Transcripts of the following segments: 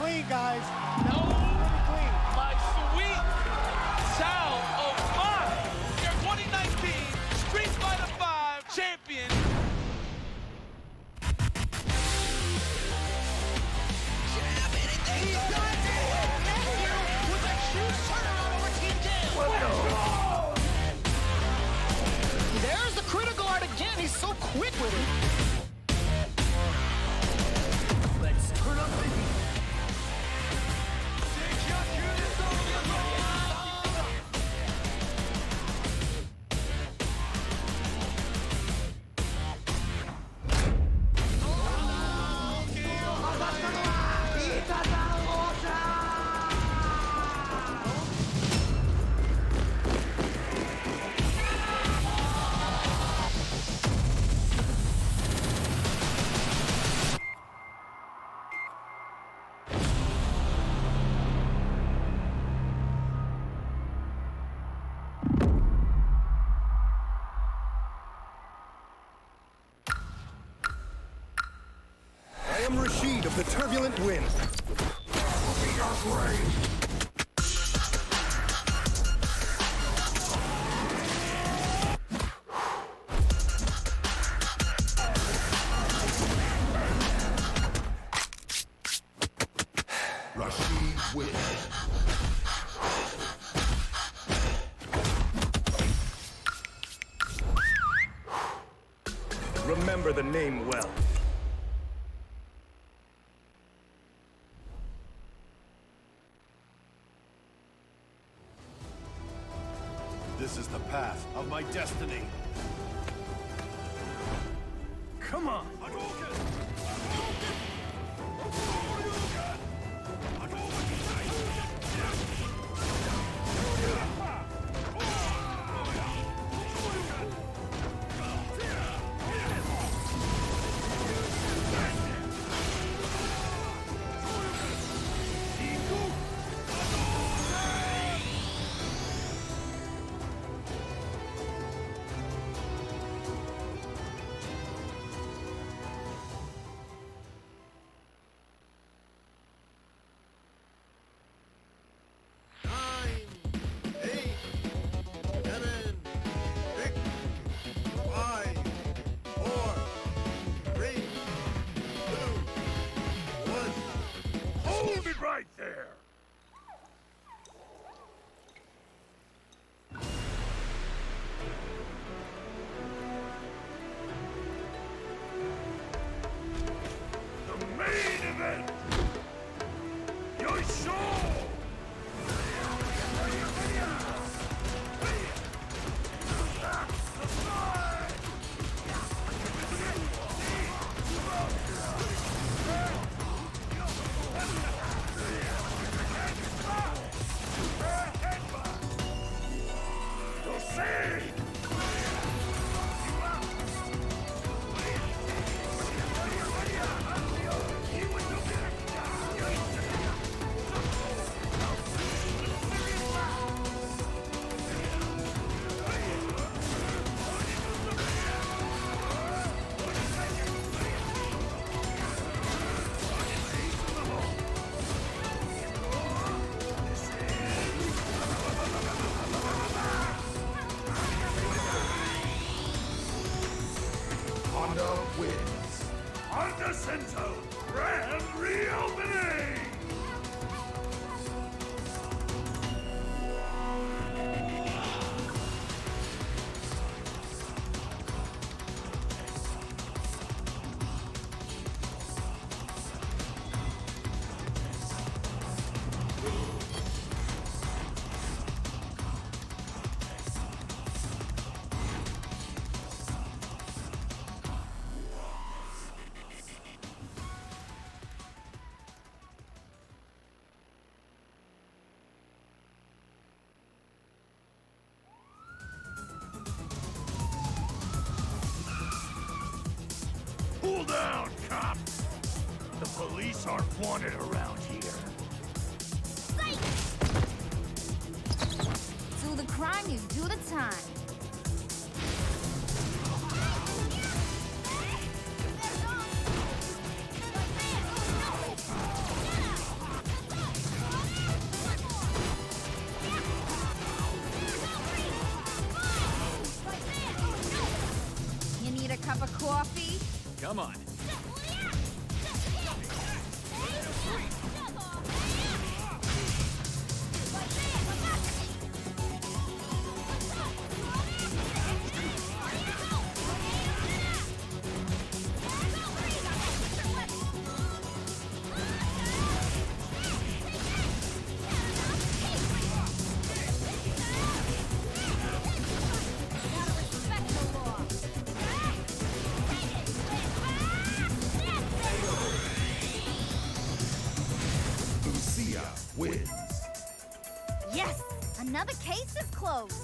clean, guys. That Oh, was pretty clean. my sweet child of mine. Your 2019 Street Fighter V champion. He's done it! With a huge turnaround over Team Jam. There's the critical art again. He's so quick with it. Let's turn up the heat. I am Rashid of the Turbulent Wind. Rashid wins. Remember the name well. This is the path of my destiny. Come on! Right there! The main event! Yoisho! Honda wins. Honda Cento Grand Reopening! Cool down, cops! The police aren't wanted around here. Do the crime, you do the time. cup of coffee? Come on. Lucia wins. Yes! Another case is closed.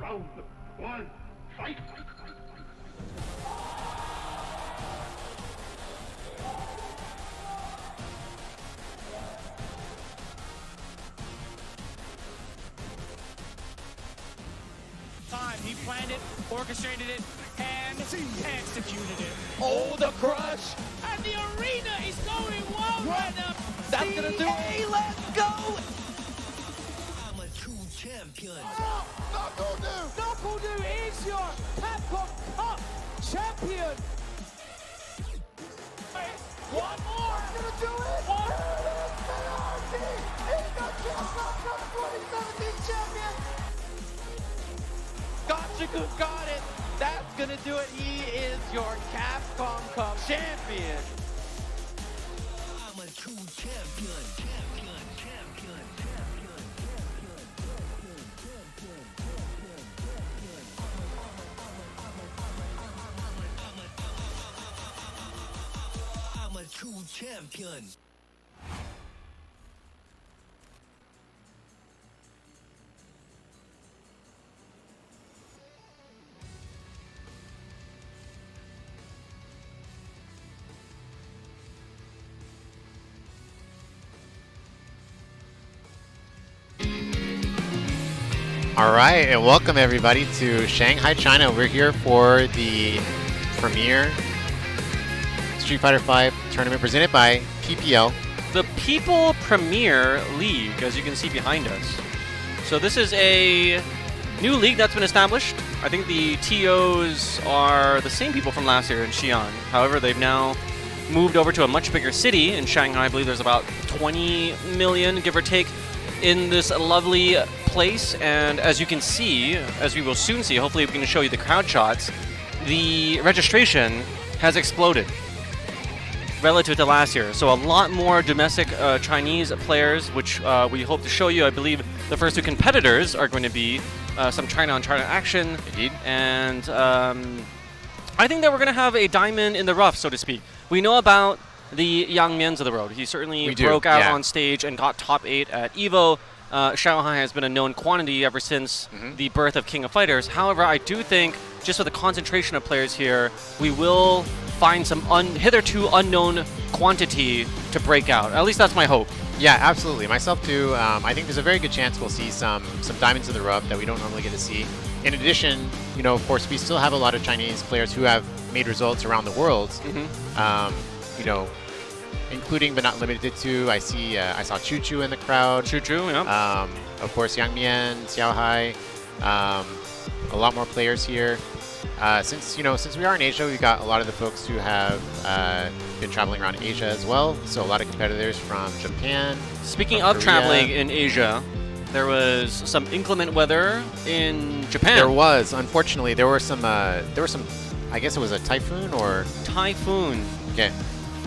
Round one, fight! Time. He planned it, orchestrated it, and executed it. Oh, the crush! And the arena is going wild right now. That's gonna do it! Let's go! I'm a true champion. Knuckle-Doo is your Capcom Cup champion. One more. Gonna do it. One. He's the Capcom Cup 2017 champion. Gotchaku got it! That's gonna do it! He is your Capcom Cup champion! I'm a true champion. Champion, champion, champion, champion, champion, champion, champion. I'm a true champion. All right, and welcome everybody to Shanghai, China. We're here for the premier Street Fighter V tournament presented by PPL. The People Premier League, as you can see behind us. So this is a new league that's been established. I think the TOs are the same people from last year in Xi'an. However, they've now moved over to a much bigger city in Shanghai. I believe there's about 20 million, give or take, in this lovely place. And as you can see, as we will soon see, hopefully we can show you the crowd shots, the registration has exploded relative to last year. So a lot more domestic Chinese players, which we hope to show you. I believe the first two competitors are going to be some China-on-China action. Indeed. And I think that we're going to have a diamond in the rough, so to speak. We know about the Yang Mians of the road. He certainly broke out on stage and got top 8 at EVO. Shanghai has been a known quantity ever since the birth of King of Fighters. However, I do think, just with the concentration of players here, we will find some hitherto unknown quantity to break out. At least that's my hope. Yeah, absolutely. Myself too. I think there's a very good chance we'll see some diamonds in the rough that we don't normally get to see. In addition, you know, of course, we still have a lot of Chinese players who have made results around the world. You know, including but not limited to, I saw Choo Choo in the crowd. Choo Choo, yeah. Of course, Yang Mian, Xiao Hai, a lot more players here. Since we are in Asia, we've got a lot of the folks who have been traveling around Asia as well. So a lot of competitors from Japan. Speaking of traveling in Asia, there was some inclement weather in Japan. There was, unfortunately, there were some. I guess it was a typhoon or typhoon. Okay.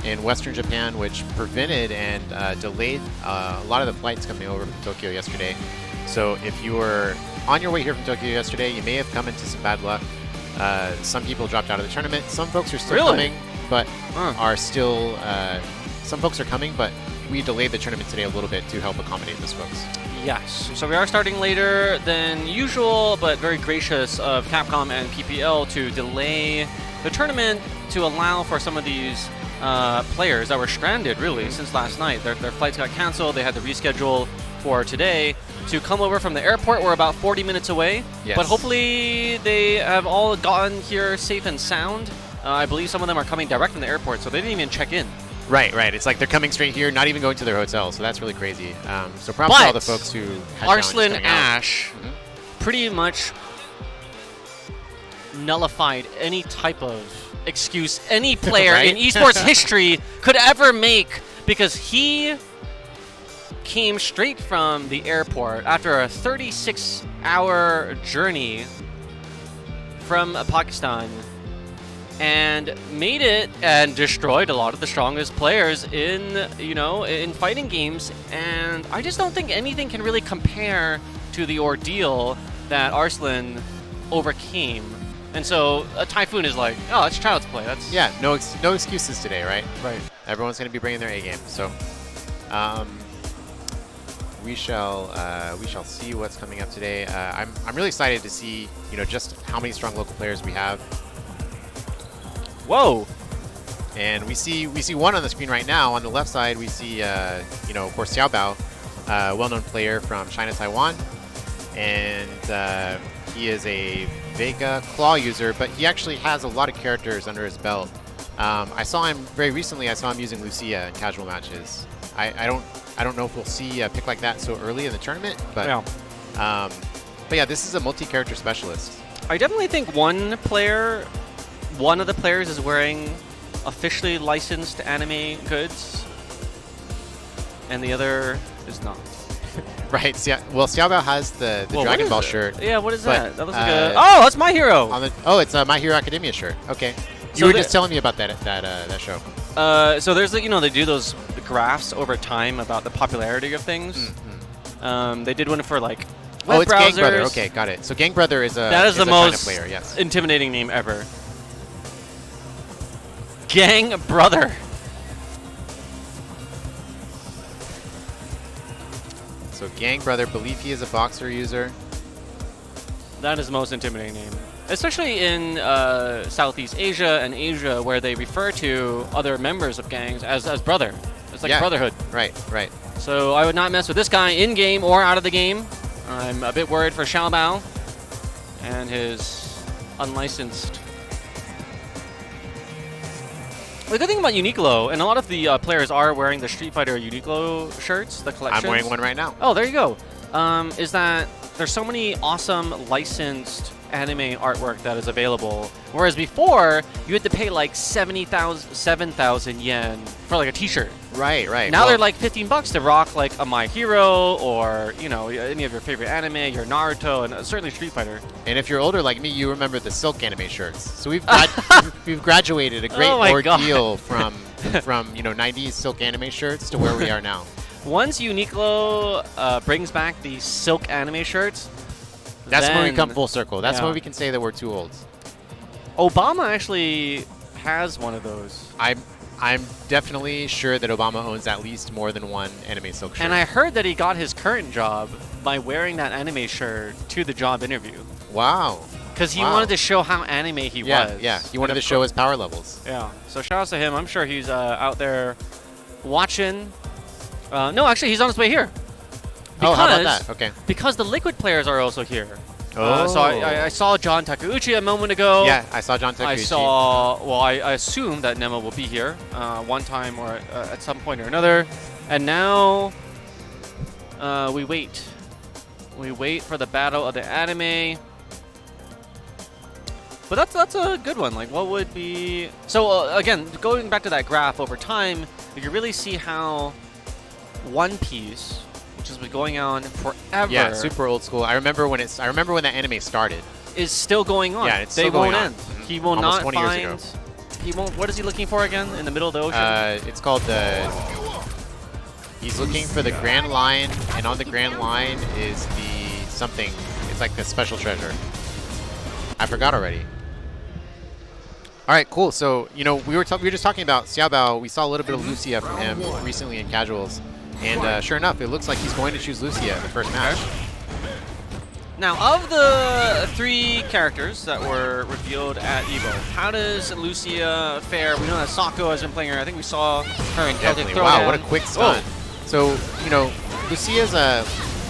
In Western Japan, which prevented and delayed a lot of the flights coming over from Tokyo yesterday. So if you were on your way here from Tokyo yesterday, you may have come into some bad luck. Some people dropped out of the tournament. Some folks are still coming, but are still. Some folks are coming, but we delayed the tournament today a little bit to help accommodate those folks. Yes, so we are starting later than usual, but very gracious of Capcom and PPL to delay the tournament to allow for some of these players that were stranded, really, since last night. Their flights got canceled. They had to reschedule for today to come over from the airport. We're about 40 minutes away, but hopefully they have all gotten here safe and sound. I believe some of them are coming direct from the airport, so they didn't even check in. Right. It's like they're coming straight here, not even going to their hotel, so that's really crazy. So props to all the folks who had Arslan Ash pretty much nullified any type of excuse any player in esports history could ever make, because he came straight from the airport after a 36-hour journey from Pakistan and made it and destroyed a lot of the strongest players in fighting games. And I just don't think anything can really compare to the ordeal that Arslan overcame. And so a typhoon is like, oh, it's child's play. That's no excuses today, right? Right. Everyone's going to be bringing their A game. So we shall see what's coming up today. I'm really excited to see just how many strong local players we have. Whoa! And we see one on the screen right now. On the left side, we see of course Xiaobao, well-known player from China, Taiwan, and he is a Vega claw user, but he actually has a lot of characters under his belt. I saw him very recently. I saw him using Lucia in casual matches. I don't know if we'll see a pick like that so early in the tournament, but yeah, this is a multi-character specialist. I definitely think one of the players is wearing officially licensed anime goods, and the other is not. Right. Well, Xiaobao has the Dragon Ball shirt. Yeah, what is that? That looks like a... Oh, that's My Hero! It's a My Hero Academia shirt. Okay. You were just telling me about that show. So there's they do those graphs over time about the popularity of things. They did one for like web it's browsers. GangBrother. Okay, got it. So GangBrother is the most China player, yes. intimidating name ever. GangBrother. So GangBrother, believe he is a boxer user. That is the most intimidating name. Especially in Southeast Asia and Asia, where they refer to other members of gangs as brother. It's like a brotherhood. Right. So I would not mess with this guy in-game or out of the game. I'm a bit worried for Xiaobao and his unlicensed. The good thing about Uniqlo, and a lot of the players are wearing the Street Fighter Uniqlo shirts, the collections. I'm wearing one right now. Oh, there you go. Is that there's so many awesome licensed anime artwork that is available, whereas before you had to pay like 7,000 yen for like a T-shirt. Right, right. Now they're like $15 to rock like a My Hero or any of your favorite anime, your Naruto, and certainly Street Fighter. And if you're older like me, you remember the Silk anime shirts. So we've we've graduated a great ordeal from 90s Silk anime shirts to where we are now. Once Uniqlo brings back the Silk anime shirts, that's when we come full circle. That's when we can say that we're too old. Obama actually has one of those. I'm definitely sure that Obama owns at least more than one anime Silk shirt. And I heard that he got his current job by wearing that anime shirt to the job interview. Wow. Because he wanted to show how anime he was. Yeah, he wanted to show his power levels. Yeah. So shout out to him. I'm sure he's out there watching. No, actually, he's on his way here. Oh, how about that? Okay. Because the Liquid players are also here. Oh. So I saw John Takeuchi a moment ago. Yeah, I saw John Takeuchi. I assume that Nemo will be here one time or at some point or another. And now we wait. We wait for the battle of the anime. But that's a good one. Like, what would be... So, again, going back to that graph over time, you can really see how One Piece, which has been going on forever. Yeah, super old school. I remember when the anime started. Is still going on. Yeah, it's still going on. Mm-hmm. He will Almost not 20 find. years ago. He won't. What is he looking for again in the middle of the ocean? It's called the. He's looking for the Grand Line, and on the Grand Line is the something. It's like a special treasure. I forgot already. All right, cool. So we were just talking about Xiaobao. We saw a little bit of Lucia from him recently in casuals. And sure enough, it looks like he's going to choose Lucia in the first match. Now, of the 3 characters that were revealed at EVO, how does Lucia fare? We know that Sakura has been playing her. I think we saw her in Celtic Throwdown. Wow, what a quick stun. So, Lucia's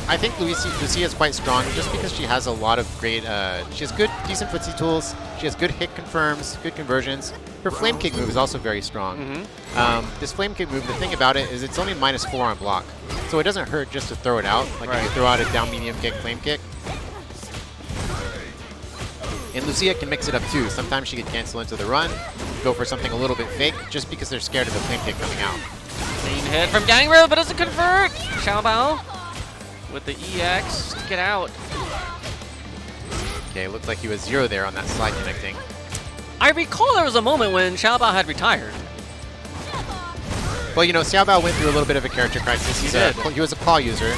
I think Lucia is quite strong just because she has a lot of great, she has decent footsie tools. She has good hit confirms, good conversions. Her flame kick move is also very strong. This flame kick move, the thing about it is it's only -4 on block. So it doesn't hurt just to throw it out. Like if you throw out a down medium kick, flame kick. And Lucia can mix it up too. Sometimes she could cancel into the run, go for something a little bit fake, just because they're scared of the flame kick coming out. Clean hit from GangBrother, but doesn't convert. Xiaobao with the EX to get out. Okay, looked like he was 0 there on that slide connecting. I recall there was a moment when Xiaobao had retired. Well, Xiaobao went through a little bit of a character crisis. He was a claw user,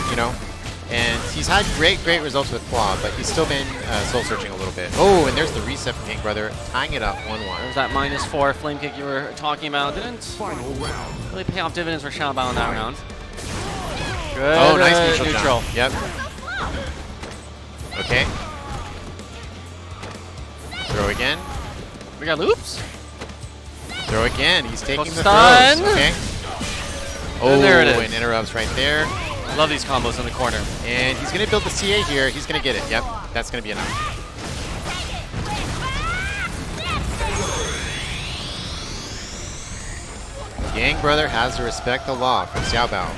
and he's had great results with claw, but he's still been soul-searching a little bit. Oh, and there's the reset from GangBrother, tying it up 1-1. There's that -4 flame kick you were talking about. Didn't really pay off dividends for Xiaobao in that round. Good. Oh, nice neutral. Yep. Okay. Throw again. We got loops. Throw again. He's taking the stun. throws. Okay. Oh, there it is. And interrupts right there. I love these combos in the corner. And he's going to build the CA here. He's going to get it. Yep. That's going to be enough. GangBrother has to respect the law from Xiaobao.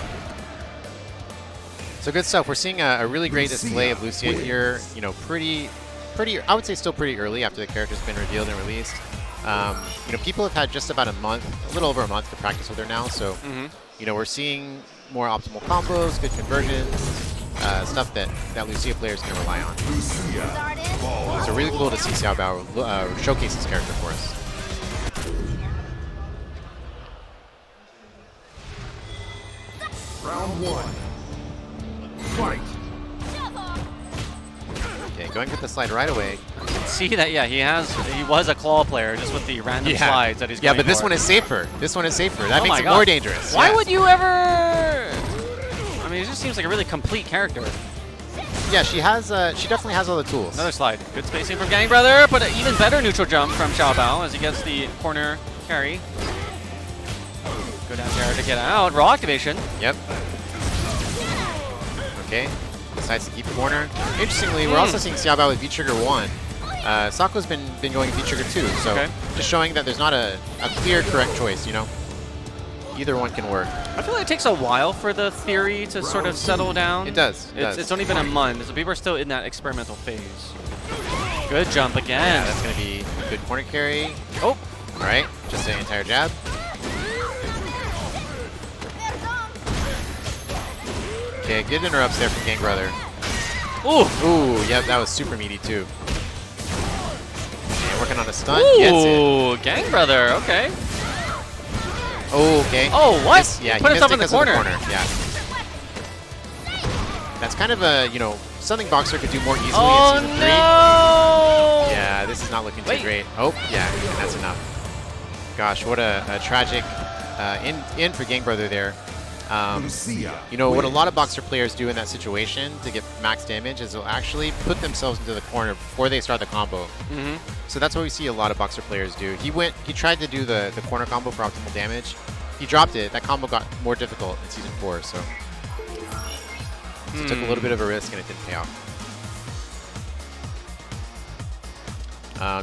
So good stuff. We're seeing a really great display of Lucia here. Pretty, I would say still pretty early after the character's been revealed and released. People have had just about a little over a month to practice with her now. So, we're seeing more optimal combos, good conversions, stuff that Lucia players can rely on. So really cool to see Xiaobao showcase his character for us. Round 1. Fight. Okay, going with the slide right away. See that? Yeah, he was a claw player just with the random slides that he's going but this for. one is safer. This one is safer. That makes it more dangerous. Why would you ever? I mean, it just seems like a really complete character. Yeah, she definitely has all the tools. Another slide. Good spacing from GangBrother, but an even better neutral jump from Xiaobao as he gets the corner carry. Go down there to get out. Raw activation. Yep. Okay. decides to keep corner. Interestingly, we're also seeing Xiaobao with V-Trigger 1. Sakura's been going V-Trigger 2, so just showing that there's not a clear correct choice, you know? Either one can work. I feel like it takes a while for the theory to sort of settle down. It does. It's only been a month, so people are still in that experimental phase. Good jump again. Yeah, that's going to be a good corner carry. Oh, all right. Just an entire jab. Okay, good interrupts there from GangBrother. Ooh. Ooh, yep, that was super meaty too. And working on a stun. Ooh, GangBrother, okay. Oh, okay. Oh, what? Yeah, put he us up missed in the corner. Yeah. That's kind of a, you know, something Boxer could do more easily Oh, in Season 3. no! Yeah, this is not looking too great. Oh, yeah, and that's enough. Gosh, what a tragic in for GangBrother there. You know, what a lot of Boxer players do in that situation to get max damage is they'll actually put themselves into the corner before they start the combo. So that's what we see a lot of Boxer players do. He tried to do the corner combo for optimal damage. He dropped it. That combo got more difficult in Season 4, so it took a little bit of a risk and it didn't pay off.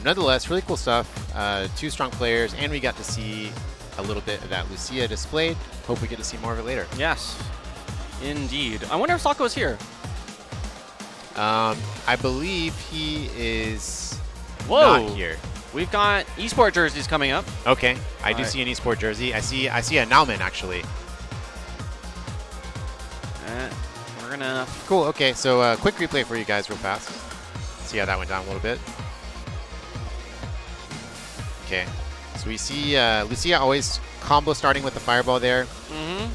Nonetheless, really cool stuff. 2 strong players, and we got to see a little bit of that Lucia displayed. Hope we get to see more of it later. Yes, indeed. I wonder if Sako's here. I believe he is Whoa. not here. We've got esport jerseys coming up. Okay, I do see an esport jersey. I see a Nauman actually. We're gonna. Cool. Okay, so quick replay for you guys, real fast. See how that went down a little bit. Okay, so we see Lucia always combo starting with the fireball there,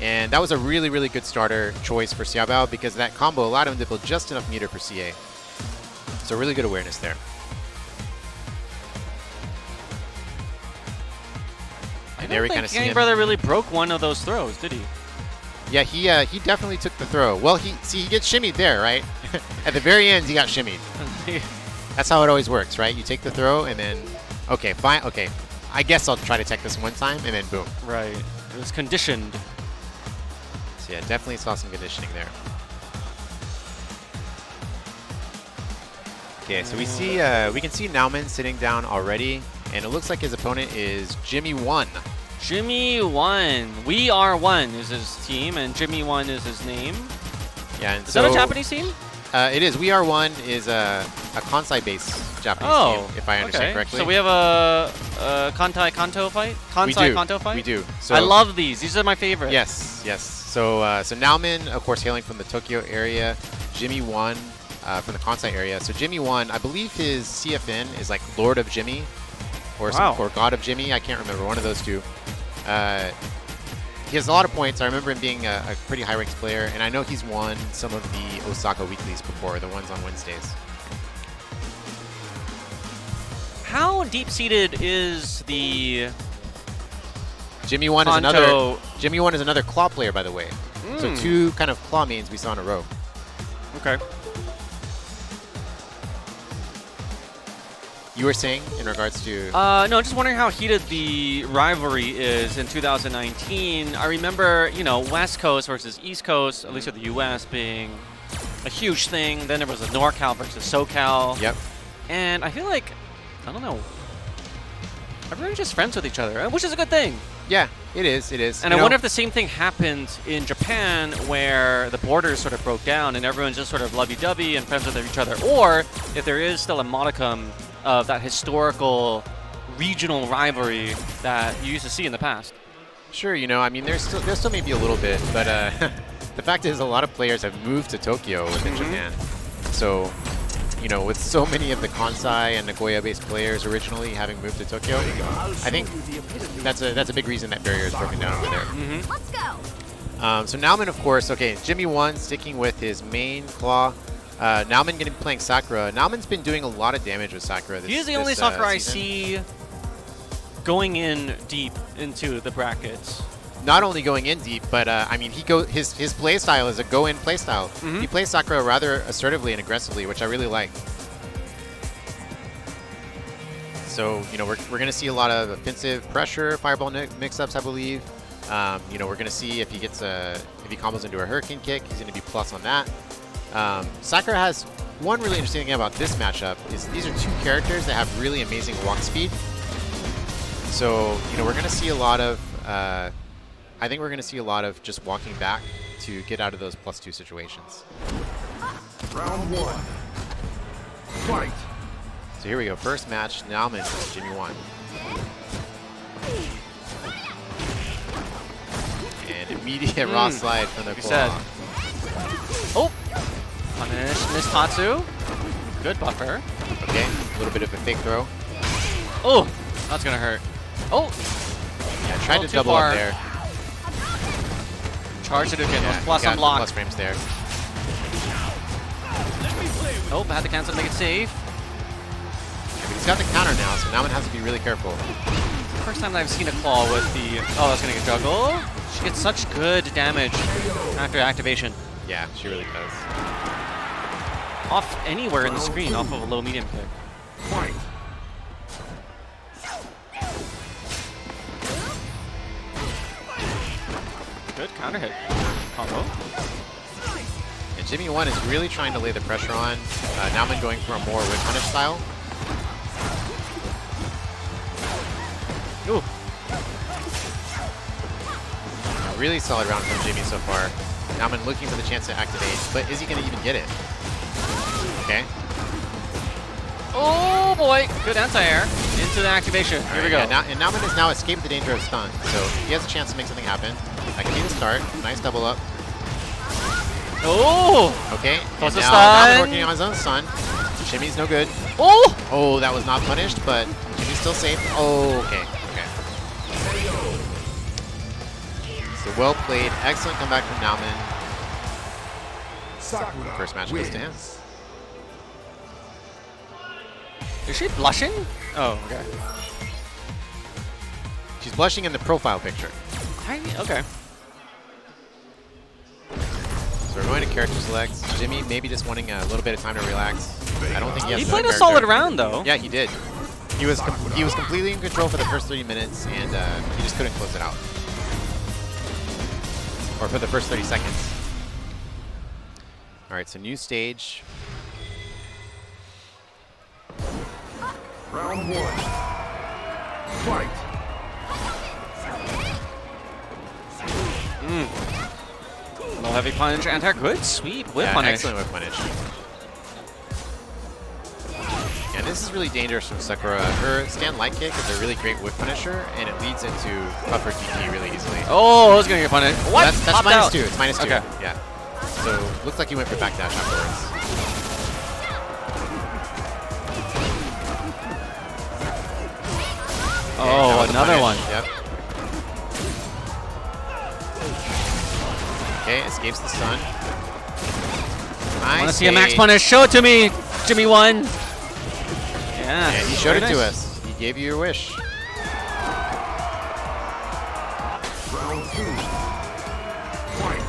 and that was a really, really good starter choice for Xiaobao because that combo allowed him to build just enough meter for CA. So really good awareness there. And there we kind of see him. GangBrother really broke one of those throws, did he? Yeah, he definitely took the throw. Well, he gets shimmied there, right? At the very end, he got shimmied. That's how it always works, right? You take the throw and then, okay, fine, okay. I guess I'll try to tech this one time and then boom. Right. It was conditioned. So yeah, definitely saw some conditioning there. Okay, so we can see Nauman sitting down already, and it looks like his opponent is Jimmy 1. Jimmy 1. We Are 1 is his team, and Jimmy 1 is his name. Yeah, and is that a Japanese team? It is. We Are 1 is a Kansai-based Japanese team, if I understand correctly. So we have a Kantai Kanto fight? Kansai Kanto fight? We do. So I love these. These are my favorite. Yes, yes. So Nauman, of course, hailing from the Tokyo area. Jimmy 1 from the Kansai area. So Jimmy 1, I believe his CFN is like Lord of Jimmy or God of Jimmy. I can't remember. One of those two. He has a lot of points. I remember him being a pretty high-ranked player, and I know he's won some of the Osaka weeklies before, the ones on Wednesdays. How deep-seated is the Jimmy 1 is another claw player, by the way. So 2 kind of claw mains we saw in a row. Okay. You were saying in regards to... no, just wondering how heated the rivalry is in 2019. I remember, you know, West Coast versus East Coast, at least for the US, being a huge thing. Then there was a NorCal versus SoCal. Yep. And I feel like, I don't know, everyone's just friends with each other, which is a good thing. Yeah, it is. It is. And I wonder if the same thing happened in Japan, where the borders sort of broke down and everyone's just sort of lovey-dovey and friends with each other, or if there is still a modicum of that historical regional rivalry that you used to see in the past. Sure, you know, I mean, there's still maybe a little bit, but the fact is a lot of players have moved to Tokyo within Japan. So, you know, with so many of the Kansai and Nagoya-based players originally having moved to Tokyo, I think that's a big reason that barrier is broken down over there. Let's go. So Nauman, of course, okay, Jimmy 1 sticking with his main claw. Nauman going to be playing Sakura. Nauman's been doing a lot of damage with Sakura this season. He's the only Sakura I see going in deep into the brackets. Not only going in deep, but I mean, his play style is a go-in play style. He plays Sakura rather assertively and aggressively, which I really like. So, you know, we're going to see a lot of offensive pressure, fireball mix-ups, I believe. You know, we're going to see if he combos into a hurricane kick, he's going to be plus on that. Sakura has one really interesting thing about this matchup is these are two characters that have really amazing walk speed. So, you know, we're going to see a lot of, I think we're going to see a lot of just walking back to get out of those +2 situations. Round 1. Fight. So here we go. First match, Nauman versus Jimmy 1. And immediate raw slide from the claw. Oh! Punish Miss Tatsu. Good buffer. Okay, a little bit of a fake throw. Oh! That's gonna hurt. Oh! Yeah, tried to double up there. Charge it again. Yeah, Plus got unlock. plus frames there. Oh, had to cancel to make it safe. Yeah, but he's got the counter now, so Nauman has to be really careful. First time that I've seen a claw with the... Oh, that's gonna get juggle. She gets such good damage after activation. Yeah, she really does. Off anywhere in the screen, off of a low medium kick. Fight. Good counter hit combo. And Jimmy 1 is really trying to lay the pressure on. Nauman going for a more whip punish style. Ooh. A really solid round from Jimmy so far. Nauman looking for the chance to activate, but is he going to even get it? Okay. Oh boy! Good anti-air into the activation. Here we go. Yeah, and Nauman has now escaped the danger of stun, so he has a chance to make something happen. That can be the start. Nice double up. Oh! Okay. Plus And a now stun. Nauman working on his own stun. Jimmy's no good. Oh! Oh, that was not punished, but Jimmy's still safe. Oh, okay. So well played. Excellent comeback from Nauman. Sakura First match goes to him. Is she blushing? Oh, okay. She's blushing in the profile picture. Okay. So we're going to character selects. Jimmy maybe just wanting a little bit of time to relax. I don't think he has He another played a character. solid round though. Yeah, he did. He was completely in control for the first 30 minutes, and he just couldn't close it out. Or for the first 30 seconds. All right, so new stage. Round 1. Fight. Low heavy punch, anti good sweep, whip Yeah, punish. excellent whip punish. And this is really dangerous from Sakura. Her stand light kick is a really great whip punisher, and it leads into upper DP really easily. Oh, I was gonna get punished. What? That's Popped minus out. 2. It's minus 2. Okay. Yeah. So looks like he went for back dash afterwards. Oh, another one. Yep. Okay, escapes the stun. I want to see a max punish. Show it to me, Jimmy 1. Yeah. Yeah, he showed it very to nice. us. He gave you your wish. Round 2. Fight.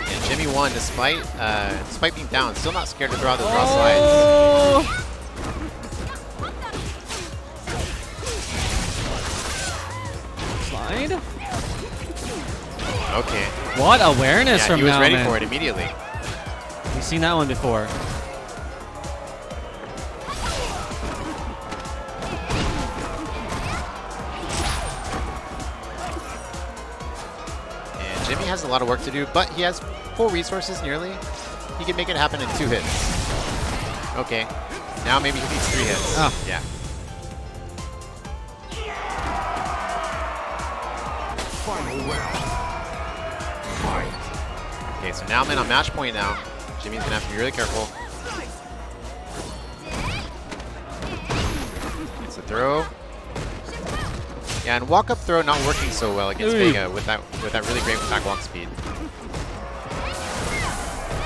And Jimmy 1, despite being down, still not scared to throw out those raw slides. Oh. Slide. Okay. What awareness Yeah, from he was ready Nauman. for it immediately. We've seen that one before. And Jimmy has a lot of work to do, but he has full resources nearly. He can make it happen in 2 hits. Okay. Now maybe he needs 3 hits. Oh. Yeah. Final round. Fight. Okay, so Nauman on match point now. Jimmy's gonna have to be really careful. It's a throw. Yeah, and walk-up throw not working so well against Vega with that really great back walk speed.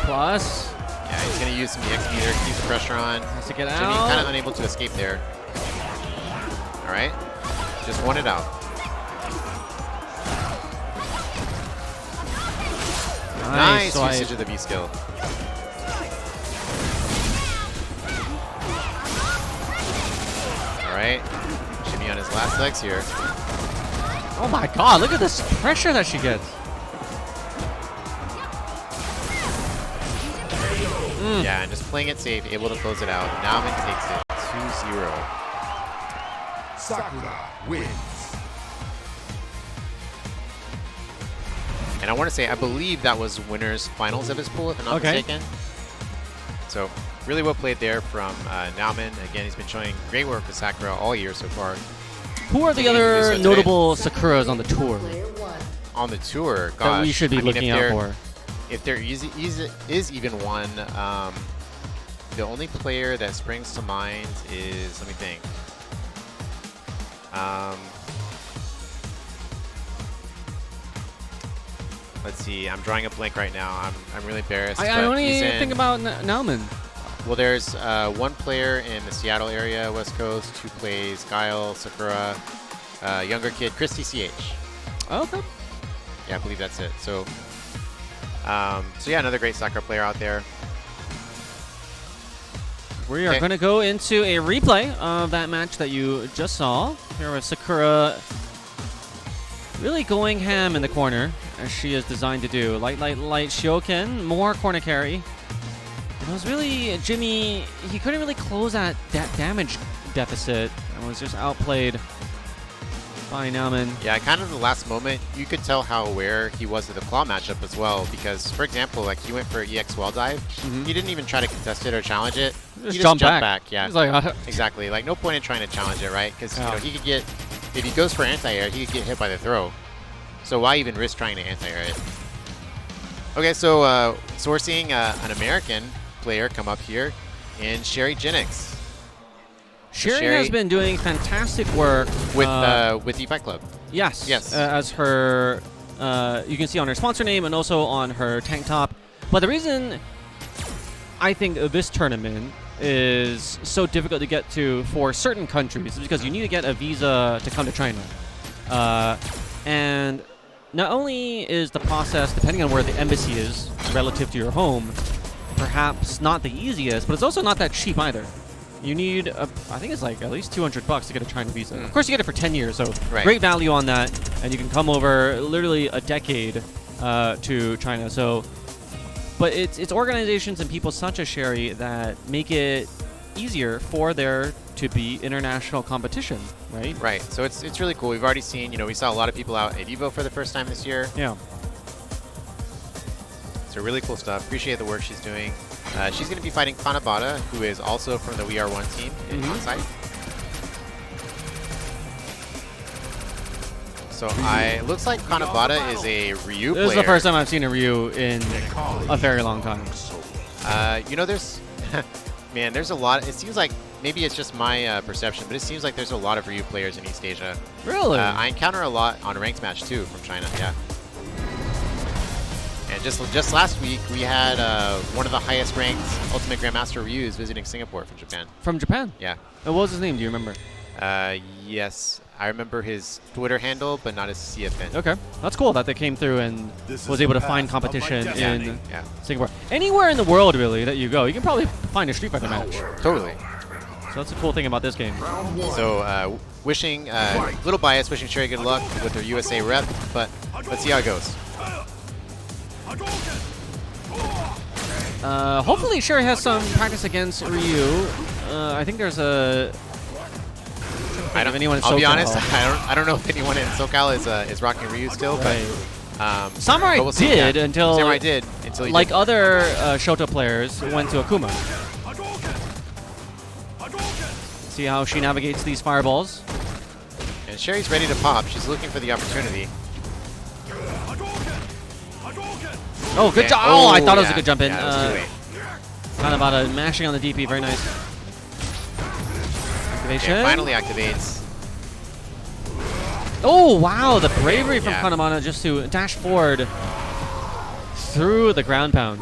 Plus. Yeah, he's gonna use some EX meter, keep the pressure on. Has to get Jimmy out. kind of unable to escape there. All right, just won it out. Nice usage of the V skill. All right, Jimmy on his last legs here. Oh my god, look at this pressure that she gets. Yeah, and just playing it safe, able to close it out. Nauman takes it 2-0. Sakura wins. And I want to say, I believe that was winners finals of his pool, if I'm not mistaken. So really well played there from Nauman. Again, he's been showing great work with Sakura all year so far. Who are the other notable Sakuras on the tour? On the tour, gosh. That we should be looking out for. If there is even one, the only player that springs to mind is, let me think. Let's see, I'm drawing a blank right now. I'm really embarrassed. I only think about Nauman. Well, there's one player in the Seattle area, West Coast, who plays Guile, Sakura, younger kid, Christy CH. Okay. Yeah, I believe that's it. So, so yeah, another great Sakura player out there. We are going to go into a replay of that match that you just saw. Here with Sakura really going ham in the corner, as she is designed to do. Light, Shioken, more corner carry. It was really, Jimmy, he couldn't really close that damage deficit and was just outplayed by Nauman. Yeah, kind of the last moment, you could tell how aware he was of the claw matchup as well, because, for example, like he went for EX wall dive. He didn't even try to contest it or challenge it. He just jumped back. Yeah, He's like, exactly. Like, no point in trying to challenge it, right? Because you know, he could get, if he goes for anti-air, he could get hit by the throw. So why even risk trying to anti-air it? Okay, so we're seeing an American player come up here in SherryJenix. Sherry has been doing fantastic work with the Fight Club. Yes. As her, you can see on her sponsor name and also on her tank top. But the reason I think this tournament is so difficult to get to for certain countries is because you need to get a visa to come to China. And not only is the process, depending on where the embassy is relative to your home, perhaps not the easiest, but it's also not that cheap either. You need, I think it's like at least $200 to get a China visa. Of course, you get it for 10 years, so great value on that, and you can come over literally a decade to China. So, but it's organizations and people such as Sherry that make it easier for there to be international competition, right? Right. So it's really cool. We've already seen, you know, we saw a lot of people out at EVO for the first time this year. Yeah. So really cool stuff. Appreciate the work she's doing. She's going to be fighting Kanabata, who is also from the We Are One team on site. So looks like Kanabata is a Ryu player. This is the first time I've seen a Ryu in a very long time. You know, there's man, there's a lot. It seems like maybe it's just my perception, but it seems like there's a lot of Ryu players in East Asia. Really? I encounter a lot on a ranked match too from China. Yeah. And just last week, we had one of the highest ranked Ultimate Grandmaster Ryus visiting Singapore from Japan. From Japan? Yeah. And what was his name? Do you remember? Yes. I remember his Twitter handle, but not his CFN. Okay. That's cool that they came through and was able to find competition in Singapore. Anywhere in the world, really, that you go, you can probably find a Street Fighter match. Totally. So that's the cool thing about this game. So wishing, little bias, wishing Sherry good luck with her USA rep, but let's see how it goes. Hopefully Sherry has some practice against Ryu. I think there's a... I'll be honest, I don't know if anyone in SoCal is rocking Ryu still, but Samurai we'll see, did until he like did. other Shoto players went to Akuma. See how she navigates these fireballs. And Sherry's ready to pop. She's looking for the opportunity. Oh, good job! Oh, I thought it was a good jump in. Yeah, that was too late. Kind of about mashing on the DP, very nice. Activation. And finally activates. Oh, wow, the bravery from Kanabata just to dash forward through the ground pound.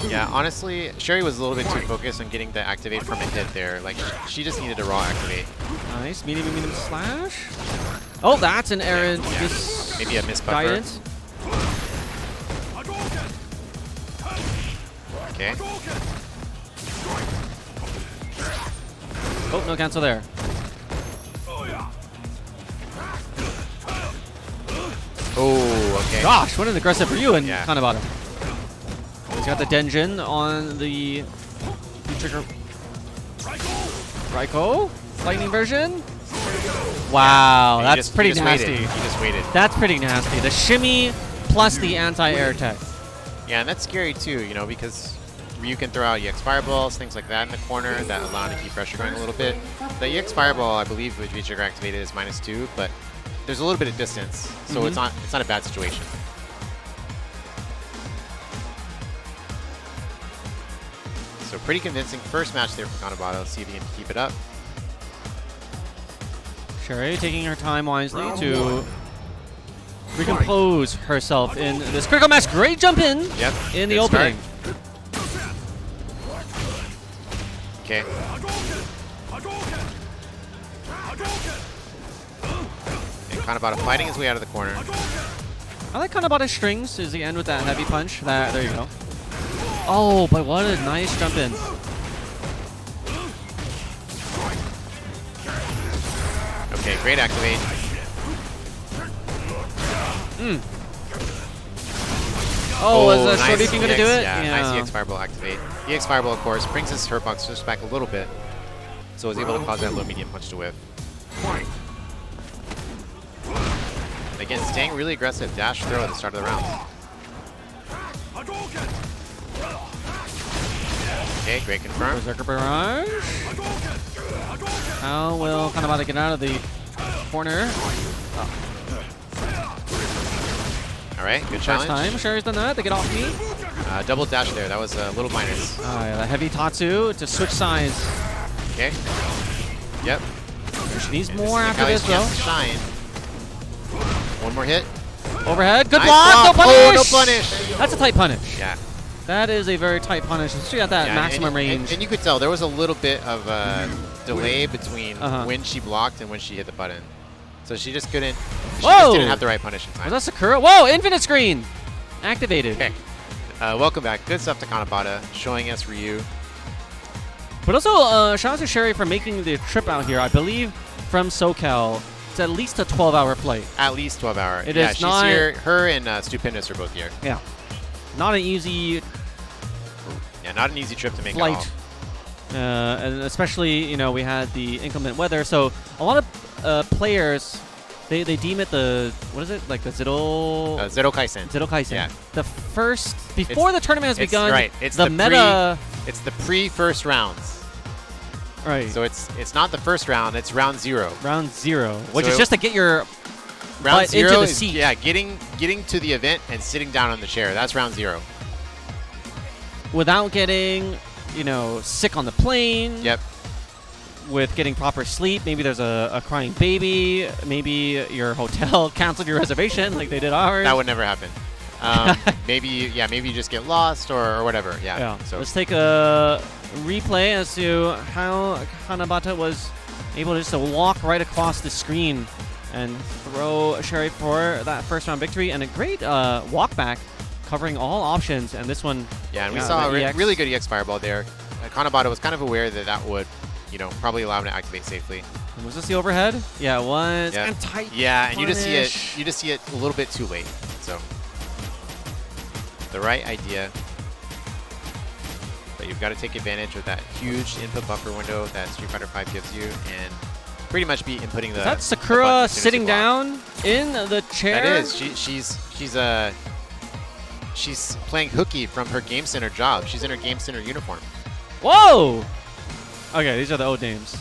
Yeah, honestly, Sherry was a little bit too focused on getting the activate from a hit there. Like, she just needed a raw activate. Nice, medium slash. Oh, that's an errant. Maybe a miss buffer. Guidance. Okay. Oh, no cancel there. Oh, okay. Gosh, what an aggressive Ryu in Kanabata. He's got the Denjin on the Trigger. Raiko? Lightning version? Wow, Yeah, that's pretty nasty. He just waited. That's pretty nasty. The shimmy plus the anti-air tech. Yeah, and that's scary too, you know, because Ryu can throw out EX Fireballs, things like that in the corner that allow him to keep pressure going a little bit. The EX Fireball, I believe, with V-Trigger activated is -2, but there's a little bit of distance, so it's not a bad situation. So pretty convincing first match there for Kanabata. Let's see if he can keep it up. Sherry taking her time wisely to recompose herself in this critical match. Great jump in in the good opening. Start. Okay. And Kanabata fighting his way out of the corner. I like Kanabata's strings is the end with that heavy punch. There you go. Oh, but what a nice jump in. Okay, great activate. Oh, was nice Short Eating going to do it? Yeah, nice EX Fireball activate. EX Fireball, of course, brings his hurt box just back a little bit, so is able to cause that low medium punch to whiff. Again, staying really aggressive dash throw at the start of the round. Okay, great confirm. Berserker Barrage. How will Kanabata get out of the corner? All right, good First challenge. time Sherry's done that. They get off me. Double dash there. That was a little minus. Yeah, the heavy Tatsu to switch sides. Okay. Yep. She needs And more is after Necalli's this, though. chance to shine. One more hit. Overhead. Good Nice block. block. No Oh, punish. no punish. That's a tight punish. Yeah. That is a very tight punish, especially at that Yeah, maximum range. And you could tell there was a little bit of a delay between when she blocked and when she hit the button. So she just couldn't. She just didn't have the right punish in time. Was that Sakura? Whoa! Infinite screen activated. Okay. Welcome back. Good stuff to Kanabata, showing us Ryu. But also, shout out to Sherry for making the trip out here. I believe from SoCal, it's at least a 12-hour flight. At least 12 hour. It yeah, is she's not here. Her and Stupendous are both here. Yeah. Not an easy Yeah, not an easy trip to make at flight. And especially, you know, we had the inclement weather. So a lot of players, they deem it the, what is it? Like the all. Zero Kaisen. Zero Kaisen. Yeah. The first, before the tournament has begun, Right. It's the meta. It's the pre-first rounds. Right. So it's not the first round. It's round 0. Round 0, which So is just to get your round butt 0 into the is, seat. yeah, getting to the event and sitting down on the chair. That's round 0. Without getting, you know, sick on the plane. Yep. With getting proper sleep. Maybe there's a crying baby. Maybe your hotel canceled your reservation like they did ours. That would never happen. Maybe you just get lost or whatever. Yeah. So let's take a replay as to how Kanabata was able just to walk right across the screen and throw Sherry for that first round victory, and a great walk back covering all options. And this one, yeah, and we saw a really good EX Fireball there. Kanabata was kind of aware that that would, you know, probably allow him to activate safely. And was this the overhead? Yeah, it was. Yeah. And tight. Yeah, and you just punish. see it a little bit too late. So the right idea, but you've got to take advantage of that huge input buffer window that Street Fighter V gives you, and pretty much be inputting the. Is that Sakura sitting down in the chair? That is. She's playing hooky from her Game Center job. She's in her Game Center uniform. Whoa! Okay, these are the old names.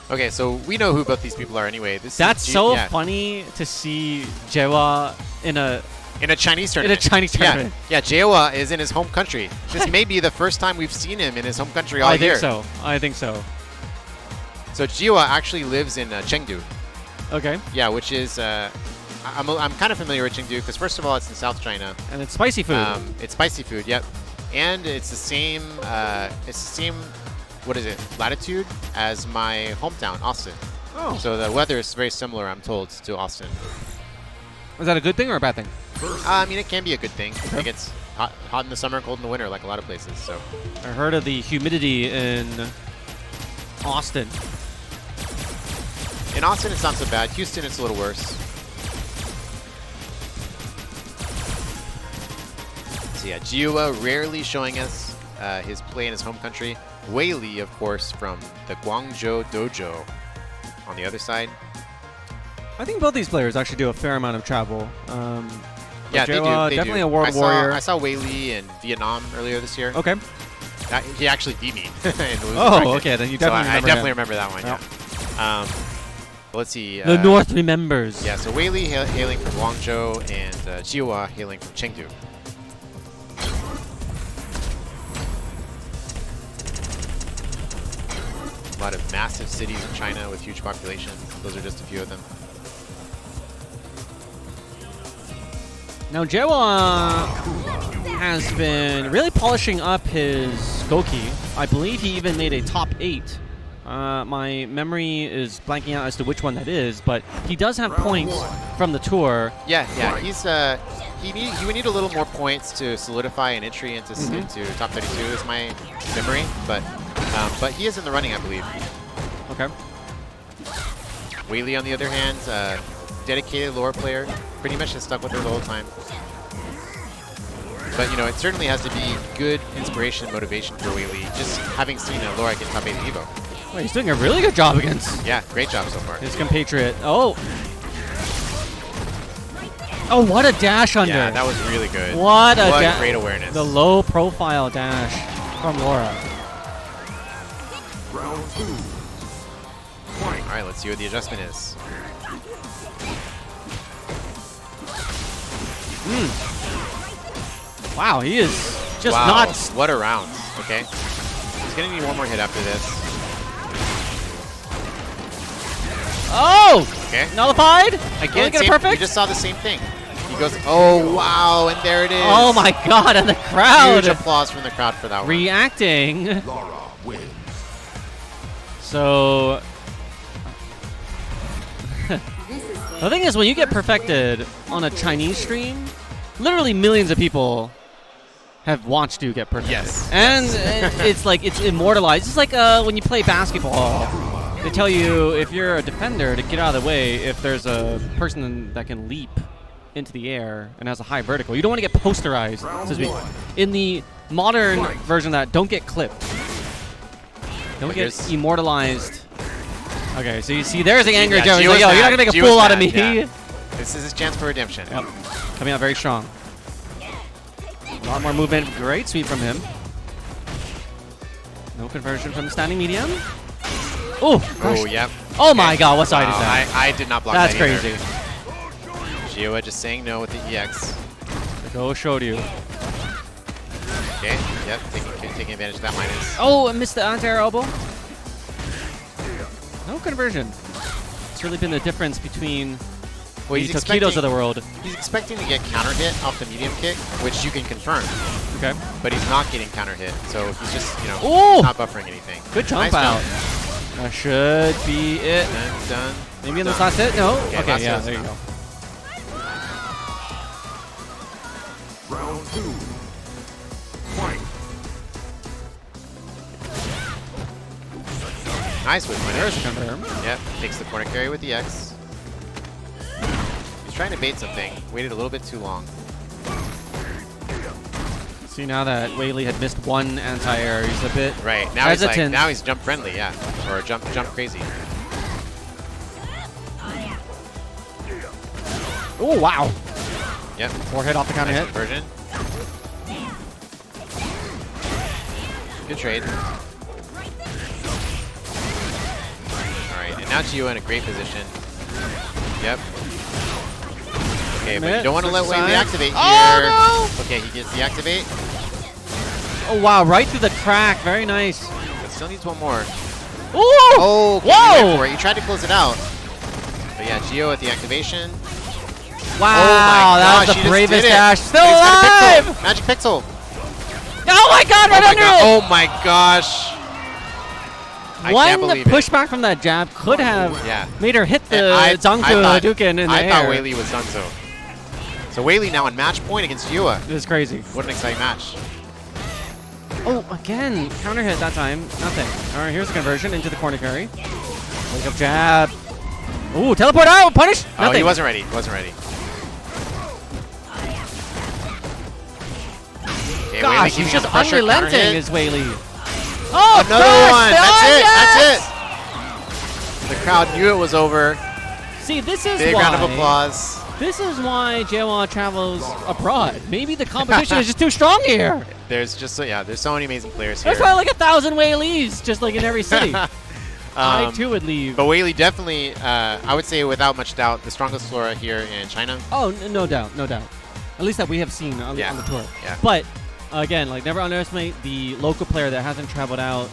Okay, so we know who both these people are anyway. That's so funny to see Jiewa in a Chinese tournament. tournament. Yeah, Jiewa is in his home country. This may be the first time we've seen him in his home country all year. I think so. So Jiewa actually lives in Chengdu. Okay. Yeah, which is I'm kind of familiar with Chengdu because first of all, it's in South China. And it's spicy food. It's spicy food. Yep. And it's the same. What is it? Latitude as my hometown, Austin. Oh. So the weather is very similar, I'm told, to Austin. Is that a good thing or a bad thing? I mean, it can be a good thing. It gets hot in the summer, cold in the winter, like a lot of places. So I heard of the humidity in Austin. in Austin, it's not so bad. Houston, it's a little worse. So yeah, Jiewa rarely showing us his play in his home country. Wei, of course, from the Guangzhou Dojo on the other side. I think both these players actually do a fair amount of travel. Yeah, they do. They definitely do. a world warrior. I saw Wei in Vietnam earlier this year. Okay. He actually beat me. Oh, okay. Then you definitely I remember definitely him. remember that one. Yep. Yeah. Let's see. The North remembers. Yeah. So Wei hailing from Guangzhou and Jiewa hailing from Chengdu. A lot of massive cities in China with huge populations. Those are just a few of them. Now Jiewa has been really polishing up his Goki. I believe he even made a top 8. My memory is blanking out as to which one that is, but he does have points from the tour. Yeah. He's he would need a little more points to solidify an entry into top 32 is my memory, but he is in the running, I believe. Okay. Wei on the other hand, dedicated lore player, pretty much has stuck with her the whole time. But you know, it certainly has to be good inspiration and motivation for Wei, just having seen Lore get top 8 in Evo. Well, he's doing a really good job against Yeah, great job so far. his compatriot. Oh, what a dash under. Yeah, that was really good. What a great awareness. The low profile dash from Laura. Round 2. Fight. All right, let's see what the adjustment is. Wow, he is just Wow, not. what a round. Okay, he's gonna need one more hit after this. Oh! Okay. Nullified? Again, Only get a perfect? you just saw the same thing. He goes, oh wow, and there it is. Oh my god, and the crowd Huge applause from the crowd for that one. reacting. Laura wins. So the thing is, when you get perfected on a Chinese stream, literally millions of people have watched you get perfected. Yes. And it's like, it's immortalized. It's like when you play basketball. They tell you if you're a defender to get out of the way if there's a person that can leap into the air and has a high vertical. You don't want to get posterized, so to speak. In the modern version of that, don't get clipped. Don't get immortalized. Okay, so you see there's the anger joke. He's like, yo, you're not going to make a fool out of me. Yeah. This is his chance for redemption. Yep. Coming out very strong. A lot more movement. Great sweep from him. No conversion from the standing medium. Oh, oh, yep. Oh my god, what side is that? I did not block That's that either. crazy. Jiewa just saying no with the EX. Go showed you. Okay, yep, taking advantage of that minus. Oh, I missed the anti-air elbow. No conversion. It's really been the difference between the Tokidos of the world. He's expecting to get counter hit off the medium kick, which you can confirm. Okay. But he's not getting counter hit, so he's just, you know, not buffering anything. Good jump nice out. Jump. That should be it. Done. Maybe in this last hit? No? Okay, yeah, hit. there you go. Round 2. Fight. Nice with winner. There's a confirm. Yep, takes the corner carry with the X. He's trying to bait something. Waited a little bit too long. See, now that Wei had missed one anti-air, he's a bit right. Now hesitant. he's like, now he's jump friendly, yeah. Or jump crazy. Oh, wow. Yep. 4 hit off the counter hit. Conversion. Good trade. Alright, and now Jiewa in a great position. Yep. Okay, but you don't want to let Wei deactivate here. Oh, no! Okay, he gets deactivate. Oh, wow, right through the crack. Very nice. But still needs one more. Ooh! Oh, okay, whoa! he went for it. He tried to close it out. But yeah, Jiewa at the activation. Wow, oh my that gosh, was the bravest dash. Still He's got a alive! pixel. Magic pixel. Oh my god, right under it! Oh my gosh. I can't One believe it. pushback from that jab could have made her hit the Zangzu Hadouken in the I air. thought Wei was Zangzu. So Wei now on match point against Jiewa. This is crazy. What an exciting match. Oh, again, counter hit that time. Nothing. All right, here's the conversion into the corner carry. Wake up jab. Ooh, teleport out, punish. Nothing. Oh, he wasn't ready. Wasn't ready. Okay, Okay, gosh, Weili he's keeping just up pressure, counter unrelenting, hit. is Weili. Oh, Another gosh, one. yes! That's it. The crowd knew it was over. See, this is Big why. round of applause. This is why Jiewa travels abroad. Maybe the competition is just too strong here. There's just there's so many amazing players here. There's probably like 1,000 Weilis just like in every city. I too would leave. But Weili definitely, I would say without much doubt, the strongest Flora here in China. Oh, no doubt, no doubt. At least that we have seen on the tour. Yeah. But again, like never underestimate the local player that hasn't traveled out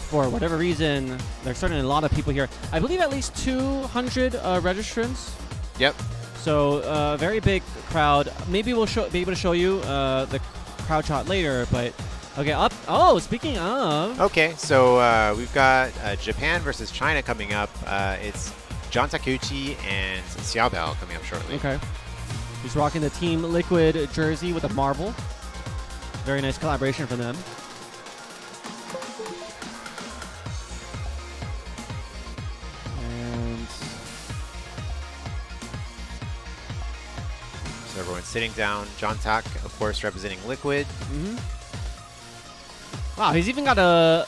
for whatever reason. There's certainly a lot of people here. I believe at least 200 registrants. Yep. So very big crowd. Maybe we'll be able to show you the crowd shot later. But okay, up. Oh, speaking of. Okay, so we've got Japan versus China coming up. It's John Takeuchi and Xiaobao coming up shortly. Okay. He's rocking the Team Liquid jersey with a marble. Very nice collaboration from them. And so everyone's sitting down. John Tak, of course, representing Liquid. wow, he's even got a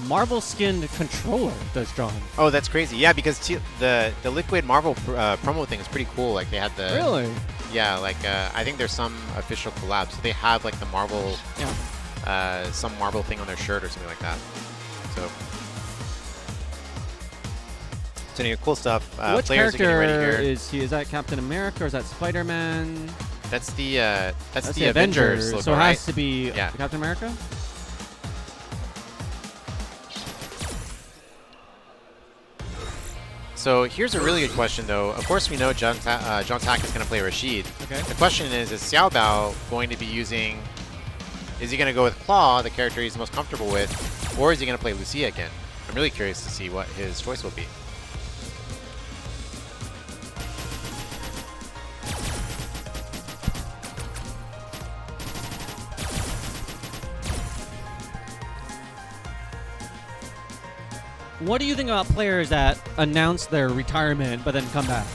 marble-skinned controller, does John. Oh, that's crazy. Yeah, because the Liquid Marvel promo thing is pretty cool. Like they had the Really? Yeah, like I think there's some official collabs. So they have like the Marvel, some Marvel thing on their shirt or something like that. So anyway, cool stuff. Which Players are getting character ready here. is he? Is that Captain America or is that Spider-Man? That's the Avengers logo, so it right? has to be Captain America. So here's a really good question, though. Of course, we know John Tak is going to play Rashid. Okay. The question is Xiaobao going to be using... Is he going to go with Claw, the character he's most comfortable with, or is he going to play Lucia again? I'm really curious to see what his choice will be. What do you think about players that announce their retirement but then come back?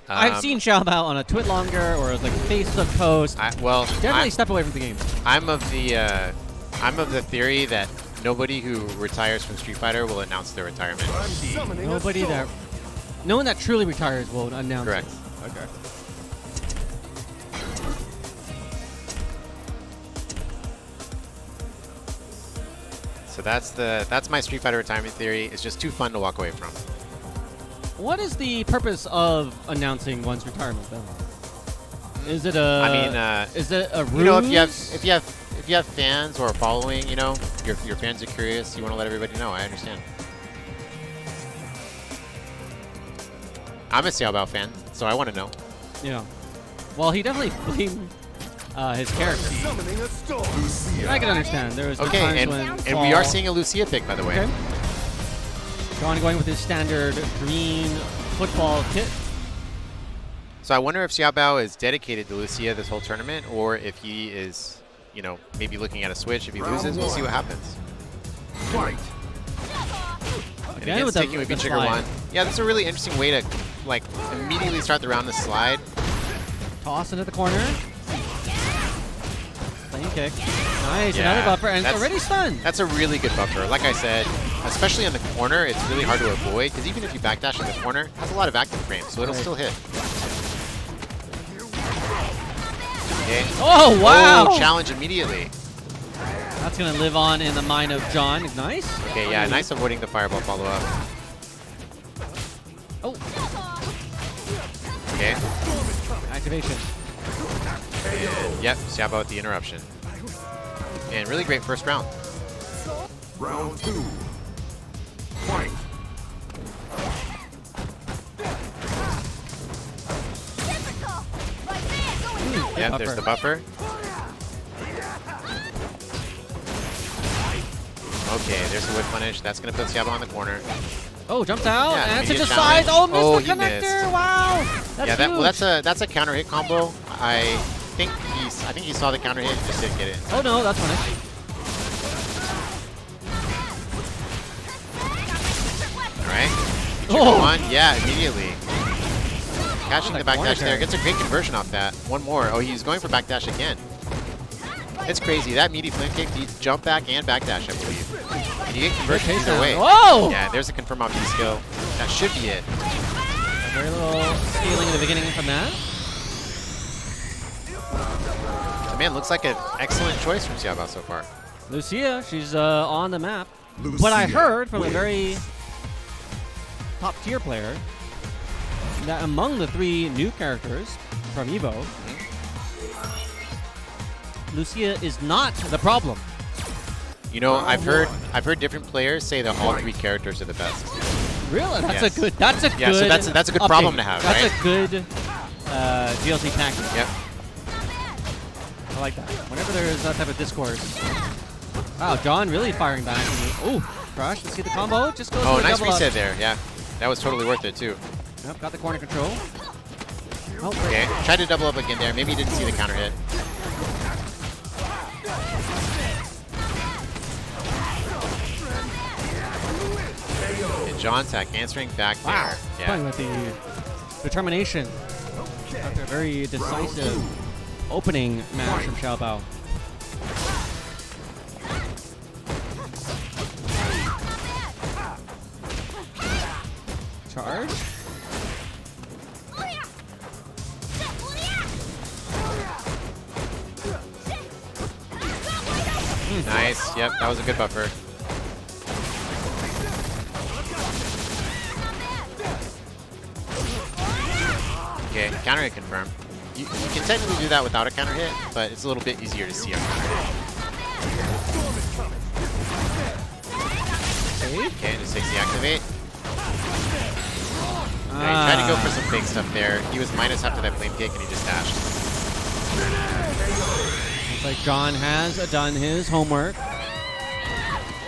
I've seen Xiaobao on a Twitlonger or like a Facebook post. Definitely step away from the game. I'm of the theory that nobody who retires from Street Fighter will announce their retirement. No one that truly retires will announce Correct. it. Okay. So that's my Street Fighter retirement theory. It's just too fun to walk away from. What is the purpose of announcing one's retirement, though? Is it a? Is it a ruse? You know, if you have fans or a following, you know, your fans are curious. You want to let everybody know. I understand. I'm a Xiaobao fan, so I want to know. Yeah. Well, he definitely blamed his character. I can understand. There was times when we are seeing a Lucia pick, by the way. Okay. John going with his standard green football kit. So I wonder if Xiaobao is dedicated to Lucia this whole tournament, or if he is, you know, maybe looking at a switch. If he loses, we'll see what happens. Fight. And again, taking would be trigger one. Yeah, that's a really interesting way to, like, immediately start the round to slide. Toss into the corner. Playing kick. Nice, another buffer, and it's already stunned. That's a really good buffer. Like I said, especially in the corner, it's really hard to avoid, because even if you backdash in the corner, it has a lot of active frames, so it'll still hit. Okay. Oh, wow! Oh, challenge immediately. That's going to live on in the mind of John. Nice. Okay, yeah, nice avoiding the fireball follow-up. Oh. Okay. Activation. Yep, Xiaobao with the interruption. And really great first round. Round 2. Fight. Yep, there's the buffer. Okay, there's the whip punish. That's going to put Xiaobao on the corner. Oh, jumped out. Yeah, and to immediate decide. challenge. Oh, missed the he connector. missed. Wow. That's huge. That's a counter hit combo. I think he saw the counter hit and just didn't get it. Oh no, that's punish. All right. One, yeah, immediately. Catching the backdash there. Gets a great conversion off that. One more. Oh, he's going for backdash again. It's crazy. That meaty flame kick beats jump back and backdash, I believe. And you get conversion Good either takedown. way. Whoa! Yeah, there's a confirm off skill. That should be it. Very little scaling in the beginning from that. So, man, looks like an excellent choice from Xiaobao so far. Lucia, she's on the map. But I heard from a very top tier player that among the 3 new characters from EVO, Lucia is not the problem. You know, I've heard different players say that all 3 characters are the best. Really? That's Yes. a good. That's a Yeah, good. so that's a good update. problem to have, That's right? a good DLC package. Yep. I like that. Whenever there's that type of discourse. Wow, John really firing back. Oh, Crush. Let's see the combo. Just goes. Oh, for the nice double reset up. there. Yeah, that was totally worth it too. Yep, got the corner control. Oh, Okay, tried to double up again there. Maybe he didn't see the counter hit. And John Tack answering back there. Wow. Playing Yeah. with the determination after a very decisive opening match from Xiaobao. Charge. Nice. Yep, that was a good buffer. Okay, counter hit confirmed. You can technically do that without a counter hit, but it's a little bit easier to see a counter hit. Okay, just takes the activate. Yeah, he tried to go for some big stuff there. He was minus after that flame kick and he just dashed. Looks like John has done his homework.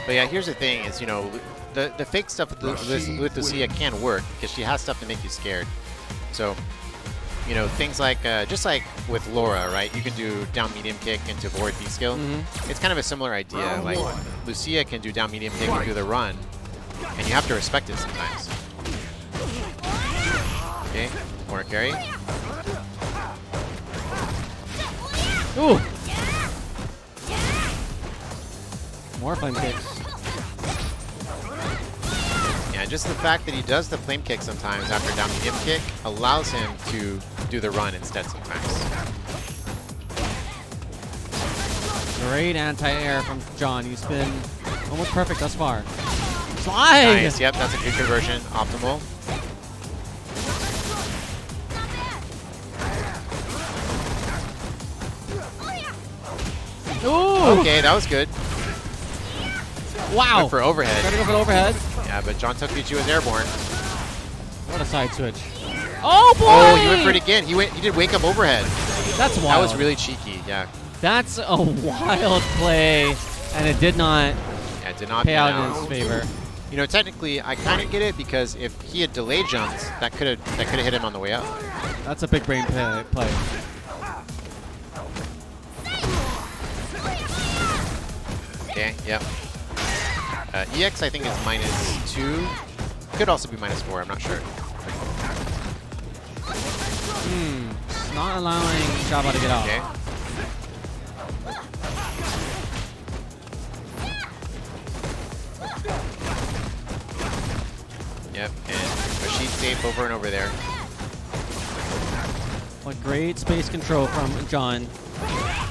But yeah, here's the thing is, you know, the fake stuff with Lucia can work because she has stuff to make you scared. So, you know, things like, just like with Laura, right? You can do down medium kick into forward B skill. It's kind of a similar idea. Like, Lucia can do down medium kick and do the run, and you have to respect it sometimes. Okay, corner carry. Ooh! More flame kicks. Yeah, just the fact that he does the flame kick sometimes after down medium kick allows him to do the run instead sometimes. Great anti-air from John. He's been almost perfect thus far. Slide! Nice, yep, that's a good conversion. Optimal. Ooh! Okay, that was good. Wow! Went for overhead. Trying to go for the overhead. Yeah, but John Takeuchi was airborne. What a side switch. Oh boy! Oh, he went for it again. He did wake up overhead. That's wild. That was really cheeky, yeah. That's a wild play, and it did not Yeah, it did not pay pan out in his favor. You know, technically, I kind of get it because if he had delay jumps, that could have hit him on the way up. That's a big brain play. Okay, yep. EX, I think, is -2. Could also be -4, I'm not sure. It's not allowing Xiaobao to get out. Okay. Yep, and Rashid safe over and over there. What great space control from John.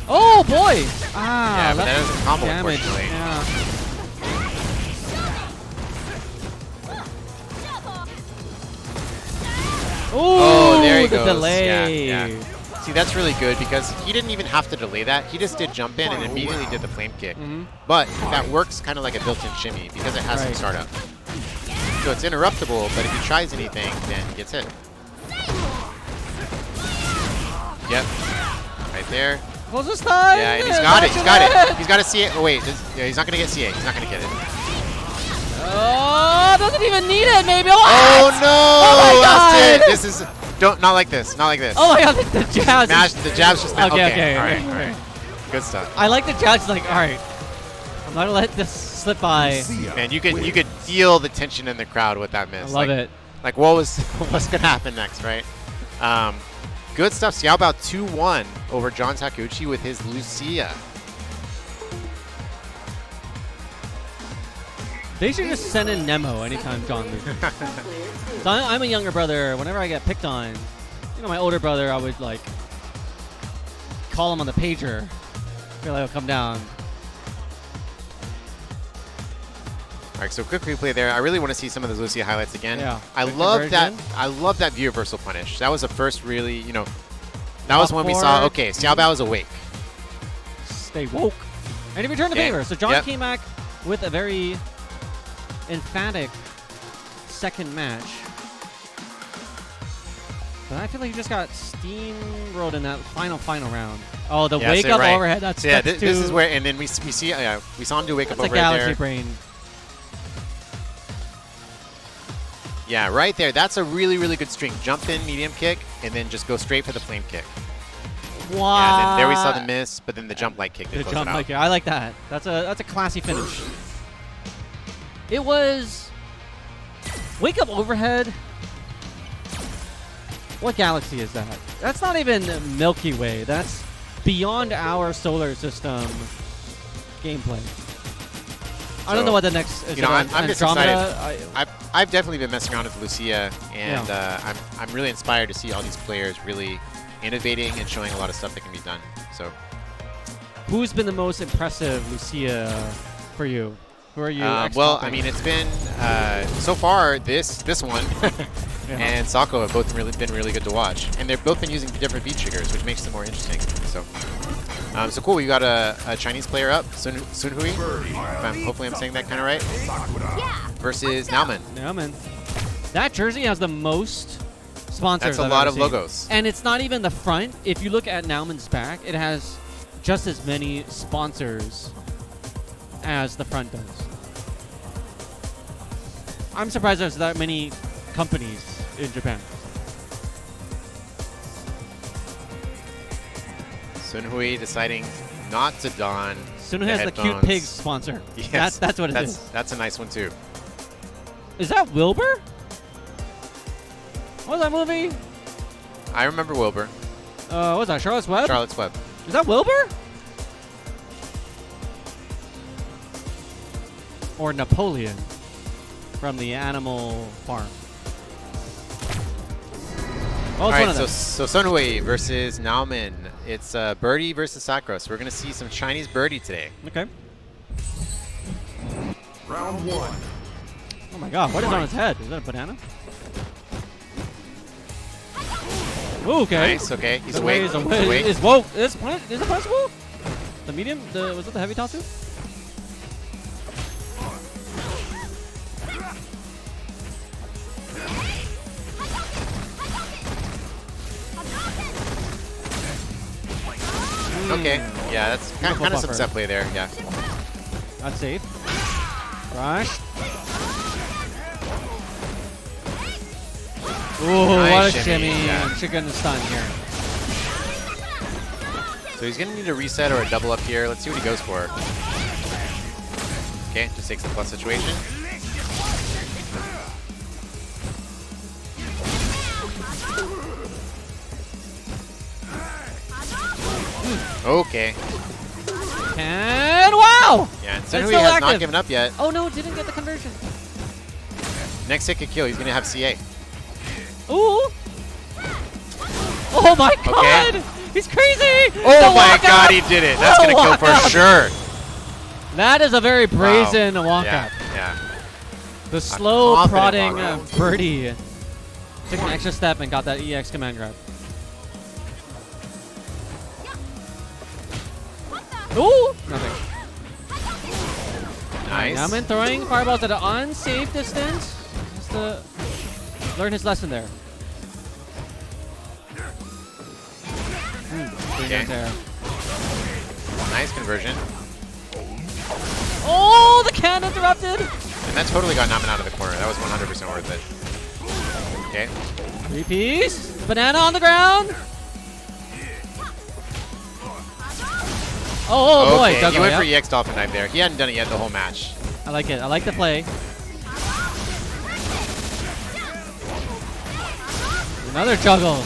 Oh boy! Ah, Yeah, but that that's doesn't combo, damage. unfortunately. Yeah. Ooh, Oh, there he the goes. delay. Yeah, yeah. See, that's really good because he didn't even have to delay that. He just did jump in and immediately did the flame kick. But that works kind of like a built-in shimmy because it has some Right. startup. So it's interruptible, but if he tries anything, then he gets hit. Yep. Right there. Close this time. Yeah, and he's got it. He's got it. He's got to see it. Oh, wait. Yeah, he's not going to get CA. He's not going to get it. Oh, doesn't even need it, maybe. What? Oh, no. Oh, my That's God. it. This is... Not like this. Not like this. Oh my God, the jabs. Smash, the jab's just... Okay, All right. okay. All right. Good stuff. I like the jabs. Like, all right, I'm not gonna let this slip by. Man, you could feel the tension in the crowd with that miss. I love it. Like what's gonna happen next, right? Good stuff. Xiaobao 2-1 over John Takeuchi with his Lucia. They should just send in Nemo anytime John loses. So I'm a younger brother. Whenever I get picked on, you know, my older brother, I would like call him on the pager. Feel like he'll come down. All right, so quick replay there. I really want to see some of those Lucia highlights again. Yeah. I Quick love conversion. that. I love that view reversal punish. That was the first really, you know, that was when we saw, okay, Xiaobao is awake. Stay woke. And he returned the Okay. favor. So John Yep. came back with a very emphatic second match. But I feel like he just got steamrolled in that final round. Oh, the wake up right. overhead. That's yeah. that's This too, is where, and then we see, we saw him do wake up that's a overhead galaxy there. brain. Yeah, right there. That's a really, really good string. Jump in, medium kick, and then just go straight for the flame kick. Wow. Yeah, and then there we saw the miss, but then the jump light kick. The jump light kick. I like that. That's a classy finish. It was wake up overhead. What galaxy is that? That's not even Milky Way. That's beyond our solar system gameplay. I don't know what the next is. You know, I'm just Andromeda? excited. I've definitely been messing around with Lucia, and I'm really inspired to see all these players really innovating and showing a lot of stuff that can be done. So, who's been the most impressive Lucia for you? Who are you? Well, I mean, it's been so far this one and Sakura have both been really good to watch, and they've both been using different beat triggers, which makes them more interesting. So, so cool. We got a Chinese player up, Sunhui. Hopefully, I'm saying that kind of right. Yeah. Versus Nauman. Nauman. That jersey has the most sponsors. That's a lot of logos. And it's not even the front. If you look at Nauman's back, it has just as many sponsors as the front does. I'm surprised there's that many companies in Japan. Sunhui deciding not to don. Sunhui has the cute pigs sponsor. Yes, that's what it is. That's a nice one too. Is that Wilbur? What was that movie? I remember Wilbur. What was that? Charlotte's Web? Charlotte's Web. Is that Wilbur? Or Napoleon from the Animal Farm. Oh, all right, so Sunhui versus Nauman. It's Birdie versus Sakura. So we're going to see some Chinese Birdie today. Okay. Round one. Oh my god, what is on his head? Is that a banana? Ooh, okay. Nice, okay. He's awake. He's awake. Is woke. Is it possible? The medium? Was it the heavy Tatsu? Okay. Yeah, that's kind of some buffer. set play there. Yeah. That's safe. Rush. Ooh, Nice what a shimmy, shimmy. yeah. Chicken stun here. So he's going to need a reset or a double up here. Let's see what he goes for. Okay, just takes the plus situation. Okay. And wow! Yeah, and It's Sunhui still has active. not given up yet. Oh no, didn't get the conversion. Next hit could kill. He's going to have CA. Ooh! Oh my god! Okay. He's crazy! Oh my god, he did it. That's going to kill for sure. That is a very brazen walkout. Yeah. The slow confident prodding walkout. Birdie took an extra step and got that EX command grab. Ooh! Nothing. Nice. Nauman throwing fireballs at an unsafe distance. Has to learn his lesson there. Okay. There. Nice conversion. Oh, the can interrupted! And that totally got Nauman out of the corner. That was 100% worth it. Okay. Three-piece. Banana on the ground. Oh boy. Okay, Dug he away went for up. EX Dolphin Dive there. He hadn't done it yet the whole match. I like it. I like the play. Another juggle.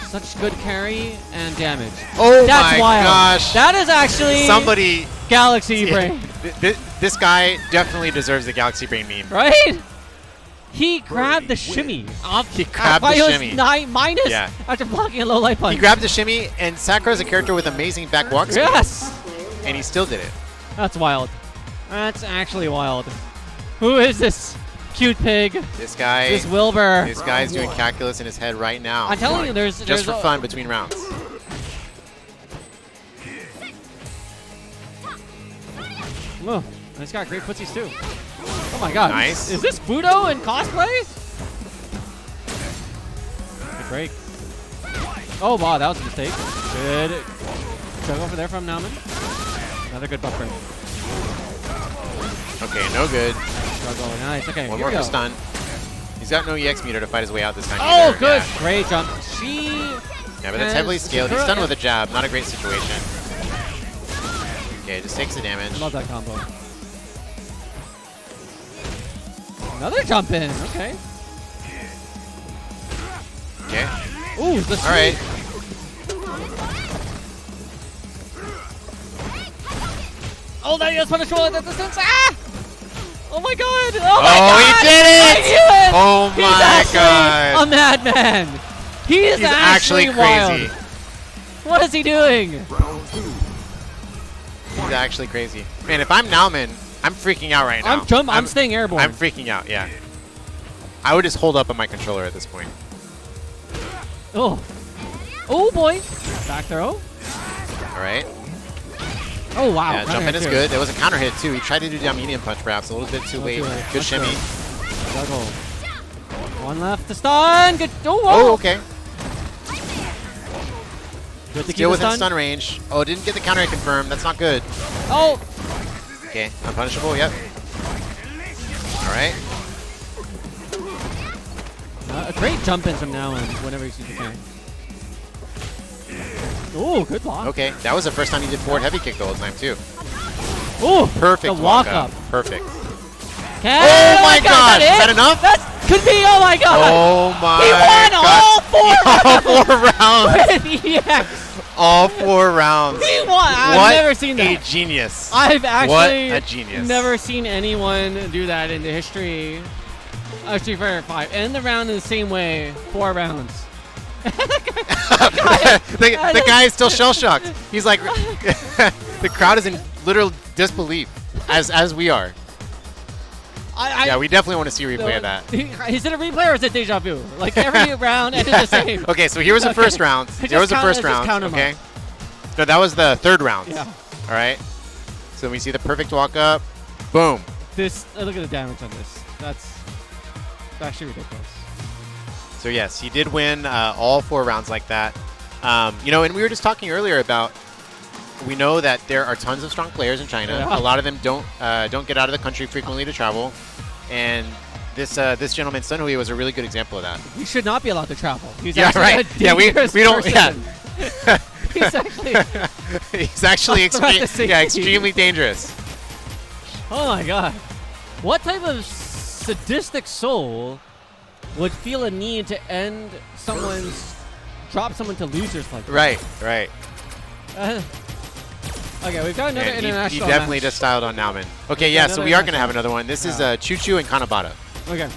Such good carry and damage. Oh That's my wild. gosh. That is actually Somebody Galaxy Brain. This guy definitely deserves the Galaxy Brain meme. Right? He grabbed the shimmy. He grabbed the shimmy. Minus after blocking a low light punch. He grabbed the shimmy, and Sakura's a character with amazing back walk speed. Yes! And he still did it. That's wild. That's actually wild. Who is this cute pig? This guy. This Wilbur. This guy's doing calculus in his head right now. I'm telling you, there's just for fun between rounds. Oh, he's got great footsies too. Oh my god. Nice. Is this Budo in cosplay? Good break. Oh wow, that was a mistake. Good jug over there from Nauman. Another good buffer. Okay, no good. Struggle. Nice. Okay. One more for stun. He's got no EX meter to fight his way out this time. Oh, either. good. Yeah. Great jump. Yeah, but that's heavily scaled. He's stunned with a jab. Not a great situation. Okay, just takes the damage. I love that combo. Another jump in. Okay. Okay. Ooh, the all right. Oh, that is punishable at that distance. Ah! Oh my god! Oh, my god! He did it! I knew it! Oh my He's god! A madman. He's actually wild. crazy. What is he doing? He's actually crazy. Man, if I'm Nauman, I'm freaking out right now. I'm staying airborne. I'm freaking out, yeah. I would just hold up on my controller at this point. Oh. Oh boy. Back throw. All right. Oh wow. Yeah, jump in is good. There was a counter hit too. He tried to do down medium punch perhaps a little bit too late. Good shimmy. Juggle. One left to stun. Good. Oh, okay. Good to Still within stun range. Oh, didn't get the counter hit confirmed. That's not good. Oh. Okay, unpunishable. Yep. All right. A great jump in from now on whenever he sees the counter. Oh, good block. Okay, that was the first time he did forward heavy kick the whole time too. Oh, perfect the walk up. Perfect. Oh my god! Is that enough? That could be. Oh my god! Oh my god! He won all 4 rounds. Yes. All 4 rounds. He won. I've never seen that. What a genius! I've actually what a genius. Never seen anyone do that in the history of Street Fighter 5. End the round in the same way. 4 rounds. the guy is still shell shocked. He's like, the crowd is in literal disbelief, as we are. Yeah, we definitely want to see a replay of that. Is it a replay or is it deja vu? Like every round ended the same. Okay, so here was the first round. There was the first round. Okay. No, that was the 3rd round. Yeah. All right. So we see the perfect walk up. Boom. This. Look at the damage on this. That's actually ridiculous. So yes, he did win all 4 rounds like that. You know, and we were just talking earlier about, we know that there are tons of strong players in China. Yeah. A lot of them don't get out of the country frequently to travel, and this gentleman Sunhui was a really good example of that. He should not be allowed to travel. He's yeah, right. Yeah, we don't. Person. Yeah. he's actually extremely dangerous. Oh my god! What type of sadistic soul would feel a need to end drop someone to losers like that? Right. Okay, we've got another international He definitely match. just styled on Nauman. Okay, yeah, so we are going to have another one. This is Choo-Choo and Kanabata. Okay.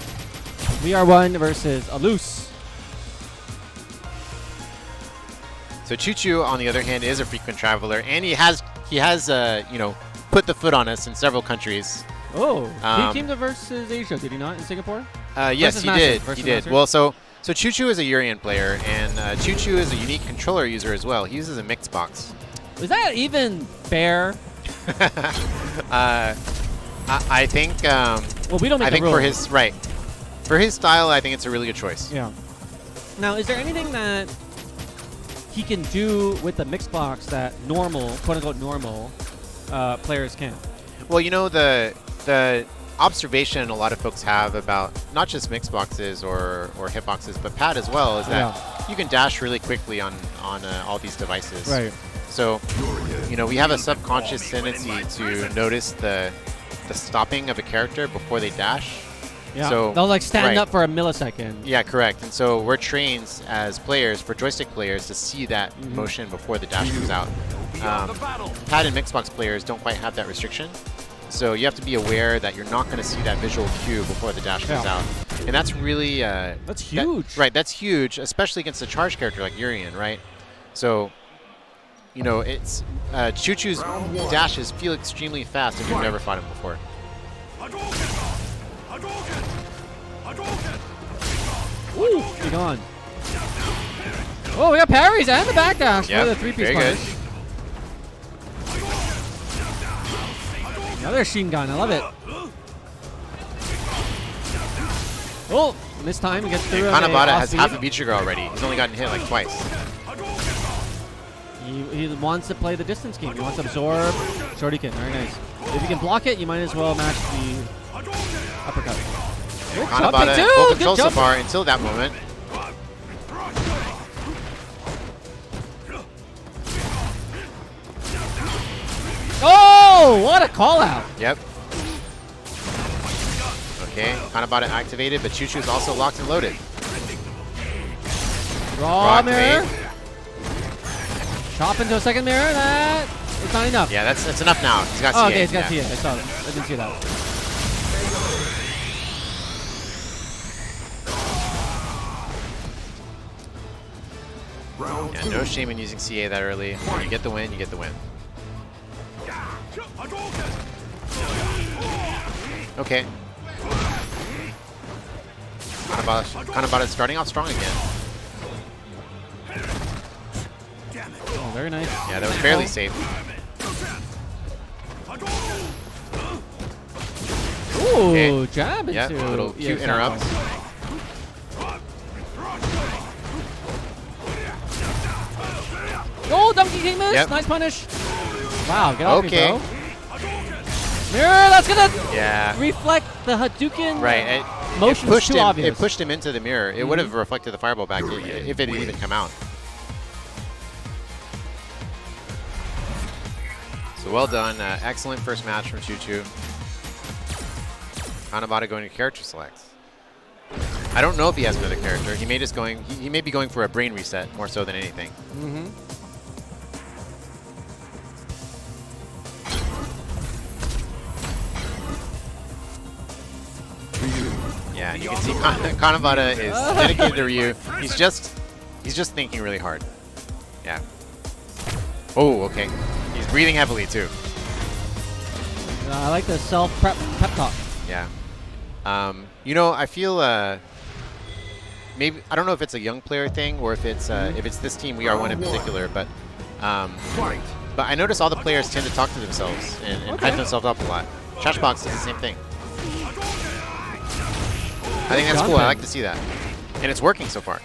VR1 versus ALUS. So Choo-Choo, on the other hand, is a frequent traveler, and he has you know, put the foot on us in several countries. Oh, he came to versus Asia, did he not, in Singapore? Yes, he did. He did. Well, so Choo-Choo is a Urien player, and Choo-Choo is a unique controller user as well. He uses a mixed box. Is that even fair? I think. Well, we don't make I think the for rules. for his style, I think it's a really good choice. Yeah. Now, is there anything that he can do with the mixed box that normal, quote unquote normal, players can't? Well, you know, the observation a lot of folks have about not just mixed boxes or hitboxes, but pad as well, is that you can dash really quickly on all these devices. Right. So, you know, we have a subconscious tendency to notice the stopping of a character before they dash. Yeah. So they'll like stand up for a millisecond. Yeah, correct. And so we're trained as players, for joystick players, to see that motion before the dash comes out. Pad and Mixbox players don't quite have that restriction. So you have to be aware that you're not going to see that visual cue before the dash comes out. And that's really... that's huge. Right, that's huge, especially against a charge character like Urien, right? So, you know, it's... Choo-Choo's dashes feel extremely fast if you've never fought him before. Ooh, be gone. Oh, we got parries and the back dash for the three-piece punish. Another Shin gun, I love it. Oh, this time he gets through. Kanabata has half a beat sugar already. He's only gotten hit like twice. He wants to play the distance game. He wants to absorb Shuriken. Very nice. If you can block it, you might as well match the uppercut. Good Kanabata too. full control so far until that moment. Oh, what a call out. Yep. Okay, Kanabata activated, but Choo-Choo's also locked and loaded. Raw mirror. Chop into a second mirror. That it's not enough. Yeah, that's enough now. He's got CA. CA. Okay, he's got CA. I saw that. I didn't see that. Yeah, no shame in using CA that early. When you get the win, you get the win. Okay. Kanabata's starting off strong again. Oh, very nice. Yeah, that was barely safe. Ooh, okay. jab into yep, little cute interrupt. Oh, Donkey King miss. Yep. Nice punish. Wow, get off okay. me, bro. Mirror, that's gonna reflect the Hadouken. Right. Motion was too obvious. It pushed him into the mirror. It would have reflected the fireball back if it had even come out. So well done. Excellent first match from Choo-Choo. Kanabata going to character select. I don't know if he has another character. He may just he may be going for a brain reset more so than anything. Yeah, you can see Kanabata is dedicated to Ryu. He's just thinking really hard. Yeah. Oh, okay. He's breathing heavily too. I like the self-pep talk. Yeah. You know, I feel maybe I don't know if it's a young player thing or if it's this team we are one in particular, but I notice all the players tend to talk to themselves and hype themselves up a lot. Trashbox does the same thing. I think that's cool. I like to see that. And it's working so far.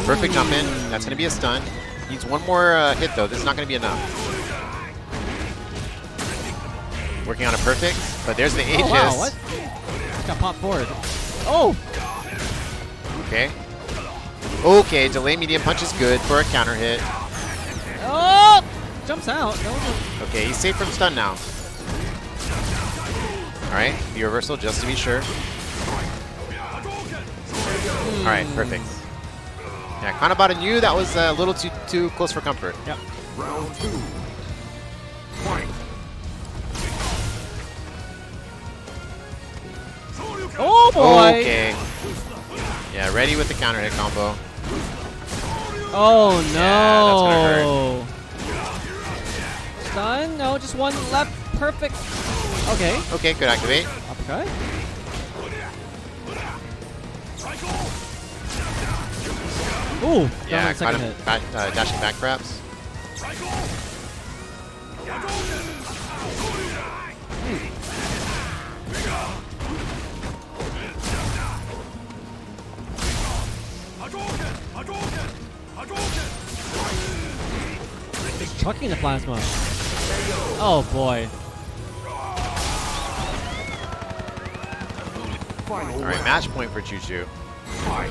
Perfect jump in. That's going to be a stun. Needs one more hit, though. This is not going to be enough. Working on a perfect, but there's the Aegis. Oh, wow, what? Got popped forward. Oh! Okay. Okay, delay medium punch is good for a counter hit. Oh! Jumps out. Okay, he's safe from stun now. Alright, the reversal just to be sure. Alright, perfect. Yeah, Kanabata knew that was a little too close for comfort. Yep. Round 2. Fight. Oh boy! Okay. Yeah, ready with the counter hit combo. Oh Yeah, no! that's gonna hurt. Stun? No, just one left. Perfect. Okay. Okay, good activate. Uppercut. Ooh. Yeah, second kind hit. of dashing back perhaps. He's chucking the plasma. Oh boy. All right, match point for Choo-Choo. Fight.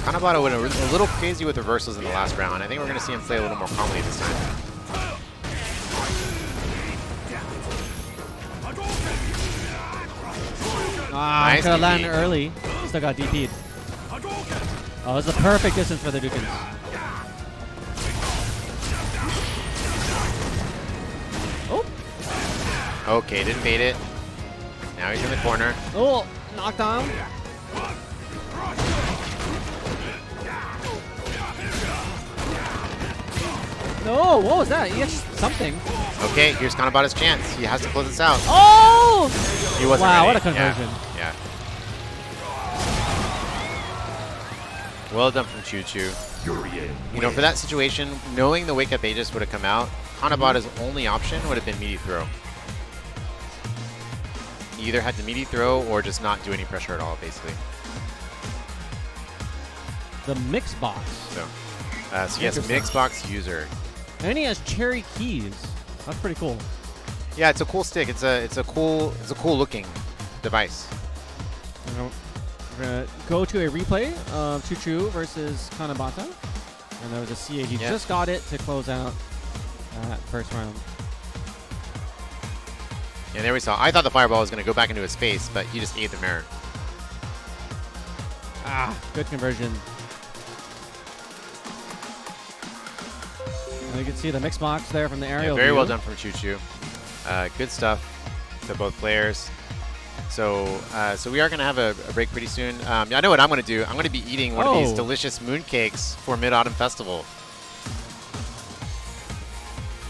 Kanabata went a little crazy with reversals in the last round. I think we're going to see him play a little more calmly this time. Ah, Nice could have landed DP. early. Still got DP'd. Oh, this is the perfect distance for the Dukins. Oh. Okay, didn't bait it. Now he's in the corner. Oh, knockdown. No, what was that? He had something. Okay, here's Kanabata's chance. He has to close this out. Oh! He wasn't Wow, ready. what a conversion. Yeah. Well done from Choo Choo. Urien. You know, for that situation, knowing the wake up Aegis would have come out, Kanabata's only option would have been meaty throw. He either had to meaty throw or just not do any pressure at all, basically. The mix box. So yes, Vxbao user. And he has cherry keys. That's pretty cool. Yeah, it's a cool stick. It's a cool looking device. We're gonna go to a replay of Choo Choo versus Kanabata. And there was a CA. He just got it to close out that first round. And there we saw. I thought the fireball was going to go back into his face, but he just ate the mirror. Ah, good conversion. And you can see the mix box there from the aerial Very view. well done from Choo Choo. Good stuff to both players. So we are going to have a break pretty soon. I know what I'm going to do. I'm going to be eating one of these delicious mooncakes for Mid-Autumn Festival.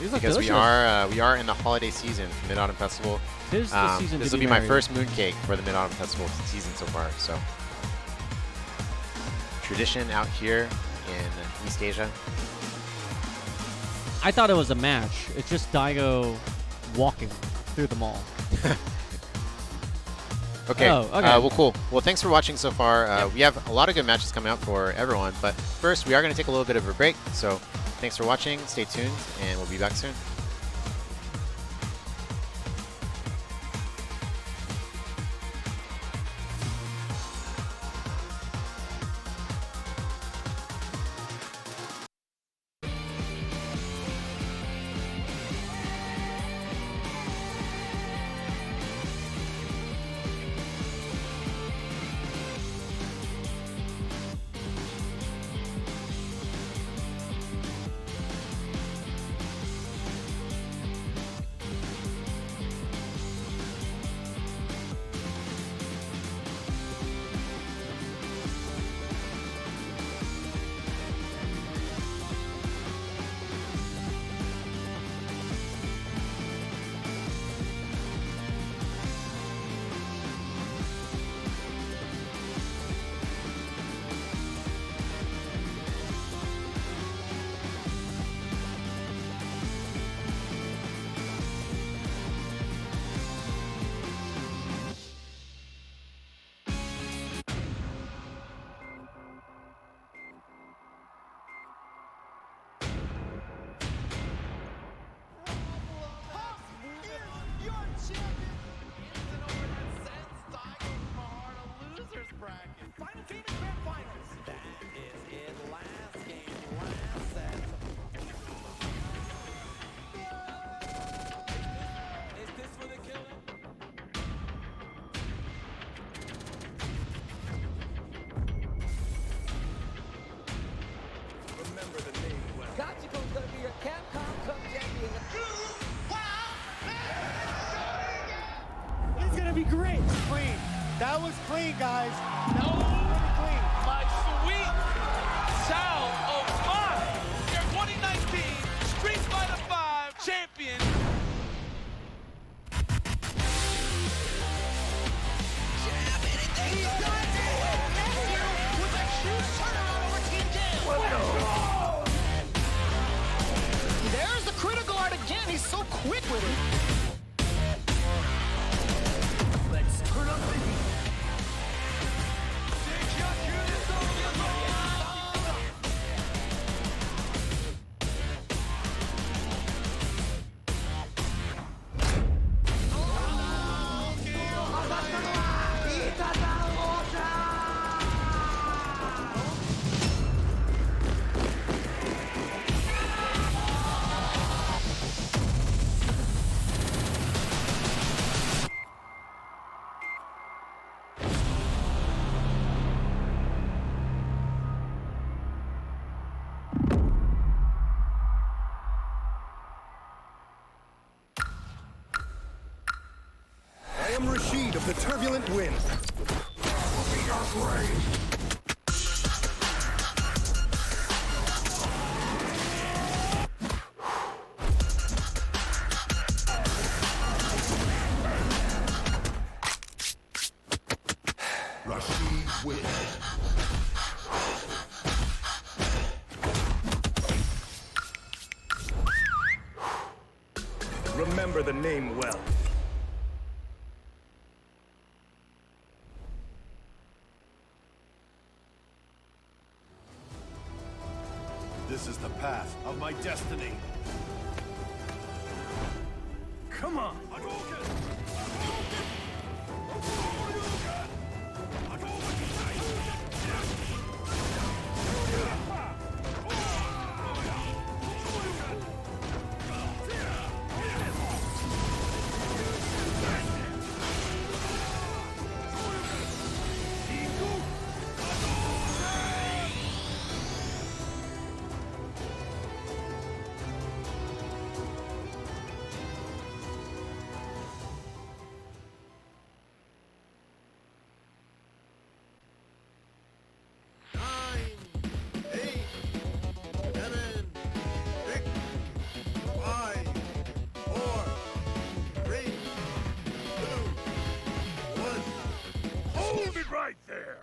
These look Because delicious. we are in the holiday season for Mid-Autumn Festival. Tis the season This to will be be my merry. first mooncake for the Mid-Autumn Festival season so far. So tradition out here in East Asia. I thought it was a match. It's just Daigo walking through the mall. Okay. Oh, okay. Well, cool. Well, thanks for watching so far. We have a lot of good matches coming up for everyone, but first we are going to take a little bit of a break. So thanks for watching. Stay tuned, and we'll be back soon. It's gonna be great. Clean. That was clean, guys. That was clean. My sweet Xiaobao, your 2019 Street Fighter V champion. There's the critical art again. He's so quick with it. Let's turn up the heat. speed of the turbulent wind. Rashid wins. Remember the name well. This is the path of my destiny. Come on! Hold it right there!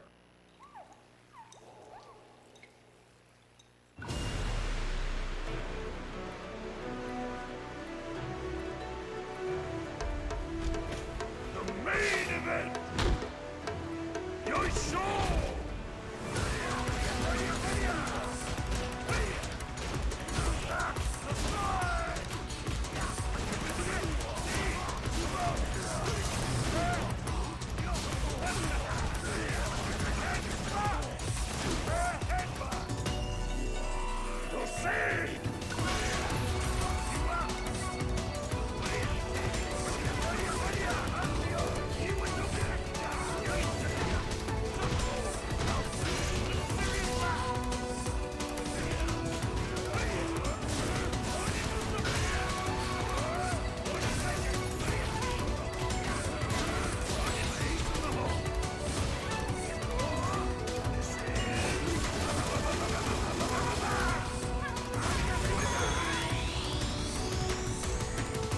The main event! Yoisho!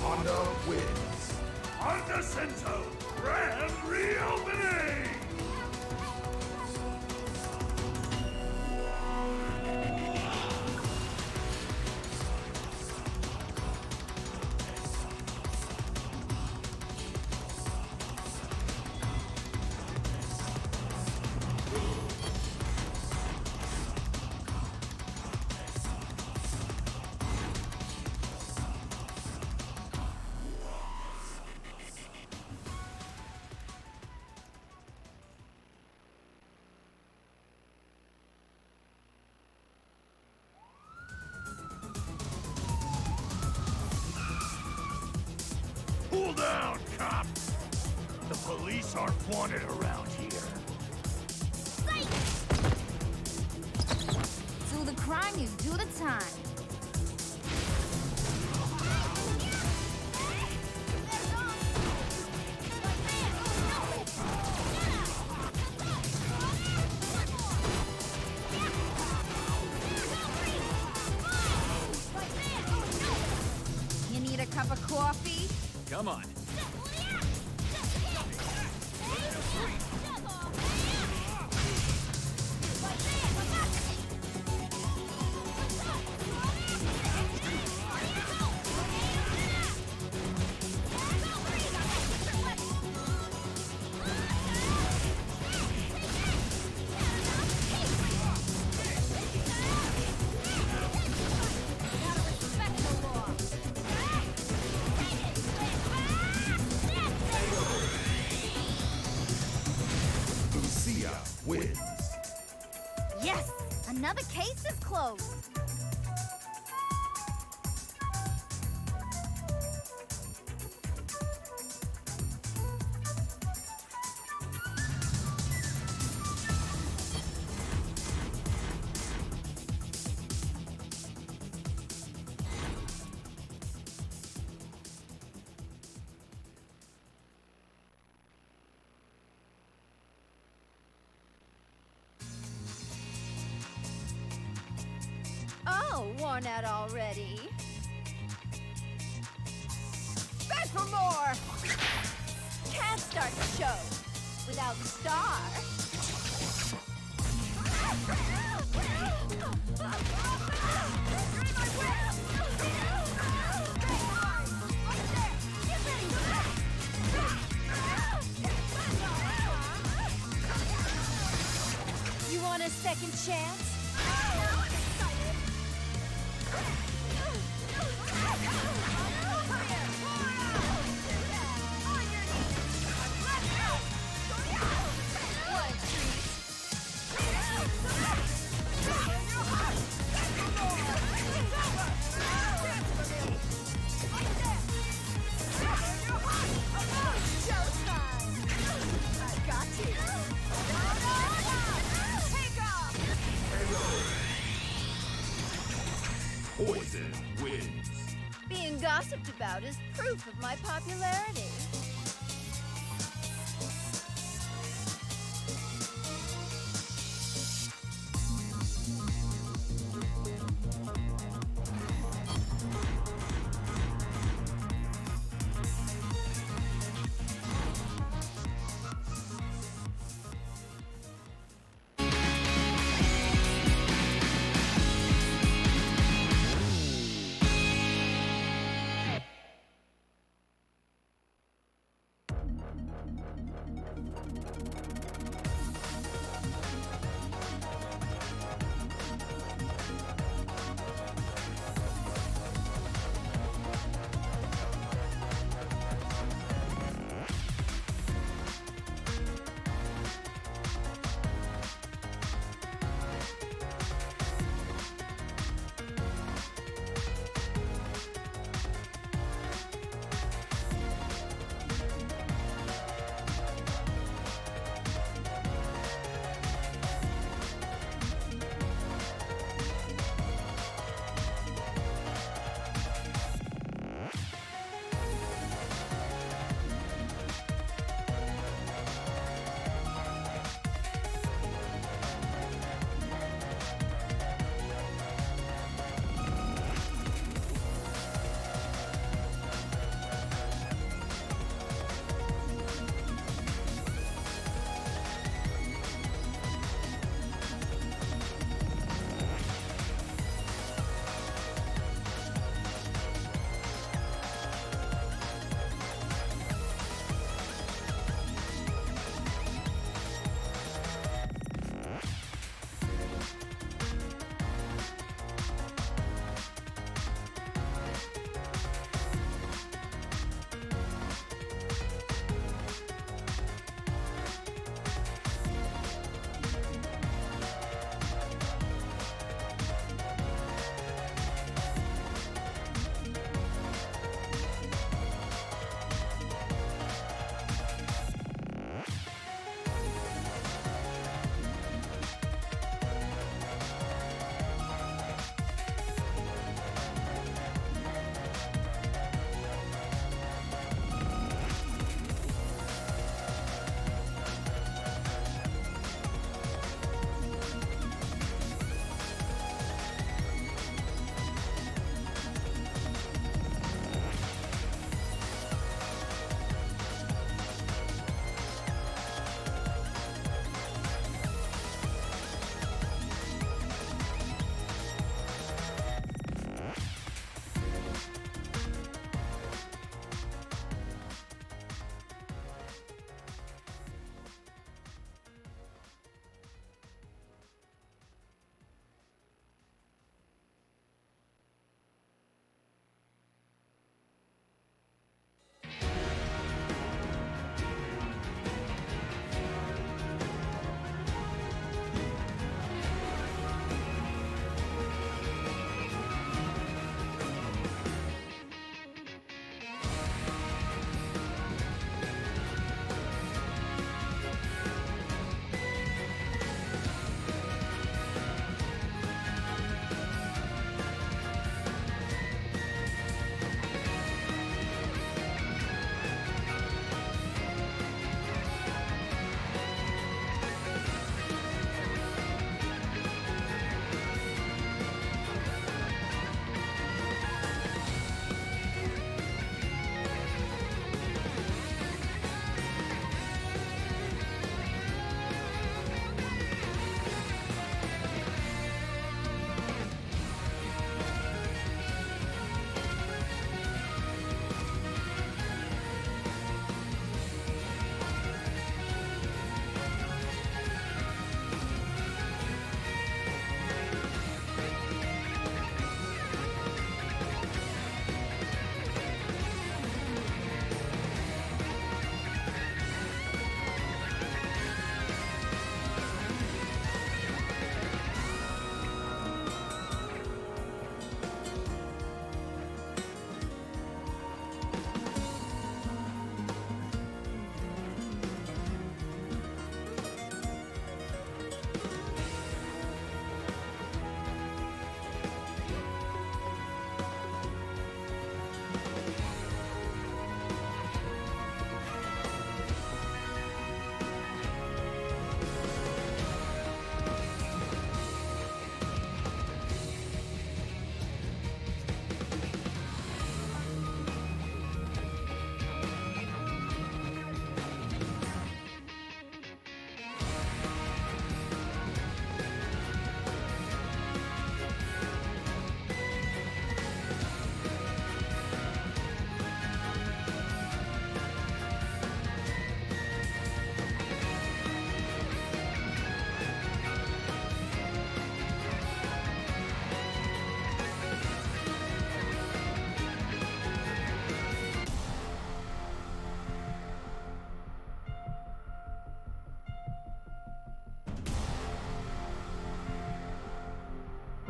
Honda wins. Honda Center Grand Reopening! Cool down, cop! The police aren't wanted around here. Do the crime, you do the time. You need a cup of coffee? Come on. Lucia wins. Yes! Another case is closed. worn out already. Beg for more! Can't start the show without the star. You want a second chance? Poison wins. Being gossiped about is proof of my popularity.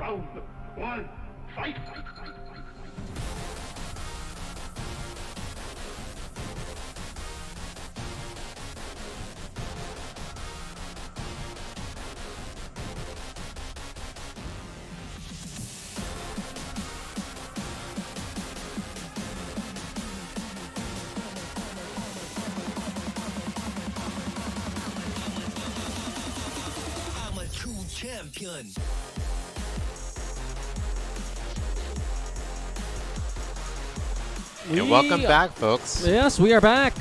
Round 1, fight! I'm a true champion. And welcome back, folks. Yes, we are back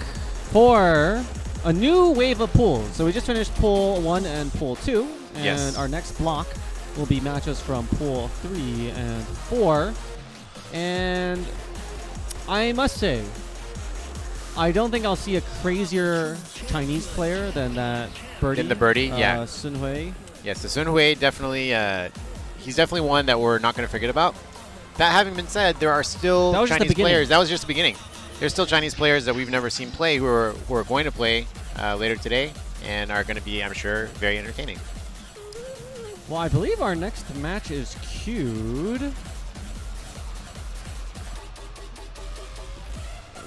for a new wave of pools. So we just finished pool 1 and pool 2. And Yes. our next block will be matches from pool 3 and 4. And I must say, I don't think I'll see a crazier Chinese player than that Birdie. In the Birdie, yeah. Sunhui. Yes, the Sunhui definitely, he's definitely one that we're not going to forget about. That having been said, there are still That was just the Chinese beginning. players. That was just the beginning. There's still Chinese players that we've never seen play who are going to play later today and are going to be, I'm sure, very entertaining. Well, I believe our next match is queued.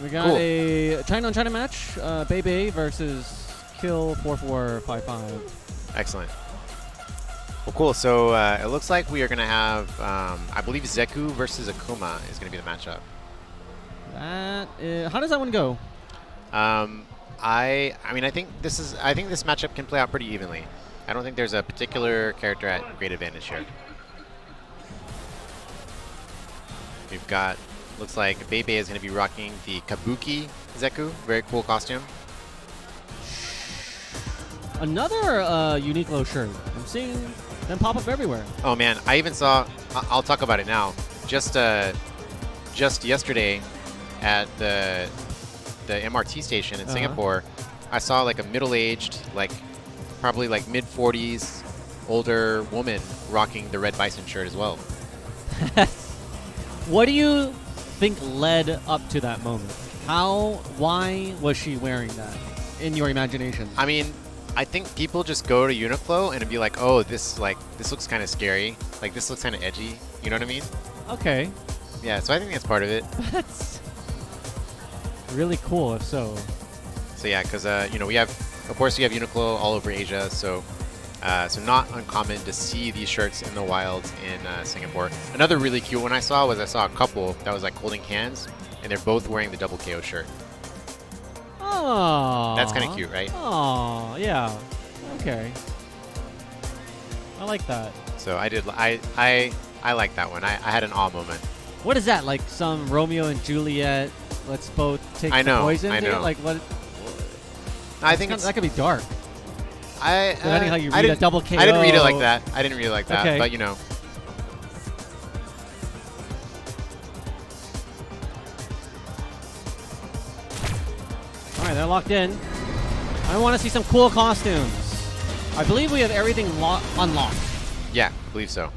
We got Cool. a China-on-China match. BeiBei versus Kill 4455. Excellent. Well, cool. So it looks like we are going to have, I believe, Zeku versus Akuma is going to be the matchup. How does that one go? I mean, I think this matchup can play out pretty evenly. I don't think there's a particular character at great advantage here. We've got, looks like BeiBei is going to be rocking the Kabuki Zeku. Very cool costume. Another Uniqlo shirt. I'm seeing them pop up everywhere. Oh man, I even saw, I'll talk about it now. Just yesterday at the MRT station in Singapore, I saw like a middle-aged, like probably like mid-40s older woman rocking the Red Bison shirt as well. What do you think led up to that moment? Why was she wearing that in your imagination? I mean, I think people just go to Uniqlo and be like, oh, this looks kind of scary. Like, this looks kind of edgy. You know what I mean? Okay. Yeah, so I think that's part of it. That's really cool if so. So yeah, because you know, we have Uniqlo all over Asia, so not uncommon to see these shirts in the wilds in Singapore. Another really cute one I saw a couple that was like holding hands, and they're both wearing the double KO shirt. Oh. That's kind of cute, right? Oh, yeah. Okay. I like that. So I like that one. I had an awe moment. What is that? Like some Romeo and Juliet? Let's both take the poison. I know. Like what? I think that could be dark. Depending how you read a double KO. I didn't read it like that. Okay. But you know. All right, they're locked in. I want to see some cool costumes. I believe we have everything unlocked. Yeah, I believe so.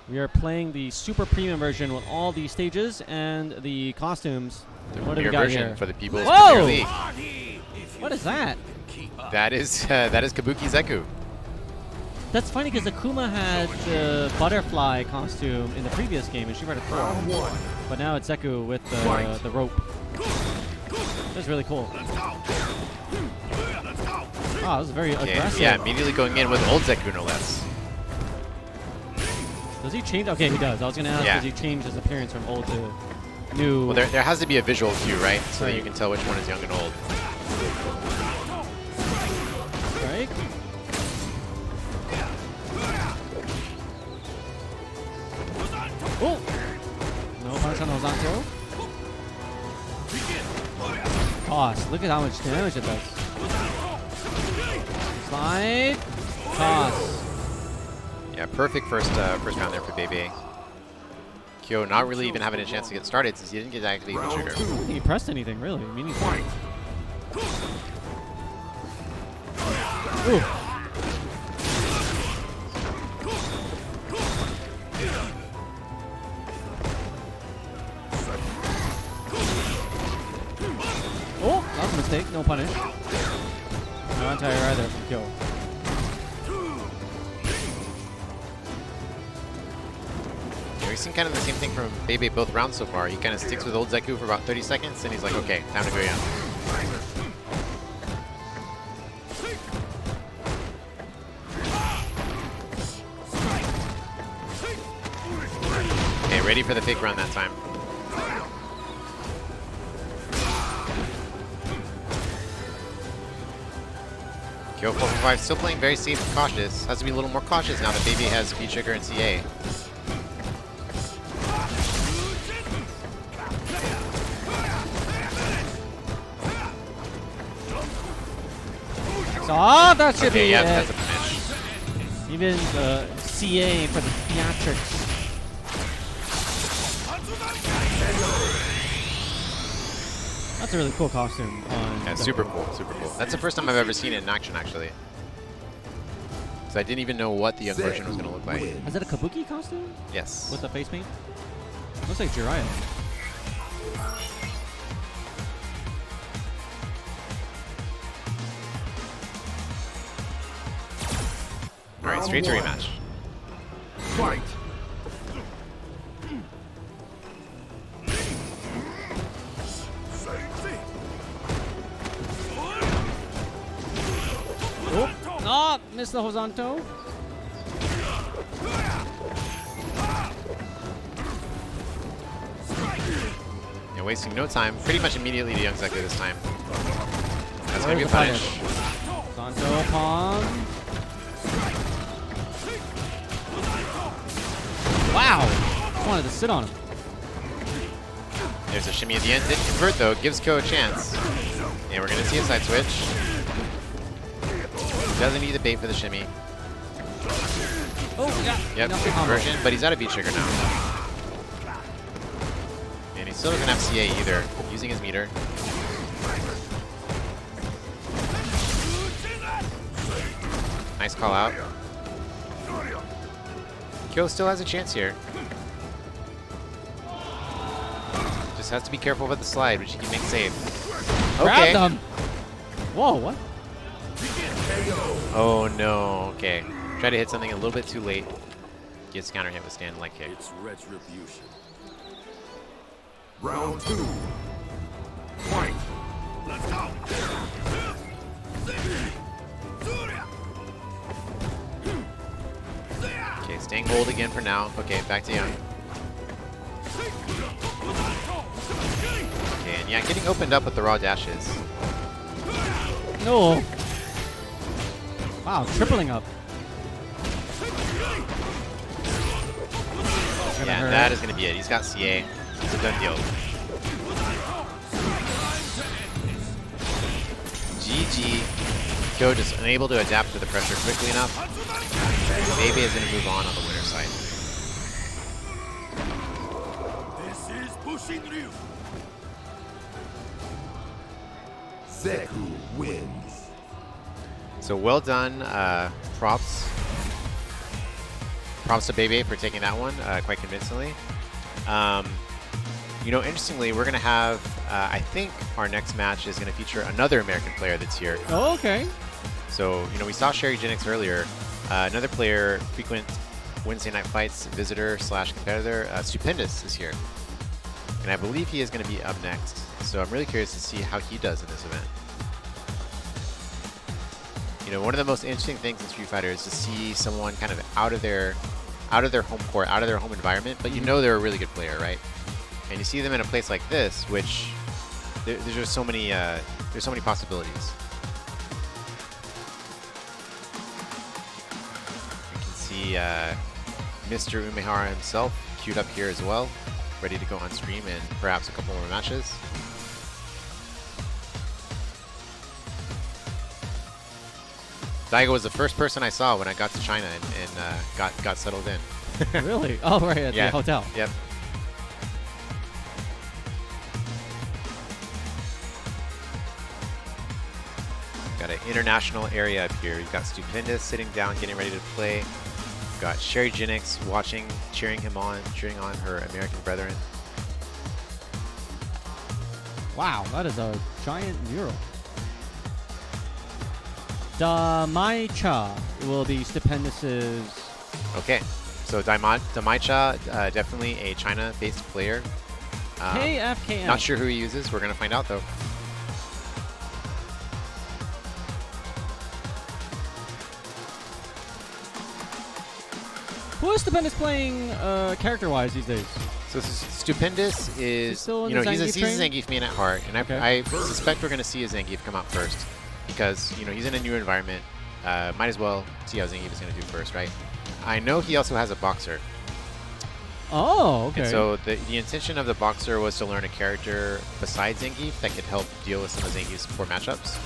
We are playing the super premium version with all the stages and the costumes. What do we got version here? For the People's Whoa! Premier League. What is that? That is Kabuki Zeku. That's funny because Akuma had the butterfly costume in the previous game and she read it through. But now it's Zeku with the rope. That's really cool. Oh, this is very aggressive. Yeah, immediately going in with old Zeku, no less. Does he change? Okay, he does. I was going to ask, does he change his appearance from old to new? Well, there has to be a visual cue, right? So that you can tell which one is young and old. Right? Oh! No punish on Ozanto. Toss. Look at how much damage it does. Slide. Toss. Yeah, perfect first round there for BeiBei. Kyo not really even having a chance to get started since he didn't get actually the shooter. He pressed anything, really. Meaningful. Ooh. Oh, that was a mistake. No punish. No anti-air either from Kyo. seen kind of the same thing from BeiBei both rounds so far. He kind of sticks with old Zeku for about 30 seconds, and he's like, okay, time to go young. Okay, ready for the fake run that time. Kyo 445 still playing very safe and cautious. Has to be a little more cautious now that BeiBei has V trigger and CA. Oh, that should be yeah, it. that's a finish. Even the CA for the theatrics. That's a really cool costume. Yeah, super cool, super cool. That's the first time I've ever seen it in action, actually. Because I didn't even know what the young version was going to look like. Is it a kabuki costume? Yes. With the face paint? Looks like Jiraiya. Alright, straight to rematch. Fight! Oh, missed the Horizonto. Yeah, wasting no time. Pretty much immediately to young Zeku this time. That's going to be a punish. Horizonto upon. Wow! Just wanted to sit on him. There's a shimmy at the end. Didn't convert though. Gives Kyo a chance. And we're going to see a side switch. Doesn't need the bait for the shimmy. Oh, yeah. Yep, good conversion, but he's out of V trigger now. And he still doesn't have CA either. Using his meter. Nice call out. Kyo still has a chance here. Just has to be careful with the slide, which he can make safe. Okay. Grabbed him. Whoa, what? Oh no, okay. Try to hit something a little bit too late. Gets counter hit with stand leg kick. It's retribution. Round 2. Fight! Let's go! Okay, staying hold again for now. Okay, back to young. Okay, and yeah, getting opened up with the raw dashes. No. Wow, tripling up. Yeah, and that is going to be it. He's got CA. It's a done deal. GG. Kyo just unable to adapt to the pressure quickly enough. BeiBei is going to move on the winner's side. This is pushing Ryu. Zeku wins. So well done. Props to BeiBei for taking that one quite convincingly. You know, interestingly, we're going to have, I think our next match is going to feature another American player that's here. Oh, okay. So, you know, we saw SherryJenix earlier. Another player, frequent Wednesday Night Fights visitor / competitor, Stupendous is here. And I believe he is going to be up next. So I'm really curious to see how he does in this event. You know, one of the most interesting things in Street Fighter is to see someone kind of out of their home court, out of their home environment, but you know they're a really good player, right? And you see them in a place like this, which there's just so many possibilities. You can see Mr. Umehara himself queued up here as well, ready to go on stream in perhaps a couple more matches. Daigo was the first person I saw when I got to China and got settled in. Really? Oh, right, at the hotel. Yep. Got an international area up here. We've got Stupendous sitting down, getting ready to play. We've got SherryJenix watching, cheering on her American brethren. Wow, that is a giant mural. Da Mai Cha will be Stupendous's. Okay, So Damaicha, definitely a China-based player. KFKM. Not sure who he uses. We're going to find out, though. Who is Stupendous playing character-wise these days? So Stupendous is, still you in know, the he's a Zangief Zangief main at heart, and I suspect we're going to see a Zangief come out first because, you know, he's in a new environment. Might as well see how Zangief is going to do first, right? I know he also has a boxer. Oh, okay. And so the intention of the boxer was to learn a character besides Zangief that could help deal with some of Zangief's poor matchups.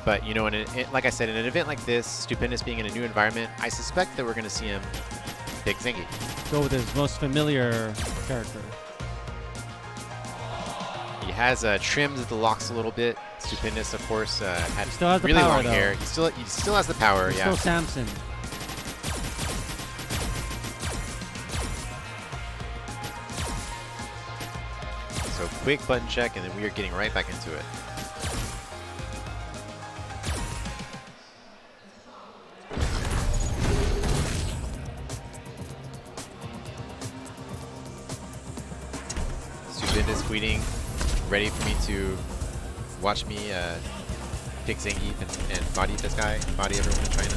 But, you know, like I said, in an event like this, Stupendous being in a new environment, I suspect that we're going to see him pick Zangief. Go with his most familiar character. He has trims at the locks a little bit. Stupendous, of course, had still has the really power, long though. hair. He still has the power, He's yeah. still Samson. So quick button check, and then we are getting right back into it. Stupendous tweeting, ready for me to watch me pick Zangief and body this guy, body everyone in China.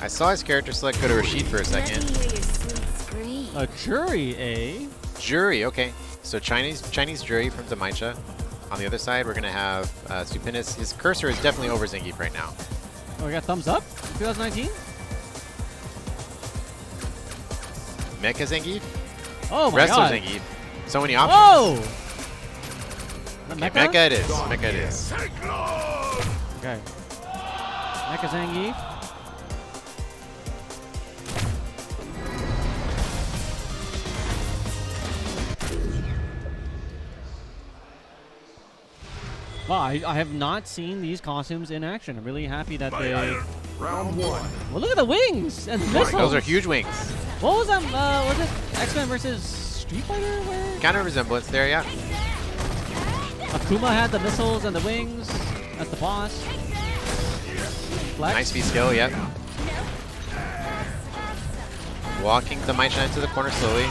I saw his character select go to Rashid for a second. A jury, eh? Jury, okay. So Chinese jury from Damaicha. On the other side, we're gonna have Stupendous. His cursor is definitely over Zangief right now. Oh, we got thumbs up? 2019? Mecha Zangief? Oh my god. Resto Zangief. So many options. Whoa! Okay, Mecha it is. Mecha it is. Okay. Mecha Zangief. Wow, I have not seen these costumes in action. I'm really happy that they... Round one. Well, look at the wings and the missiles. Those are huge wings. What was that? Was it X-Men versus Street Fighter? Where? Kind of resemblance there, yeah. Akuma had the missiles and the wings. That's the boss. Flex. Nice V-skill, yep. Walking the Damaicha into the corner slowly.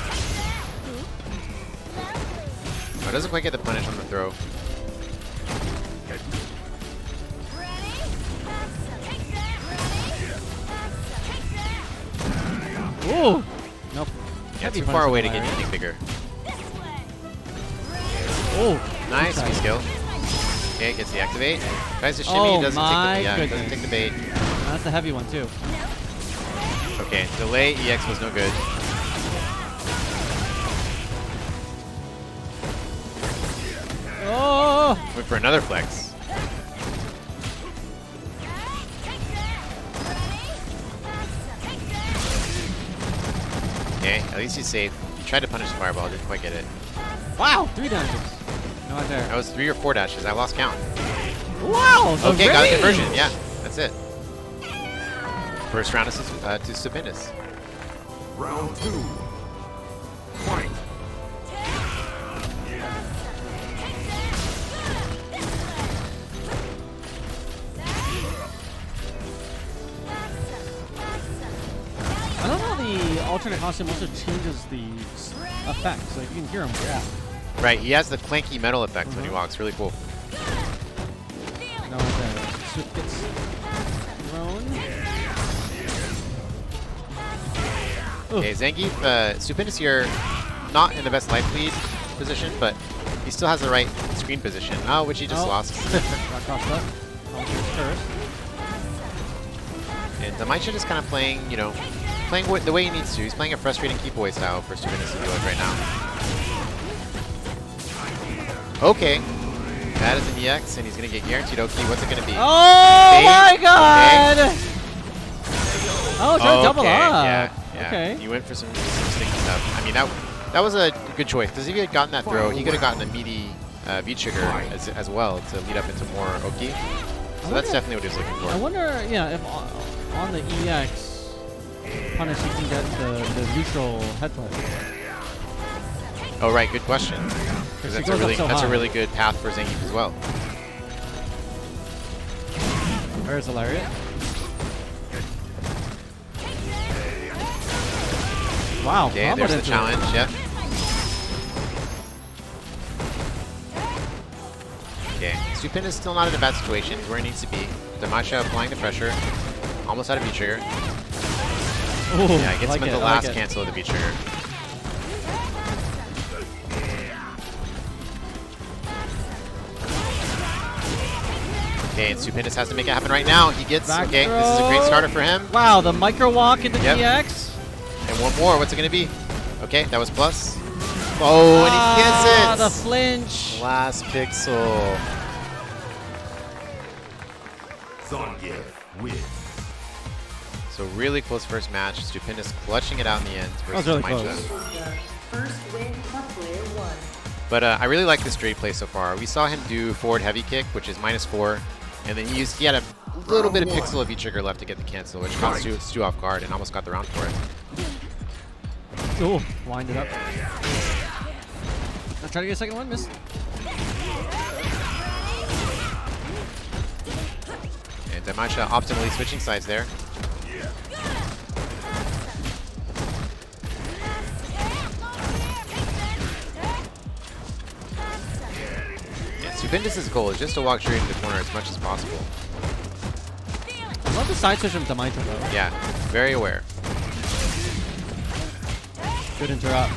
Oh, doesn't quite get the punish on the throw. Ooh! Nope. Yeah, too far away to get anything bigger. Oh! Nice V-skill. Okay, gets the activate. Tries to shimmy, doesn't take the bait. That's the heavy one too. Okay, delay EX was no good. Oh! Went for another flex. Okay, at least he's safe. He tried to punish the fireball, didn't quite get it. Wow! 3 dashes. No out there. That was 3 or 4 dashes. I lost count. Wow! Okay, got a conversion. Yeah, that's it. First round to Stupendous. Round two. Fight. I don't know, the alternate costume also changes the effects. Like, you can hear him. Yeah. Right, he has the clanky metal effect when he walks. Really cool. No, the suit gets thrown. Okay, Zangief, Stupendous here, not in the best life lead position, but he still has the right screen position. Oh, which he just lost. Got crossed up. First. And Damaicha is kind of playing, you know, playing the way he needs to. He's playing a frustrating keep away style for Stupendous to deal with right now. Okay. That is an EX, and he's going to get guaranteed Oki. What's it going to be? Oh my god! Okay. Oh, trying to double up. Yeah. Okay. He went for some sticky stuff. I mean, that was a good choice, because if he had gotten that throw, he could have gotten a meaty V-trigger as well to lead up into more Oki. So that's definitely what he was looking for. I wonder, yeah, if on the EX punish you can get the neutral headbutt. Oh, right. Good question. Because that's a really good path for Zangief as well. Where's the lariat? Wow. Okay, there's the challenge. Yep. Okay, Stupendous still not in a bad situation. He's where he needs to be. Damacha applying the pressure. Almost out of V-trigger. Yeah, gets him at the last cancel of the V-trigger. Okay, and Stupendous has to make it happen right now. He gets, okay, this is a great starter for him. Wow, the micro walk into DX. And one more, what's it going to be? Okay, that was plus. Oh, and he gets it! The flinch. Last pixel. So really close first match. Stupendous clutching it out in the end versus really Daigo. First win for player 1. But I really like the straight play so far. We saw him do forward heavy kick, which is -4, and then he had a little bit of pixel of V-trigger left to get the cancel, which caught Stu off guard and almost got the round for it. Oh, wind it up. I'll try to get a second one, miss. And Damacha optimally switching sides there. Stupendous' goal is just to walk straight into the corner as much as possible. I love the side switch from Damacha though. Yeah, very aware. Good interrupt.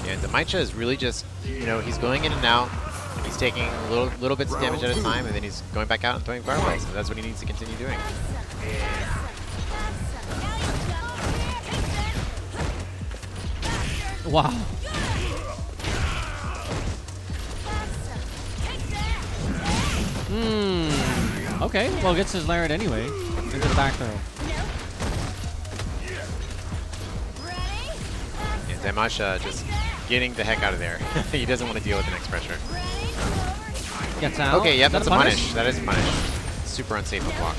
And Damacha is really just, you know, he's going in and out. He's taking little bits of damage at a time, and then he's going back out and throwing fireballs. And that's what he needs to continue doing. Wow. Okay, well, gets his lariat anyway. Into the back throw. And Damacha just getting the heck out of there. He doesn't want to deal with the next pressure. Gets out. Okay, yep, that's a punish. That is a punish. Super unsafe to block.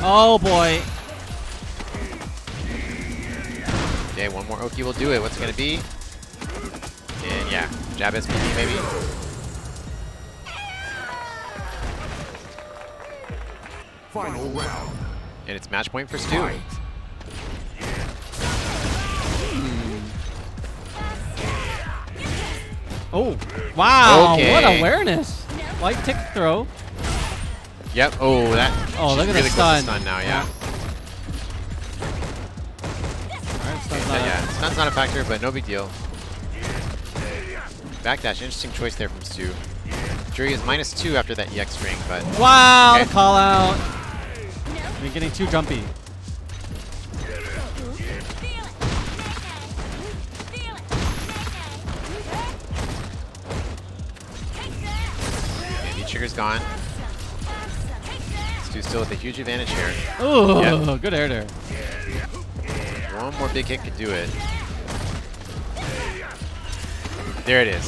Oh boy. Okay, one more Oki will do it. What's it going to be? And yeah, jab SPD maybe. Final round. And it's match point for Stu. Oh, wow. Okay. What awareness. Light tick throw. Yep. Oh, that. Oh, look at really the close stun. to stun now, yeah. Alright, stun's Okay, yeah, stun's not a factor, but no big deal. Backdash, interesting choice there from Stu. Jury is -2 after that EX string, but. Wow, okay. the call out. You're getting too jumpy. Okay, V-trigger's gone. Stu's still with a huge advantage here. Oh, yep. Good air there. One more big hit could do it. There it is.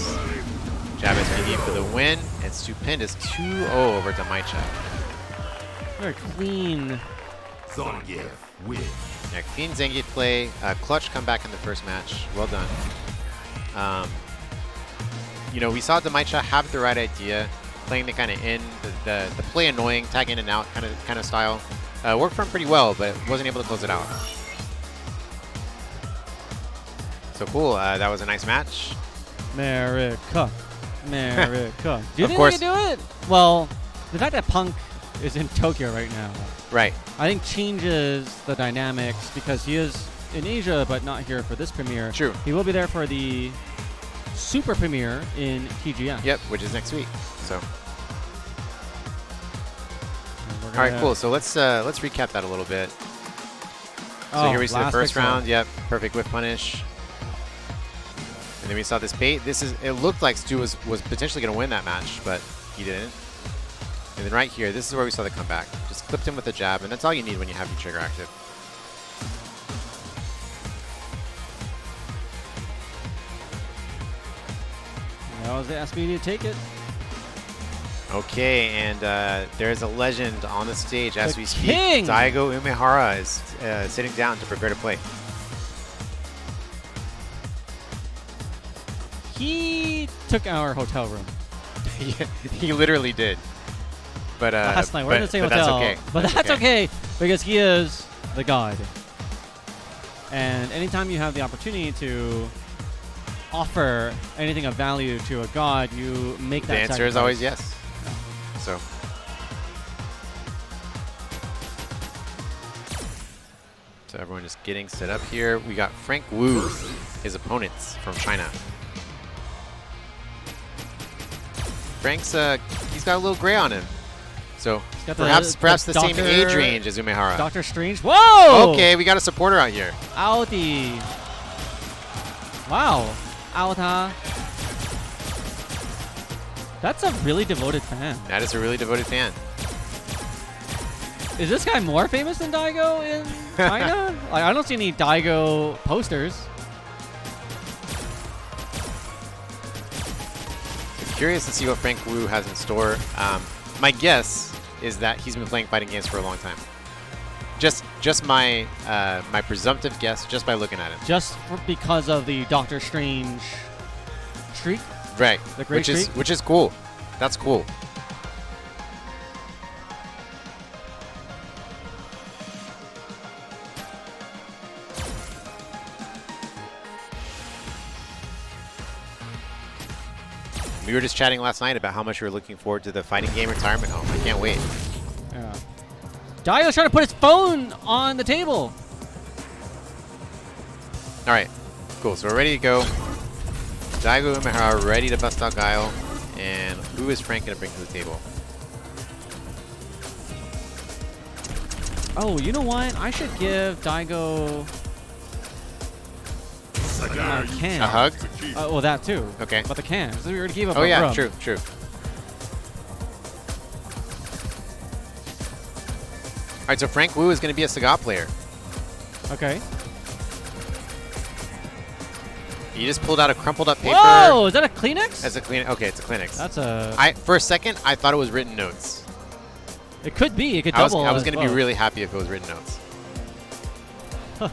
Jab SPD for the win, and Stupendous 2-0 over Daigo. Very clean. Zangief win. Yeah, clean Zangief play. Clutch comeback in the first match. Well done. You know, we saw Daigo have the right idea, playing the kind of the play annoying, tag in and out kind of style. Worked for him pretty well, but wasn't able to close it out. So cool. That was a nice match. America. America. Do you think course. they can do it? Well, the fact that Punk is in Tokyo right now, Right. I think changes the dynamics because he is in Asia but not here for this premiere. True. He will be there for the super premiere in TGM. Yep, which is next week. So. All right, cool. So let's recap that a little bit. So here we see the first round. Yep, perfect whiff punish. And then we saw this bait. It looked like Stu was potentially going to win that match, but he didn't. And then right here, this is where we saw the comeback. Just clipped him with a jab, and that's all you need when you have your trigger active. That was the SPD to take it. Okay, and there's a legend on the stage as we speak. King! Daigo Umehara is sitting down to prepare to play. He took our hotel room. He literally did. But last night, we're in the same but hotel. That's okay. But that's okay because he is the god. And anytime you have the opportunity to offer anything of value to a god, you make that The answer is sacrifice. always yes. So everyone is getting set up here. We got Frank Wu, his opponents from China. Frank's he's got a little gray on him. So perhaps the same age range as Umehara. Doctor Strange. Whoa! Okay, we got a supporter out here. Audi. Wow. Auta. That's a really devoted fan. That is a really devoted fan. Is this guy more famous than Daigo in China? Like, I don't see any Daigo posters. Curious to see what Frank Wu has in store. My guess is that he's been playing fighting games for a long time. Just my my presumptive guess, just by looking at it. Just because of the Doctor Strange streak? Right. The great streak? Which is cool. That's cool. We were just chatting last night about how much we were looking forward to the fighting game retirement home. I can't wait. Yeah. Daigo's trying to put his phone on the table. All right. Cool. So we're ready to go. Daigo Umehara ready to bust out Guile. And who is Frank going to bring to the table? Oh, you know what? I should give Daigo a can. A hug? Well, that too. Okay. But the can. So we already gave up Oh, a yeah. rum. True. All right. So Frank Wu is going to be a Saga player. Okay. He just pulled out a crumpled up paper. Whoa! Is that a Kleenex? That's a Kleenex. Okay, it's a Kleenex. That's a... For a second, I thought it was written notes. It could be. It could double. I was going to be really happy if it was written notes. Huh.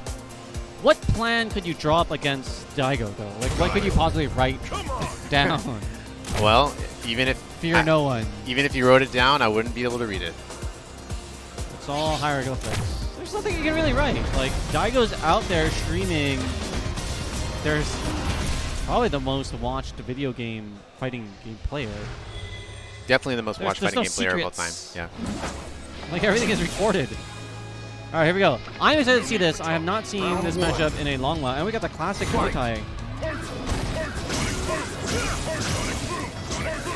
What plan could you draw up against Daigo, though? Like, what could you possibly write down? Well, even if... Fear no one. Even if you wrote it down, I wouldn't be able to read it. It's all hieroglyphics. There's nothing you can really write. Like, Daigo's out there streaming. There's probably the most watched video game fighting game player. Definitely the most watched fighting game player of all time. Yeah. Like, everything is recorded. All right, here we go. I'm excited to see this. I have not seen this matchup in a long while. And we got the classic Muay Thai.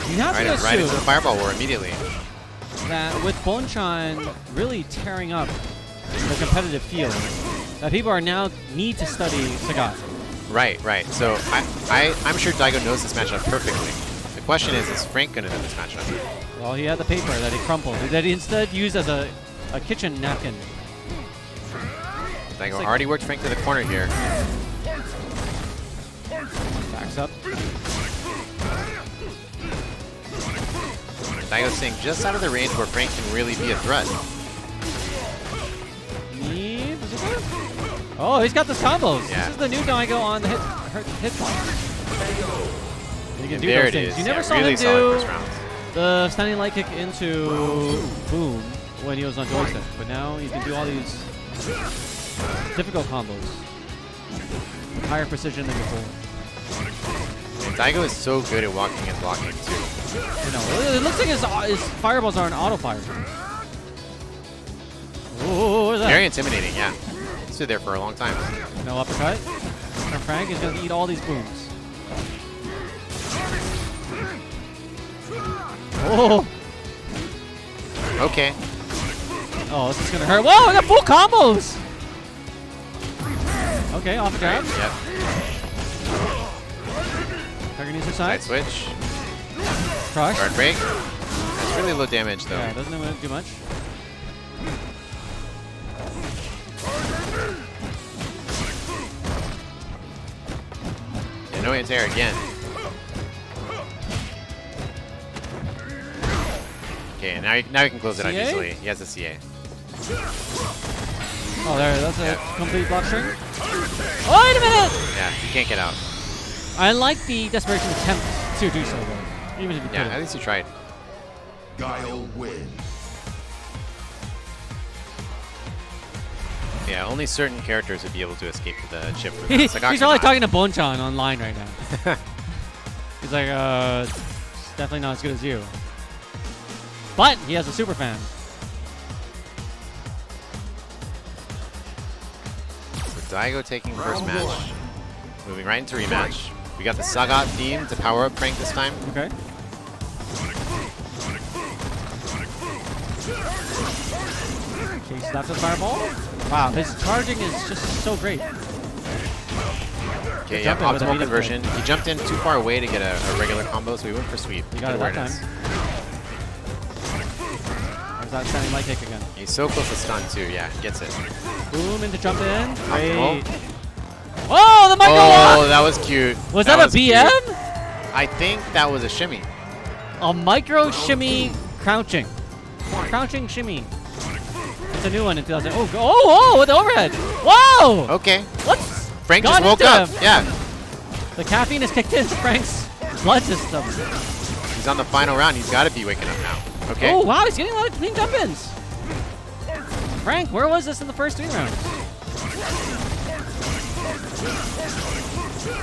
You have to right into the assume Fireball War immediately. that with Bonchan really tearing up the competitive field, that people are now need to study Sagat. Right. So I'm sure Daigo knows this matchup perfectly. The question is Frank going to know this matchup? Well, he had the paper that he crumpled, that he instead used as a kitchen napkin. Daigo already worked Frank to the corner here. Backs up. Daigo's staying just out of the range where Frank can really be a threat. Oh, he's got the combos. Yeah. This is the new Daigo on the hitbox. You can do There those it things. is. You never saw really him solid do first round. the standing light kick into boom when he was on joystick, but now he can do all these difficult combos with higher precision than before. And Daigo is so good at walking and blocking too. You know, it looks like his fireballs are on auto fire. Oh, what is that? Very intimidating, yeah. Stood there for a long time. No uppercut. And Frank is going to eat all these booms. Oh! Okay. Oh, this is going to hurt. Whoa, I got full combos! Okay, off the jab. Yep. Target needs her side. Side switch. Crush. Guard break. That's really low damage though. Yeah, doesn't do much. Yeah, no anti-air again. Okay, now you can close it out CA? easily. He has a CA. Oh, there. That's a complete block string. Oh, wait a minute! Yeah, you can't get out. I like the desperation attempt to do so, though. Even if you Yeah, couldn't. at least you tried. Guile win. Yeah, only certain characters would be able to escape the chip. He's Sakura probably cannot. talking to Bonchan online right now. He's like, it's definitely not as good as you. But he has a super fan. So Daigo taking the first match. Moving right into rematch. We got the Sagat theme to power up Frank this time. Okay. Okay, slaps the fireball. Wow, his charging is just so great. Okay, yeah, optimal conversion. He jumped in too far away to get a regular combo, so he went for sweep. You got it that time. There's that standing light kick again. He's so close to stun too. Yeah, gets it. Boom into jump in. Optimal. Great. Oh, the micro Oh, walk! that was cute. Was that a BM? Cute. I think that was a shimmy. A micro shimmy crouching. Crouching shimmy. It's a new one in 2000. Oh, with the overhead. Whoa! Okay. What's Frank just woke up. him? Yeah. The caffeine has kicked into Frank's blood system. He's on the final round. He's got to be waking up now. Okay. Oh, wow, he's getting a lot of clean jump-ins. Frank, where was this in the first 3 rounds?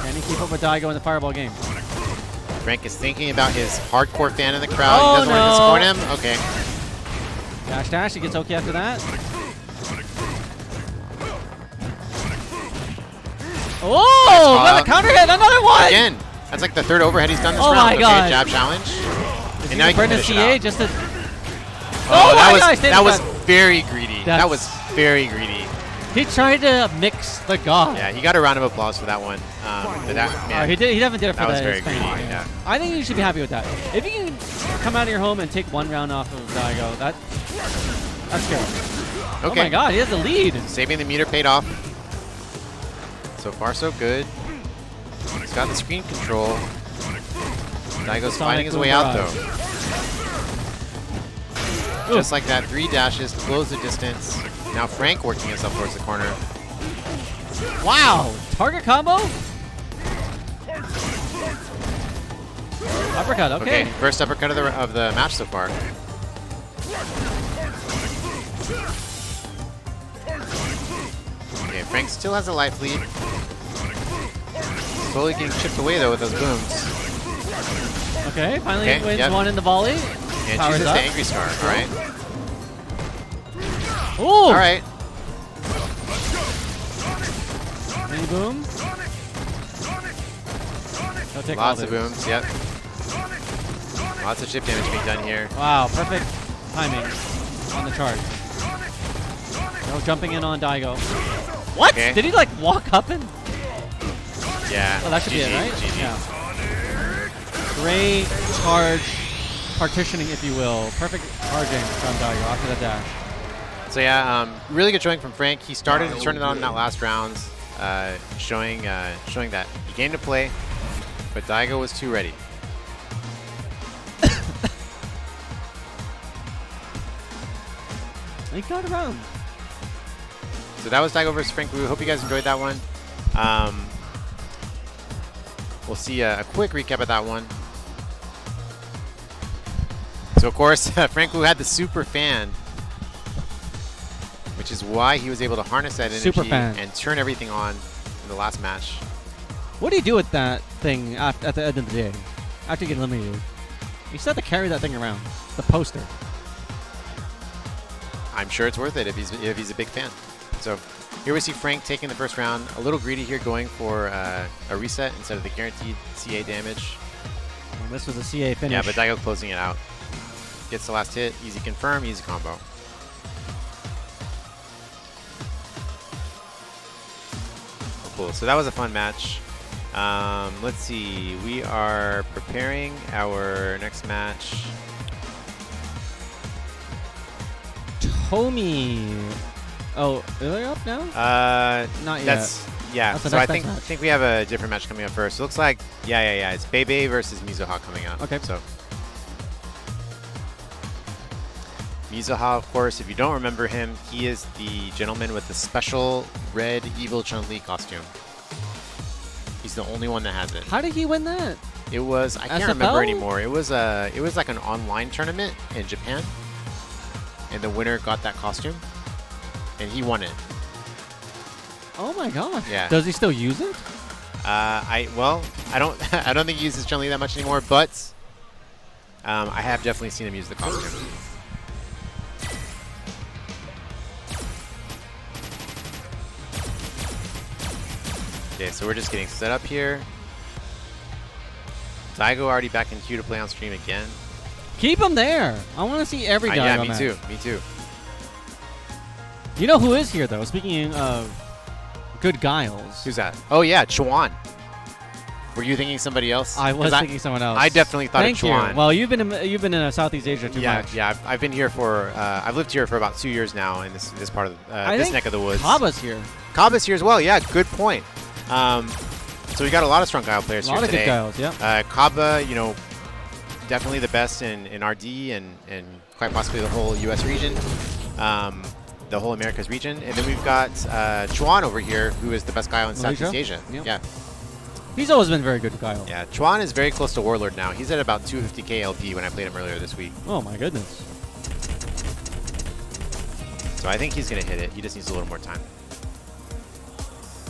Can he keep up with Daigo in the fireball game? Frank is thinking about his hardcore fan in the crowd. Oh, he doesn't want to disappoint him. Okay. Dash, he gets okay after that. Oh, another counter hit, another one! Again. That's like the 3rd overhead he's done this Oh round. my God. Okay, jab challenge. Is And now he can finish it CA out. just to... Oh, my gosh, that was very greedy. That was very greedy. He tried to mix the god. Yeah, he got a round of applause for that one. But that, man, He definitely did it for that was that very Hispanic, greedy. Yeah. I think you should be happy with that. If you can come out of your home and take 1 round off of Daigo, that's good. Okay. Oh my God, he has the lead. Saving the meter paid off. So far, so good. He's got the screen control. Daigo's finding his way out, though. Just like that, 3 dashes, close the distance. Now Frank working himself towards the corner. Wow, target combo? Uppercut, okay. First uppercut of the match so far. Okay, Frank still has a life lead. Slowly getting chipped away though with those booms. Okay, finally wins one in the volley. And Powers chooses up. the Angry Star, alright. Ooh! Alright. Mini boom. He'll take Lots all of this. booms, yep. Lots of chip damage being done here. Wow, perfect timing on the charge. No jumping in on Daigo. What? Okay. Did he like walk up and? Yeah. Oh, that should be it, right? GG. Yeah. Great charge partitioning, if you will. Perfect charging from Daigo after the dash. So yeah, really good showing from Frank. He started to turn it on in that last round, showing that he came to play, but Daigo was too ready. He got around. So that was Daigo versus Frank. We hope you guys enjoyed that one. We'll see a quick recap of that one. So of course, Frank Wu had the super fan, which is why he was able to harness that energy and turn everything on in the last match. What do you do with that thing at the end of the day? After you get eliminated? You still have to carry that thing around. The poster. I'm sure it's worth it if he's a big fan. So here we see Frank taking the first round. A little greedy here, going for a reset instead of the guaranteed CA damage. Well, this was a CA finish. Yeah, but Daigo closing it out. Gets the last hit. Easy confirm, easy combo. Oh, cool. So that was a fun match. Let's see. We are preparing our next match. Tomi. Oh, are they up now? Not yet. Yeah. That's the So I next match. think we have a different match coming up first. It looks like yeah. It's BeiBei versus Mizuha coming up. Okay. So Mizuha, of course, if you don't remember him, he is the gentleman with the special red evil Chun-Li costume. He's the only one that has it. How did he win that? It was, I can't remember anymore. It was like an online tournament in Japan, and the winner got that costume, and he won it. Oh my gosh. Yeah. Does he still use it? I don't I don't think he uses Chun-Li that much anymore, but I have definitely seen him use the costume. Okay, so we're just getting set up here. Daigo already back in queue to play on stream again. Keep him there. I want to see every guy. Yeah, me too. Me too. You know who is here though? Speaking of good guiles. Who's that? Oh yeah, Chuan. Were you thinking somebody else? I was thinking someone else. I definitely thought of Chuan. Thank you. Well, you've been in Southeast Asia too much. Yeah, I've been here for I've lived here for about 2 years now in this part of this neck of the woods. Kaba's here. Kaba's here as well. Yeah, good point. So we got a lot of strong guile players here today. A lot of good guiles, yeah. Kaba, you know, definitely the best in RD and quite possibly the whole U.S. region, the whole Americas region. And then we've got Chuan over here, who is the best guile in Southeast Asia. Yep. Yeah. He's always been very good guile. Yeah, Chuan is very close to Warlord now. He's at about 250k LP when I played him earlier this week. Oh my goodness. So I think he's going to hit it. He just needs a little more time.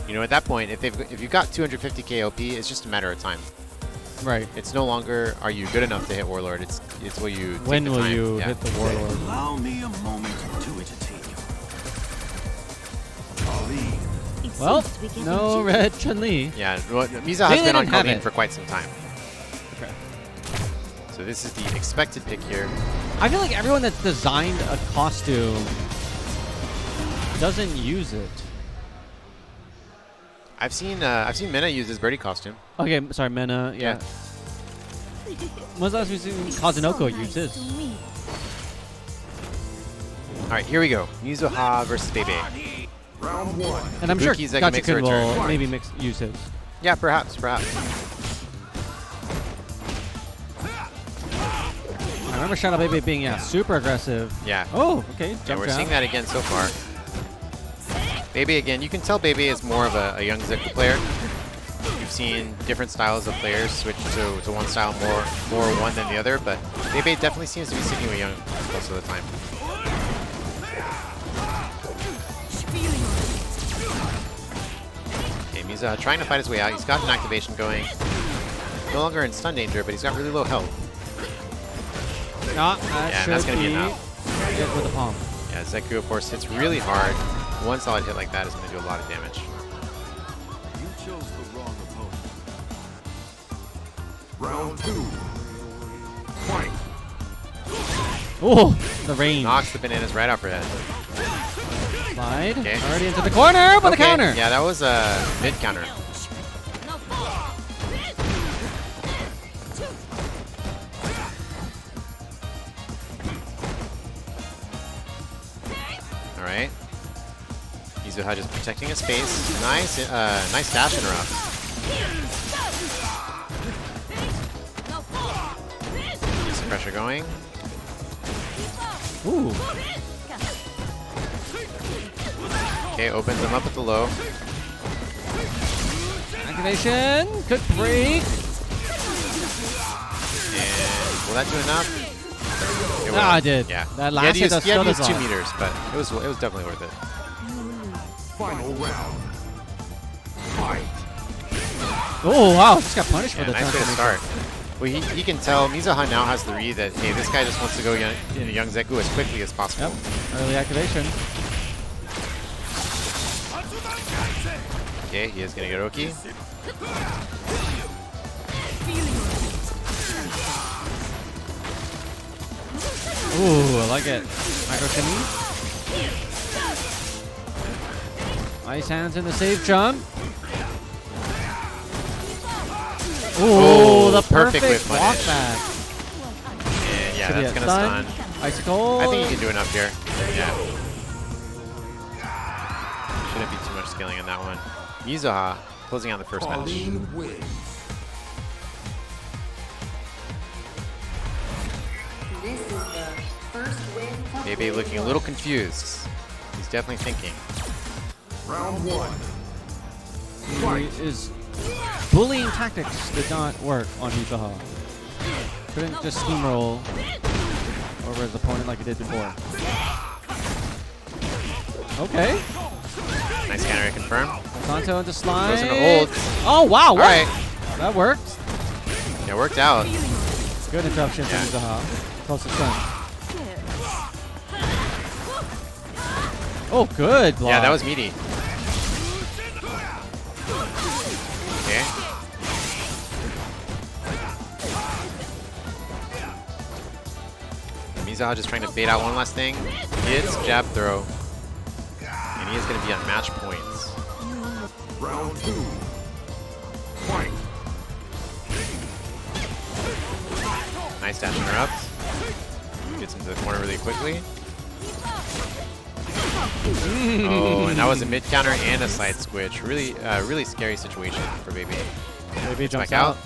You know, at that point, if you've got 250k LP, it's just a matter of time. Right. It's no longer are you good enough to hit Warlord. It's will you take when the will time. you hit the Warlord? Allow me a moment to entertain you. Well, no red Chun-Li. Yeah, well, Mizuha has been on Colleen for quite some time. Okay. So this is the expected pick here. I feel like everyone that's designed a costume doesn't use it. I've seen Mena use his Birdie costume. Okay, sorry, Mena. Yeah. When's the last time we've seen Kazunoko use his? All right, here we go. Mizuha versus BeiBei. Round one. And I'm sure Gacha makes a Gachikun will return. maybe use his. Yeah, perhaps. I remember Shadow BeiBei being super aggressive. Yeah. Oh, okay. Yeah, we're seeing that again so far. BeiBei again. You can tell BeiBei is more of a young Zeku player. You've seen different styles of players switch to one style more one than the other, but BeiBei definitely seems to be sticking with young most of the time. Okay, Mizuha trying to fight his way out. He's got an activation going. No longer in stun danger, but he's got really low health. Yeah, that's going to be enough. Get with the palm. Yeah, Zeku, of course, hits really hard. One solid hit like that is going to do a lot of damage. You chose the wrong opponent. Round two. Fight. Oh, the range. Knocks the bananas right off her head. Slide. Okay. Already into the corner, but the counter. Yeah, that was a mid counter. All right. Mizuha just protecting his space. Nice, nice dash interrupt. Keeps the pressure going. Ooh. Okay, opens him up at the low. Activation. Good break. And will that do enough? I did. Yeah. That last hit he had to use 2 off. meters, but it was definitely worth it. Final round. Fight. Oh wow, just got punished for the nice way to transformation. start. Well, he can tell Mizuha now has the read that, hey, this guy just wants to go into young Zeku as quickly as possible. Yep. Early activation. Okay, he is going to get Oki. Ooh, I like it. Micro shimmy. Ice hands in the safe jump. Ooh, the perfect whip walk punish. back. And yeah, Should be that's a going to stun. Icicle. I think he can do enough here. Yeah. Shouldn't be too much scaling on that one. Mizuha closing out the first match. This is the first win. BeiBei looking a little confused. He's definitely thinking. Round 1. His bullying tactics did not work on Mizuha. Couldn't just steamroll over his opponent like he did before. Okay. Nice counter confirm. Santo into slide. Goes into hold. Oh, wow. All right. That worked. Yeah, worked out. Good interruption from Mizuha. Close to stun. Oh, good block. Yeah, that was meaty. Okay. Mizuha just trying to bait out one last thing. Hits, jab throw. And he is going to be on match points. Round 2. Fight. Nice dash interrupt. Gets him to the corner really quickly. Oh, and that was a mid counter and a side switch. Really, really scary situation for BeiBei. BeiBei jumps back out.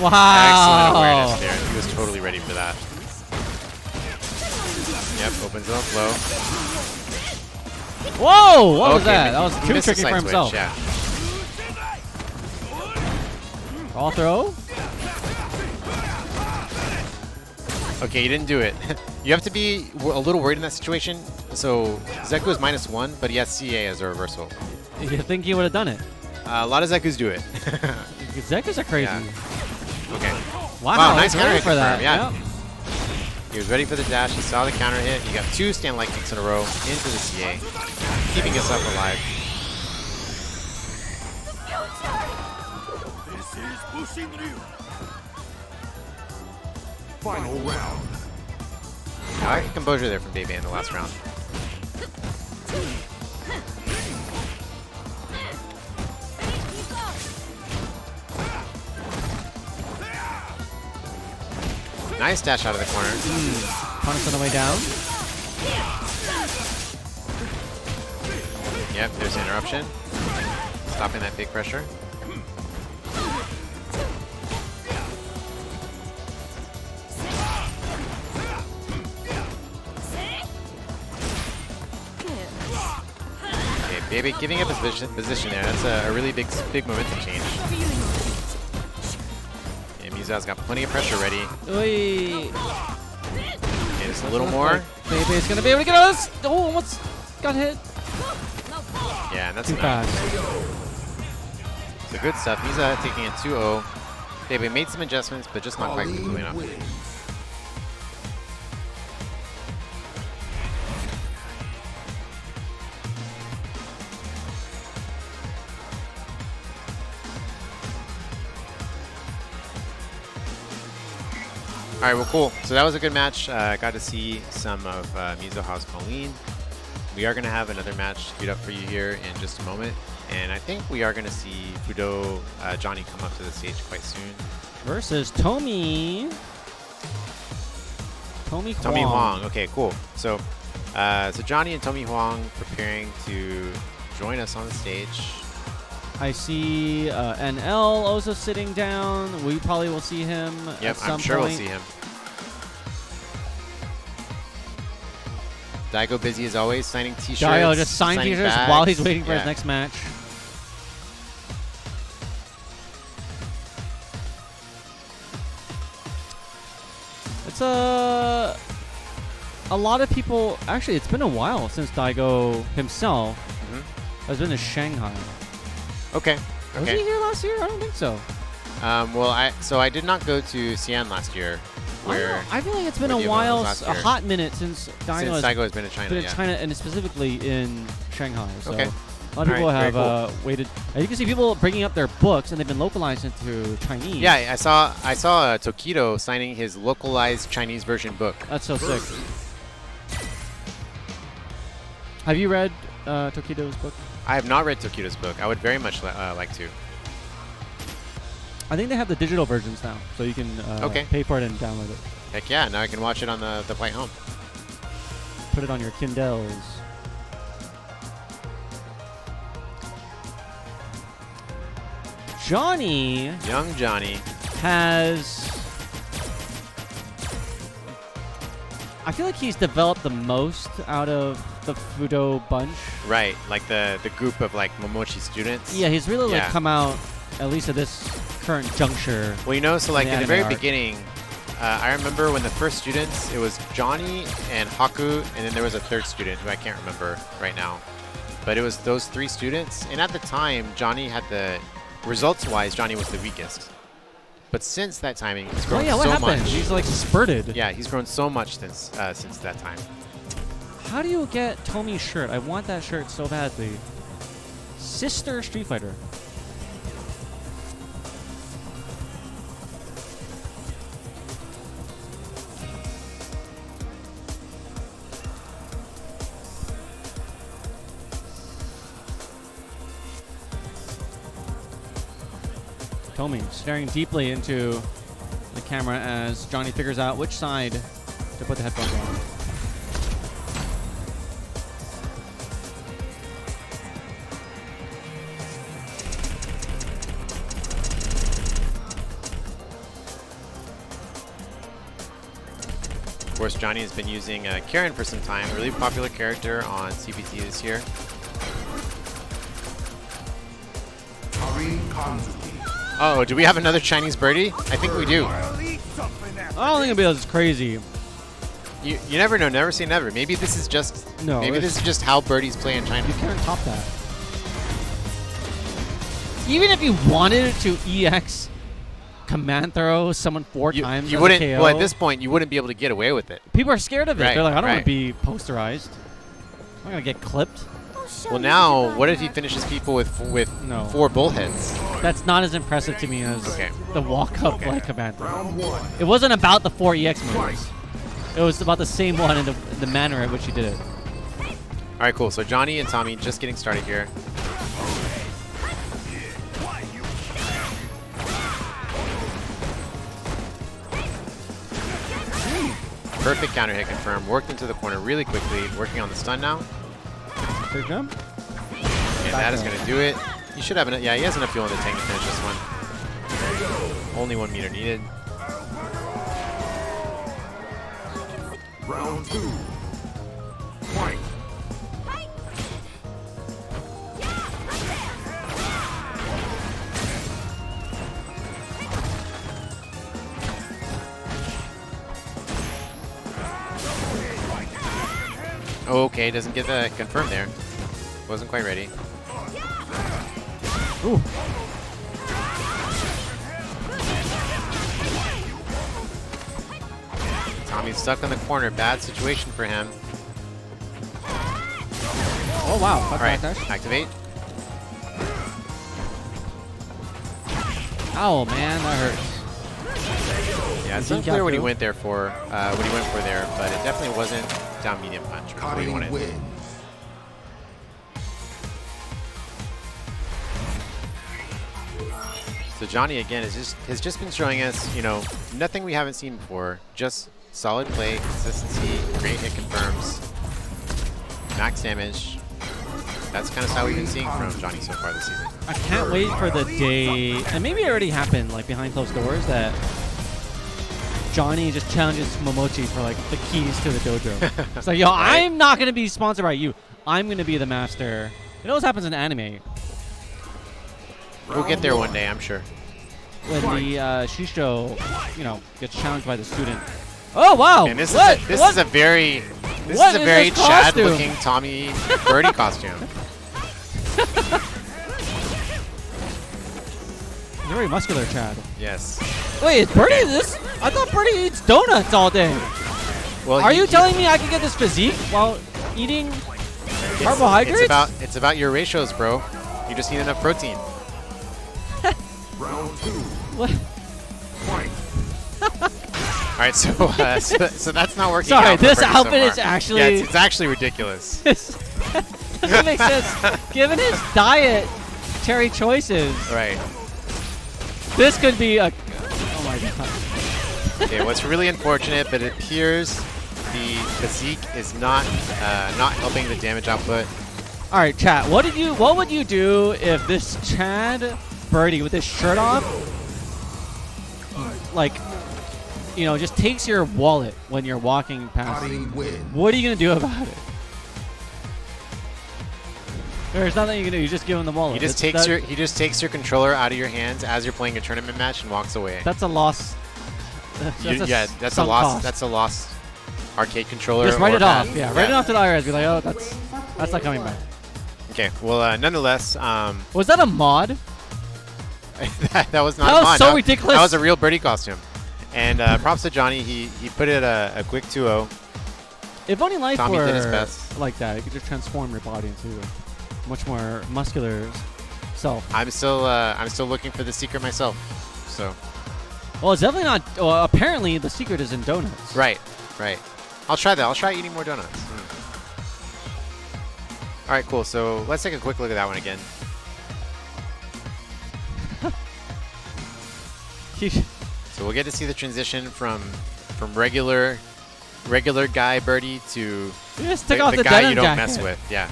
Wow. Excellent awareness there. He was totally ready for that. Yep, opens up low. Whoa! What was Okay, that? That was he too missed the tricky for side himself. switch, yeah. All throw. Okay, you didn't do it. You have to be a little worried in that situation. So Zeku is -1, but he has CA as a reversal. You think he would have done it? A lot of Zekus do it. Zekus are crazy. Yeah. Okay. Wow, nice he's counter ready hit for that. confirmed, Yeah. Yep. He was ready for the dash. He saw the counter hit. He got 2 stand light kicks in a row into the CA, keeping us up alive. This is Bushin Ryu. Final round. I like the composure there from BeiBei in the last round. Nice dash out of the corner. Punish on the way down. Yep, there's the interruption. Stopping that big pressure. Okay, BeiBei giving up his position there. That's a really big momentum change. Mizuha's got plenty of pressure ready. Oy. Okay, just a little more. BeiBei's gonna be able to get out of this. Oh, almost got hit. Yeah, and that's Too enough. fast. So good stuff. Mizuha taking a 2-0. BeiBei made some adjustments, but just not quite quickly enough. All right, well, cool. So that was a good match. Got to see some of Mizuha's Pauline. We are going to have another match queued up for you here in just a moment. And I think we are going to see Fudo Johnny come up to the stage quite soon. Versus Tomi. Tomi Huang. Okay, cool. So, so Johnny and Tomi Huang preparing to join us on the stage. I see NL also sitting down. We probably will see him at some I'm sure point. we'll see him. Daigo busy as always, signing t-shirts. Daigo just signing t-shirts while he's waiting for his next match. It's a lot of people. Actually, it's been a while since Daigo himself has been to Shanghai. Okay. Was he here last year? I don't think so. Well, I did not go to Xi'an last year. Where I feel like it's been a while, a hot minute since Daigo has been in China. Been in China, and specifically in Shanghai. So okay. A lot of people have waited. And you can see people bringing up their books, and they've been localized into Chinese. Yeah, I saw Tokido signing his localized Chinese version book. That's so sick. Have you read Tokido's book? I have not read Tokido's book. I would very much like to. I think they have the digital versions now, so you can pay for it and download it. Heck yeah, now I can watch it on the flight home. Put it on your Kindles. Johnny. Young Johnny. Has. I feel like he's developed the most out of the Fudo bunch. Right, like the group of like Momochi students. Yeah, he's really like come out, at least at this current juncture. Well, you know, so like in at the very arc. beginning, I remember when the first students, it was Johnny and Haku, and then there was a third student who I can't remember right now. But it was those 3 students, and at the time, Johnny had the, results-wise, Johnny was the weakest. But since that timing, he's grown what so happened? much. He's like spurted. Yeah, he's grown so much since that time. How do you get Tomi's shirt? I want that shirt so badly. Sister Street Fighter. Tomi staring deeply into the camera as Johnny figures out which side to put the headphones on. Of course, Johnny has been using Karen for some time, a really popular character on CPT this year. Oh, do we have another Chinese birdie? I think we do. I don't think it'll be as crazy. You never know, never say never. Maybe this is just maybe this is just how birdies play in China. You can't top that. Even if you wanted to EX command throw someone 4 times, You as wouldn't. a KO, Well, at this point, you wouldn't be able to get away with it. people are scared of it. Right, They're like, I don't want right. to be posterized. I'm gonna get clipped. Well, now what if he finishes people with 4 bullheads? That's not as impressive to me as Okay. the walk-up like command throw. It wasn't about the 4 EX moves. It was about the same one in the manner in which he did it. All right, cool. So Johnny and Tommy just getting started here. Perfect counter hit confirmed. Worked into the corner really quickly. Working on the stun now. Third jump. And that is going to do it. He should have enough. Yeah, he has enough fuel in the tank to finish this one. Only 1 meter needed. Round 2. Fight. Okay, doesn't get that confirmed there. Wasn't quite ready. Ooh. Tommy's stuck in the corner. Bad situation for him. Oh wow! All right, activate. Oh man, that hurts. Yeah, it's Is he unclear what he Gaku? went there for. What he went for there, but it definitely wasn't down medium punch. Or what he wanted. So Johnny again has just been showing us, you know, nothing we haven't seen before. Just solid play, consistency, great hit confirms, max damage. That's kind of how we've been seeing from Johnny so far this season. I can't wait for the day, and maybe it already happened, like behind closed doors, that Johnny just challenges Momochi for like the keys to the dojo. It's like, yo, Right. I'm not gonna be sponsored by you. I'm gonna be the master. It always happens in anime. We'll get there one day, I'm sure. When the Shisho, you know, gets challenged by the student. Oh wow! And this What? is What? a very What is this costume? Chad-looking Tommy Birdie costume. Very muscular, Chad. Yes. Wait, is Birdie this? I thought Birdie eats donuts all day. Well, Are you telling me I can get this physique while eating carbohydrates? It's about your ratios, bro. You just need enough protein. Round 2. What? Fight. All right, so that's not working. Sorry, out for this Birdie so outfit is far. actually- Yeah, it's actually ridiculous. Doesn't make sense. Given his dietary choices, Right. this could be a. Oh my god. Okay, what's really unfortunate, but it appears the physique is not helping the damage output. All right, chat. What would you do if this Chad Birdie with his shirt off, like, you know, just takes your wallet when you're walking past. What are you gonna do about it? There's nothing you can do. You just give him the wallet. He just takes your controller out of your hands as you're playing a tournament match and walks away. That's a loss. That's a loss. That's a lost arcade controller. Just write it pad. off. Yeah, write it off to the IRS. Be like, oh, that's not coming back. Okay. Well, nonetheless. Was that a mod? that was not that a mod. Was so ridiculous. That was a real Birdie costume. And props to Johnny. He put it a quick 2-0. If only life Tommy were did his best. like that, you could just transform your body into a much more muscular self. I'm still looking for the secret myself. So. Well, it's definitely not. Well, apparently, the secret is in donuts. Right. I'll try that. I'll try eating more donuts. All right, cool. So let's take a quick look at that one again. So we'll get to see the transition from regular guy Birdie to just took off the guy denim you don't jacket. mess with. Yeah.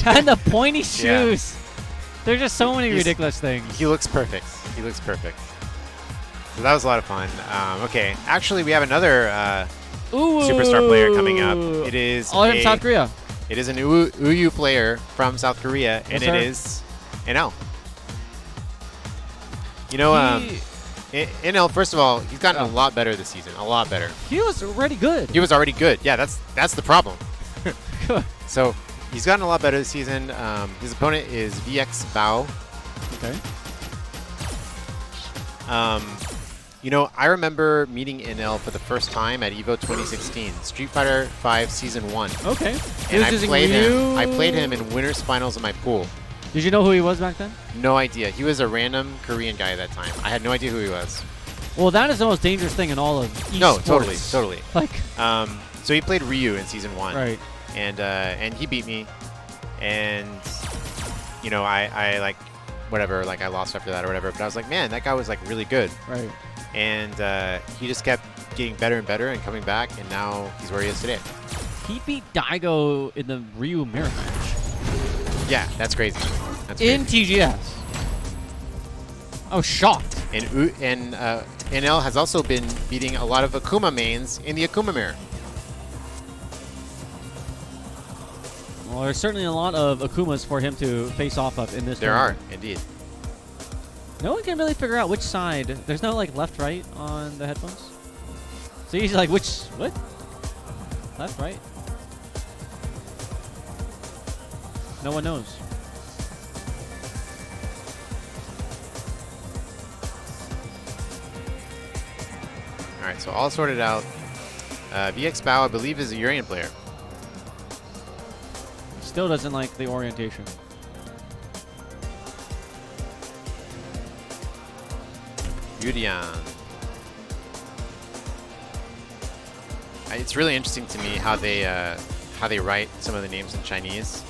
And the pointy shoes. Yeah. There's just so many ridiculous things. He looks perfect. So that was a lot of fun. Okay, actually, we have another superstar player coming up. It is from South Korea. It is an Uyu player from South Korea, and it is NL. You know, NL. First of all, he's gotten a lot better this season. A lot better. He was already good. Yeah, that's the problem. So he's gotten a lot better this season. His opponent is Vxbao. Okay. You know, I remember meeting NL for the first time at EVO 2016, Street Fighter V Season 1. Okay. And I played him in winners finals in my pool. Did you know who he was back then? No idea. He was a random Korean guy at that time. I had no idea who he was. Well, that is the most dangerous thing in all of esports. No, totally. Like, so he played Ryu in Season 1. Right. And he beat me. And, you know, I like, whatever, like I lost after that or whatever. But I was like, man, that guy was like really good. Right. And he just kept getting better and better and coming back. And now he's where he is today. He beat Daigo in the Ryu mirror match. Yeah, that's crazy. In TGS. I was shocked. And NL has also been beating a lot of Akuma mains in the Akuma mirror. Well, there's certainly a lot of Akumas for him to face off of in this tournament. There are, indeed. No one can really figure out which side. There's no, like, left-right on the headphones. So he's like, what? Left, right? No one knows. All right, so all sorted out. Vxbao, I believe, is a Urien player. Still doesn't like the orientation. Urien. It's really interesting to me how they write some of the names in Chinese.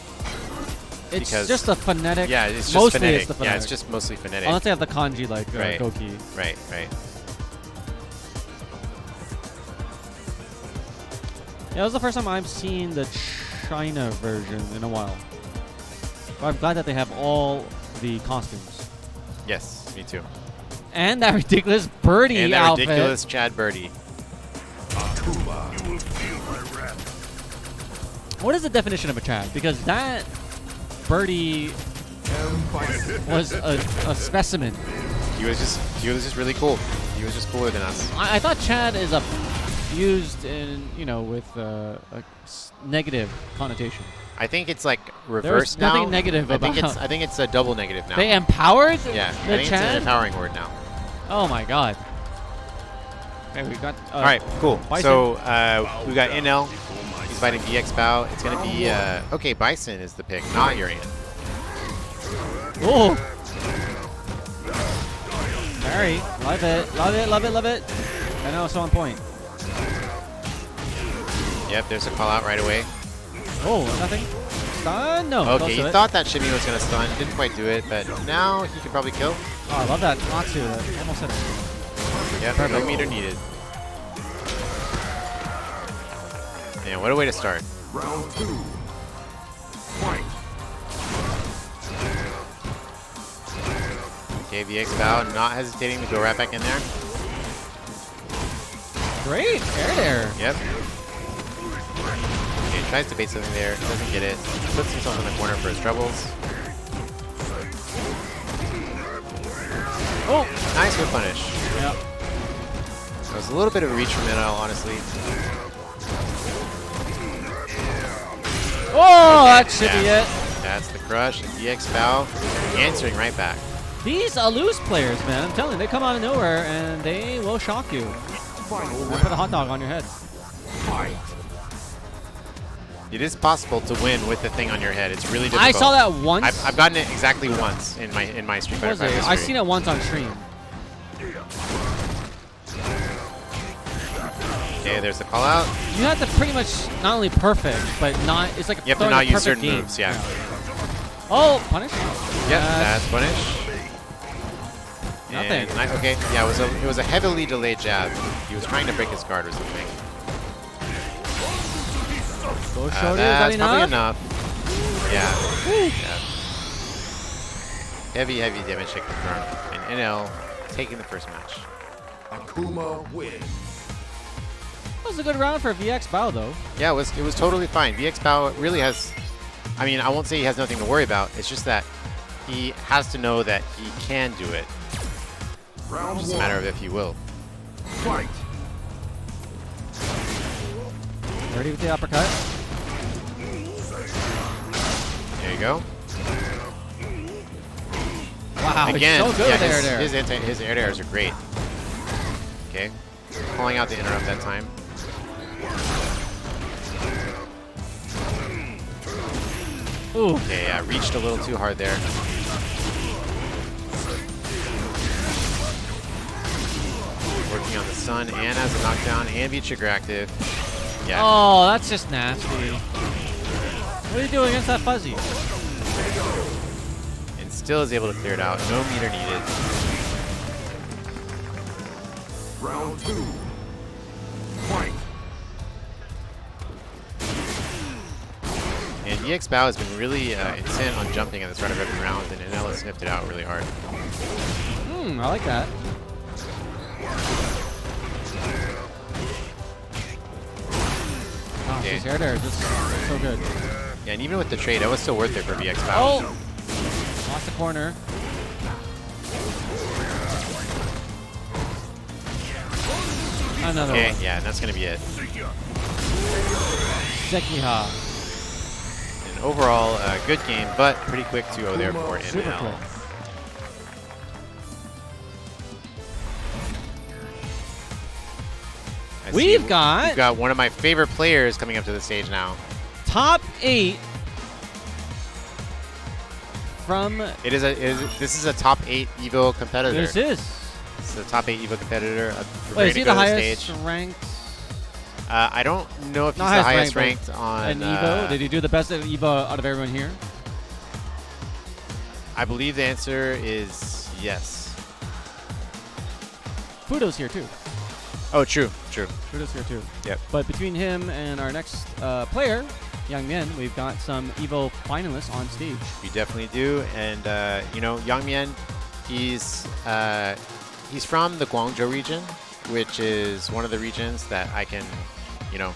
It's just a phonetic. Yeah, it's just mostly phonetic. It's the phonetic. Yeah, it's just mostly phonetic. Unless they have the kanji like right. Goki. Right. Yeah, that was the first time I've seen the China version in a while. But I'm glad that they have all the costumes. Yes, me too. And that ridiculous Birdie and that outfit. ridiculous Chad Birdie. Akuma, you will feel my wrath. What is the definition of a Chad? Because that Birdie was a specimen. He was just really cool. He was just cooler than us. I thought Chad is used in, you know, with a negative connotation. I think it's like reversed now. There's nothing negative about. I think it's a double negative now. They empowered yeah, the I think Chad? it's an empowering word now. Oh my god. Okay, we got. All right, cool. Bison. So we got NL. He's fighting Vxbao. It's gonna be okay. Bison is the pick, not Urien. Oh. Barry, love it. I know, so on point. Yep, there's a call out right away. Oh, nothing. Stun? No. Okay, he thought that Shimmy was gonna stun. Didn't quite do it, but now he can probably kill. Oh, I love that Natsu. That almost hit it. Yep, perfect. No meter needed. Man, what a way to start. Round 2. Okay, Vxbao not hesitating to go right back in there. Great air there. Yep. Okay, tries to bait something there, doesn't get it. Puts himself in the corner for his troubles. Oh, nice whip punish. Yep. That was a little bit of a reach from NL, honestly. Oh, that should be it. That's the crush. And Vxbao answering right back. These ALUS players, man, I'm telling you, they come out of nowhere and they will shock you. They put a hot dog on your head. It is possible to win with the thing on your head. It's really difficult. I saw that once. I've gotten it exactly once in my Street Fighter 5 history. I've seen it once on stream. Okay, there's the call out. You have to pretty much not only perfect, but not. It's like you have to not use certain moves. Yeah. Oh, punish. Yep, that's punish. Nothing. Okay, yeah, it was a heavily delayed jab. He was trying to break his guard or something. That's probably enough. Yeah. Heavy damage hit confirmed. And NL taking the first match. Akuma wins. That was a good round for Vxbao, though. Yeah, it was totally fine. Vxbao really has, I mean, I won't say he has nothing to worry about. It's just that he has to know that he can do it. Round it's just a matter of if he will. Fight. Ready with the uppercut. There you go. Wow, again, so good yeah, there. His air airs are great. Okay, calling out the interrupt that time. Ooh. Okay, yeah, reached a little too hard there. Working on the stun and as a knockdown and V trigger active. Yeah. Oh, that's just nasty. What are you doing against that fuzzy? And still is able to clear it out. No meter needed. Round 2. Fight. And Vxbao has been really intent on jumping at the start of every round, and NL has sniffed it out really hard. I like that. Oh, his air there is just so good. Yeah, and even with the trade, that was still worth it for Vxbao. Oh! Lost the corner. Another okay, one. yeah, and that's going to be it. Sekiha. And overall, good game, but pretty quick 2-0 there for NL. We've got one of my favorite players coming up to the stage now. Top 8 from. This is a top 8 Evo competitor. This is. This is a top 8 Evo competitor. Wait, is he the highest ranked? I don't know if he's the highest ranked on an Evo. Did he do the best at Evo out of everyone here? I believe the answer is yes. Fudo's here too. Oh, true. Fudo's here too. Yep. But between him and our next player, Yang Mian, we've got some Evo finalists on stage. We definitely do, and you know, Yang Mian, he's from the Guangzhou region, which is one of the regions that I can, you know,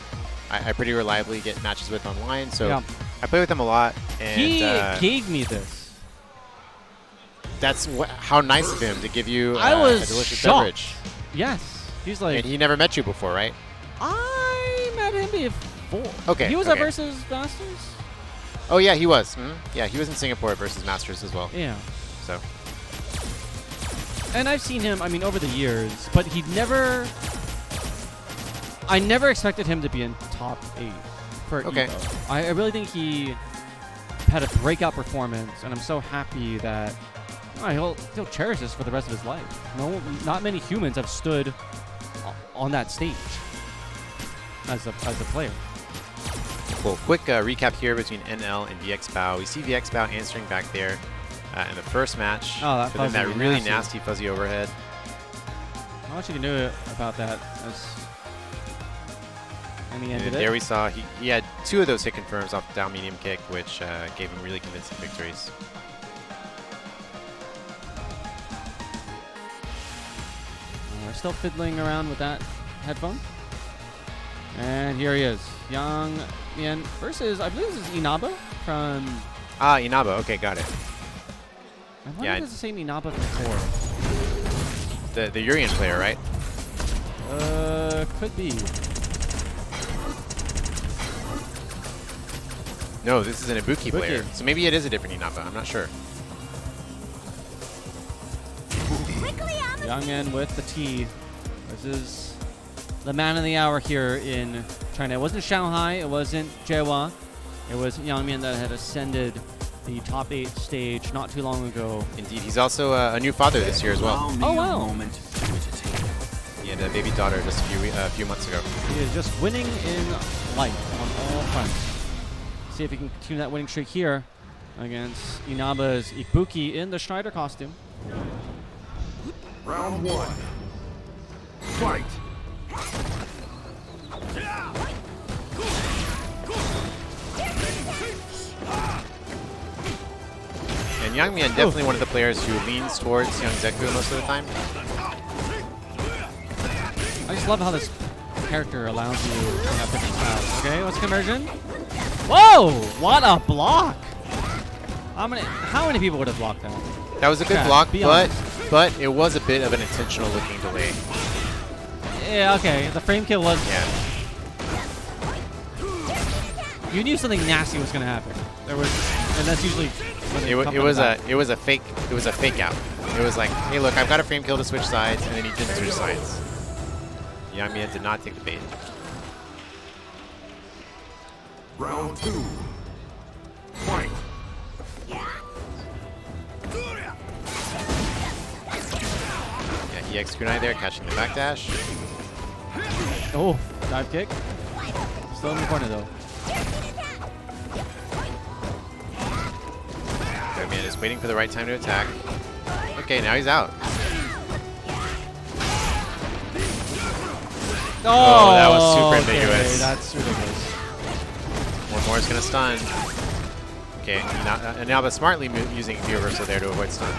I pretty reliably get matches with online. So yeah. I play with him a lot, and he gave me this. That's how nice of him to give you I was a delicious shocked. beverage. Yes. He's like. And he never met you before, right? I met him before. Okay. He was at Versus Masters? Oh, yeah, he was. Yeah, he was in Singapore at Versus Masters as well. Yeah. So. And I've seen him, I mean, over the years, but he never. I never expected him to be in top 8 for Evo. I really think he had a breakout performance, and I'm so happy that he'll cherish this for the rest of his life. Not many humans have stood on that stage as a player. Cool. Quick recap here between NL and Vxbao. We see Vxbao answering back there in the first match. Oh, that really nasty fuzzy overhead. Not much you can do about that. And he ended it. There we saw he had 2 of those hit confirms off the down medium kick, which gave him really convincing victories. We're still fiddling around with that headphone. And here he is. Yang Mian versus, I believe this is Inaba from... Ah, Inaba. Okay, got it. I wonder if it's the same Inaba before. The Urien player, right? Could be. No, this is an Ibuki player. So maybe it is a different Inaba. I'm not sure. Young Man with the T. This is the man of the hour here in China. It wasn't Shanghai. It wasn't Jiewa. It was Yang Mian that had ascended the top 8 stage not too long ago. Indeed. He's also a new father this year as well. Oh, wow. He had a baby daughter just a few months ago. He is just winning in life on all fronts. See if he can continue that winning streak here against Inaba's Ibuki in the Schneider costume. Round 1. Fight! And Yang Mian definitely one of the players who leans towards Young Zeku most of the time. I just love how this character allows you to have different styles. Okay, what's conversion? Whoa! What a block! How many people would have blocked that? That was a good block, but it was a bit of an intentional looking delay. Yeah, okay. The frame kill was... Yeah. You knew something nasty was going to happen. There was... And that's usually... It was a fake out. It was like, hey look, I've got a frame kill to switch sides, and then he didn't switch sides. Yang Mian did not take the bait. Round 2. Fight! Yeah, EX kunai there, catching the backdash. Oh, dive kick. Still in the corner though. Yang Mian is waiting for the right time to attack. Okay, now he's out. Oh, that was super ambiguous. Okay, that's ridiculous. One more is going to stun. Okay, Inaba smartly using the reversal there to avoid stun.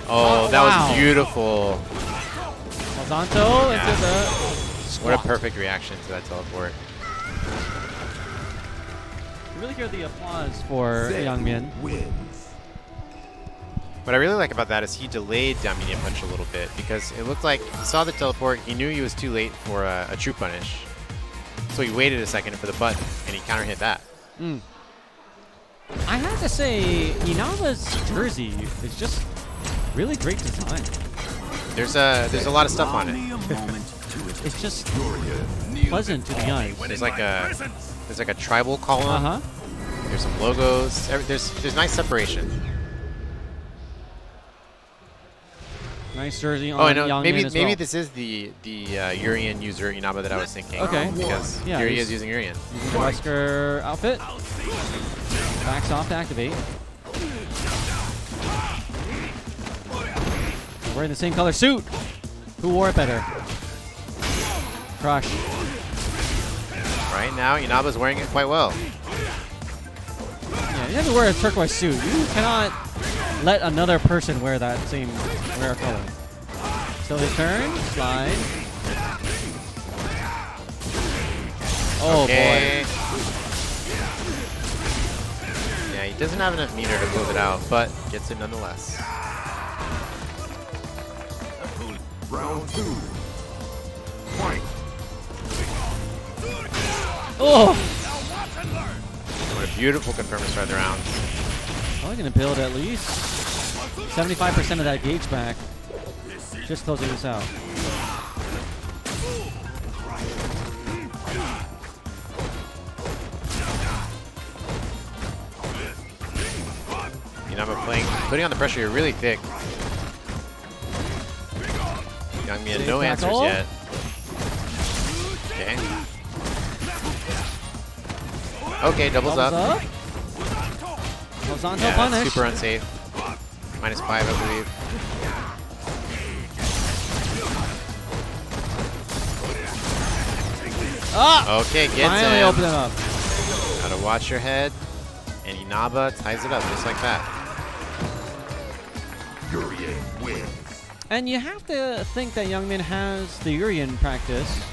Oh, that was beautiful. Alzanto into the squat. What a perfect reaction to that teleport. You really hear the applause for Yang Mian. What I really like about that is he delayed down medium punch a little bit because it looked like he saw the teleport, he knew he was too late for a true punish. So he waited a second for the button and he counter hit that. I have to say, Inaba's jersey is just really great design. There's a lot of stuff on it. It's just pleasant to the eyes. There's like a tribal column. There's some logos. There's nice separation. Nice jersey on I know. Yang Maybe Mian as well. this is the Urien user Inaba that I was thinking. Okay. Because here he is using Urien. Using the Wesker outfit. Backs off to activate. Wearing the same color suit. Who wore it better? Crush. Right now, Inaba's wearing it quite well. Yeah, you have to wear a turquoise suit. You cannot let another person wear that same rare color. Still his turn. Slide. Oh, okay. boy. Yeah, he doesn't have enough meter to close it out, but gets it nonetheless. Round 2. Fight! Oh! What a beautiful confirm to start the round. Probably going to build at least 75% of that gauge back. Just closing this out. Inaba putting on the pressure here really thick. Yang Mian, no answers yet. Okay. Okay, doubles up. Yeah, punish. Super unsafe. -5, I believe. Okay, gets finally him. open it up. Gotta watch your head. And Inaba ties it up just like that. Urien wins. And you have to think that Youngmin has the Urien practice.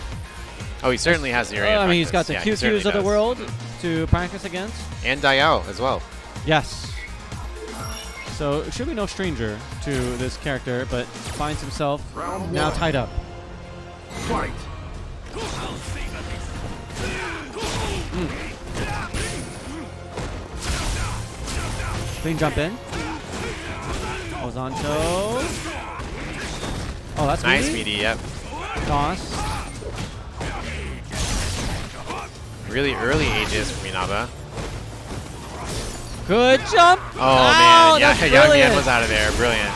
Oh, he certainly has the Urien I mean, he's got practice. the Yeah, he certainly QQs of the does. world to practice against. And Daigo as well. Yes. So it should be no stranger to this character, but finds himself now tied up. Fight! Clean jump in. Ozanto. Oh, that's nice, meaty. meaty, yep. Toss. Really early ages from Inaba. Good jump. Oh, man. Yeah, that's Youngmin brilliant. was out of there. Brilliant.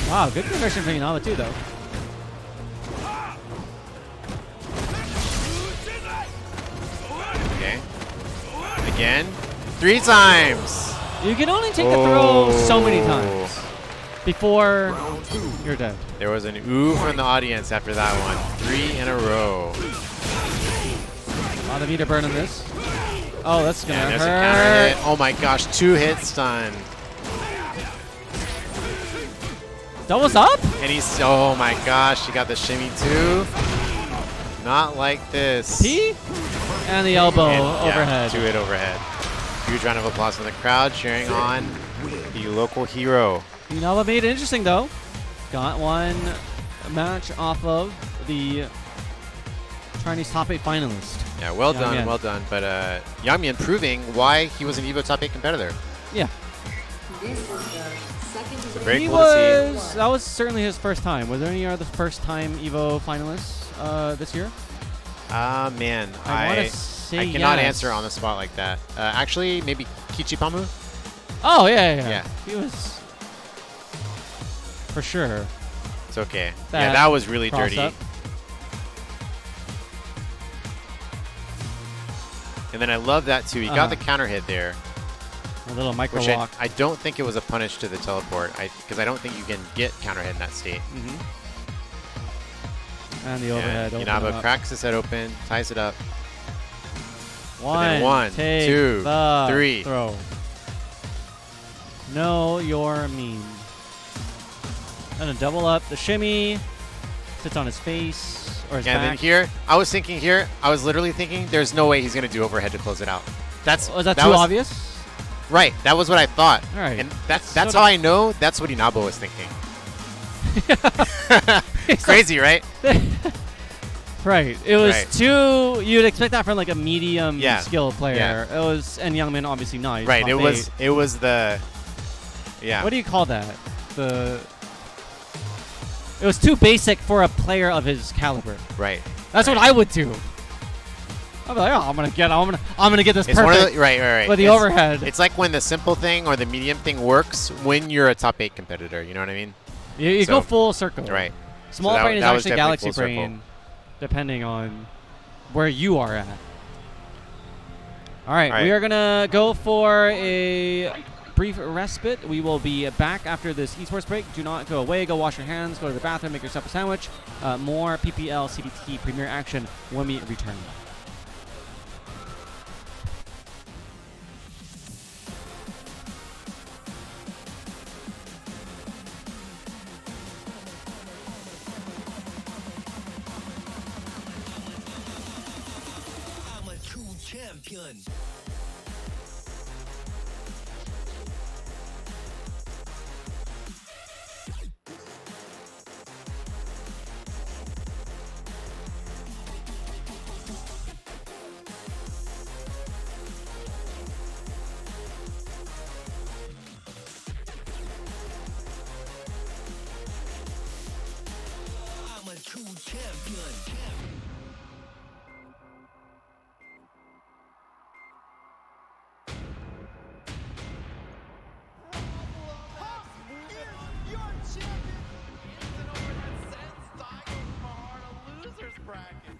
Wow, good conversion from Inaba too, though. Okay. Again. 3 times. You can only take the throw so many times before you're dead. There was an ooh from the audience after that one. 3 in a row. A lot of meter burn in this. Oh, that's gonna And there's hurt. a counter hit. Oh my gosh, 2 hit stun. Doubles up? And he's, oh my gosh, he got the shimmy too. Not like this. P? And the elbow And, overhead. 2 hit overhead. Huge round of applause from the crowd cheering on the local hero. Inaba made it interesting, though. Got one match off of the Chinese top 8 finalist. Yeah, well Young done, Man. well done. But Yangmian proving why he was an EVO top 8 competitor. Yeah. This is the second So very He cool to was, that was certainly his first time. Was there any other first time EVO finalists this year? Man, I wanna I say cannot yes. answer on the spot like that. Actually, maybe Kichipamu? Oh, yeah. Yeah. He was, for sure. It's okay. Yeah, that was really dirty. Up. And then I love that too. He got the counter hit there. A little micro Which walk. I don't think it was a punish to the teleport. Because I don't think you can get counter hit in that state. And the overhead. And open Inaba up. cracks his head open, ties it up. One, One, take 2, the 3. Throw. Know your mean. And a double up. The shimmy. Sits on his face. Or his And back. then here, I was literally thinking, there's no way he's going to do overhead to close it out. Was that too obvious? Right. That was what I thought. All right. And that's how I know that's what Inaba was thinking. Crazy, right? Right. It was Right. too. You'd expect that from like a medium skill player. Yeah. It was, and Youngmin obviously not. He's Right. top It was. 8. It was the. Yeah. What do you call that? It was too basic for a player of his caliber. Right. That's what I would do. I'd be like, oh, I'm gonna get this It's perfect. one of the, right. With the overhead. It's like when the simple thing or the medium thing works when you're a top 8 competitor. You know what I mean? You So- go full circle. Right. Small So that- brain is that was actually definitely galaxy full circle. brain, depending on where you are at. All right, we are gonna go for a brief respite. We will be back after this esports break. Do not go away. Go wash your hands. Go to the bathroom. Make yourself a sandwich. More PPL CBT Premier action when we return. I'm a true champion. I'm a true champion.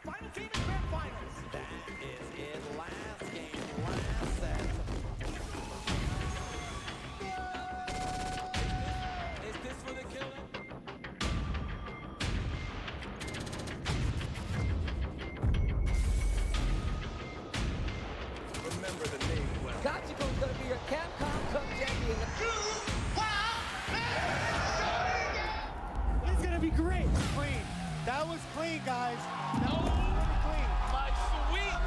Final team in grand finals. That is it. Last game, last set. Is this for the killer? That was clean, guys. No, my sweet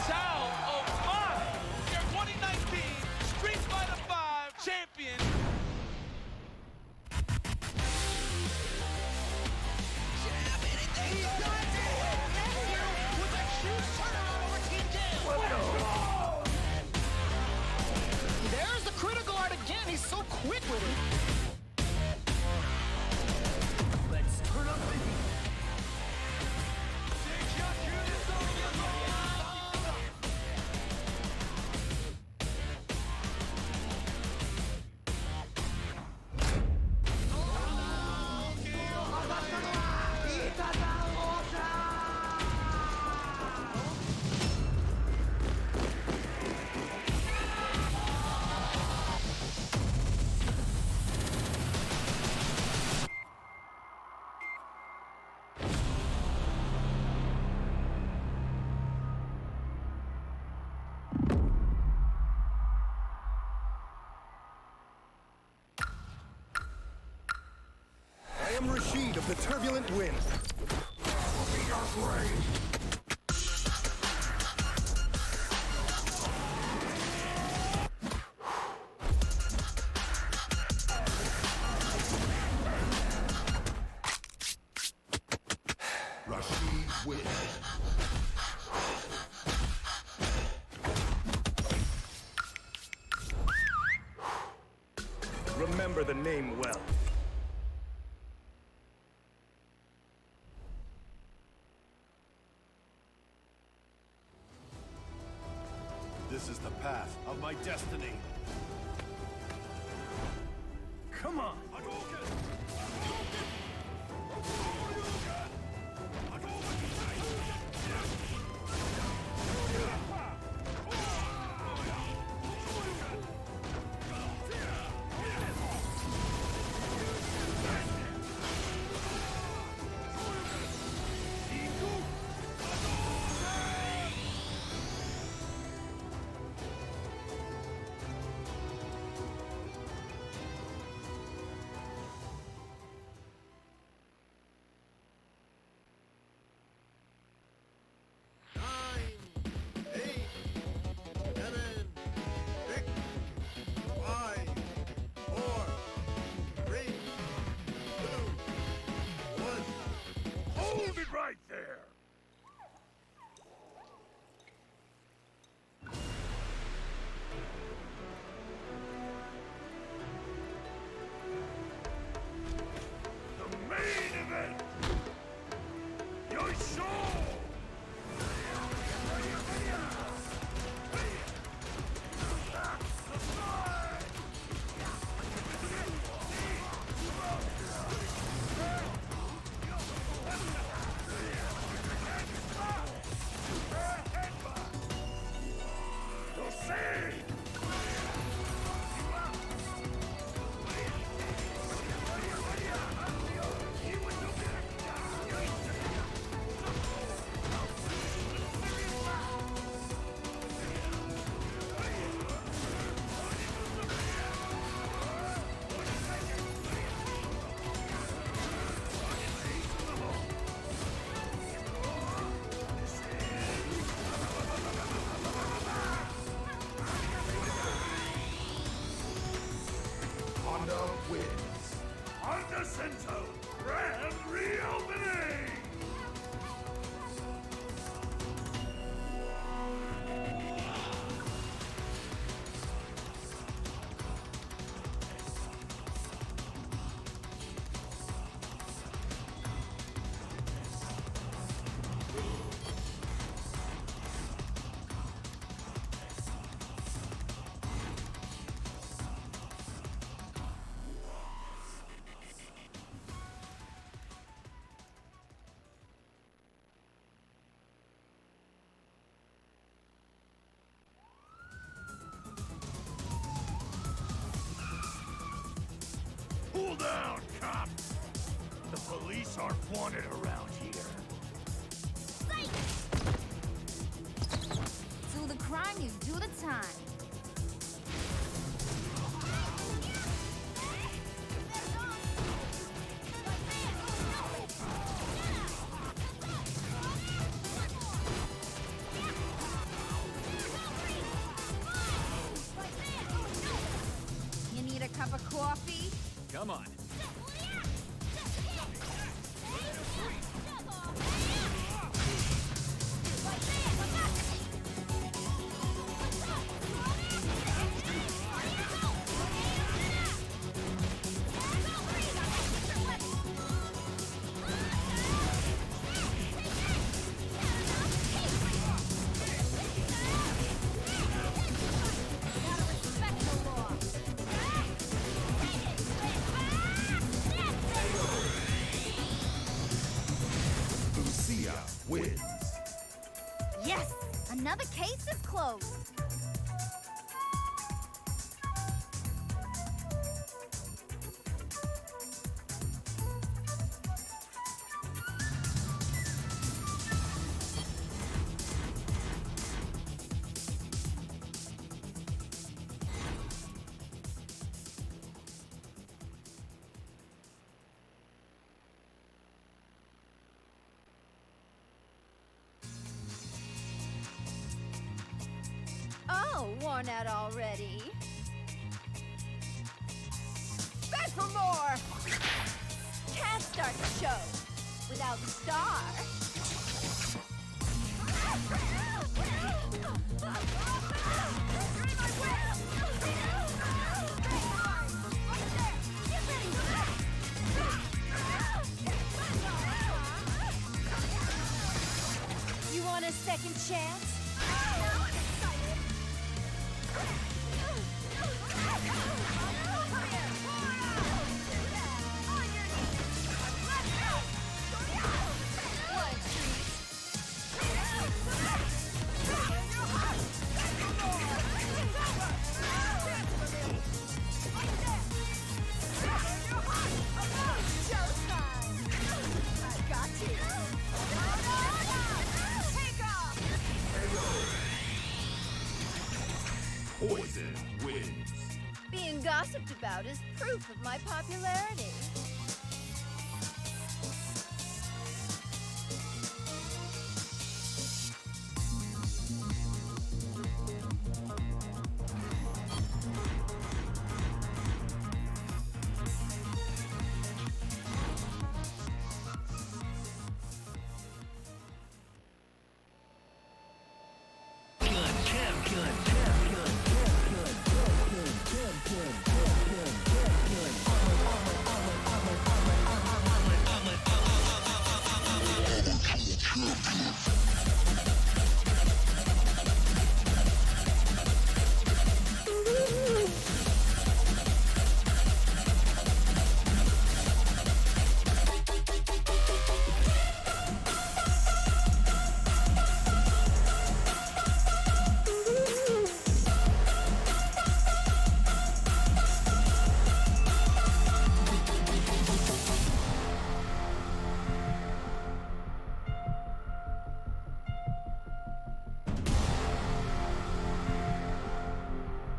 child of mine, your 2019 Street Fighter V champion. With a huge turnaround over Team Jail. There's the critical art again. He's so quick with it. Let's turn up the heat. I am Rashid of the Turbulent Wind. Rashid wins. Remember the name well. This is the path of my destiny. Come on! Right there! The main event! Your show! Center Grand Reopening! Cool down, cop! The police aren't wanted around here. Do the crime, you do the time. Come on. Lucia wins. Yes, another case is closed. Oh, worn out already. Beg for more! Can't start the show without the star. You want a second chance? Poison wins. Being gossiped about is proof of my popularity.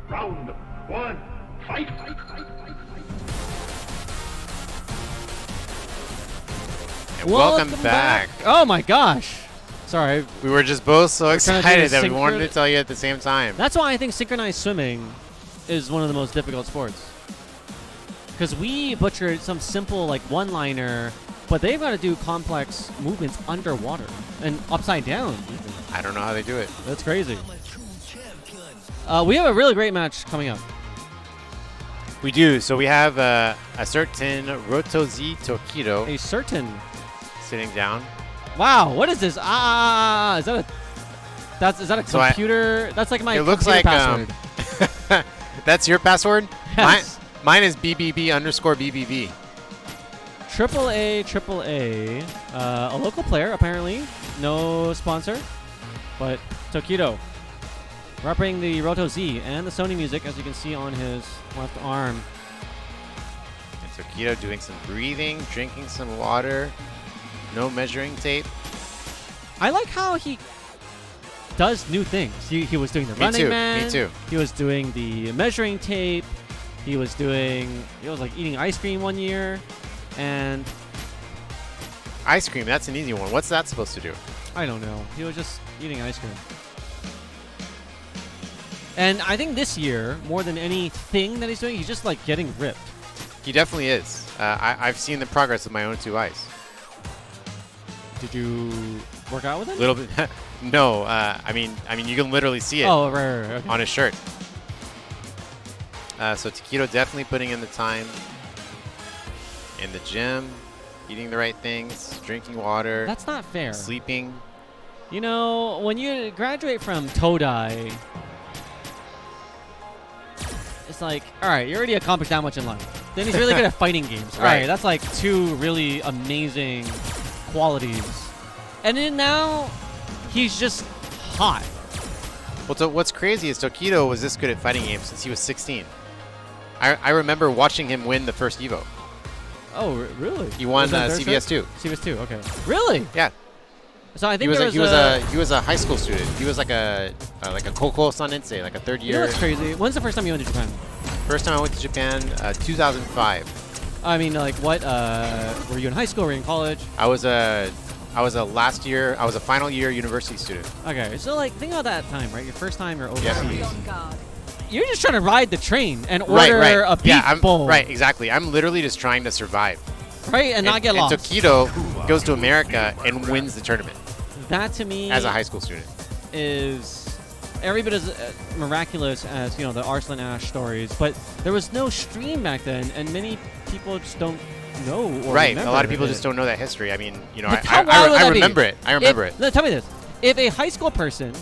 Round one, fight! And welcome back. Oh my gosh. Sorry. We were just both so trying to do excited that we synchro- wanted to tell you at the same time. That's why I think synchronized swimming is one of the most difficult sports. Because we butchered some simple like one-liner, but they've got to do complex movements underwater and upside down. Even. I don't know how they do it. That's crazy. We have a really great match coming up. We do. So we have a certain Rotozi Tokido. A certain. Sitting down. Wow, what is this? Is that a So computer? That's like my it looks computer like password. That's your password? Yes. Mine is BBB_BBB. AAA. A local player, apparently. No sponsor. But Tokido. Repping the Roto Z and the Sony music, as you can see on his left arm. And Tokido doing some breathing, drinking some water. No measuring tape. I like how he does new things. He was doing the Running Man. Me too. He was doing the measuring tape. He was like eating ice cream one year. And ice cream, that's an easy one. What's that supposed to do? I don't know. He was just eating ice cream. And I think this year, more than anything that he's doing, he's just like getting ripped. He definitely is. I've seen the progress with my own 2 eyes. Did you work out with him? A little bit. No, I mean, you can literally see it right, okay. on his shirt. So Tokido definitely putting in the time in the gym, eating the right things, drinking water. That's not fair. Sleeping. You know, when you graduate from Todai, it's like, all right, you already accomplished that much in life. Then he's really good at fighting games. All right, that's like 2 really amazing qualities. And then now, he's just hot. Well, so what's crazy is Tokido was this good at fighting games since he was 16. I remember watching him win the first Evo. Oh, really? He won CBS 2. CBS 2, okay. Really? Yeah. So I think he was a high school student. He was like a Koko Sanensei, like a 3rd year. You know what's crazy? When's the first time you went to Japan? First time I went to Japan, 2005. I mean, like, what? Were you in high school? Were you in college? I was a final year university student. Okay, so like, think about that time, right? Your first time you're overseas. Yeah. You're just trying to ride the train and order a beef bowl. Right, exactly. I'm literally just trying to survive. Right, and not get lost. And Tokido goes to America and wins the tournament. That to me, as a high school student, is every bit as miraculous as, you know, the Arslan Ash stories. But there was no stream back then, and many people just don't know. Or right, remember a lot of people it. just don't know that history. I mean, you know, I remember it. I remember it. Tell me this: if a high school person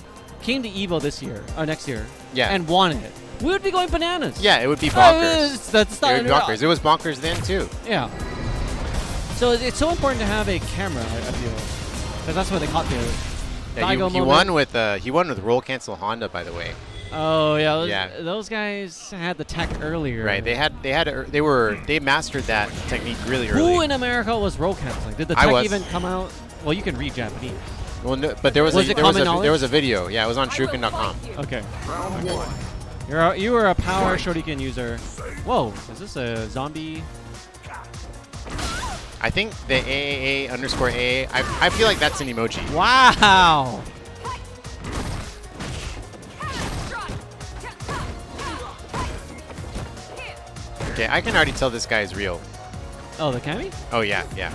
came to Evo this year or next year, and won it, we would be going bananas. Yeah, it would be bonkers. That's not it would be bonkers. It was bonkers then too. Yeah. So it's so important to have a camera, I feel, because that's where they caught the Daigo moment. He won with roll cancel Honda, by the way. Oh yeah, those guys had the tech earlier. Right, they mastered that technique really early. Who in America was roll canceling? Did the tech even come out? Well, you can read Japanese. Well, no, but there was a video. Yeah, it was on Shuriken.com. Okay. You were a power Shuriken user. Whoa, is this a zombie? I think the AAA_AA, I feel like that's an emoji. Wow! Okay, I can already tell this guy is real. Oh, the Kami? Oh, yeah, yeah.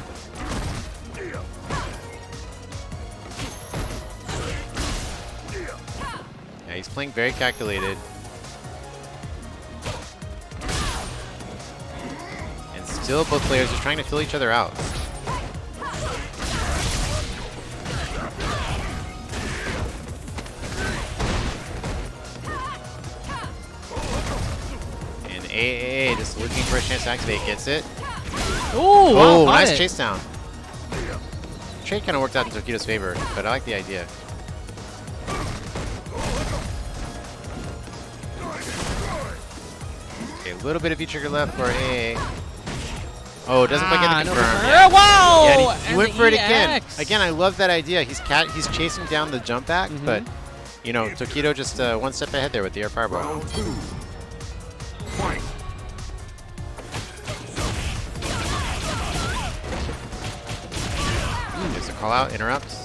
Yeah, he's playing very calculated. Still, both players are trying to fill each other out. And AAA just looking for a chance to activate, gets it. Ooh, wow, nice chase down. Trade kind of worked out in Tokido's favor, but I like the idea. Okay, a little bit of V-trigger left for AA. Oh, doesn't quite get the confirm. Yeah. Wow! Yeah, he went for it again. Again, I love that idea. He's chasing down the jump back, but you know, Tokido just one step ahead there with the air fireball. There's a call out, interrupts.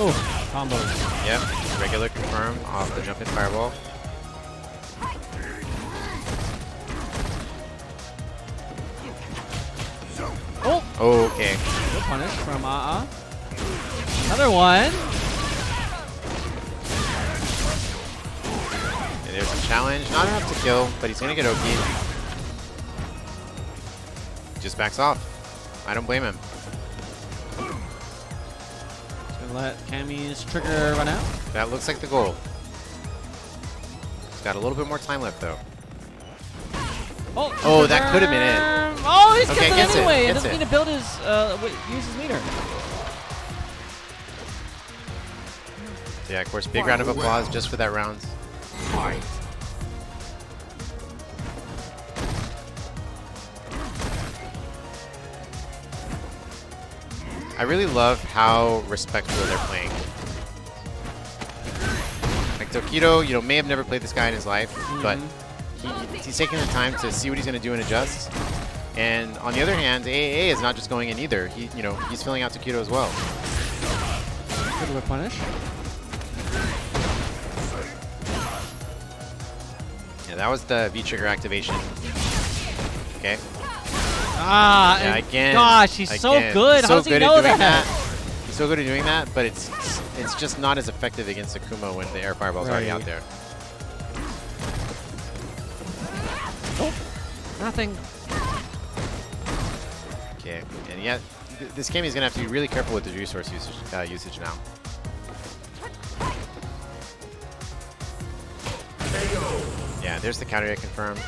Oh, combos. Yep, regular confirm off the jump in fireball. Oh, okay. Good punish from Another one. And there's a challenge. Not enough to kill, but he's going to get OP. Just backs off. I don't blame him. Let Kami's trigger run out. That looks like the goal. He's got a little bit more time left, though. Oh, that could have been it. Oh, he's okay, gets it anyway. He gets doesn't need to build his, use his meter. Yeah, of course, big round of applause just for that round. Fight. I really love how respectful they're playing. Like Tokido, you know, may have never played this guy in his life, but he's taking the time to see what he's going to do and adjust. And on the other hand, AAA is not just going in either. He's filling out Tokido as well. Good whip punish. Yeah, that was the V trigger activation. Okay. Ah, Yeah, again. Gosh, he's so good. How does he know that? He's so good at doing that, but it's just not as effective against Akuma when the air fireball's already out there. Oh, nothing. Okay, and yeah, this game is gonna have to be really careful with the resource usage now. Yeah, there's the counter hit confirmed.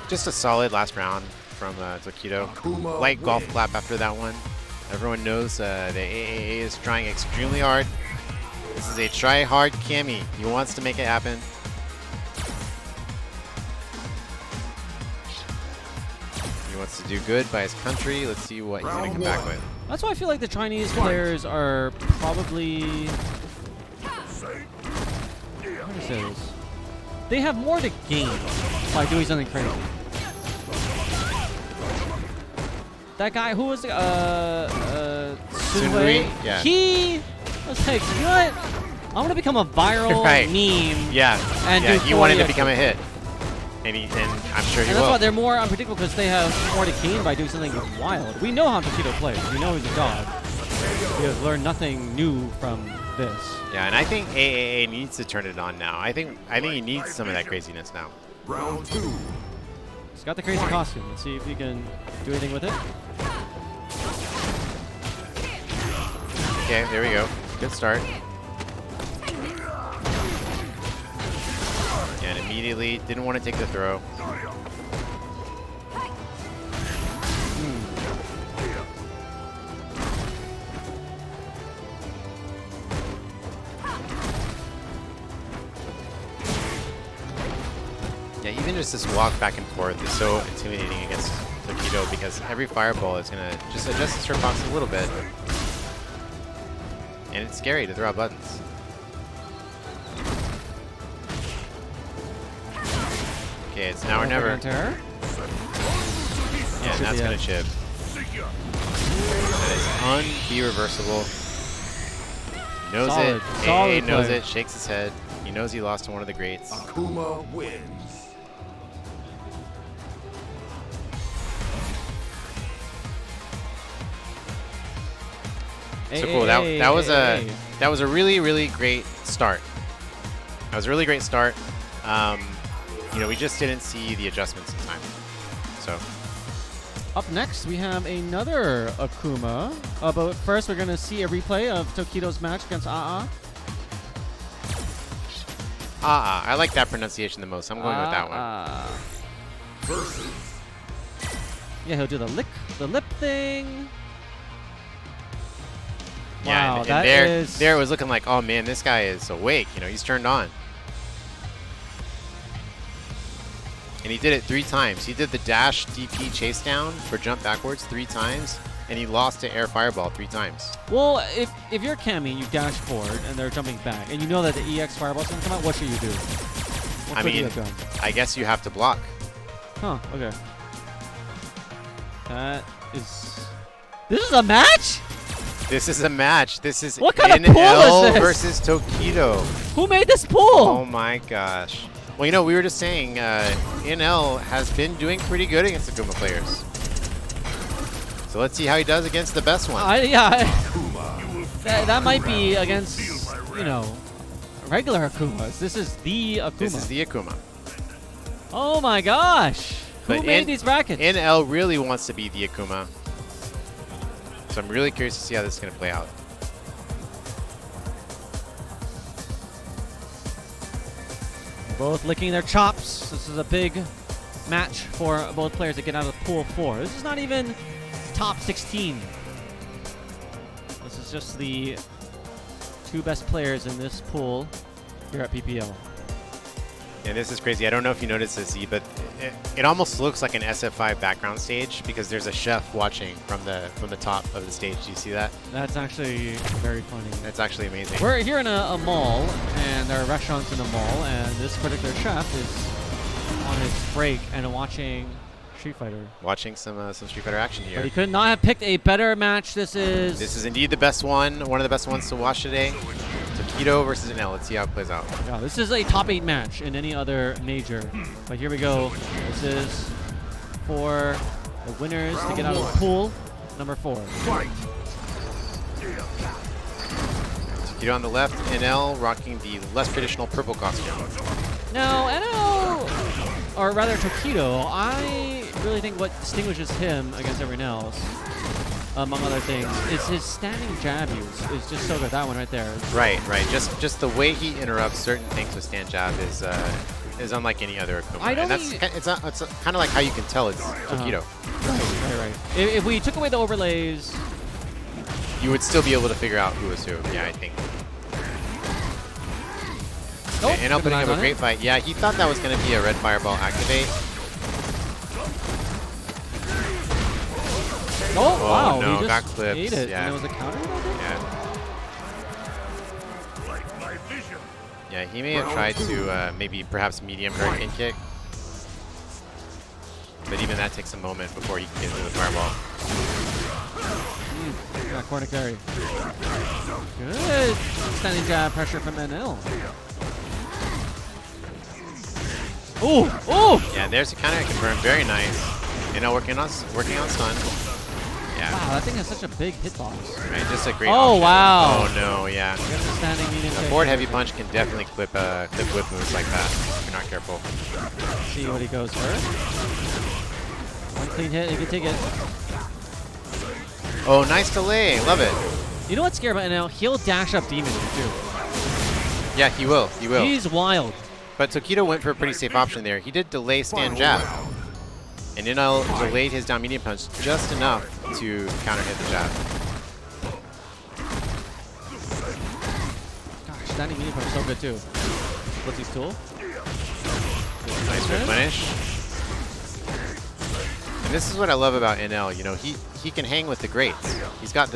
Just a solid last round from Tokido. Light golf clap after that one. Everyone knows the AAA is trying extremely hard. This is a try-hard Cammy. He wants to make it happen. He wants to do good by his country. Let's see what he's going to come back with. That's why I feel like the Chinese players are probably... How do you say this? They have more to gain by doing something crazy. That guy, who was Sunhui? Yeah. He was like, you know what? I'm gonna become a viral meme. Yeah. And yeah, do he wanted to 40X. become a hit. And I'm sure he And will. that's why they're more unpredictable, because they have more to gain by doing something wild. We know how Tokido plays. We know he's a dog. He has learned nothing new from this. Yeah, and I think AAA needs to turn it on now. I think he needs some of that craziness now. Round 2. He's got the crazy costume. Let's see if he can do anything with it. Okay, there we go. Good start. And immediately didn't want to take the throw. Yeah, even just this walk back and forth is so intimidating against Tokido because every fireball is going to just adjust the start box a little bit. And it's scary to throw out buttons. Okay, it's now or never. Yeah, and that's going to chip. That is unbe-reversible. Knows it. AA knows it, shakes his head. He knows he lost to one of the greats. Akuma wins. So cool. That was a really great start. That was a really great start. You know, we just didn't see the adjustments in time. So up next, we have another Akuma. But first, we're going to see a replay of Tokido's match against AA. I like that pronunciation the most. I'm going with that one. Yeah, he'll do the lip thing. Yeah, Wow, and there it was looking like, oh man, this guy is awake. You know, he's turned on. And he did it 3 times. He did the dash DP chase down for jump backwards 3 times, and he lost to air fireball 3 times. Well, if you're Cammy, you dash forward and they're jumping back, and you know that the EX fireball's gonna come out, what should you do? What I could you mean, have done? I guess you have to block. Huh, okay. This is a match? This is a match. This is what kind of pool NL is this? versus Tokido. Who made this pool? Oh my gosh. Well, you know, we were just saying NL has been doing pretty good against the Akuma players. So let's see how he does against the best one. That might be against, you know, regular Akumas. This is the Akuma. This is the Akuma. Oh my gosh. Who made these brackets? NL really wants to be the Akuma. So I'm really curious to see how this is going to play out. Both licking their chops. This is a big match for both players to get out of pool 4. This is not even top 16. This is just the 2 best players in this pool here at PPL. Yeah, this is crazy. I don't know if you noticed this, but it almost looks like an SF5 background stage because there's a chef watching from the top of the stage. Do you see that? That's actually very funny. That's actually amazing. We're here in a mall, and there are restaurants in the mall, and this particular chef is on his break and watching Street Fighter. Watching some Street Fighter action here. But he could not have picked a better match. This is indeed the best one of the best ones to watch today. Tokido versus NL. Let's see how it plays out. Yeah, this is a top 8 match in any other major. But here we go. This is for the winners to get out of the pool. Number 4. Tokido on the left, NL rocking the less traditional purple costume. Now, NL, or rather Tokido, I really think what distinguishes him against everyone else, among other things, is his standing jab use is just so good. That one right there. Right. Just the way he interrupts certain things with stand jab is unlike any other Akuma. And it's kind of like how you can tell it's Tokido. Right. If we took away the overlays, you would still be able to figure out who was who. Yeah, I think. Nope. And NL putting up a great fight. Yeah, he thought that was going to be a red fireball activate. Oh, wow. No, he got just clipped. ate it. Yeah. And there was a counter? Yeah, he may have tried to maybe perhaps medium hurricane kick. But even that takes a moment before he can get into the fireball. Yeah, corner carry. Good standing jab pressure from NL. Ooh! Yeah, there's a counter confirmed. Very nice. NL working on stun. Yeah. Wow, that thing has such a big hitbox. Right, just a great Oh, option. wow. Oh, no, yeah. A forward heavy punch can definitely clip whip moves like that if you're not careful. See what he goes for. One clean hit, he can take it. Oh, nice delay. Love it. You know what's scary about NL? He'll dash up Demon too. Yeah, he will. He will. He's wild. But Tokido went for a pretty safe option there. He did delay stand jab. And NL delayed his down medium punch just enough to counter hit the jab. Gosh, standing medium punch is so good too. What's his tool? Nice red punish. And this is what I love about NL. You know, he can hang with the greats. He's got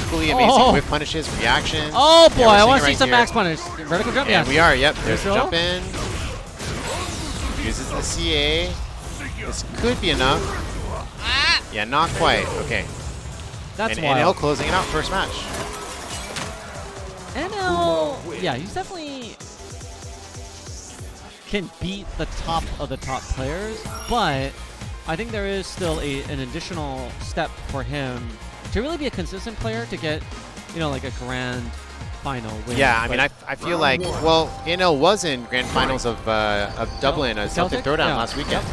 equally amazing whip punishes, reactions. Oh boy, yeah, I want to see right some here. max punish. Vertical jump, yeah. yeah. We are, yep. There's a jump in. Uses the CA. This could be enough. Yeah, not quite. Okay. That's and wild. NL closing it out first match. NL, yeah, he's definitely can beat the top of the top players, but I think there is still an additional step for him to really be a consistent player to get, you know, like a grand final win. Yeah, I mean, I feel like, well, NL was in grand finals of Dublin, a Celtic Throwdown last weekend.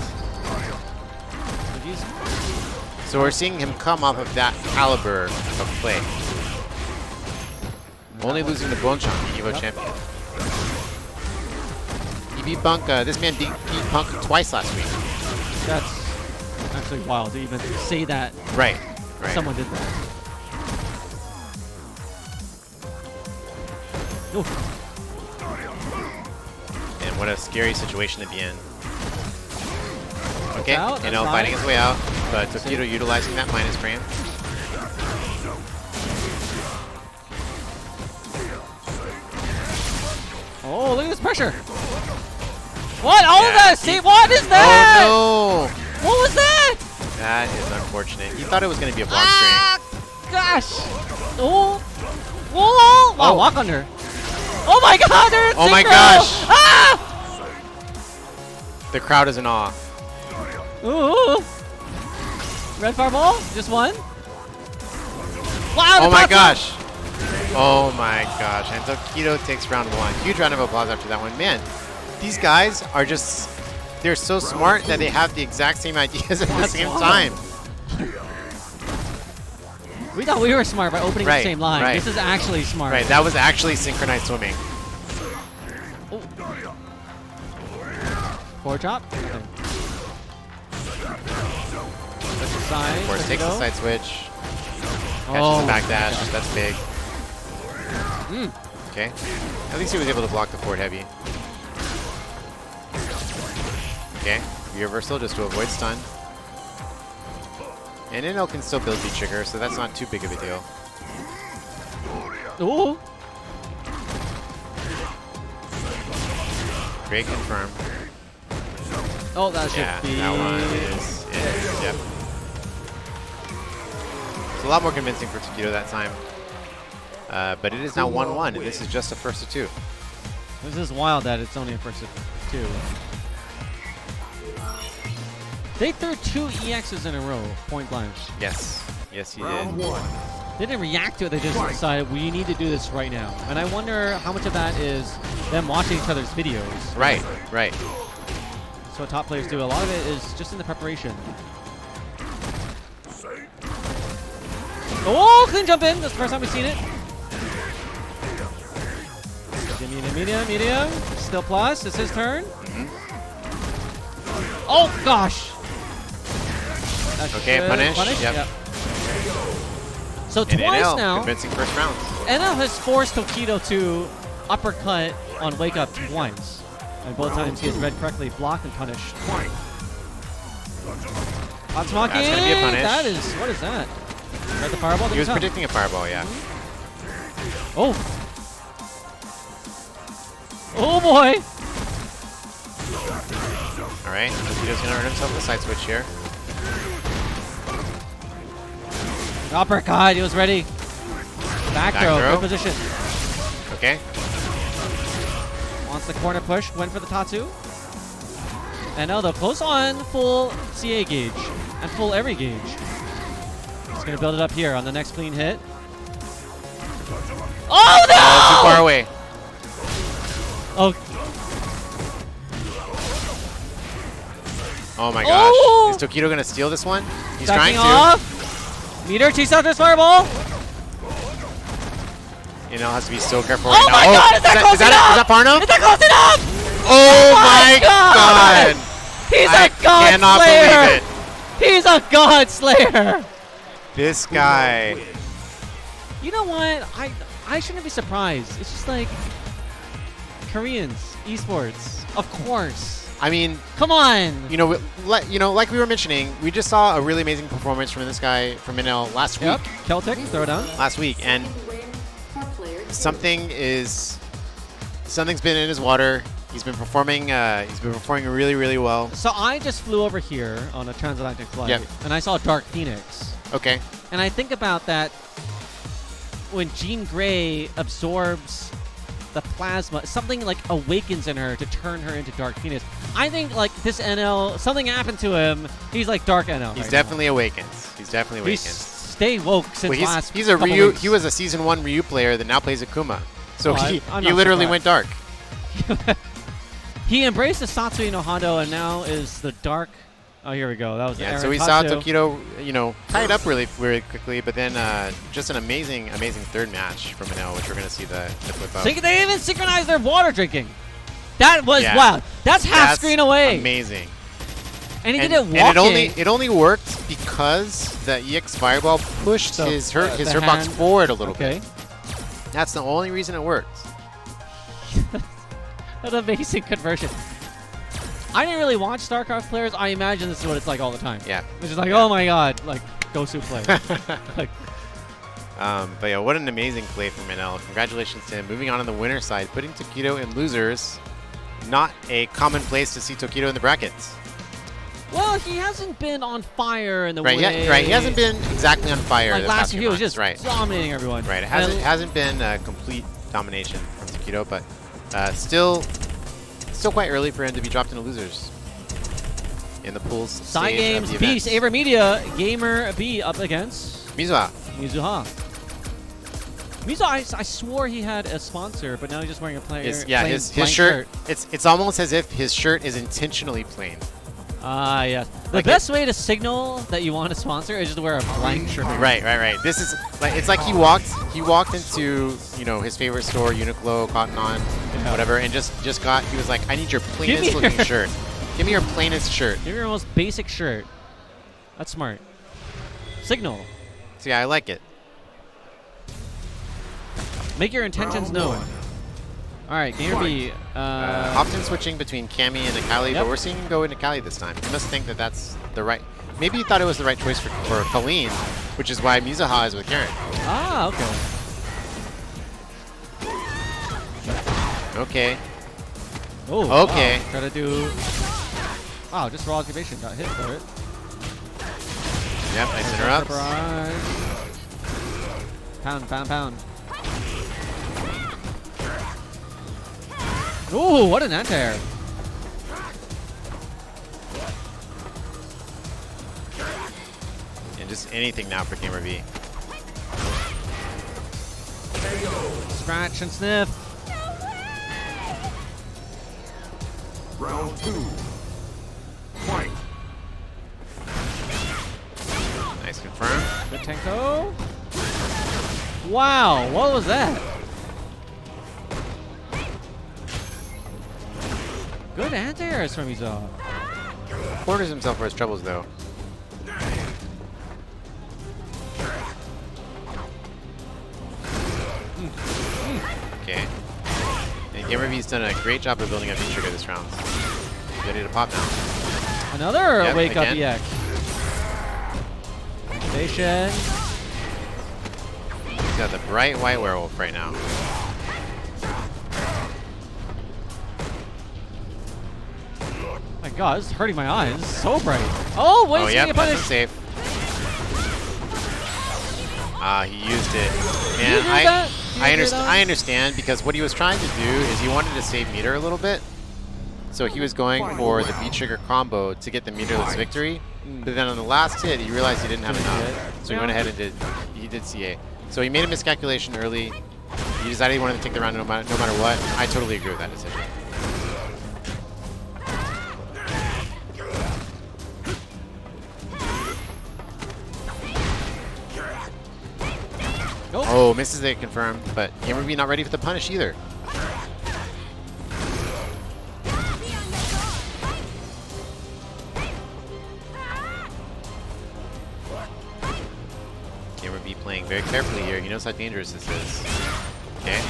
So we're seeing him come off of that caliber of play. Only losing to Bonchan, the Evo champion. He beat Punk, this man beat Punk twice last week. That's actually wild to even say that. Right. Someone did that. And what a scary situation to be in. Okay, out, NL fighting his way out, but Tokido utilizing that minus frame. Oh, look at this pressure. What? All of that? See, what is that? Oh, no. What was that? That is unfortunate. He thought it was going to be a block string. Gosh. Oh. Whoa. Wow, walk under. Oh my god, they're in Oh my synchro. gosh. Ah! The crowd is in awe. Ooh. Red fireball? Just one? Wow, Oh my gosh. Oh my gosh. And Tokido takes round 1. Huge round of applause after that one. Man, these guys are just, they're so smart that they have the exact same ideas at the same time. We thought we were smart by opening the same line. Right. This is actually smart. Right, that was actually synchronized swimming. Oh. Forward chop? Okay. Side, Of course, takes the side switch. Catches Oh, the back dash. That's big. Mm. Okay. At least he was able to block the forward heavy. Okay. Reversal just to avoid stun. And NL can still build the trigger, so that's not too big of a deal. Ooh. Great confirm. Oh, that should be. That one is it. Yep. It's a lot more convincing for Tokido that time. But it is now 1-1, and this is just a first of 2. This is wild that it's only a first of 2. They threw 2 EXs in a row, point blank. Yes. Yes, he did. They didn't react to it. They just decided we need to do this right now. And I wonder how much of that is them watching each other's videos. Right, right. So what top players do. A lot of it is just in the preparation. Oh, clean jump in. That's the first time we've seen it. Medium. Still plus. It's his turn. Oh, gosh. Okay, punish. Yep. So and twice NL, now. Convincing first round. NL has forced Tokido to uppercut on wake up twice. And both times he has read correctly, blocked and punished. That's gonna be a punish. That is, what is that? Read the fireball? He was predicting a fireball, yeah. Oh. Oh boy. Alright, Tokido's gonna earn himself the side switch here. Uppercut, he was ready. Back throw, good position. Okay. Wants the corner push, went for the Tatsu. And now they'll close on full CA gauge and full every gauge. He's gonna build it up here on the next clean hit. Oh no! Too far away. Oh. Oh my gosh. Oh! Is Tokido gonna steal this one? He's Backing trying to. off. Meter chase after his fireball. You know, has to be so careful Oh right my now. god, is that close enough? Is that far enough? Is that close enough? Oh my god! He's I a god cannot slayer! believe it. He's a god slayer! This guy. You know what? I shouldn't be surprised. It's just like Koreans, esports, of course. I mean, come on. You know, like we were mentioning, we just saw a really amazing performance from this guy from NL last week. Celtic, throw it down. Last week, and something's been in his water. He's been performing really, really well. So I just flew over here on a transatlantic flight, and I saw Dark Phoenix. Okay. And I think about that when Jean Grey absorbs the plasma, something like awakens in her to turn her into Dark Phoenix. I think like this NL, something happened to him. He's like Dark NL. He's definitely awakened. He's definitely awakened. He's stay woke since last. He's a Ryu. He was a season 1 Ryu player that now plays Akuma. So he literally went dark. He embraced the Satsui no Hando and now is the dark. Oh, here we go. That was so we saw Tokido, tie it up really, really quickly, but then just an amazing third match from NL, which we're going to see the clip of. They even synchronized their water drinking. That was wild. That's half screen away. Amazing. And he did it walking. And it only worked because the EX Fireball pushed his hitbox forward a little bit. That's the only reason it worked. An amazing conversion. I didn't really watch StarCraft players. I imagine this is what it's like all the time. Yeah. It's just like, oh my god, like Gosu play. Like, but yeah, what an amazing play from NL. Congratulations to him. Moving on the winner's side, putting Tokido in losers. Not a common place to see Tokido in the brackets. Well, he hasn't been on fire in the way. He hasn't been exactly on fire. Like last year, he was just right. dominating everyone. Right. It hasn't been a complete domination from Tokido, but still quite early for him to be dropped into losers in the pools. Side games, Beast, Aver Media, Gamerbee up against Mizuha. Mizuha, I swore he had a sponsor, but now he's just wearing a his shirt. It's almost as if his shirt is intentionally plain. Ah, yes. The best way to signal that you want a sponsor is just to wear a blank shirt. Right. This is like it's like he walked into his favorite store, Uniqlo, Cotton On, whatever, and just got. He was like, I need your plainest looking shirt. Give me your plainest shirt. Give me your most basic shirt. That's smart. Signal. See, I like it. Make your intentions known. All right, Gamerbee. Often switching between Cammy and Necalli, but we're seeing him go into Necalli this time. He must think that that's the right. Maybe he thought it was the right choice for Colleen, which is why Mizuha is with Karen. Ah, okay. Okay. Oh, okay. Wow. Try to do. Wow, just raw activation got hit for it. Yep, nice interrupts. Pound, pound, pound. Ooh, what an anti-air. And just anything now for Gamerbee. Scratch and sniff. Round 2. Fight. Nice confirm. Good Tenko. Wow, what was that? Good anti-airs from Mizuha. Corners himself for his troubles, though. Okay. And Gamerbee's done a great job of building up V-Trigger this round. Ready to pop now. Another wake again. up EX. Activation. He's got the bright white werewolf right now. My God, this is hurting my eyes. This is so bright. Oh, wait, Oh, he's yeah, getting that's punished. safe. He used it. You And hear that? You hear that? I understand because what he was trying to do is he wanted to save meter a little bit. So he was going for the V-Trigger combo to get the meterless victory. But then on the last hit, he realized he didn't have enough. So he went ahead and did CA. So he made a miscalculation early. He decided he wanted to take the round no matter what. I totally agree with that decision. Nope. Oh, misses it confirmed, but Gamerbee not ready for the punish either. Gamerbee playing very carefully here. He knows how dangerous this is. Okay.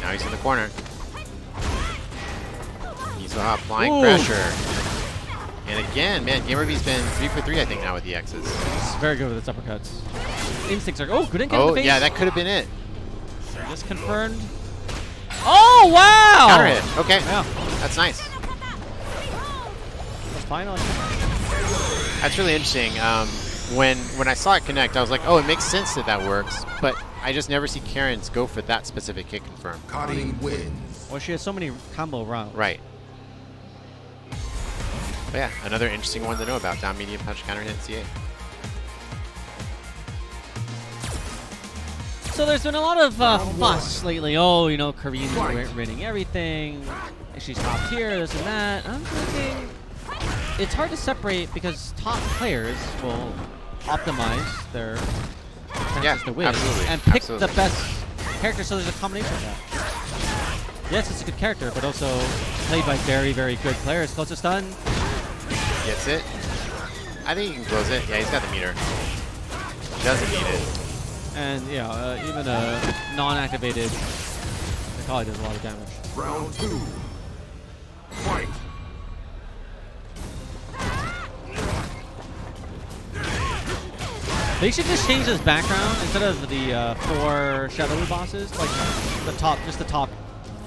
Now he's in the corner. Mizuha applying pressure. And again, man, Gamerbee's been 3 for 3, I think, now with the X's. He's very good with its uppercuts. Instincts are. Oh, couldn't get in Oh, the face. yeah, that could have been it. Just confirmed. Oh, wow! Counter hit. Okay. Yeah. That's nice. That's fine on. That's really interesting. When I saw it connect, I was like, oh, it makes sense that that works. But I just never see Karen's go for that specific hit confirm. Cutting wins. Well, she has so many combo rounds. Right. But yeah, another interesting one to know about. Down medium punch counter hit CA. So there's been a lot of fuss lately. Oh, you know, Koreans are winning everything. She's top tier, this and that. I'm thinking it's hard to separate because top players will optimize their chances to win absolutely. and pick Absolutely. the best character. So there's a combination of that. Yes, it's a good character, but also played by very, very good players. Close to stun. Gets it. I think he can close it. Yeah, he's got the meter. He doesn't need it. And yeah, even a non-activated Necalli does a lot of damage. Round 2. Fight. They should just change this background instead of the 4 Shadow bosses, like the top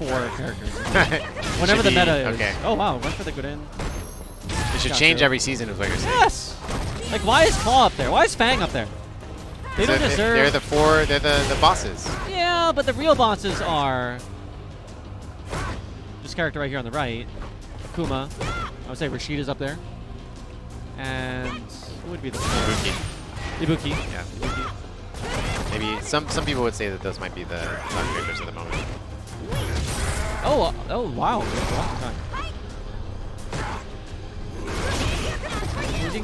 4 characters. Whenever the meta is. Okay. Oh wow, went for the good in. It should change every season, is what you're saying. Yes. Like, why is Claw up there? Why is Fang up there? They don't deserve. They're the 4. They're the bosses. Yeah, but the real bosses are this character right here on the right, Akuma. I would say Rashid is up there, and who would be the Ibuki. Yeah. Ibuki. Maybe some people would say that those might be the top characters at the moment. Oh wow.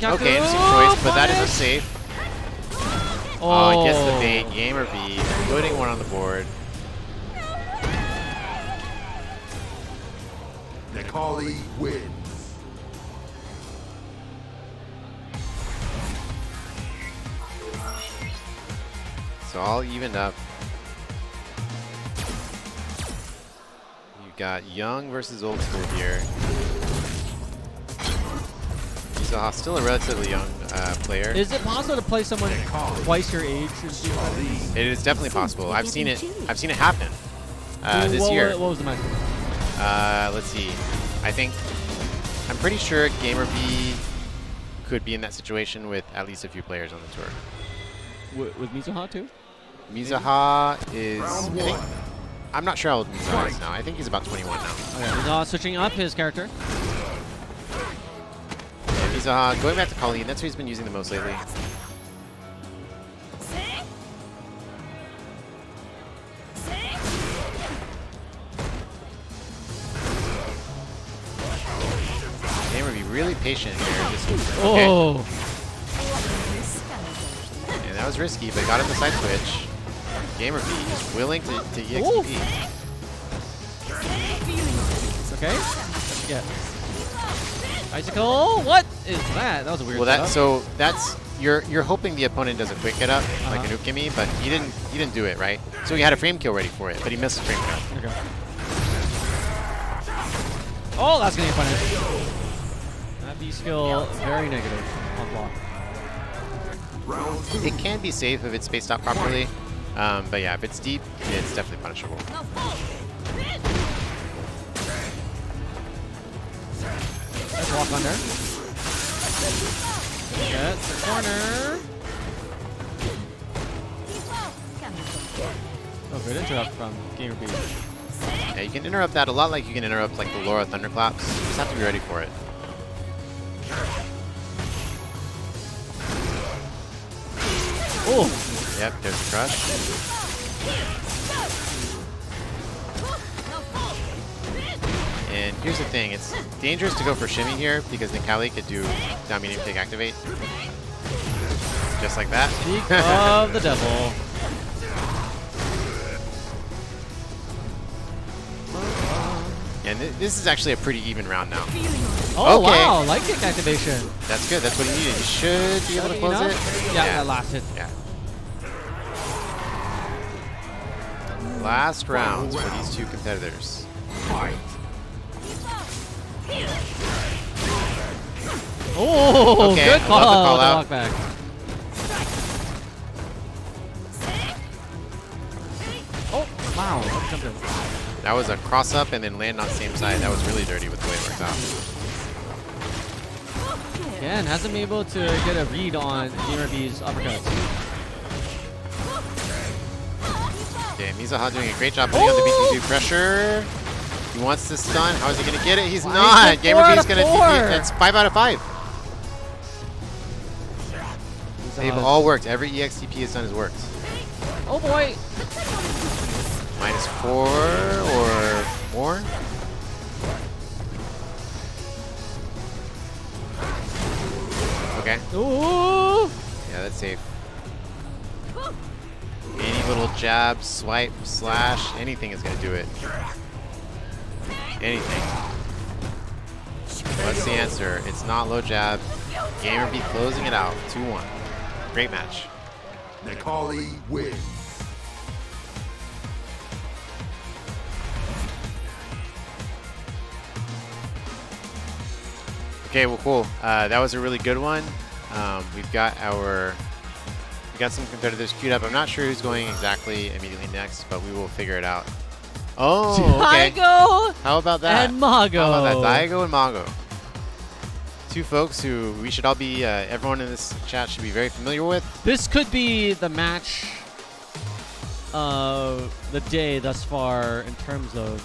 Okay, interesting choice, but that is a safe. Oh, gets the bait. Gamerbee putting one on the board. Necalli wins. So all evened up. You've got young versus old school here. Mizuha still a relatively young player. Is it possible to play someone twice your age? It is definitely possible. I've seen it happen this year. What was the match? Let's see. I think I'm pretty sure Gamerbee could be in that situation with at least a few players on the tour. With Mizuha too? Mizuha is... I'm not sure how old Mizuha is now. I think he's about 21 now. Okay, Mizuha switching up his character. Yeah, Mizuha going back to Colleen. That's who he's been using the most lately. Gamerbee really patient here. Oh! And that was risky, but got him the side switch. Gamerbee is willing to EXP. It's okay. What'd you get? Icicle? What is that? That was a weird setup. So that's you're hoping the opponent does a quick get up like an Ukemi, but he didn't do it, right? So he had a frame kill ready for it, but he missed the frame kill. Okay. Oh, that's gonna be punished. That B skill very negative on block. It can be safe if it's spaced out properly, but yeah, if it's deep, it's definitely punishable. Let's walk under. Get the corner. Oh, good interrupt from Gamerbee. Yeah, you can interrupt that a lot like you can interrupt like the Laura Thunderclaps. You just have to be ready for it. Oh! Yep, there's the crush. And here's the thing, it's dangerous to go for shimmy here because Necalli could do down medium kick activate. Just like that. Speak of the devil. And this is actually a pretty even round now. Oh, okay. Wow, light kick activation. That's good, that's what he needed. He should be able to close it. Yeah, that lasted. Yeah. Last rounds for these two competitors. Oh, okay, good call, call out. Walk back. Oh, wow. That was a cross up and then land on the same side. That was really dirty with the way it worked out. Again, hasn't been able to get a read on Gamerbee's uppercuts. Okay, Mizuha doing a great job putting on the B2 pressure. He wants to stun. How is he going to get it? He's not. Gamerbee's going to DP. It's 5 out of 5. They've all worked. Every EXTP has done has worked. Oh boy. -4 or more. Okay. Ooh. Yeah, that's safe. Any little jab, swipe, slash, anything is going to do it. Anything. What's the answer? It's not low jab. Gamerbee closing it out. 2-1. Great match. Necalli wins. Okay, well, cool. That was a really good one. We got some competitors queued up. I'm not sure who's going exactly immediately next, but we will figure it out. Oh, okay. Daigo How about that? and Mago. How about that? Daigo and Mago. Two folks who we should all be, everyone in this chat should be very familiar with. This could be the match of the day thus far in terms of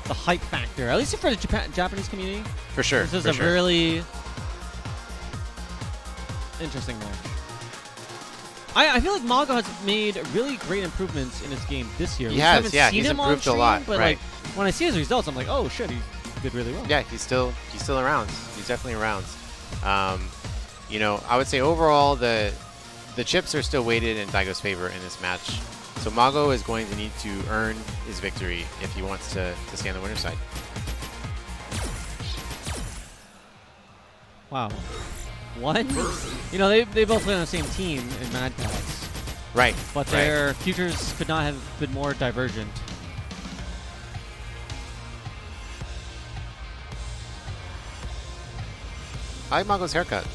the hype factor, at least for the Japanese community. For sure. This is a really interesting match. I feel like Mago has made really great improvements in his game this year. He has, yeah. He's improved a lot. But right. like when I see his results, I'm like, oh shit, he did really well. Yeah, he's still around. He's definitely around. You know, I would say overall the chips are still weighted in Daigo's favor in this match. So Mago is going to need to earn his victory if he wants to stay on the winner's side. Wow. One? You know, they both play on the same team in Mad Packs. Right. But their futures could not have been more divergent. I like Mago's haircut.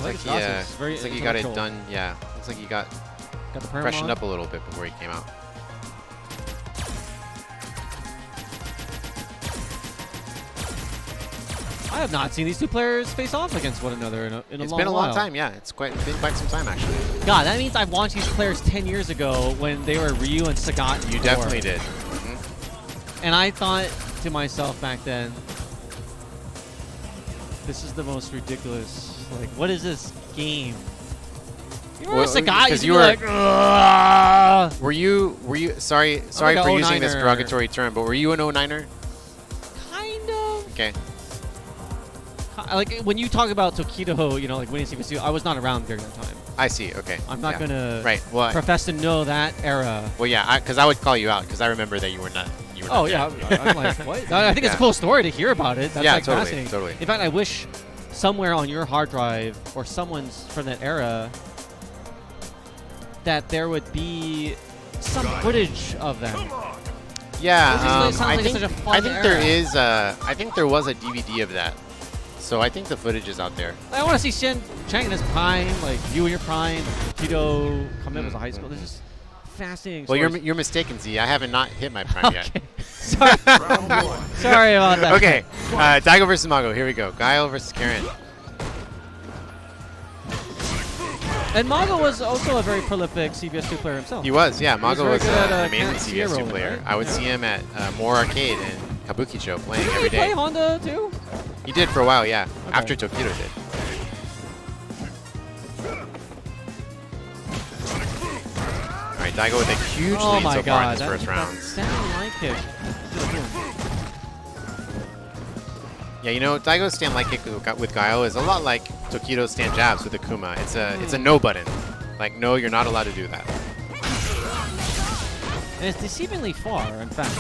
Looks like he got it done. Yeah, looks like he got the perm freshened on. up a little bit before he came out. I have not seen these two players face off against one another in a long while. It's been a long time, yeah. It's been quite some time, actually. God, that means I've watched these players 10 years ago when they were Ryu and Sagat. You definitely did. And I thought to myself back then, this is the most ridiculous. Like, what is this game? You were Sagat. You were like, ugh. Were you? Sorry like for a using this 09er. derogatory term, but were you an 09er? Kind of. Okay. Like when you talk about Tokido, you know, like winning CPC, I was not around during that time. I see. Okay. I'm not gonna profess to know that era. Well, yeah, because I would call you out because I remember that you were not. Oh yeah, I'm like, what? I think it's a cool story to hear about it. That's like fascinating. Totally. In fact, I wish somewhere on your hard drive or someone's from that era that there would be some footage of them. Yeah, I think there was a DVD of that. So I think the footage is out there. I want to see Shen Chang in his prime, like you in your prime, Tokido coming in as a high school. This is fascinating. Well, you're mistaken, Z. I haven't not hit my prime yet. Sorry. Sorry about that. Okay, Daigo versus Mago. Here we go. Guile versus Karen. And Mago was also a very prolific CBS2 player himself. He was, yeah. Mago was an amazing CBS2 CBS2 player. Right? I would see him at More Arcade and Kabukicho playing every day. Did he play Honda too? He did for a while, yeah. Okay. After Tokido did. All right, Daigo with a huge lead so far in his first rounds. Standing light kick. Yeah, you know, Daigo's stand light kick with Guile is a lot like Tokido's stand jabs with Akuma. It's a no button. Like, no, you're not allowed to do that. And it's deceivingly far, in fact.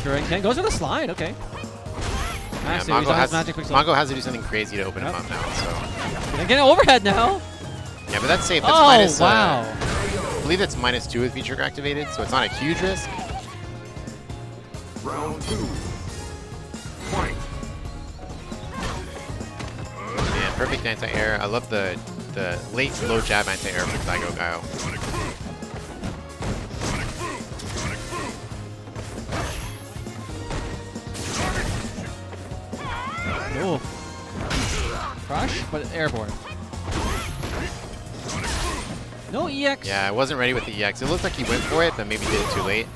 Urien goes with a slide, okay. Yeah, Mago has to do something crazy to open him up now. So. Gonna get an overhead now. Yeah, but that's safe. That's minus, wow. I believe it's -2 with feature activated, so it's not a huge risk. Round 2. Fight. Yeah, perfect anti-air. I love the late low jab anti-air from Daigo Guile. Ooh. Crush, but airborne. No EX. Yeah, I wasn't ready with the EX. It looked like he went for it, but maybe did it too late.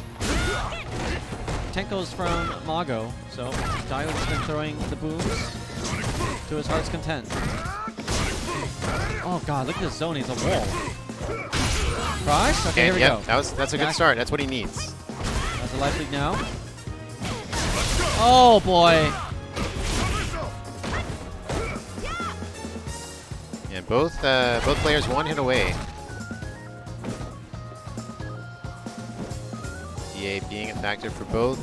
Tenko's from Mago, so Daigo's just been throwing the booms to his heart's content. Oh god, look at this zone. He's a wall. Crush? Okay, here we go. That's a good start. That's what he needs. That's a life lead now. Oh boy. Yeah, both players one hit away. DA being a factor for both.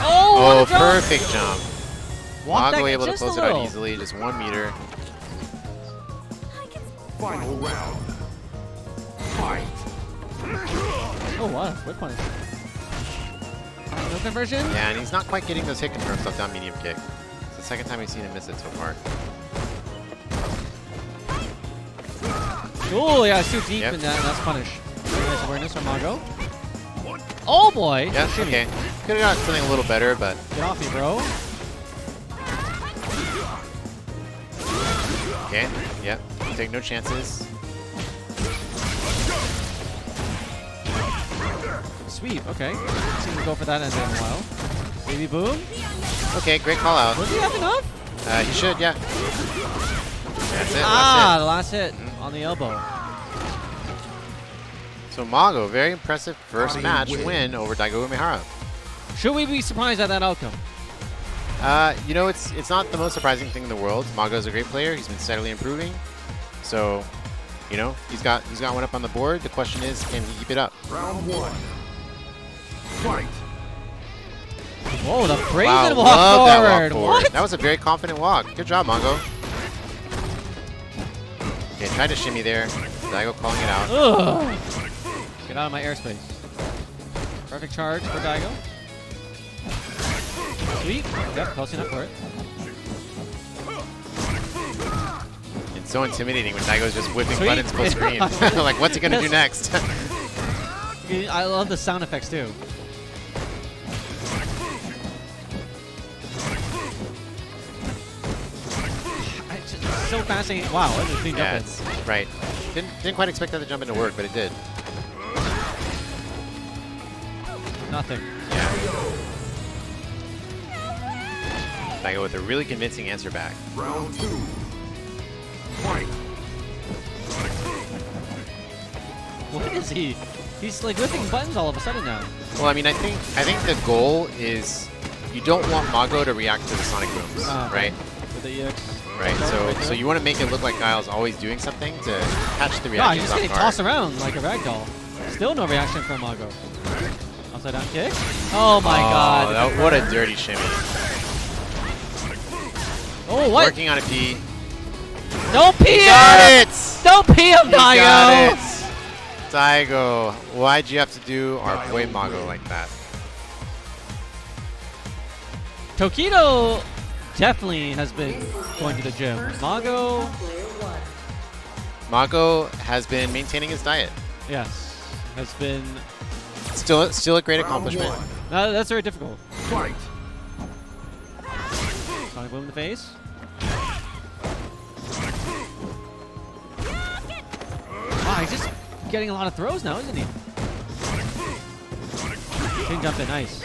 Oh, perfect jump. Mago able to just close it out easily, just 1 meter. Final round. Fight. Oh wow, whip punish. No conversion? Yeah, and he's not quite getting those hit confirms off down medium kick. It's the second time we've seen him miss it so far. Oh yeah, it's too deep and that's punish. Very nice awareness from Mago. Oh boy! Yeah, okay. Could have got something a little better, but... Get off me, bro. Okay, yep. Take no chances. Sweep, okay. Seems to go for that end in a while. Baby boom. Okay, great call out. Does he have enough? He should, yeah. That's it, the last hit on the elbow. So Mago, very impressive first match win over Daigo Umehara. Should we be surprised at that outcome? You know, it's not the most surprising thing in the world. Mago's a great player. He's been steadily improving. So, you know, he's got one up on the board. The question is, can he keep it up? Round 1. Fight. Whoa, the brazen walk forward. What? That was a very confident walk. Good job, Mago. Okay, tried to shimmy there. Daigo calling it out. Ugh. Get out of my airspace. Perfect charge for Daigo. Sweet. Yep, close enough for it. It's so intimidating when Daigo's just whipping buttons full screen. Like, what's he going to do next? I love the sound effects, too. so fascinating. Wow, that was a clean Yeah, jump it's, right. Didn't quite expect that to jump in to work, but it did. Nothing. Yeah. Daigo with a really convincing answer back. Round 2. Fight. What is he? He's like lifting buttons all of a sudden now. Well, I mean, I think the goal is you don't want Mago to react to the Sonic Booms, right? With the EX. Right. So you want to make it look like Guile's always doing something to catch the God, reaction. he's just getting tossed around like a ragdoll. Still no reaction from Mago. Upside down kick. Oh my God! What a dirty shimmy. Oh, what? Working on a P. No P! He got it! No P of Daigo! Got it! Daigo, why'd you have to do our boy Mago like that? Tokido definitely has been going to the gym. Mago has been maintaining his diet. Yes, has been still a great accomplishment. That's very difficult. Fight. Sonic boom in the face. Wow, he's just getting a lot of throws now, isn't he? King jump in, nice.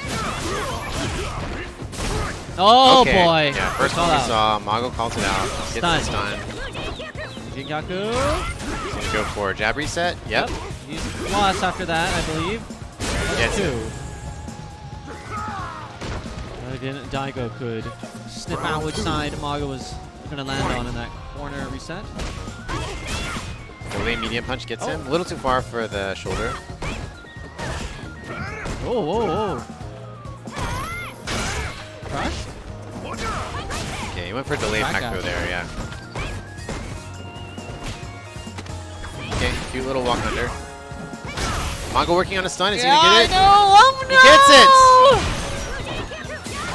Oh okay. boy! Yeah, first one we saw, Mago calls it out. Gets the stun. Jingaku. He's gonna go for jab reset. Yep. He's lost after that, I believe. Yes. 2. Again, Daigo could sniff out which side Mago was going to land on in that corner reset. The late medium punch gets him. A little too far for the shoulder. Oh, whoa, whoa. Crush? Okay, he went for a delayed macro there, yeah. Okay, cute little walk under. Mago working on a stun. Is he gonna get it? Oh, no! He gets it!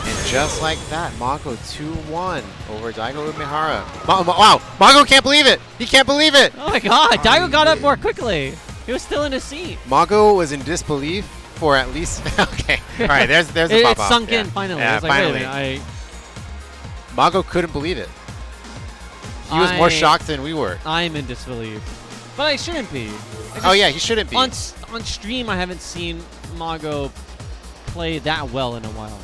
And just like that, Mago 2-1 over Daigo Umehara. Wow! Mago can't believe it! He can't believe it! Oh my God! Daigo got up more quickly. He was still in his seat. Mago was in disbelief for at least. Okay. All right. There's the pop It sunk in finally. Yeah, like, finally. Wait a minute, Mago couldn't believe it. He was more shocked than we were. I'm in disbelief, but I shouldn't be. Oh yeah, he shouldn't be. On stream, I haven't seen Mago play that well in a while.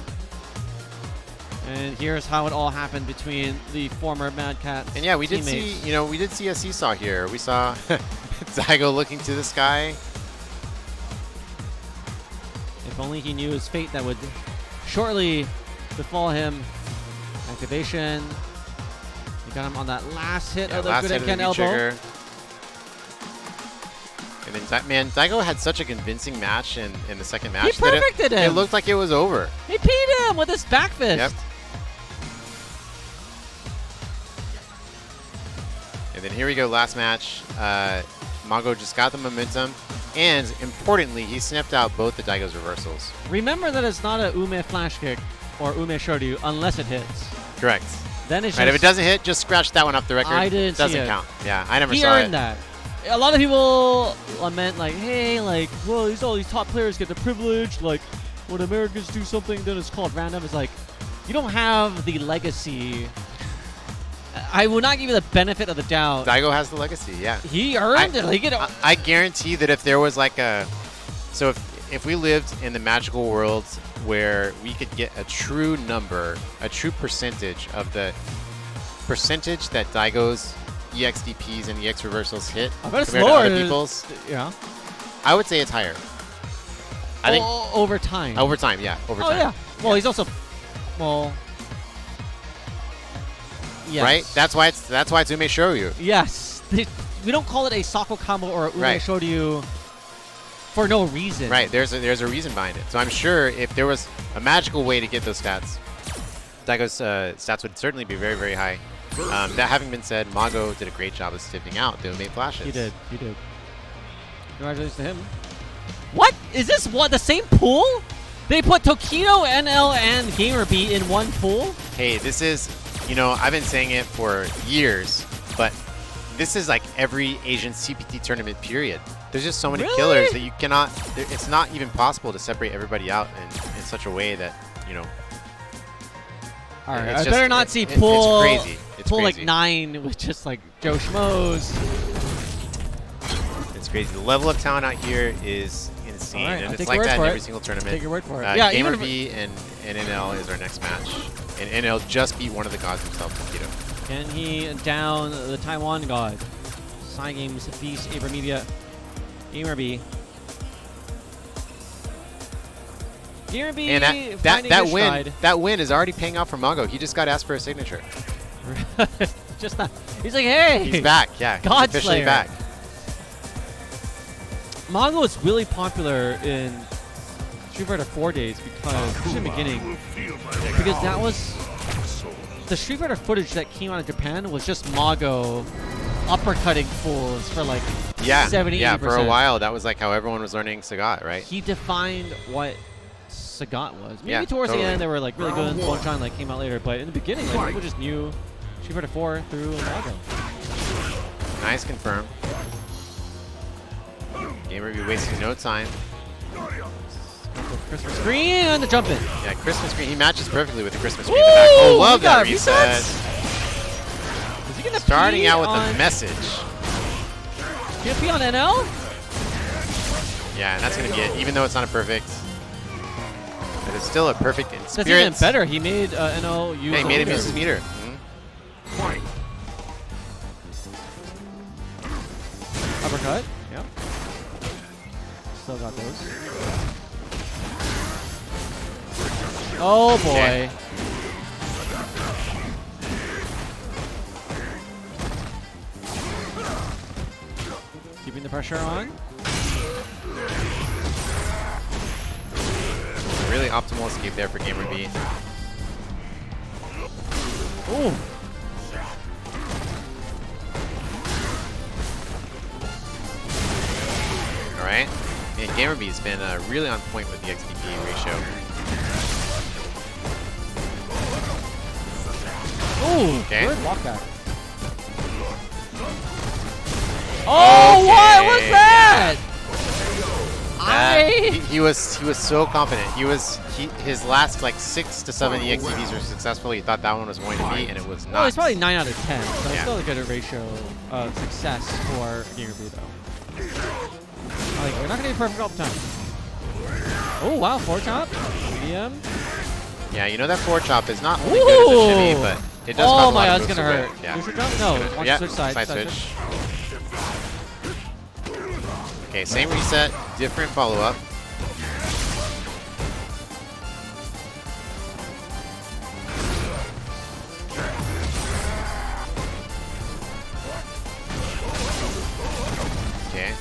And here's how it all happened between the former Mad Catz And yeah, we teammates. did see a seesaw here. We saw Daigo looking to the sky. If only he knew his fate that would shortly befall him. Activation. You got him on that last hit of the Guden elbow. Trigger. And then, Daigo had such a convincing match in the second match. He perfected him. It looked like it was over. He peed him with his back fist. Yep. And then here we go, last match. Mago just got the momentum. And importantly, he snipped out both the Daigo's reversals. Remember that it's not a Ume flash kick or Ume shoryu unless it hits. Correct. Then it's right, if it doesn't hit, just scratch that one off the record. I didn't see it. Doesn't count. Yeah, I never he saw it. He earned that. A lot of people lament like, hey, like, well, all these top players get the privilege. Like, when Americans do something, then it's called random. It's like, you don't have the legacy. I will not give you the benefit of the doubt. Daigo has the legacy, yeah. He earned it. I guarantee that if there was like a... So if we lived in the magical world where we could get a true number, a true percentage of the percentage that Daigo's EXDPs and EX reversals hit compared to other people's, yeah, I would say it's higher. I think over time. Over time, yeah. Over time. Oh yeah. Well, he's also yes. Right? That's why it's Ume Shoryu. Yes. We don't call it a Sako combo or Ume Shoryu for no reason. Right. There's a reason behind it. So I'm sure if there was a magical way to get those stats, Daigo's stats would certainly be very, very high. That having been said, Mago did a great job of sniffing out the Ume flashes. He did. He did. Congratulations to him. What? Is this the same pool? They put Tokido, NL, and Gamerbee in one pool? Hey, this is, I've been saying it for years, but this is like every Asian CPT tournament period. There's just so many killers that you cannot, it's not even possible to separate everybody out in such a way that, All right, I better not see pool. It's crazy. pull like crazy. 9 with just like Joe Schmoes. It's crazy. The level of talent out here is insane, All right, and I'll it's take like your word that in for every it. single tournament. Take your word for it. Yeah, even Gamerbee and NL is our next match, and NL just beat one of the gods himself, Tokido. Can he down the Taiwan god? Side Games, Beast, Abra Media, Gamerbee. Gamerbee And finding his stride. that win is already paying off for Mago. He just got asked for a signature. Just not. He's like, hey. He's back. Yeah, God he's officially Slayer. back. Mago is really popular in Street Fighter 4 days because in the beginning, because that was the Street Fighter footage that came out of Japan was just Mago uppercutting fools for like 70, 80%. For a while that was like how everyone was learning Sagat, right? He defined what Sagat was. Maybe Yeah, towards totally. the end they were like really good. Bonchon like came out later, but in the beginning, like, people just knew Street Fighter 4 through Mago. Nice confirm. Gamerbee wasting no time. Christmas screen and the jump in. Yeah, Christmas screen. He matches perfectly with the Christmas screen in the back. Oh, love that reset. Is he gonna Starting pee out with on a message. Gonna pee on NL? Yeah, and that's gonna be it. Even though it's not a perfect, but it's still a perfect in That's spirit. even better. He made NL use. Yeah, he made him meter. use his meter. Uppercut. Yep. Still got those. Oh boy. Okay. Keeping the pressure on. Really optimal escape there for Gamerbee. Ooh. All right. And Gamerbee's been really on point with the XP ratio. Ooh. Okay. Good walk back. Oh, what was that? He was so confident. His last like 6 to 7 EXPs were successful. He thought that one was going to be, and it was not. Well, it's probably 9 out of 10. So it's Yeah. still a good ratio of success for Gamerbee though. Like, we're not gonna be perfect all the time. Oh wow, 4 chop, medium. Yeah, you know that 4 chop is not only good as a shimmy, but it does cause a lot god, of it's moves gonna to hurt. whip. Yeah. Lucia jump? No, watch Yeah, switch side. side switch. Okay, same reset, different follow-up. Okay.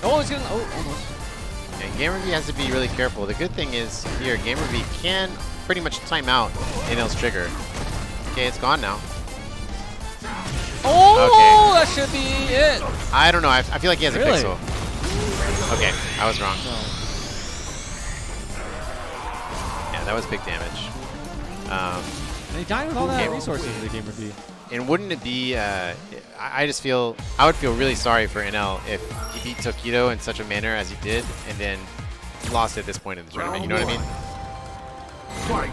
Oh, it's gonna. Oh, almost. And Gamerbee has to be really careful. The good thing is here, Gamerbee can pretty much time out NL's trigger. Okay, it's gone now. Oh, okay. That should be it. I don't know. I feel like he has Really? a pixel. Okay, I was wrong. No. Yeah, that was big damage. And he died with all that resources in the Gamerbee. And wouldn't it be? I just feel I would feel really sorry for NL if he beat Tokido in such a manner as he did, and then lost at this point in the tournament. You know what I mean? Fight.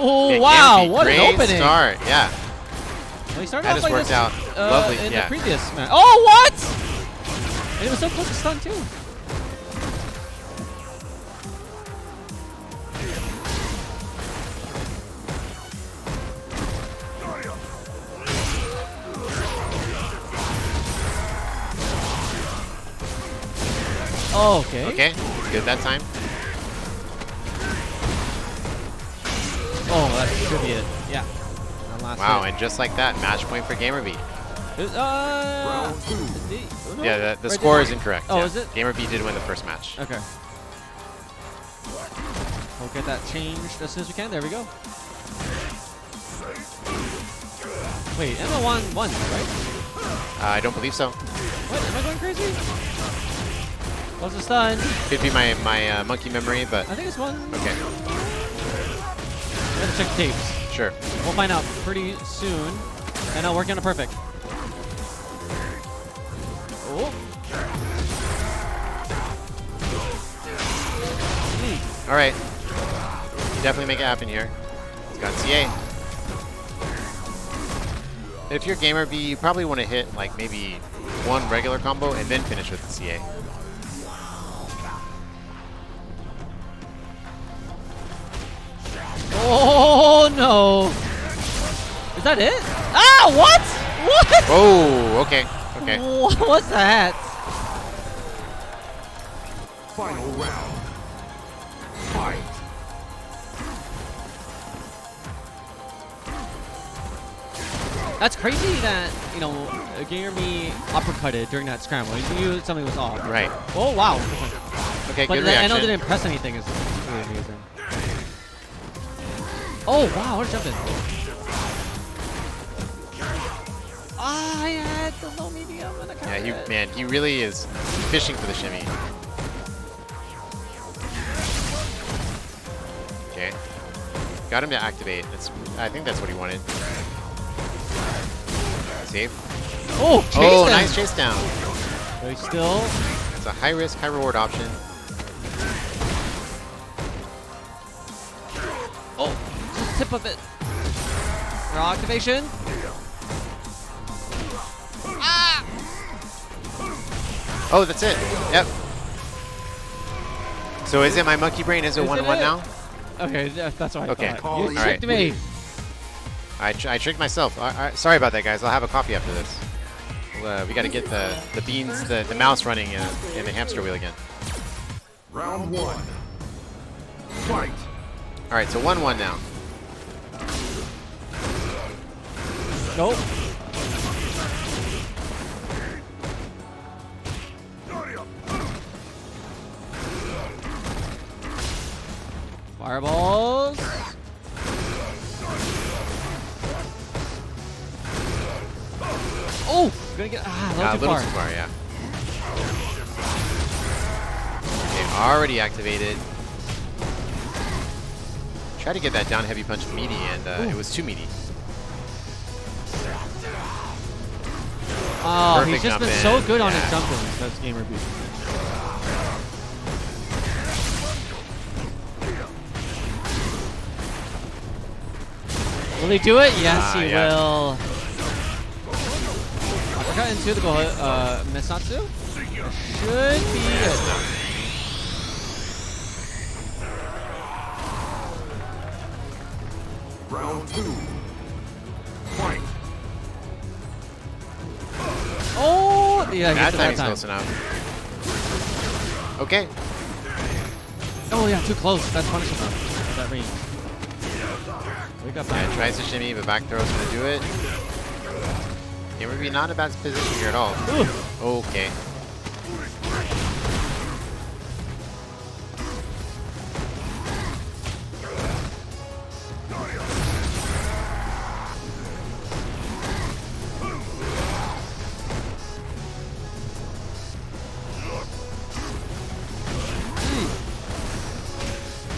Oh Yeah, wow! Gamerbee, What an great opening! start, yeah. Well, he started That off just like worked this, out. Lovely, in yeah. the previous match. Oh what? And it was so close to stun too. Oh, okay. Okay, good that time. Oh, that should be it. Yeah. Wow, and just like that, match point for Gamerbee. No? Yeah, the Right score there? is incorrect. Oh, yeah. is it? Gamerbee did win the first match. Okay. We'll get that changed as soon as we can. There we go. Wait, Emma won, right? I don't believe so. What? Am I going crazy? What's the stun? Could be my monkey memory, but I think it's one. okay. We have to check the tapes. Sure. We'll find out pretty soon. And I'll work on it perfect. Oh. All right. definitely make it happen here. He's got CA. If you're Gamerbee, you probably want to hit like maybe one regular combo and then finish with the CA. Oh no! Is that it? Ah, what? What? Oh, okay, okay. What's that? Final round. Fight. That's crazy that, you know, Gamerbee uppercutted during that scramble. He knew something was off. Right. Oh, wow. Okay, but good that reaction. NL didn't impress anything. Is really amazing. Oh, wow. What a jump in. Ah, I had the low medium and a counter. Yeah, man, he really is fishing for the shimmy. Okay. Got him to activate. I think that's what he wanted. Safe. Oh, chase down. Nice chase down. Very still. It's a high risk, high reward option. Oh, just tip of it. Raw activation. Ah! Oh, that's it. Yep. So is it my monkey brain? Is it 1-1 now? Okay, that's what I thought. All You tricked me. I tricked myself. Sorry about that, guys. I'll have a coffee after this. We got to get the beans, the mouse running in the hamster wheel again. Round 1. Fight. All right, so 1-1 now. Nope. Fireballs. Oh, gonna get a little too far, yeah. Okay, already activated. Tried to get that down heavy punch meaty, and it was too meaty. Oh, Perfect he's just been jump so in. good on his jump ins. That's Gamerbee. Will he do it? Yes, he will. Uppercut into the Mesatsu. Should be it. Round 2. Fight. Oh, yeah, that time he's close enough. Okay. Oh yeah, too close. That's punishable. That range. We got back. Yeah, tries to shimmy, but back throw's gonna do it. Gamerbee not in a bad position here at all. Ooh. Okay.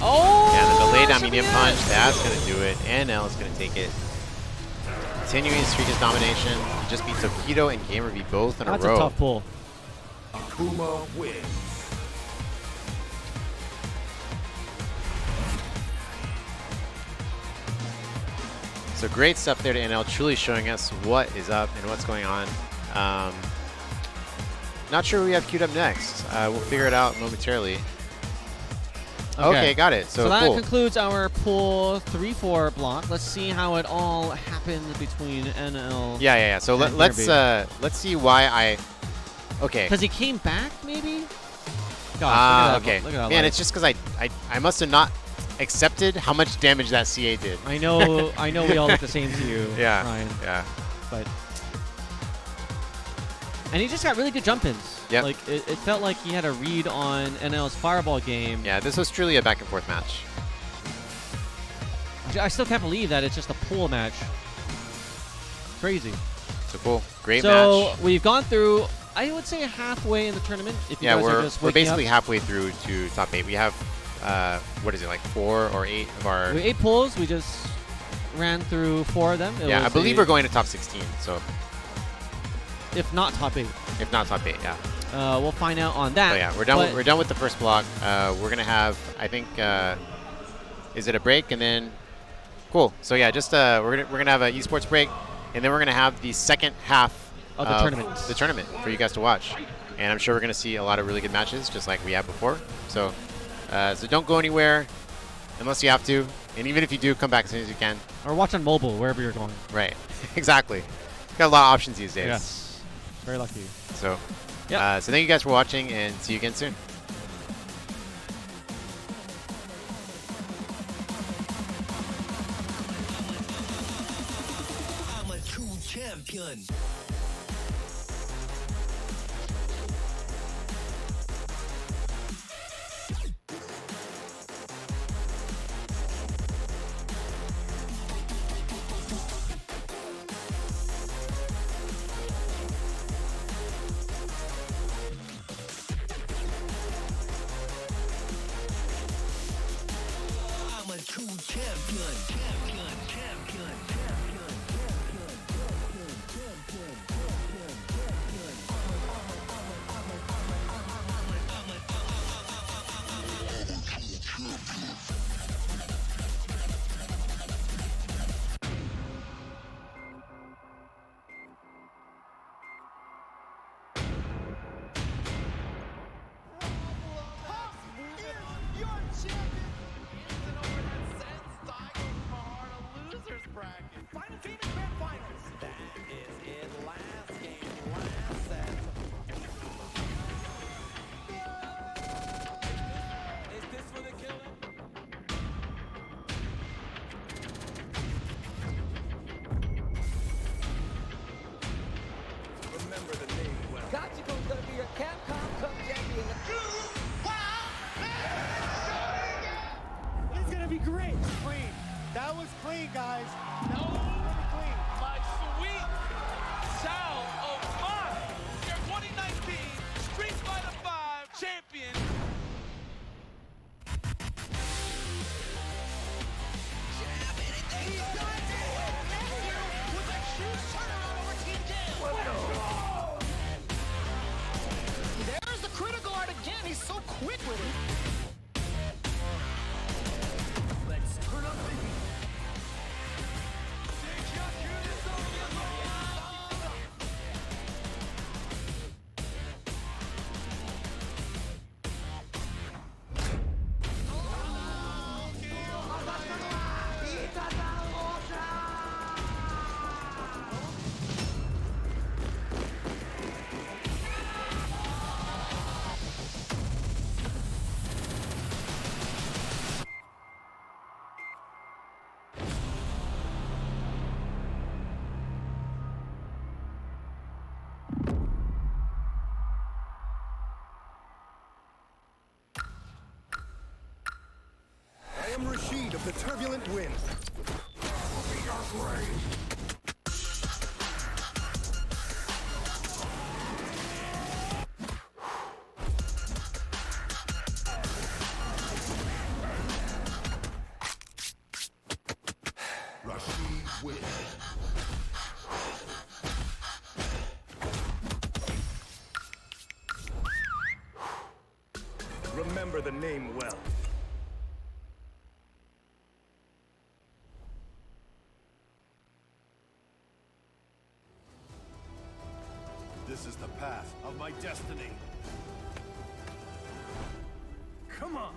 Oh! Yeah, the delayed down medium punch, that's going to do it. And L is going to take it. Continuing his streak of domination. He just beat Tokido and Gamerbee both in a row. That's a tough pull. Akuma wins. So great stuff there to NL, truly showing us what is up and what's going on. Not sure we have queued up next. We'll figure it out momentarily. Okay, got it. So that cool. concludes our pool 3-4 block. Let's see how it all happened between NL. Yeah. So let's see why I. Okay. Because he came back, maybe. Gosh, okay. Look at that Man, light. it's just because I must have not accepted how much damage that CA did. I know. I know. We all look the same to you, Yeah. Ryan. Yeah. But. And he just got really good jump-ins. Yep. Like, it felt like he had a read on NL's Fireball game. Yeah, this was truly a back-and-forth match. I still can't believe that it's just a pool match. Crazy. So cool. Great match. So we've gone through, I would say, halfway in the tournament. If you guys are just we're waking basically up. halfway through to top 8. We have, what is it, like 4 or 8 of our... We 8 pools. We just ran through 4 of them. Yeah, I believe we're going to top 16, so... If not top 8. If not top 8, yeah. We'll find out on that. So yeah, we're done with the first block. We're going to have, I think, Is it a break and then? Cool. So yeah, just we're gonna have an esports break, and then we're gonna have the second half of the tournament. The tournament for you guys to watch, and I'm sure we're gonna see a lot of really good matches, just like we have before. So, so don't go anywhere unless you have to, and even if you do, come back as soon as you can. Or watch on mobile wherever you're going. Right. Exactly. Got a lot of options these days. Yes. Very lucky. So, yep. So thank you guys for watching, and see you again soon. I'm a true champion. I'm a true champion. Champion, champion, champion, champion, champion, champion, champion, Final team in grand finals. That is it. Last game, last set. Is this for the killing? Remember the name well. Gachiko's gonna be your Capcom Cup champion. It's gonna be great. Clean. That was clean, guys. That was really clean. My sweet Xiaobao, your 2019 Street Fighter V champion. There's the critical art again. He's so quick with it. Let's turn up the heat. I am Rashid of the Turbulent Wind. Rashid wins. Remember the name well. This is the path of my destiny. Come on.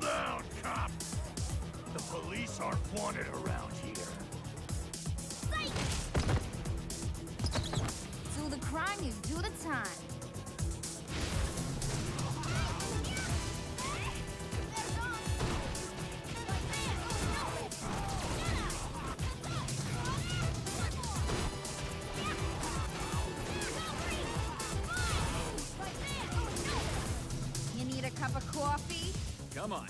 down, cop! The police aren't wanted around here. Do the crime, you do the time. You need a cup of coffee? Come on.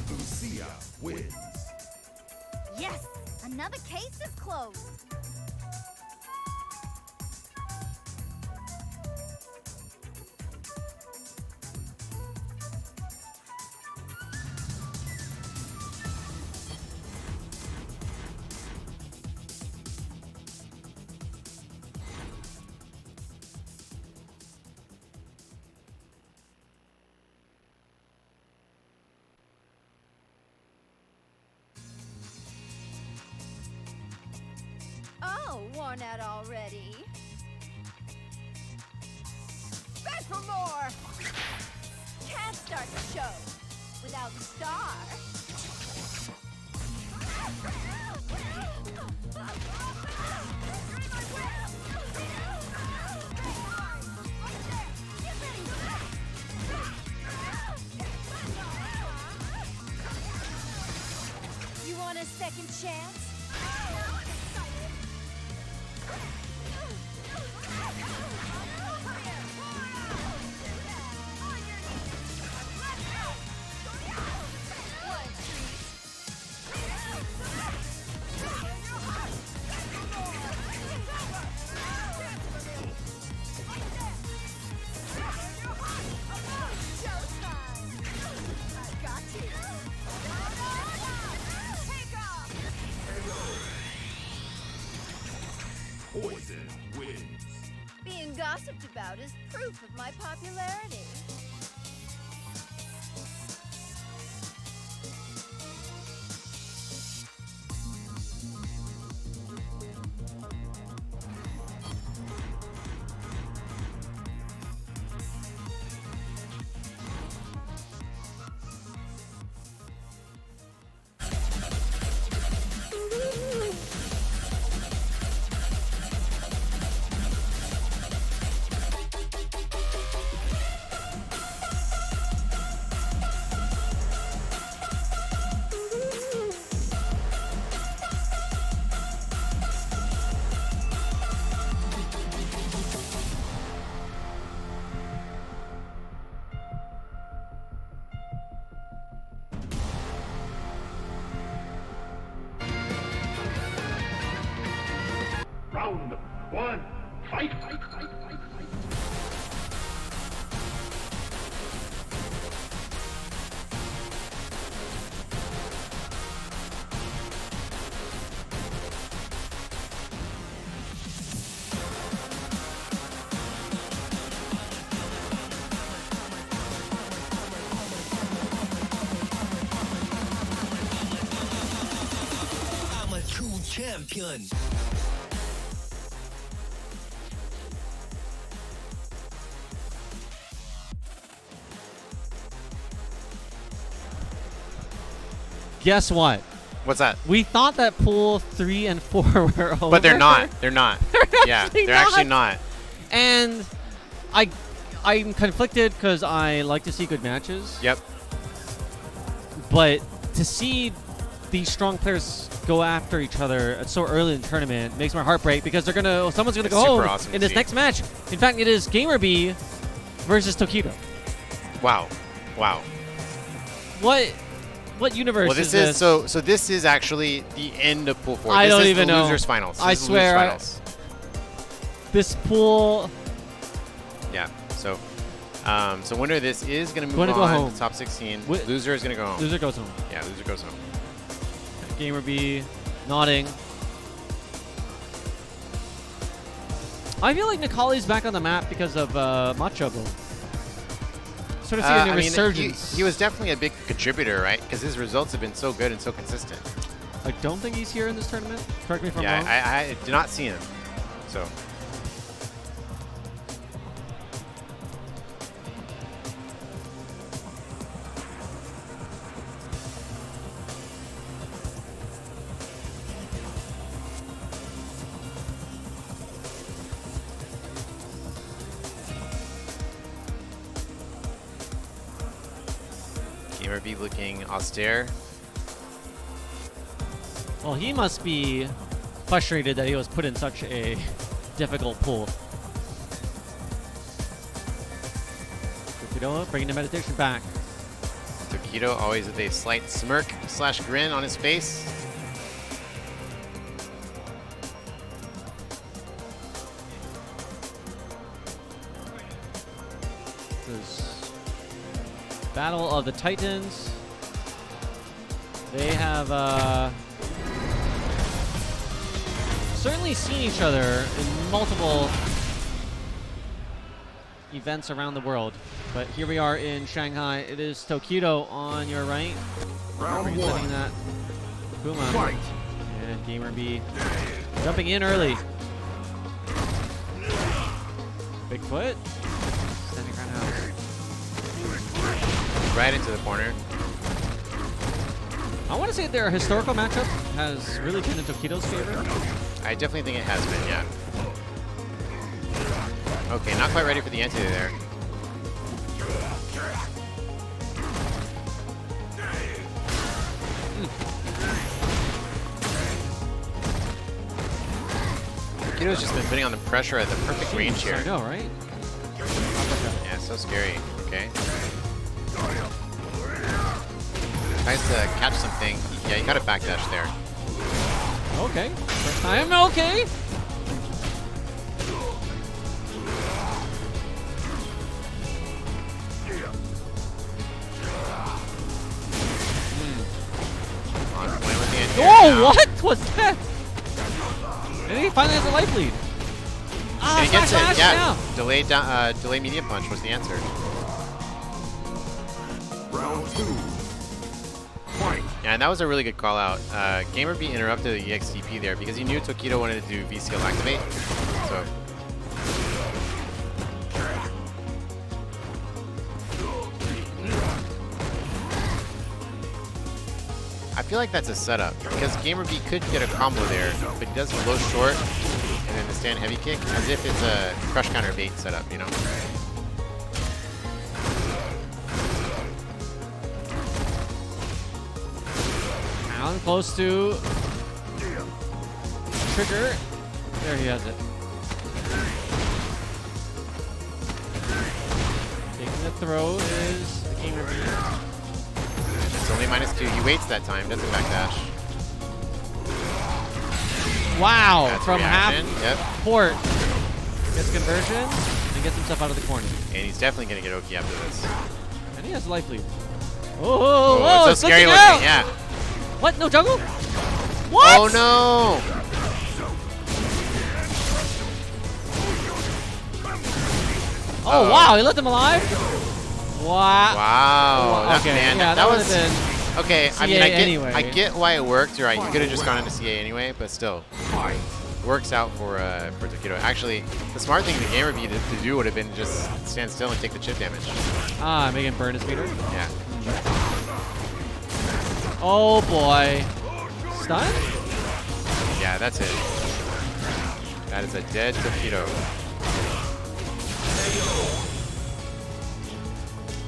Lucia wins. Yes! Another case is closed. Oh, worn out already. Beg for more! Can't start the show without the star. You want a second chance? Poison wins. Being gossiped about is proof of my popularity. Round one, fight! I'm a true champion. Guess what? What's that? We thought that pool 3 and 4 were over. But they're not. They're not. Yeah, actually they're actually not. And I'm conflicted because I like to see good matches. Yep. But to see these strong players go after each other so early in the tournament makes my heart break because someone's gonna go home awesome in this next match. In fact, it is Gamerbee versus Tokido. Wow. Wow. What universe Well, this is this? so this is actually the end of Pool 4. I this don't is even the know. Losers Finals. I This is the swear. Losers Finals. This pool. Yeah. So So winner of this is going to move Going to go on home. to top 16. Wi- Loser is going to go home. Loser goes home. Yeah, loser goes home. Gamerbee nodding. I feel like Necalli's back on the map because of Machobo. Sort of see a new resurgence. He was definitely a big contributor, right? Because his results have been so good and so consistent. I don't think he's here in this tournament. Correct me if I'm Yeah, wrong. I did not see him. So. Gamerbee looking austere. Well, he must be frustrated that he was put in such a difficult pool. Tokido bringing the meditation back. Tokido always with a slight smirk / grin on his face. This is Battle of the Titans. They have certainly seen each other in multiple events around the world. But here we are in Shanghai. It is Tokido on your right. Representing that Akuma. And Gamerbee jumping in early. Bigfoot. Standing right now. Right into the corner. I want to say their historical matchup has really been in Tokido's favor. I definitely think it has been, yeah. Okay, not quite ready for the entity there. Tokido's just been putting on the pressure at the perfect range here. I know, right? Yeah, so scary. Okay. Tries to catch something. Yeah, you got a backdash there. Okay. First time, okay. Oh, what was that? And he finally has a life lead. Ah, and he gets it. Yeah. Now. Delay medium punch was the answer. Round 2. Fight. Yeah, and that was a really good call out. Gamerbee interrupted the EXTP there because he knew Tokido wanted to do V skill activate. So. I feel like that's a setup because Gamerbee could get a combo there, but he does a low short and then the stand heavy kick as if it's a crush counter bait setup, you know? Down close to trigger. There he has it. Taking the throw is the Gamerbee. It's only -2. He waits that time, doesn't backdash. Wow, That's from half Yep. court. Gets conversion and gets himself out of the corner. And he's definitely going to get Oki after this. And he has a life lead. Oh, Oh, it's so scary looking, yeah. What? No juggle? What? Oh no! Oh wow, he left him alive? Wow. Wow. Okay, Man, yeah, that would was... have been Okay, I mean, CA I get, anyway. I get why it worked, right? You could have just gone into CA anyway, but still. Works out for Tokido. Actually, the smart thing to Gamerbee to do would have been just stand still and take the chip damage. Ah, make him burn his meter. Yeah. Oh boy. Stun? Yeah, that's it. That is a dead Tokido.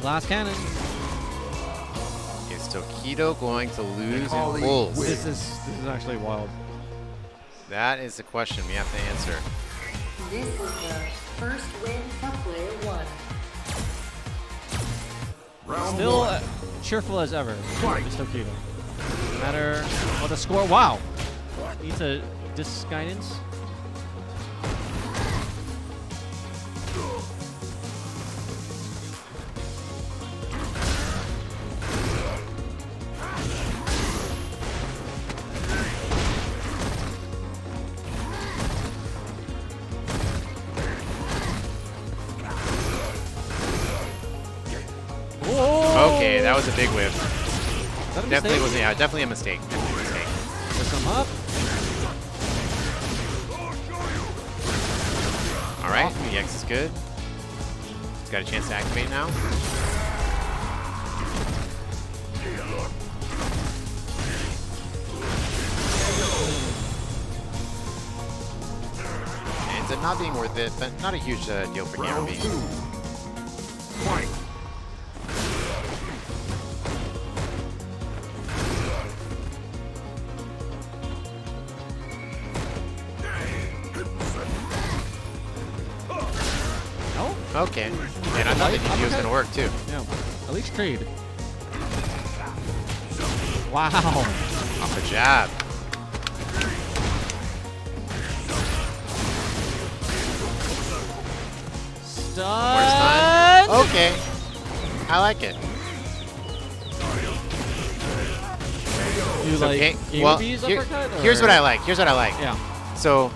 Last cannon. Is Tokido going to lose in pulls? This is actually wild. That is the question we have to answer. This is the first win for player 1. Still cheerful as ever. Just Tokido. No matter what the score. Wow. Needs a disc guidance. that was a big whiff. Is that a Definitely mistake? was, yeah, definitely a mistake. Definitely a mistake. Lift him up. All right, EX is good. He's got a chance to activate now. Ends up not being worth it, but not a huge deal for Gamerbee. Fight. No? Okay. And I thought the DP was going to work too. Yeah. At least trade. Wow. Off the jab. Stun. Okay. I like it. You So like well, Gamerbee's here- uppercut? here's or- what I like. Here's what I like. Yeah. So,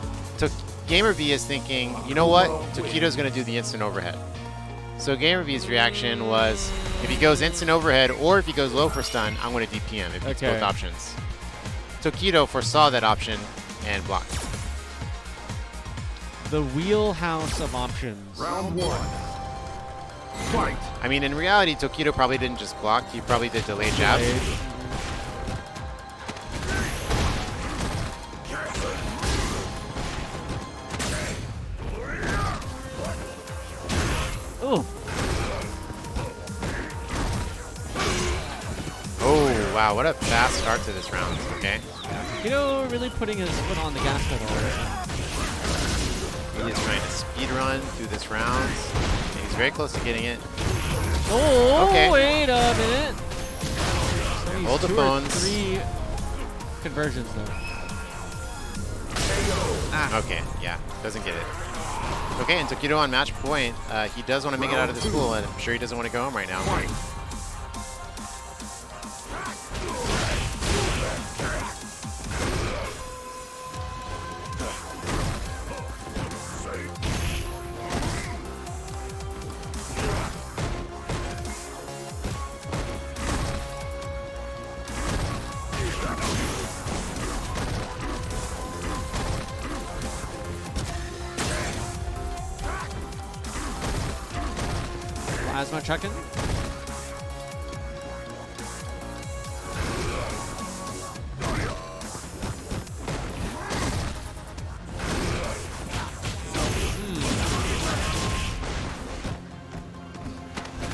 Gamerbee is thinking, you know what? Tokido's going to do the instant overhead. So Gamerbee's reaction was, if he goes instant overhead or if he goes low for stun, I'm going to DP him if it's Okay. both options. Tokido foresaw that option and blocked. The wheelhouse of options. Round one. Fight. I mean, in reality, Tokido probably didn't just block. He probably did delayed jab. Delayed. Ooh. Oh, wow. What a fast start to this round. Okay. Tokido really putting his foot on the gas pedal. He is trying to speed run through this round. And he's very close to getting it. Oh, Okay. wait a minute. So he's Hold the 2 or phones. 3 conversions though. Okay, yeah. Doesn't get it. Okay, and Tokido on match point. He does want to make it out of this pool, and I'm sure he doesn't want to go home right now. Plasma checking.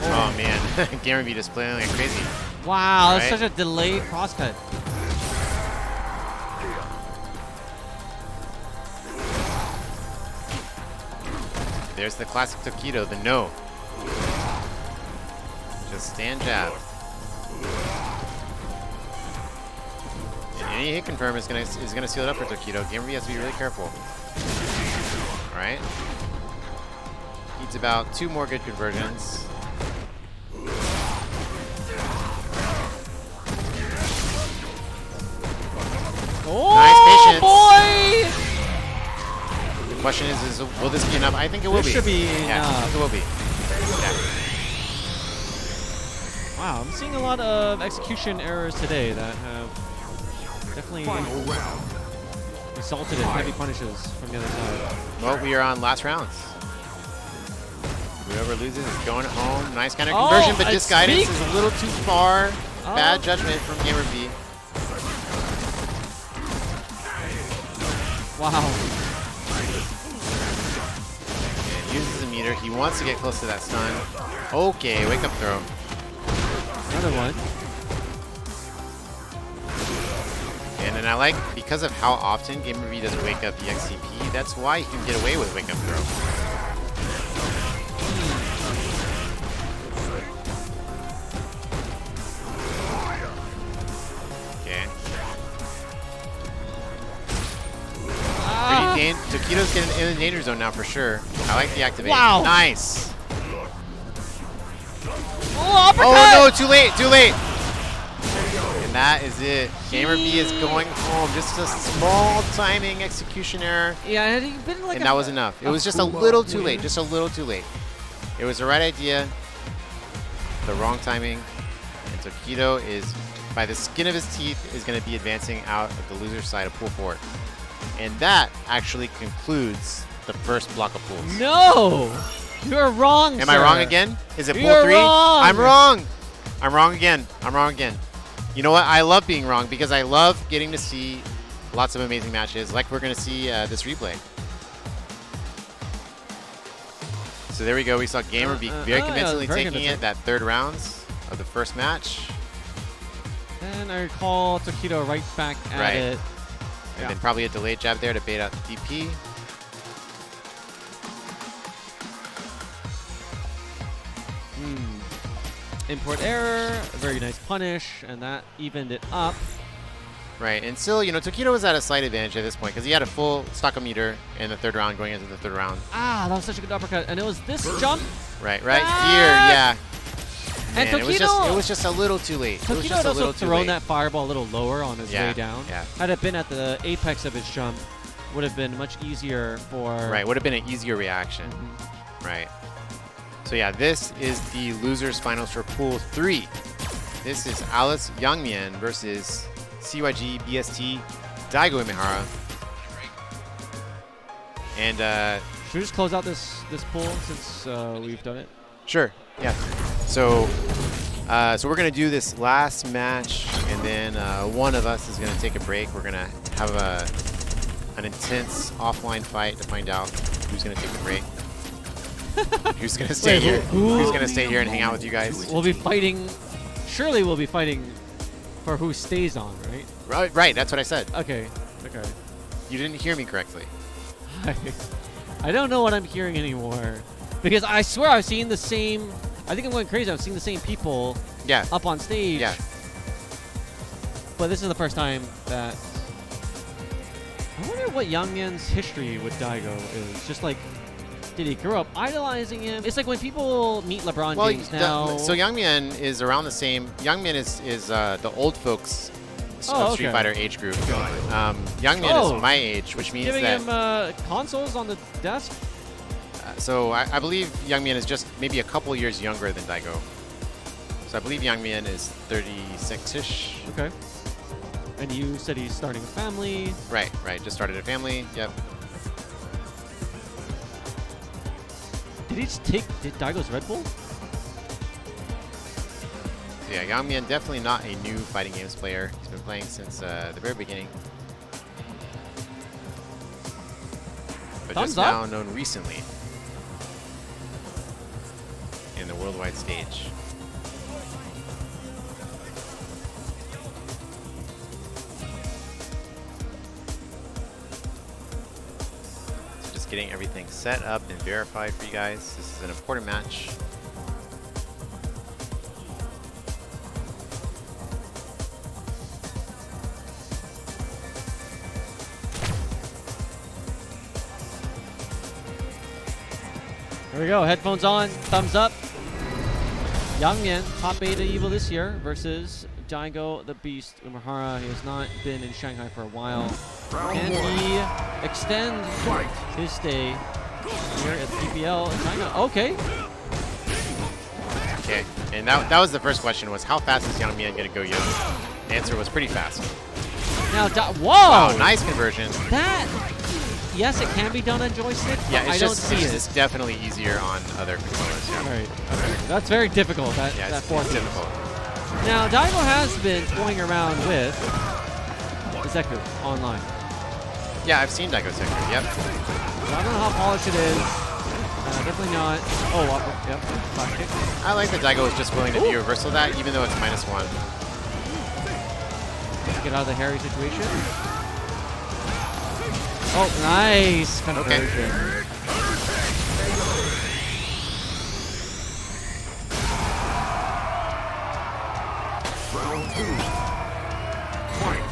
Oh man, Gamerbee just playing like crazy. Wow, Right? that's such a delayed cross cut. There's the classic Tokido, the no. Just stand jab. And any hit confirm is gonna seal it up for Tokido. Gamerbee has to be really careful. All right. Needs about 2 more good conversions. Oh, Nice patience. boy! The question is will this be enough? I think it will This be. should be Yeah, I think it will be. Yeah. Wow, I'm seeing a lot of execution errors today that have definitely resulted in heavy punishes from the other side. Well, we are on last rounds. Whoever loses is going home. Nice kind of conversion, but this guidance is a little too far. Bad judgment from Gamerbee. Wow. And uses the meter. He wants to get close to that stun. Okay, wake up throw. Another one. And then I like, because of how often Gamerbee does wake up the XCP, that's why he can get away with wake up throw. Tokido's getting in the danger zone now for sure. I like the activation. Wow. Nice. Oh, uppercut! Oh no, too late, too late. And that is it. Gamerbee is going home. Just a small timing execution error. Yeah, it had been like and that was enough. It was just a little too late, just a little too late. It was the right idea, the wrong timing, and And Tokido is, by the skin of his teeth, is going to be advancing out of the loser side of pool 4. And that actually concludes the first block of pools. No! You're wrong, Am I wrong again? Is it pool You're 3? wrong. I'm wrong! I'm wrong again. I'm wrong again. You know what? I love being wrong because I love getting to see lots of amazing matches like we're going to see this replay. So there we go. We saw Gamerbee very convincingly taking it that third rounds of the first match. And I recall Tokido right back at it. And then probably a delayed jab there to bait out the DP. Import error, a very nice punish, and that evened it up. Right, and still, you know, Tokido was at a slight advantage at this point because he had a full stockometer in the third round going into the third round. Ah, that was such a good uppercut, and it was this jump. Right here, yeah. And Man, Tokido, it was just a little too late. Tokido had also thrown that fireball a little lower on his way down. Yeah. Had it been at the apex of his jump, would have been much easier for... Right, would have been an easier reaction. Right. So yeah, this is the losers finals for Pool 3. This is ALUS Yangmian versus CYG BST Daigo Imehara. And should we just close out this pool since we've done it? Sure. Yeah. So so we're gonna do this last match, and then one of us is gonna take a break. We're gonna have an intense offline fight to find out who's gonna take the break. Who's gonna stay here? Who's gonna stay here and hang out with you guys? We'll be fighting. Surely we'll be fighting for who stays on, right? Right. That's what I said. Okay. You didn't hear me correctly. I don't know what I'm hearing anymore, because I swear I've seen the same. I think I'm going crazy. I've seen the same people. Yeah. Up on stage. Yeah. But this is the first time that. I wonder what Yangmian's history with Daigo is. Just like. Did he grow up idolizing him? It's like when people meet LeBron James now. So Yangmian is around the same. Yangmian is the old folks of Street Fighter age group. Yangmian is my age, which means giving that him consoles on the desk. So I believe Yangmian is just maybe a couple years younger than Daigo. So I believe Yangmian is 36-ish. Okay. And you said he's starting a family. Right. Just started a family. Yep. Did he just take Daigo's Red Bull? So yeah, Yangmian definitely not a new fighting games player. He's been playing since the very beginning. But just now known recently in the worldwide stage. Getting everything set up and verified for you guys. This is an important match. There we go. Headphones on. Thumbs up. Yangmian, top beta evil this year versus Daigo the Beast Umehara. He has not been in Shanghai for a while. Can he extend his stay here at PPL in China? Okay. Okay, and that was the first question, was how fast is Yangmian going to go young? The answer was pretty fast. Now, whoa! Wow, nice conversion. Yes, it can be done on joystick, but yeah, I don't see it. It's definitely easier on other controllers. Yeah. Right. Okay. That's very difficult. That it's difficult. Now, Daigo has been toying around with Zeku online. Yeah, I've seen Daigo Zeku, yep. I don't know how polished it is. Definitely not. Oh, yep. Flash kick. I like that Daigo is just willing to de-reversal that, even though it's -1. Get out of the hairy situation. Oh, nice conversion. Okay. Round 2. Fight.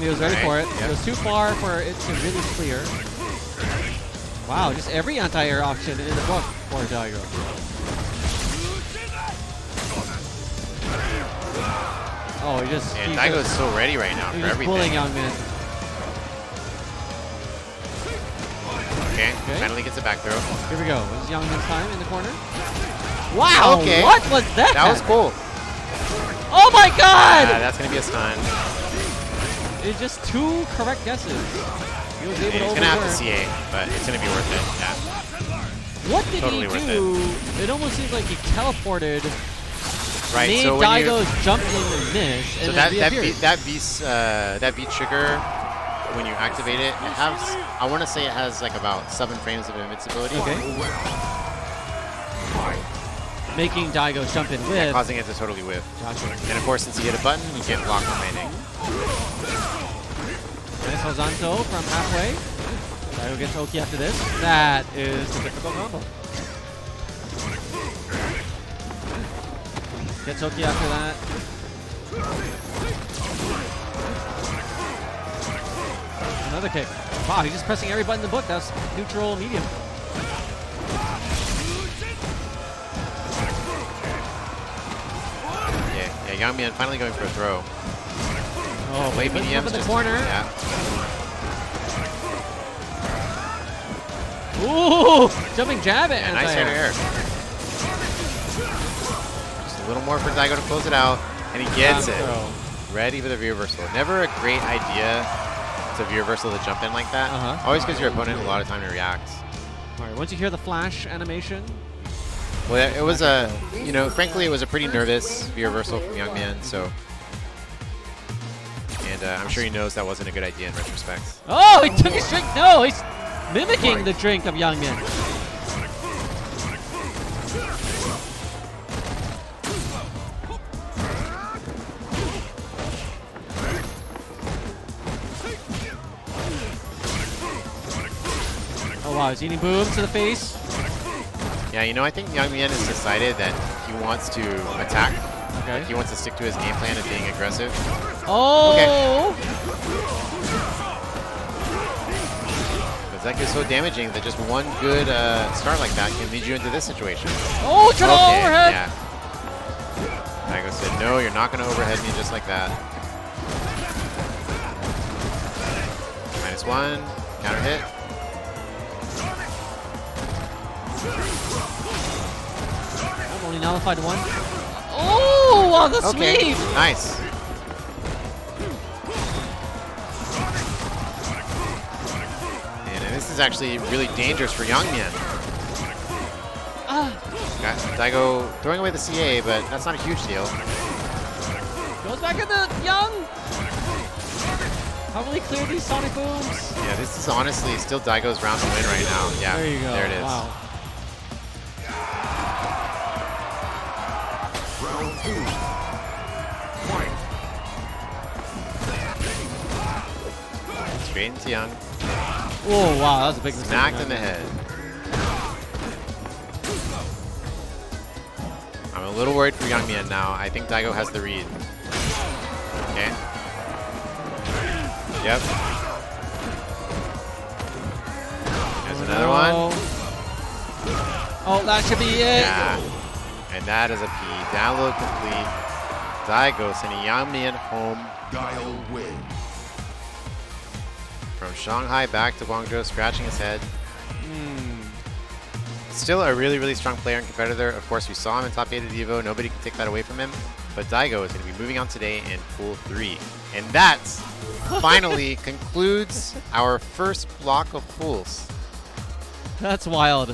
He was ready for it. It was too far for it to really clear. Wow, just every anti-air option in the book for Daigo. Oh, he just... And Daigo's so ready right now for everything. He's pulling Yangmian. Okay, finally gets a back throw. Here we go. This is Youngman's time in the corner. Wow, Okay. what was that? That was cool. Oh my god! That's going to be a stun. It's just 2 correct guesses. He was able to He's going to have to CA, but it's going to be worth it. Yeah. What did Totally he worth do? It almost seems like he teleported. Right, made so when Daigo's jump in miss, so and that beat trigger, when you activate it, it has, I want to say it has like about 7 frames of invincibility. Okay. Making Daigo's jump in whiff. Causing it to totally whiff. Gotcha. And of course, since you hit a button, you can't block from landing. Nice Horizontal from halfway. Daigo gets Oki after this. That is the typical combo. Gets Oki after that. Another kick. Wow, he's just pressing every button in the book. That's neutral, medium. Yeah, Youngman finally going for a throw. Oh, late medium in the corner. Yeah. Ooh, jumping jab at nice air. Just a little more for Daigo to close it out, and he gets it. Ready for the view reversal. Never a great idea to view reversal to jump in like that. Always gives your opponent a lot of time to react. All right, once you hear the flash animation. Well, it was a, frankly, it was a pretty nervous view reversal from Youngman, so. And I'm sure he knows that wasn't a good idea in retrospect. Oh, he took his drink. No, he's mimicking the drink of Youngman. Oh wow, he's eating boom to the face. Yeah, I think Youngman has decided that he wants to attack. Okay. Like he wants to stick to his game plan of being aggressive. Oh! Okay. Because that gets so damaging that just one good start like that can lead you into this situation. Oh, triple overhead! Yeah. Daigo said, no, you're not going to overhead me just like that. -1, counter hit. I've only nullified 1. Oh, wow, that's sweet! Nice. And this is actually really dangerous for Youngman. Got Daigo throwing away the CA, but that's not a huge deal. Goes back in the Young! How will he clear these Sonic Booms? Yeah, this is honestly still Daigo's round to win right now. Yeah, there you go. There it is. Wow. Round 2. Fight. Straight into Young. Oh, wow, that was a big mistake. Smacked in the head. I'm a little worried for Youngman now. I think Daigo has the read. Okay. Yep. There's another one. Oh, that should be it. Yeah. And that is a P. Download complete. Daigo sending Youngman home. Guile win. From Shanghai back to Guangzhou, scratching his head. Still a really, really strong player and competitor. Of course, we saw him in top 8 at EVO. Nobody can take that away from him. But Daigo is going to be moving on today in Pool 3. And that finally concludes our first block of pools. That's wild.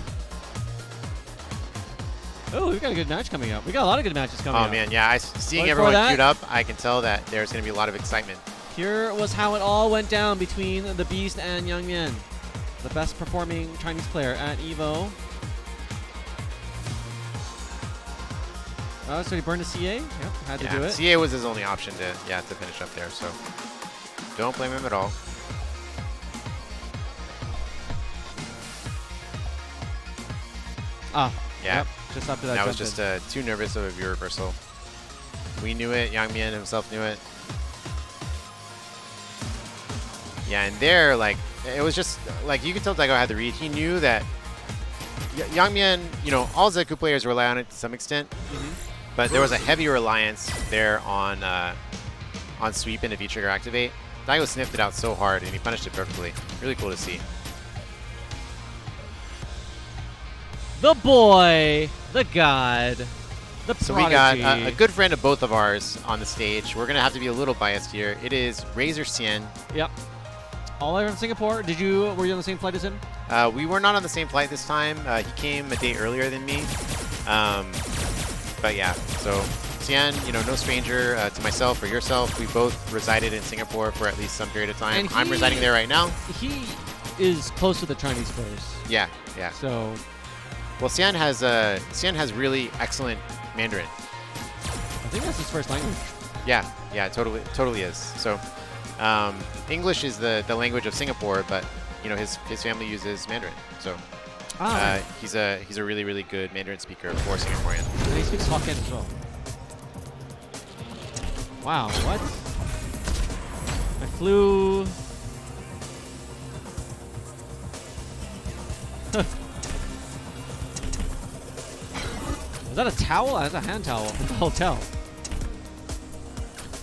Oh, we've got a good match coming up. We got a lot of good matches coming up. Oh, man, yeah. Seeing everyone queued up, I can tell that there's going to be a lot of excitement. Here was how it all went down between the Beast and Youngman. The best performing Chinese player at EVO. Oh, so he burned a CA? Yep, had to do it. CA was his only option to finish up there, so don't blame him at all. Ah, yeah. Yep, just after that. That was just too nervous of a view reversal. We knew it. Youngman himself knew it. Yeah, and there, like, it was just like you could tell Daigo had the read. He knew that Youngman, all Zeku players rely on it to some extent. But there was a heavy reliance there on sweep and a V-trigger activate. Daigo sniffed it out so hard, and he punished it perfectly. Really cool to see. the boy, the god, the prodigy. So we got a good friend of both of ours on the stage. We're gonna have to be a little biased here. It is Razor Xian. Yep. All the way from Singapore. Were you on the same flight as him? We were not on the same flight this time. He came a day earlier than me. But yeah, so Xian, no stranger to myself or yourself. We both resided in Singapore for at least some period of time. I'm residing there right now. He is close to the Chinese first. Yeah. So, well, Xian has really excellent Mandarin. I think that's his first language. Yeah, totally is. So, English is the language of Singapore, but his family uses Mandarin. So, he's a really, really good Mandarin speaker for Singaporean. And he speaks Hokkien as well. Wow, what? I flew. Is that a towel? That's a hand towel from the hotel.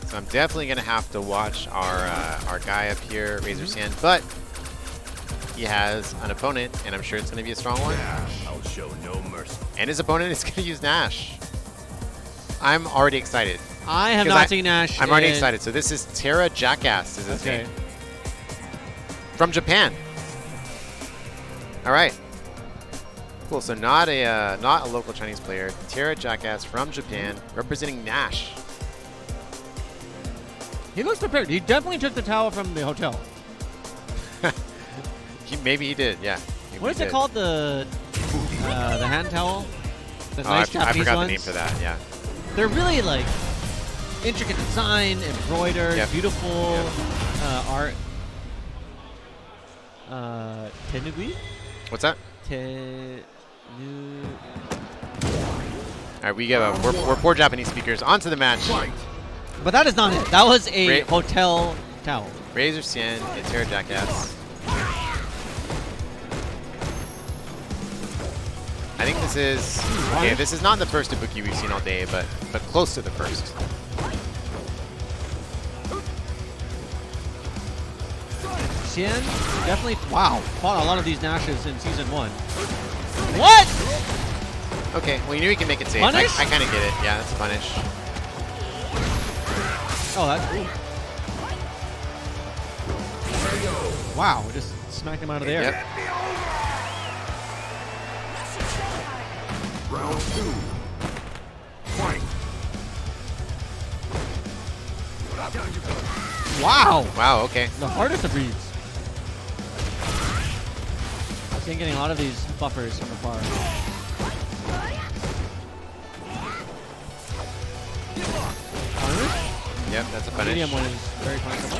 So I'm definitely gonna have to watch our guy up here, Razor Xian, but he has an opponent, and I'm sure it's gonna be a strong one. I'll show no mercy. And his opponent is gonna use Nash. I'm already excited. I have not seen Nash. I'm already excited. So this is Terra Jackass, is his name. From Japan. All right. Cool. So not a local Chinese player. Terra Jackass from Japan, representing Nash. He looks prepared. He definitely took the towel from the hotel. Maybe he did. Yeah. What is it called? The hand towel. The nice Japanese I forgot ones? the name for that. Yeah. They're really like intricate design, embroidered, beautiful art. Tenugui? What's that? All right, we're poor Japanese speakers. On to the match. But that is not it. That was a hotel towel. Razor Xian and Terra Jackass. I think this is okay. This is not the first Ibuki we've seen all day, but close to the first. Xian definitely fought a lot of these Nashes in season 1. What? Okay, well you knew he can make it safe. Punish? I kind of get it. Yeah, that's a punish. Oh, that's wow! We just smacked him out of the air. Yep. Round 2. Fight. Wow! Wow. Okay. The hardest of reads. Xian getting a lot of these buffers from afar. Yep, that's a punish. Medium one is very punishable.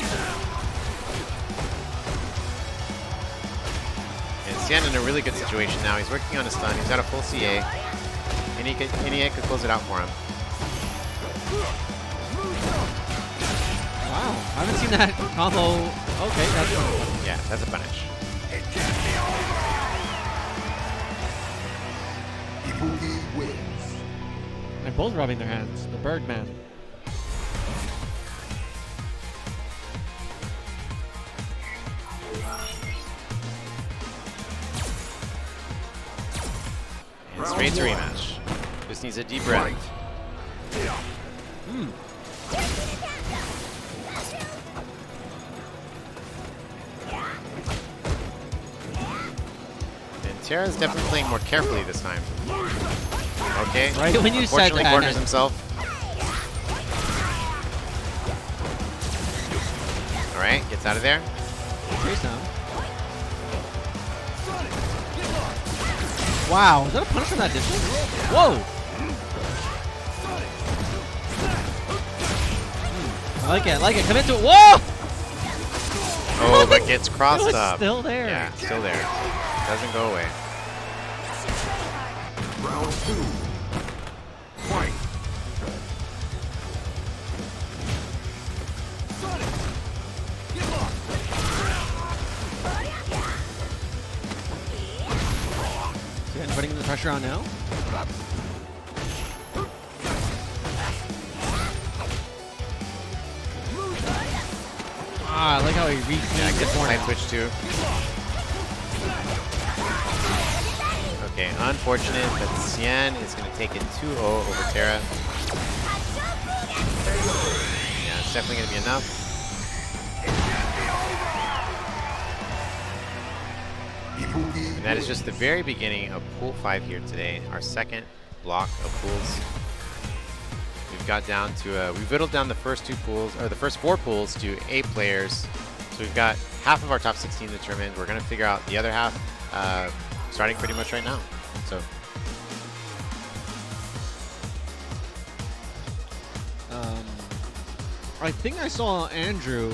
And Xian in a really good situation now. He's working on a stun. He's got a full CA. And he could close it out for him. Wow, I haven't seen that combo. Okay, that's yeah, that's a punish. Ibuki wins. They're both rubbing their hands. The Birdman. And straight to rematch. Just needs a deep breath. And Terra's definitely playing more carefully this time. Okay. Right when you said that. Corners himself. All right, gets out of there. Wow, is that a punish from that distance? Whoa! I like it. Commit to it. Whoa! Oh, but gets crossed It was up. still there. Yeah, still there. Doesn't go away. Round 2. Fight. Xian putting the pressure on now. Ah, I like how he reached. Yeah, gets side switch too. Okay, unfortunate, but Xian is going to take it 2-0 over Terra. Yeah, it's definitely going to be enough. And that is just the very beginning of Pool 5 here today, our second block of pools. We've got down to, we've whittled down the first 2 pools, or the first 4 pools to 8 players. So we've got half of our top 16 determined. We're going to figure out the other half starting pretty much right now. So. I think I saw Andrew.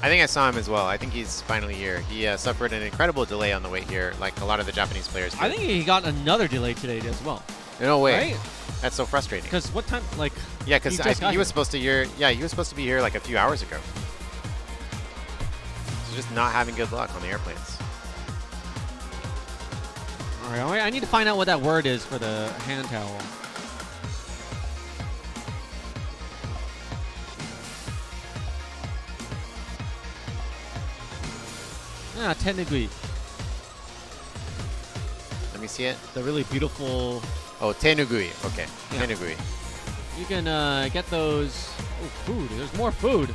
I think I saw him as well. I think he's finally here. He suffered an incredible delay on the way here, like a lot of the Japanese players did. I think he got another delay today as well. No way. Right? That's so frustrating. Because what time, like... Yeah, because he was supposed to here. Yeah, he was supposed to be here like a few hours ago. So just not having good luck on the airplanes. All right, I need to find out what that word is for the hand towel. Ah, tenugui. Let me see it. The really beautiful... Oh, tenugui. Okay, yeah. tenugui. You can get those... Oh, food. There's more food.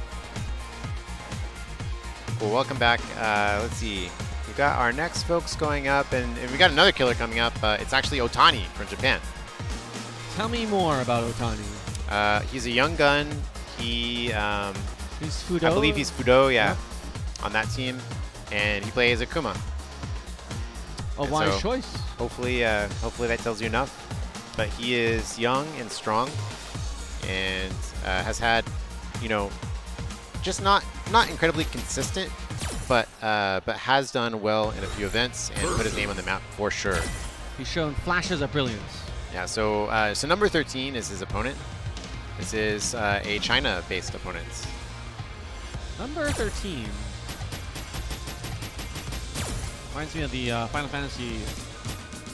Well, welcome back. Let's see. We got our next folks going up, and we got another killer coming up. It's actually Otani from Japan. Tell me more about Otani. He's a young gun. He's Fudo? I believe he's Fudo, yeah, yep. On that team. And he plays Akuma. A wise choice. Hopefully that tells you enough. But he is young and strong, and has had, you know, just not incredibly consistent, but has done well in a few events and put his name on the map for sure. He's shown flashes of brilliance. Yeah. So number 13 is his opponent. This is a China-based opponent. Number 13. Reminds me of the Final Fantasy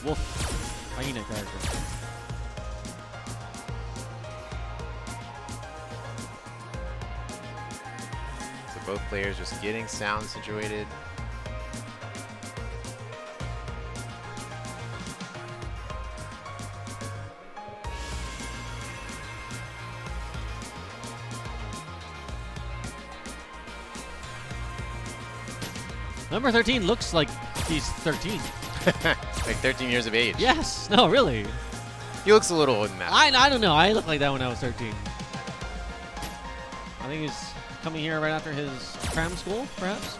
Wolf Hyena character. So both players just getting sound situated. Number 13 looks like he's 13. Like 13 years of age. Yes. No, really. He looks a little older than that. I don't know. I looked like that when I was 13. I think he's coming here right after his cram school, perhaps.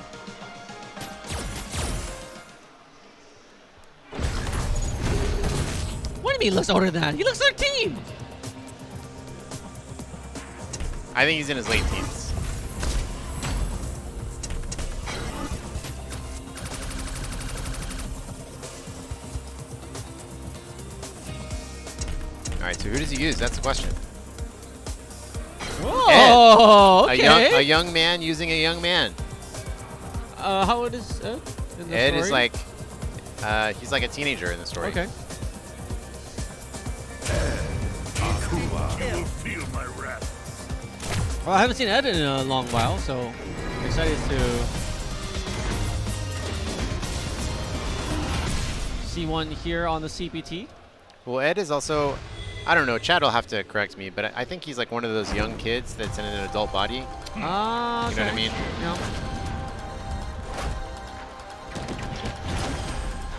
What do you mean he looks older than that? He looks 13! I think he's in his late teens. All right, so who does he use? That's the question. Oh, Ed. okay. A young man using a young man. How old is Ed in the Ed story? is like, he's like a teenager in the story. Okay. Akuma, you will feel my wrath. Well, I haven't seen Ed in a long while, so I'm excited to see one here on the CPT. Well, Ed is also, I don't know, Chad will have to correct me, but I think he's like one of those young kids that's in an adult body. Ah, You know what I mean? Yeah.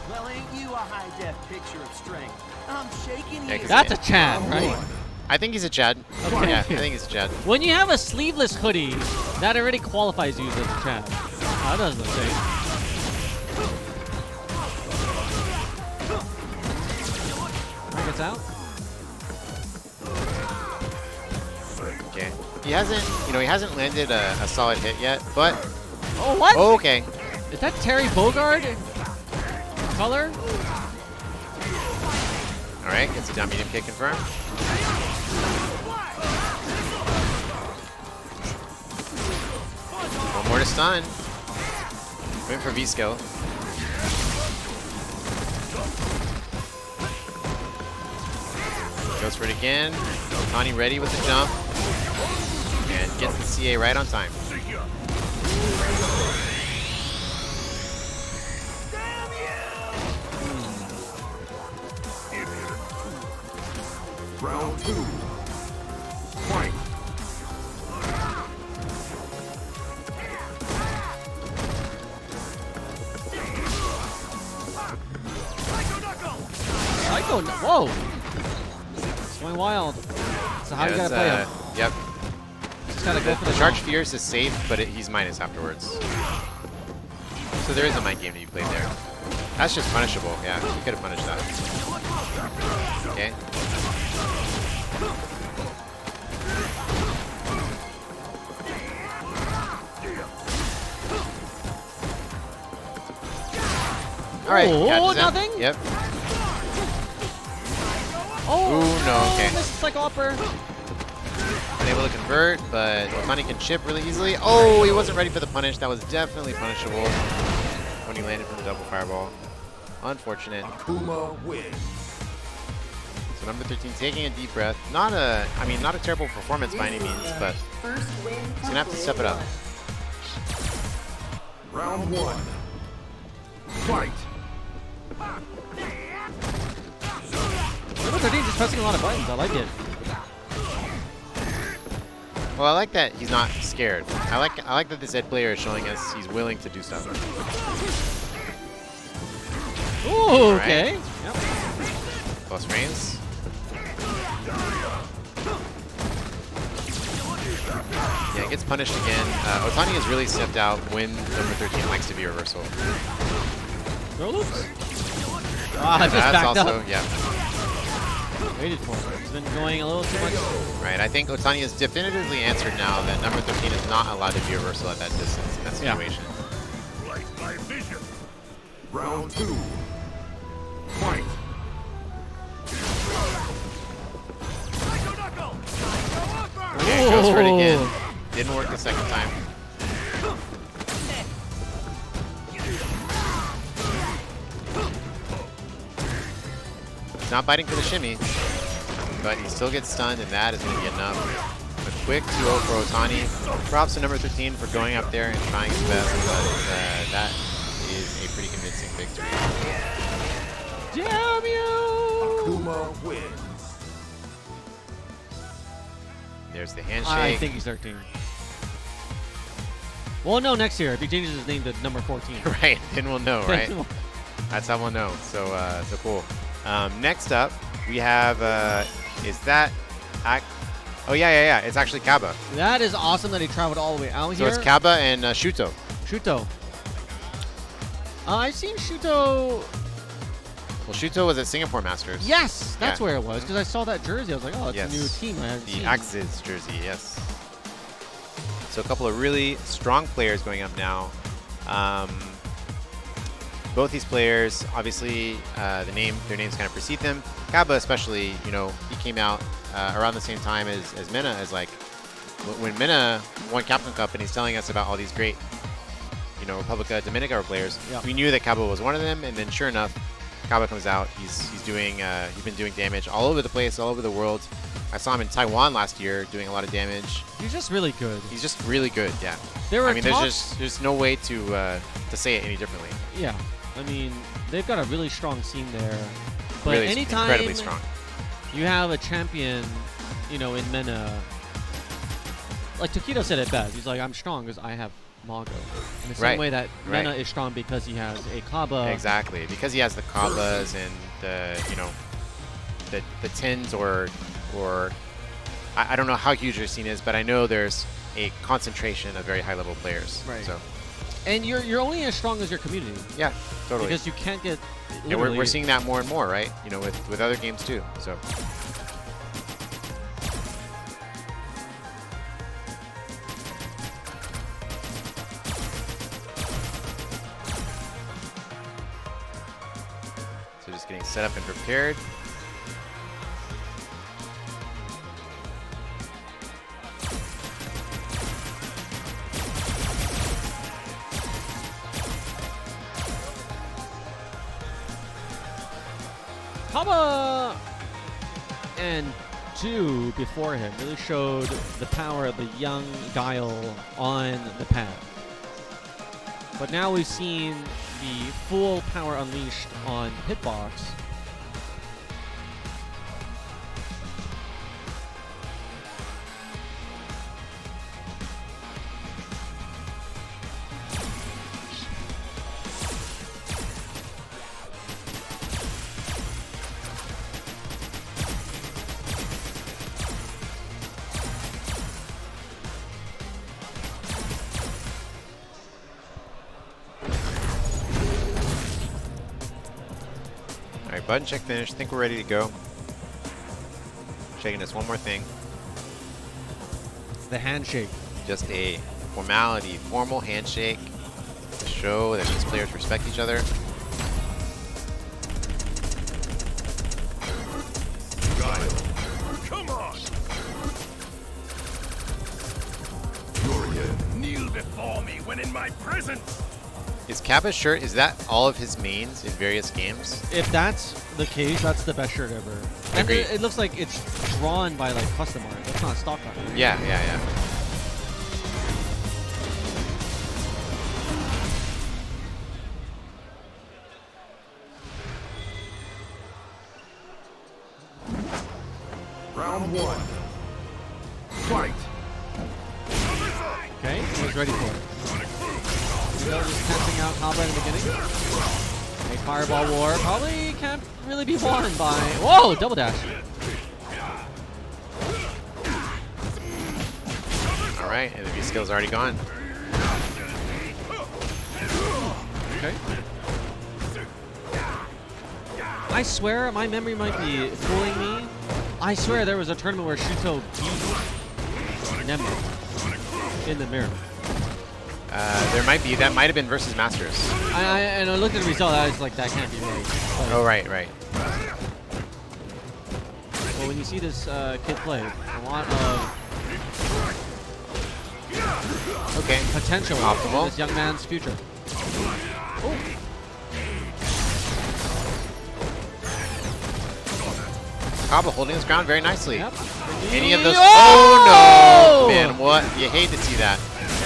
Well, ain't you a high-def picture of strength? I'm shaking you. That's a Chad, right? I think he's a Chad. Okay. Yeah, I think he's a Chad. When you have a sleeveless hoodie, that already qualifies you as a Chad. Oh, that doesn't look safe. Gets out. Okay. He hasn't landed a solid hit yet, but. Oh, what? Oh, okay. Is that Terry Bogard color? All right, gets a down medium kick confirmed. One more to stun. Waiting for V skill. Goes for it again. Otani ready with the jump. And gets the CA right on time. Round 2. Fight. Psycho, whoa! Swing wild. So how you gotta play him? Yep. Just gotta go for the charge fierce is safe, but he's minus afterwards. So there is a mind game to be played there. That's just punishable. Yeah, you could have punished that. Okay. All right. Oh, catches him. nothing? Yep. Oh, ooh, no, okay. This is like upper. Unable to convert, but Otani can chip really easily. Oh, he wasn't ready for the punish. That was definitely punishable when he landed from the double fireball. Unfortunate. Akuma wins. So number 13 taking a deep breath. Not a terrible performance by any means, but he's gonna have to step it up. Round 1. Fight. Number 13 just pressing a lot of buttons. I like it. Well, I like that he's not scared. I like that this Ed player is showing us he's willing to do stuff. Ooh, okay. Yep. Close range. Yeah, it gets punished again. Otani has really stepped out when number 13 likes to be reversal. Throw loops? Ah, I just backed also, up. Yeah. Waited for him. He's been going a little too much. Right, I think Otani has definitively answered now that number 13 is not allowed to be reversal at that distance in that situation. Right by vision. Round 2. Fight. Okay, goes for it again. Didn't work the second time. He's not biting for the shimmy, but he still gets stunned, and that is going to be enough. A quick 2-0 for Otani. Props to number 13 for going up there and trying his best, but that is a pretty convincing victory. Damn you! Akuma wins. There's the handshake. I think he's 13. Well, no, next year if he changes his name to number 14. Right, then we'll know, right? That's how we'll know. So, so cool. Next up, we have, is that, oh yeah, it's actually Kaba. That is awesome that he traveled all the way out here. So it's Kaba and Shuto. Shuto. I've seen Shuto. Well, Shuto was at Singapore Masters. Yes, that's where it was, because I saw that jersey. I was like, oh, it's yes. a new team I haven't seen. The Axis jersey, yes. So a couple of really strong players going up now. Both these players, obviously, their names kind of precede them. Kaba especially, you know, he came out around the same time as Mena. As like, when Mena won Capcom Cup and he's telling us about all these great, you know, Republica Dominica players, we knew that Kaba was one of them. And then sure enough, Kaba comes out. He's been doing damage all over the place, all over the world. I saw him in Taiwan last year doing a lot of damage. He's just really good. He's just really good, yeah. I mean, there's no way to say it any differently. Yeah. I mean, they've got a really strong scene there. But really anytime incredibly strong. You have a champion, you know, in Mena, like Tokido said it best. He's like, I'm strong because I have Mago. In the same way that Mena is strong because he has a Kaba. Exactly, because he has the Kabas and the, you know, the tens or I don't know how huge your scene is, but I know there's a concentration of very high level players. Right. So. And you're only as strong as your community. Yeah, totally. Because you can't get. And we're seeing that more and more, right? You know, with other games too. So. So just getting set up and prepared. Kaba and two before him really showed the power of the young Guile on the pad. But now we've seen the full power unleashed on Hitbox. button check finished. I think we're ready to go. Checking this one more thing. The handshake. Just a formality, formal handshake to show that these players respect each other. Come on! Urien, kneel before me when in my presence! Is Kappa's shirt, is that all of his mains in various games? If that's the case, that's the best shirt ever. And Agreed. it looks like it's drawn by like custom art. That's not stock art. Right? Yeah, yeah, yeah. Round 1. Fight. Okay, he's ready for it. Just testing out combo in the beginning. A fireball war probably can't really be won by. Whoa, double dash. All right, and the V skill's already gone. Okay. I swear my memory might be fooling me. I swear there was a tournament where Shuto beat Nemo in the mirror. There might be. That might have been versus Masters. And I looked at the result. I was like, that can't be right. But Oh, right, right. well, when you see this kid play, a lot of potential Optimal. in this young man's future. Oh. Kabba holding his ground very nicely. Yep. Any of those? Oh! Oh no, man! What? You hate to see that.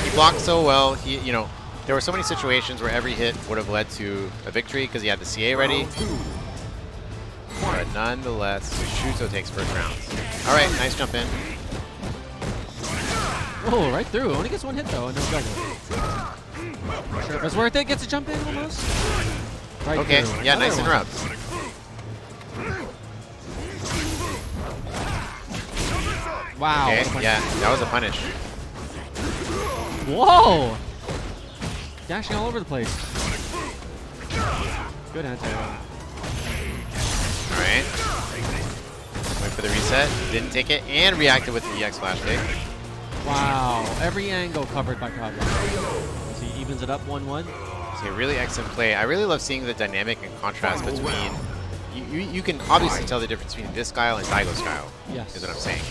He blocked so well. He, you know, there were so many situations where every hit would have led to a victory because he had the CA ready. But nonetheless, Shuto takes first round. All right, nice jump in. Oh, right through. Only gets one hit though. No juggle. Sure, if it's worth it. Gets a jump in almost. Right Okay, through. yeah, Another nice one. interrupts. Wow. Okay, what a punch. yeah, that was a punish. Whoa! Dashing all over the place. Good anti. All right. Wait for the reset. Didn't take it and reacted with the EX flash kick. Wow. Every angle covered by Kabba. As he evens it up 1-1. It's a really excellent play. I really love seeing the dynamic and contrast between. You can obviously tell the difference between this style and Daigo's style. Yes. Is what I'm saying.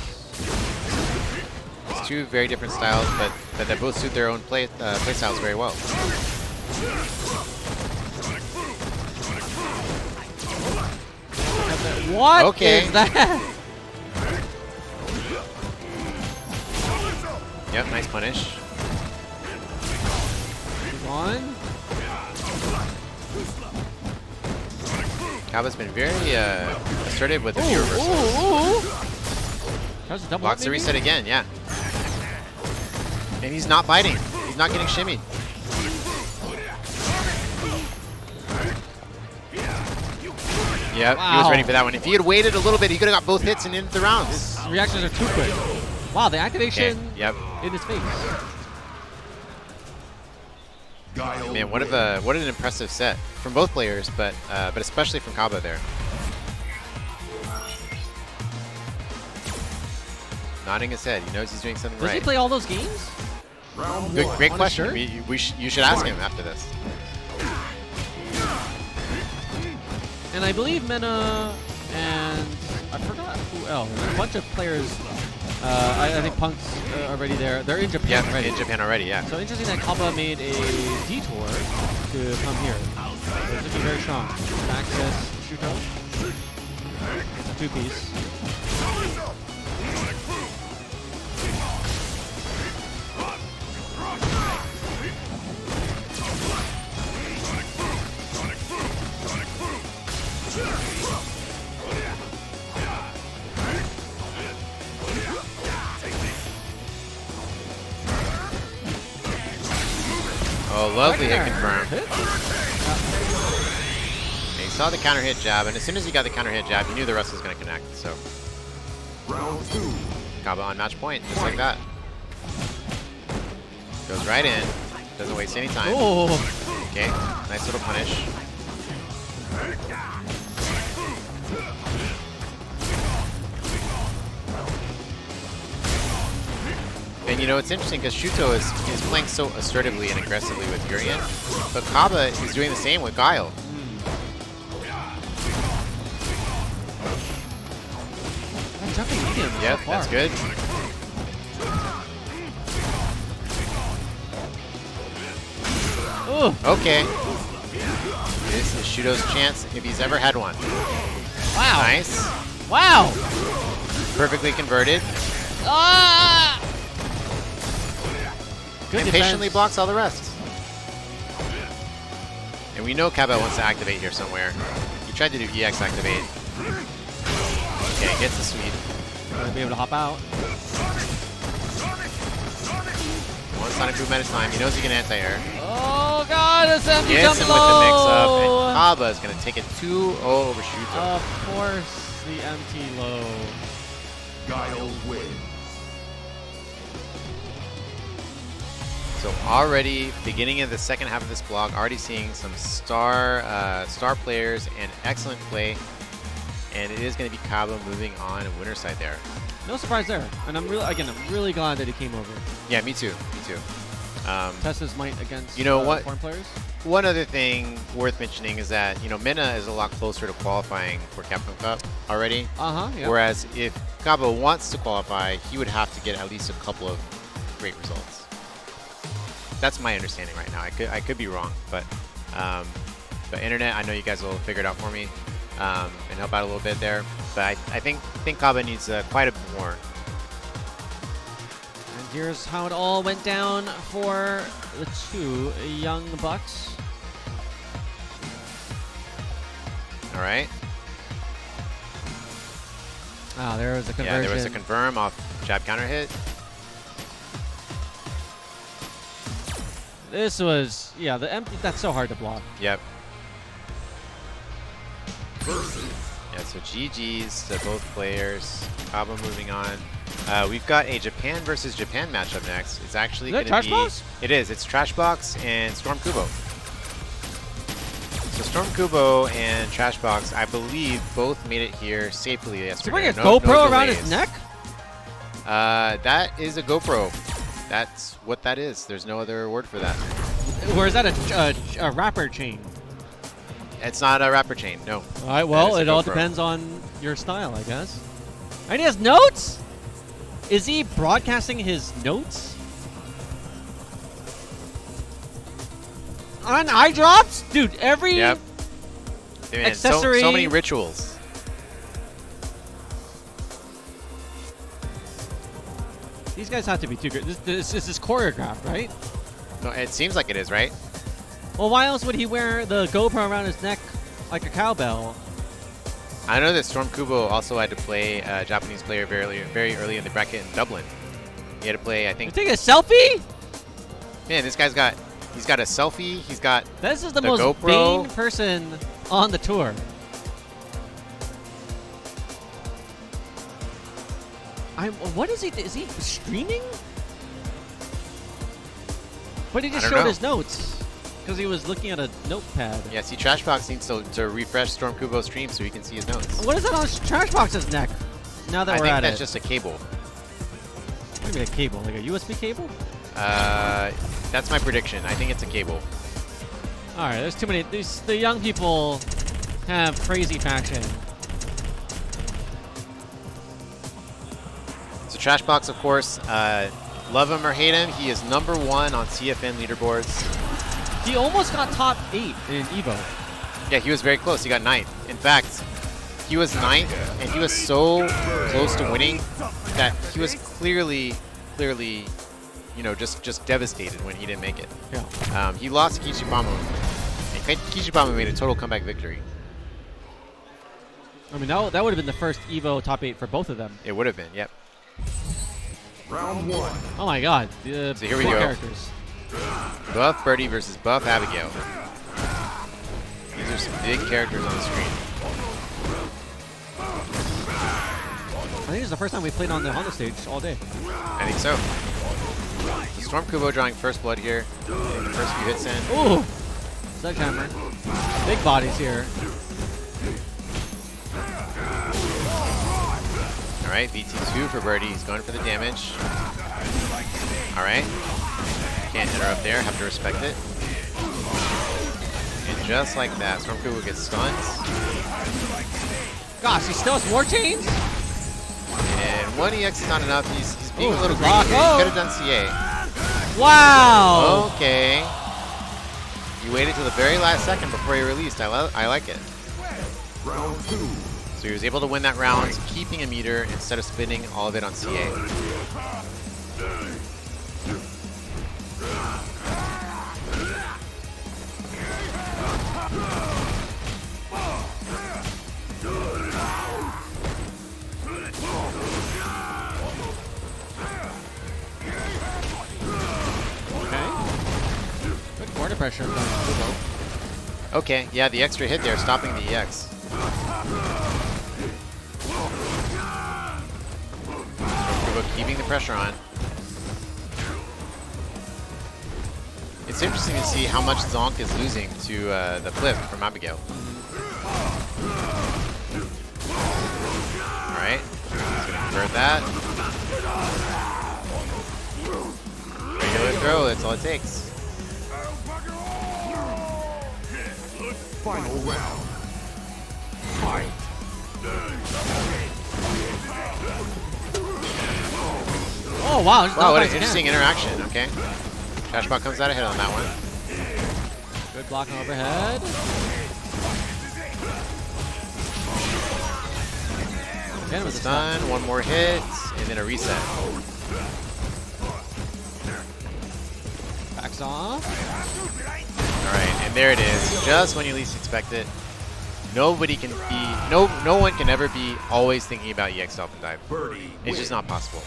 It's two very different styles, but they both suit their own play styles very well. What Okay. is that? Yep, nice punish. One. Kabba's been very assertive with the few reversals. That was a double Blocks up, the maybe? reset again, yeah. And he's not biting. He's not getting shimmied. Yep, he was Wow. ready for that one. If he had waited a little bit, he could have got both hits and ended the rounds. His reactions are too quick. Wow, the activation Okay, yep. in his face. Man, what an impressive set from both players, but especially from Kabba there. Nodding his head, he knows he's doing something Does right. he play all those games? Great On his question. shirt? You should ask him after this. And I believe Mena and I forgot who else. There's a bunch of players. I think Punk's already there. They're in Japan Yeah, already. in Japan already, yeah. So interesting that Kabba made a detour to come here. It's looking very strong. Access Shuto. It's a two-piece. Oh, lovely hit confirmed. He saw the counter hit jab, and as soon as he got the counter hit jab, he knew the rest was going to connect. So, Kabba on match point, just like that. Goes right in, doesn't waste any time. Oh. Okay, nice little punish. And you know, it's interesting because Shuto is playing so assertively and aggressively with Urien, but Kaba is doing the same with Guile. Jumping medium Yep, so far. that's good. Ooh. Okay. This is Shuto's chance if he's ever had one. Wow. Nice. Wow. Perfectly converted. Ah! Good And defense. patiently blocks all the rest. And we know Kaba wants to activate here somewhere. He tried to do EX activate. Okay, gets the sweep. Gonna be able to hop out. One Sonic Boom at a time. He knows he can anti-air. Oh god, it's empty Gets jump him with the mix-up, low. and Kaba is going to take it 2-0 over Shuto. Of course, the empty low. Guile wins. So already, beginning of the second half of this block, already seeing some star players and excellent play. And it is going to be Kaba moving on winner's side there. No surprise there. And I'm really glad that he came over. Yeah, me too. Me too. Test his might against what? foreign players. One other thing worth mentioning is that Minna is a lot closer to qualifying for Capcom Cup already. Yeah. Whereas if Kaba wants to qualify, he would have to get at least a couple of great results. That's my understanding right now. I could be wrong, but internet, I know you guys will figure it out for me and help out a little bit there. But I think Kaba needs quite a bit more. And here's how it all went down for the two young bucks. All right. Ah, there was a conversion. Yeah, there was a confirm off jab counter hit. This was, the empty, that's so hard to block. Yep. Yeah, so GG's to both players. Kaba moving on. We've got a Japan versus Japan matchup next. It's actually going to be... Trashbox? It is. It's Trashbox and Storm Kubo. So Storm Kubo and Trashbox, I believe, both made it here safely yesterday. Is he wearing a GoPro around his neck? That is a GoPro. That's what that is. There's no other word for that. Or is that a wrapper chain? It's not a wrapper chain, no. All right, well, it all depends on your style, I guess. And he has notes? Is he broadcasting his notes? On eye drops? Dude, every Yep. Man, accessory. So many rituals. These guys have to be too good. This is choreographed, right? No, it seems like it is, right? Well, why else would he wear the GoPro around his neck like a cowbell? I know that Storm Kubo also had to play a Japanese player very early in the bracket in Dublin. He had to play, I think... You take a selfie? Man, this guy's got... He's got a selfie. He's got This is the most GoPro. vain person on the tour. What is he? Is he streaming? But he just I don't showed know. his notes because he was looking at a notepad. Yeah, see, Trashbox needs to refresh Storm Kubo's stream so he can see his notes. What is that on Trashbox's neck? Now that I we're think at that's it. just a cable. Maybe a cable, like a USB cable? That's my prediction. I think it's a cable. All right, there's too many. The young people have crazy faction. So Trashbox, of course, love him or hate him, he is #1 on CFN leaderboards. He almost got top 8 in Evo. Yeah, he was very close. He got 9th. In fact, he was 9th, and he was so close to winning that he was clearly, just devastated when he didn't make it. Yeah. He lost to Kichibama, and Kichibama made a total comeback victory. I mean, that would have been the first Evo top 8 for both of them. It would have been, yep. Round 1. Oh my god. So here we big go. Characters. Buff Birdie versus Buff Abigail. These are some big characters on the screen. I think it's the first time we played on the Honda stage all day. I think so. So Storm Kubo drawing first blood here. Getting the first few hits in. Ooh! Sledgehammer. Big bodies here. Alright, BT2 for Birdie. He's going for the damage. Alright. Can't hit her up there, have to respect it. And just like that, Stormcooper gets stunned. Gosh, he still has more chains? And 1 EX is not enough. He's being a little greedy. block. He could have done CA. Wow! Okay. You waited till the very last second before he released. I like it. Round 2. So he was able to win that round, keeping a meter instead of spending all of it on CA. Corner pressure from Kubo. Okay, yeah, the extra hit there, stopping the EX. Kubo keeping the pressure on. It's interesting to see how much Zonk is losing to the flip from Abigail. Alright, he's gonna convert that. Regular throw, that's all it takes. Final round. Fight. Oh wow! Wow, what an interesting interaction. Okay, Trashbot comes out ahead on that one. Good blocking overhead. Again with a Stun, one more hit, and then a reset. Backs off. Alright, and there it is. Just when you least expect it. Nobody can be, no one can ever be always thinking about EX Dolphin Dive. Birdie It's just not possible.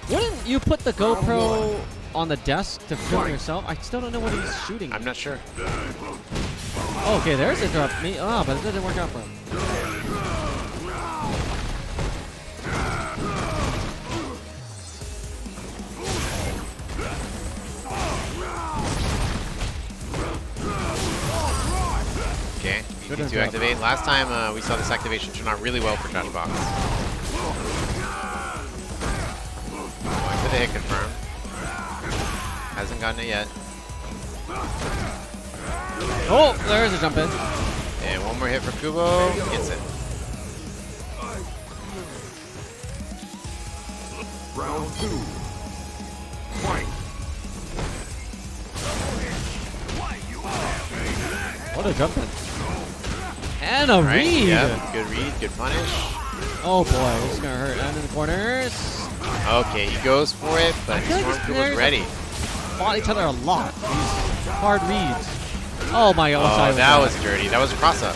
Wouldn't you put the GoPro on the desk to film yourself? I still don't know what he's shooting. I'm not sure. Oh, okay, there's a drop. Me, but it didn't work out for him. Okay, to activate. Last time we saw this activation turn out really well for Trashbox. Going for the hit confirm. Hasn't gotten it yet. Oh, there's a jump in. And one more hit for Kubo. Gets it. Round 2. Fight. What a jump in. And a read. Yep, good read, good punish. Oh boy, this is gonna hurt. And in the corners. Okay, he goes for it, but Stormcooper's ready. Fought each other a lot. These hard reads. Oh my god. Oh, that was dirty. That was a cross up.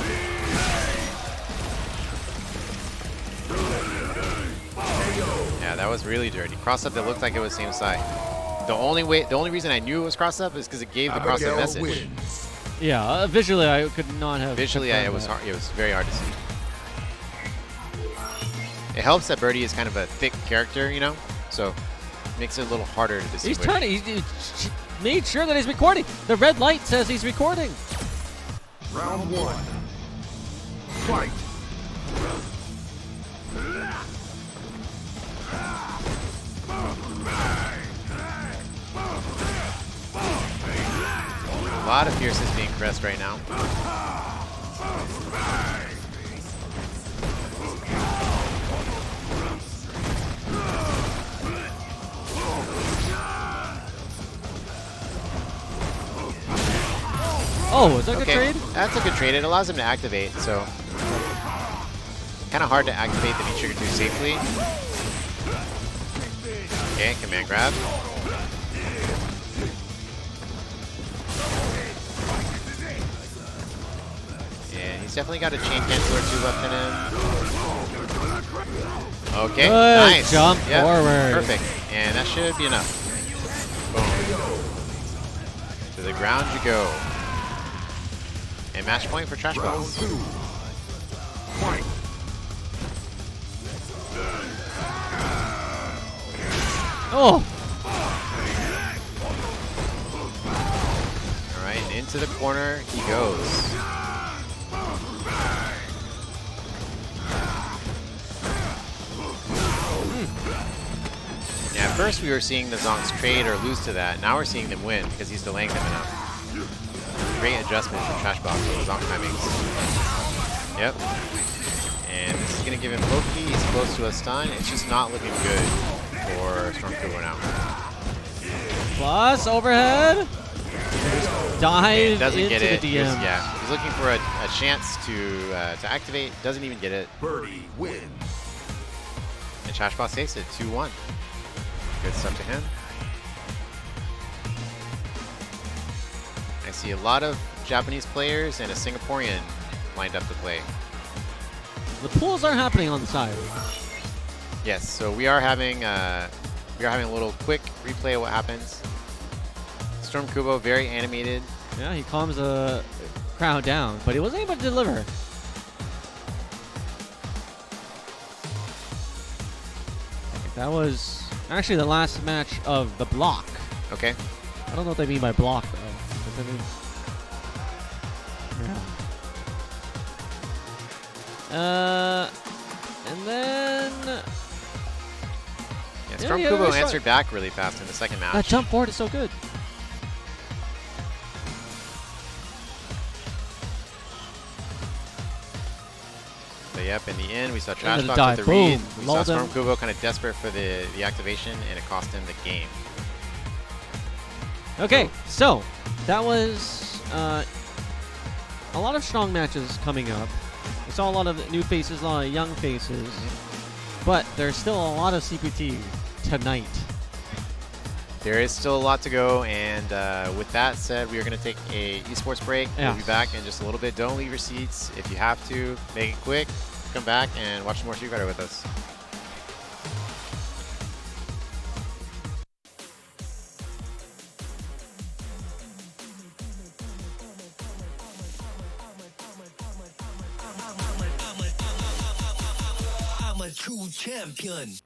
Yeah, that was really dirty. Cross up that looked like it was same side. The only reason I knew it was cross up is because it gave the cross up message. Wins. Yeah, visually I could not have. Visually, it was hard. It was very hard to see. It helps that Birdie is kind of a thick character, you know, so it makes it a little harder to distinguish. He's turning. He made sure that he's recording. The red light says he's recording. Round 1. Fight. A lot of fierceness being pressed right now. Oh, is that a good trade? That's a good trade. It allows him to activate, so kind of hard to activate the V-Trigger too safely. Okay, command grab. Yeah, he's definitely got a chain cancel or two left in him. Okay, good nice. Jump forward. Perfect. And that should be enough. Boom. To the ground you go. And match point for Trashbox. Fight. Oh. All right, and into the corner he goes. first we were seeing the Zonks trade or lose to that. Now we're seeing them win because he's delaying them enough. Great adjustment from Trashbox on the Zonk timings. Yep. And this is going to give him Loki. He's close to a stun. It's just not looking good for Stormtrooper now. Plus overhead. Dive doesn't into get it. the DM. Yeah, he's looking for a chance to activate. Doesn't even get it. Birdie wins. And Trashbox takes it 2-1. Good stuff to him. I see a lot of Japanese players and a Singaporean lined up to play. The pools are happening on the side. Yes, so we are having a little quick replay of what happens. Storm Kubo very animated. Yeah, he calms the crowd down, but he wasn't able to deliver. That was actually the last match of the block. Okay. I don't know what they mean by block though. Does that mean? Yeah. And then. Yeah, Storm Kubo answered back really fast in the second match. That jump forward is so good. But yep, in the end, we saw Trashbox with the read. We saw Lulled him. Storm Kubo kind of desperate for the activation, and it cost him the game. Okay, so that was a lot of strong matches coming up. We saw a lot of new faces, a lot of young faces, but there's still a lot of CPT tonight. There is still a lot to go, and with that said, we are going to take a esports break. Yeah. We'll be back in just a little bit. Don't leave your seats. If you have to, make it quick. Come back and watch some more Street Fighter with us. I'm a true champion.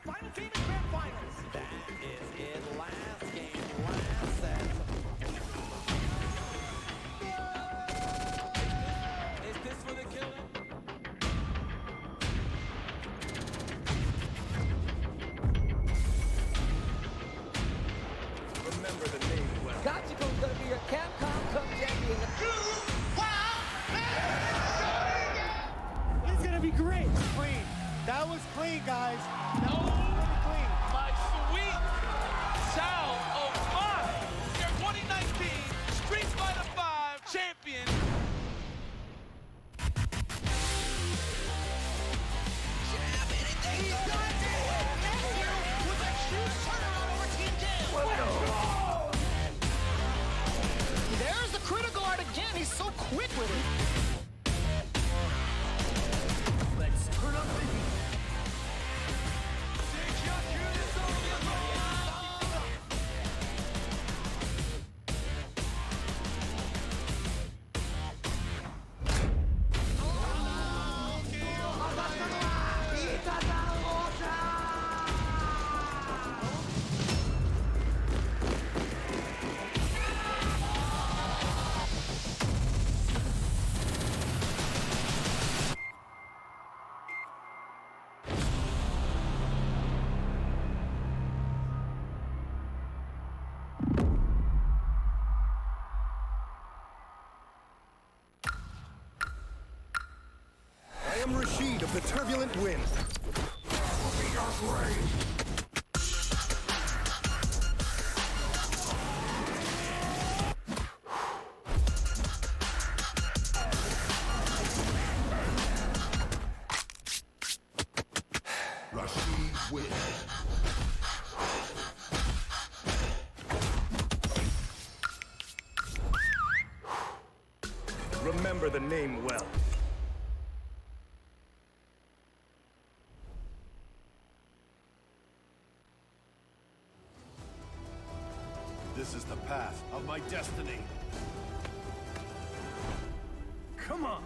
Final game in grand finals. That is it. Last game, last set. Is this for the killer? Remember the name well. Gachiko's gonna be your Capcom Cup champion. It's gonna be great. Clean. That was clean, guys. That was really clean. My sweet Xiaobao, your 2019 Street Fighter V champion. There's the critical art again. He's so quick with it. Let's turn up the heat. I am Rashid of the Turbulent Wind. Rashid wins. Remember the name well. This is the path of my destiny. Come on!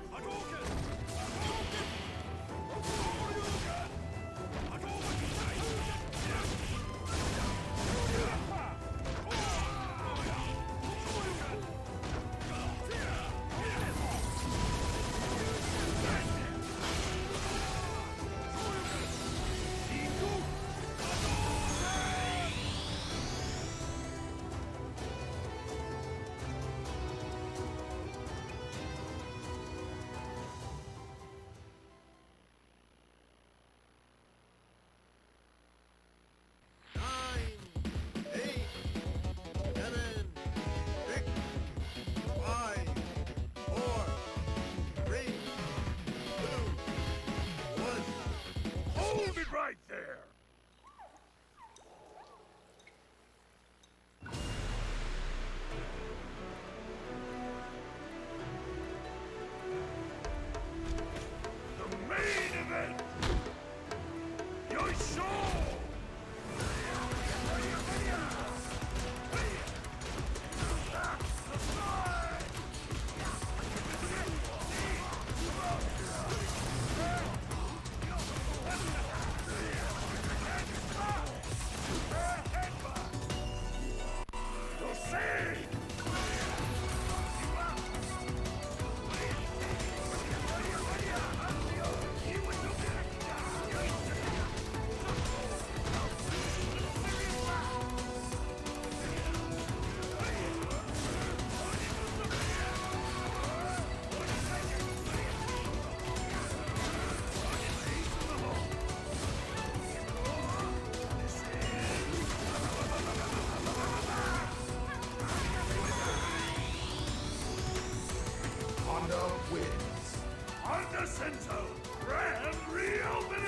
Ascento Grand Reopening!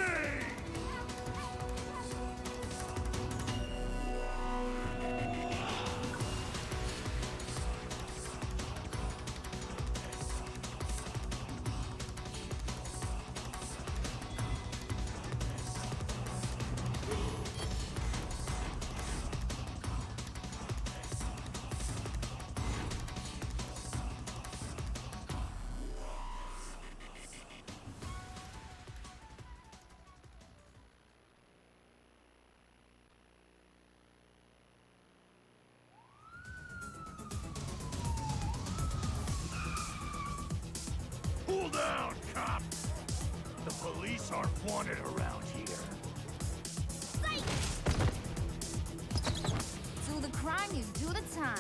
Cool down, cop! The police aren't wanted around here. Do the crime, you do the time.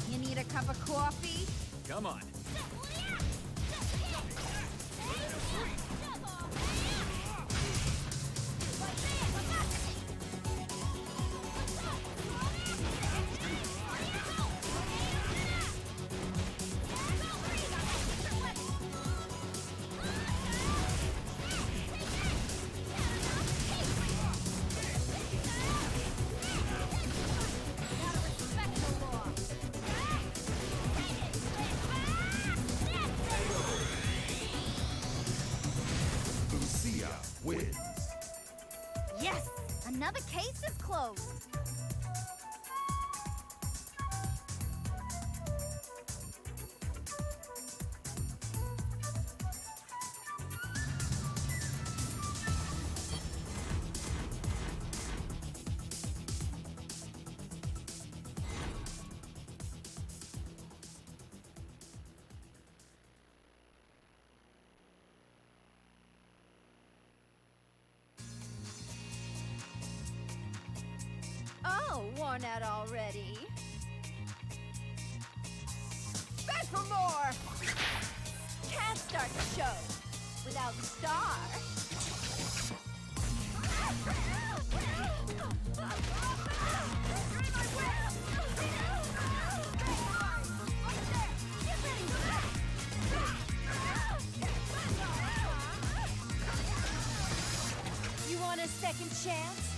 You need a cup of coffee? Come on. Lucia wins. Yes! Another case is closed. Oh, worn out already. Back for more! Can't start the show without the star. You want a second chance?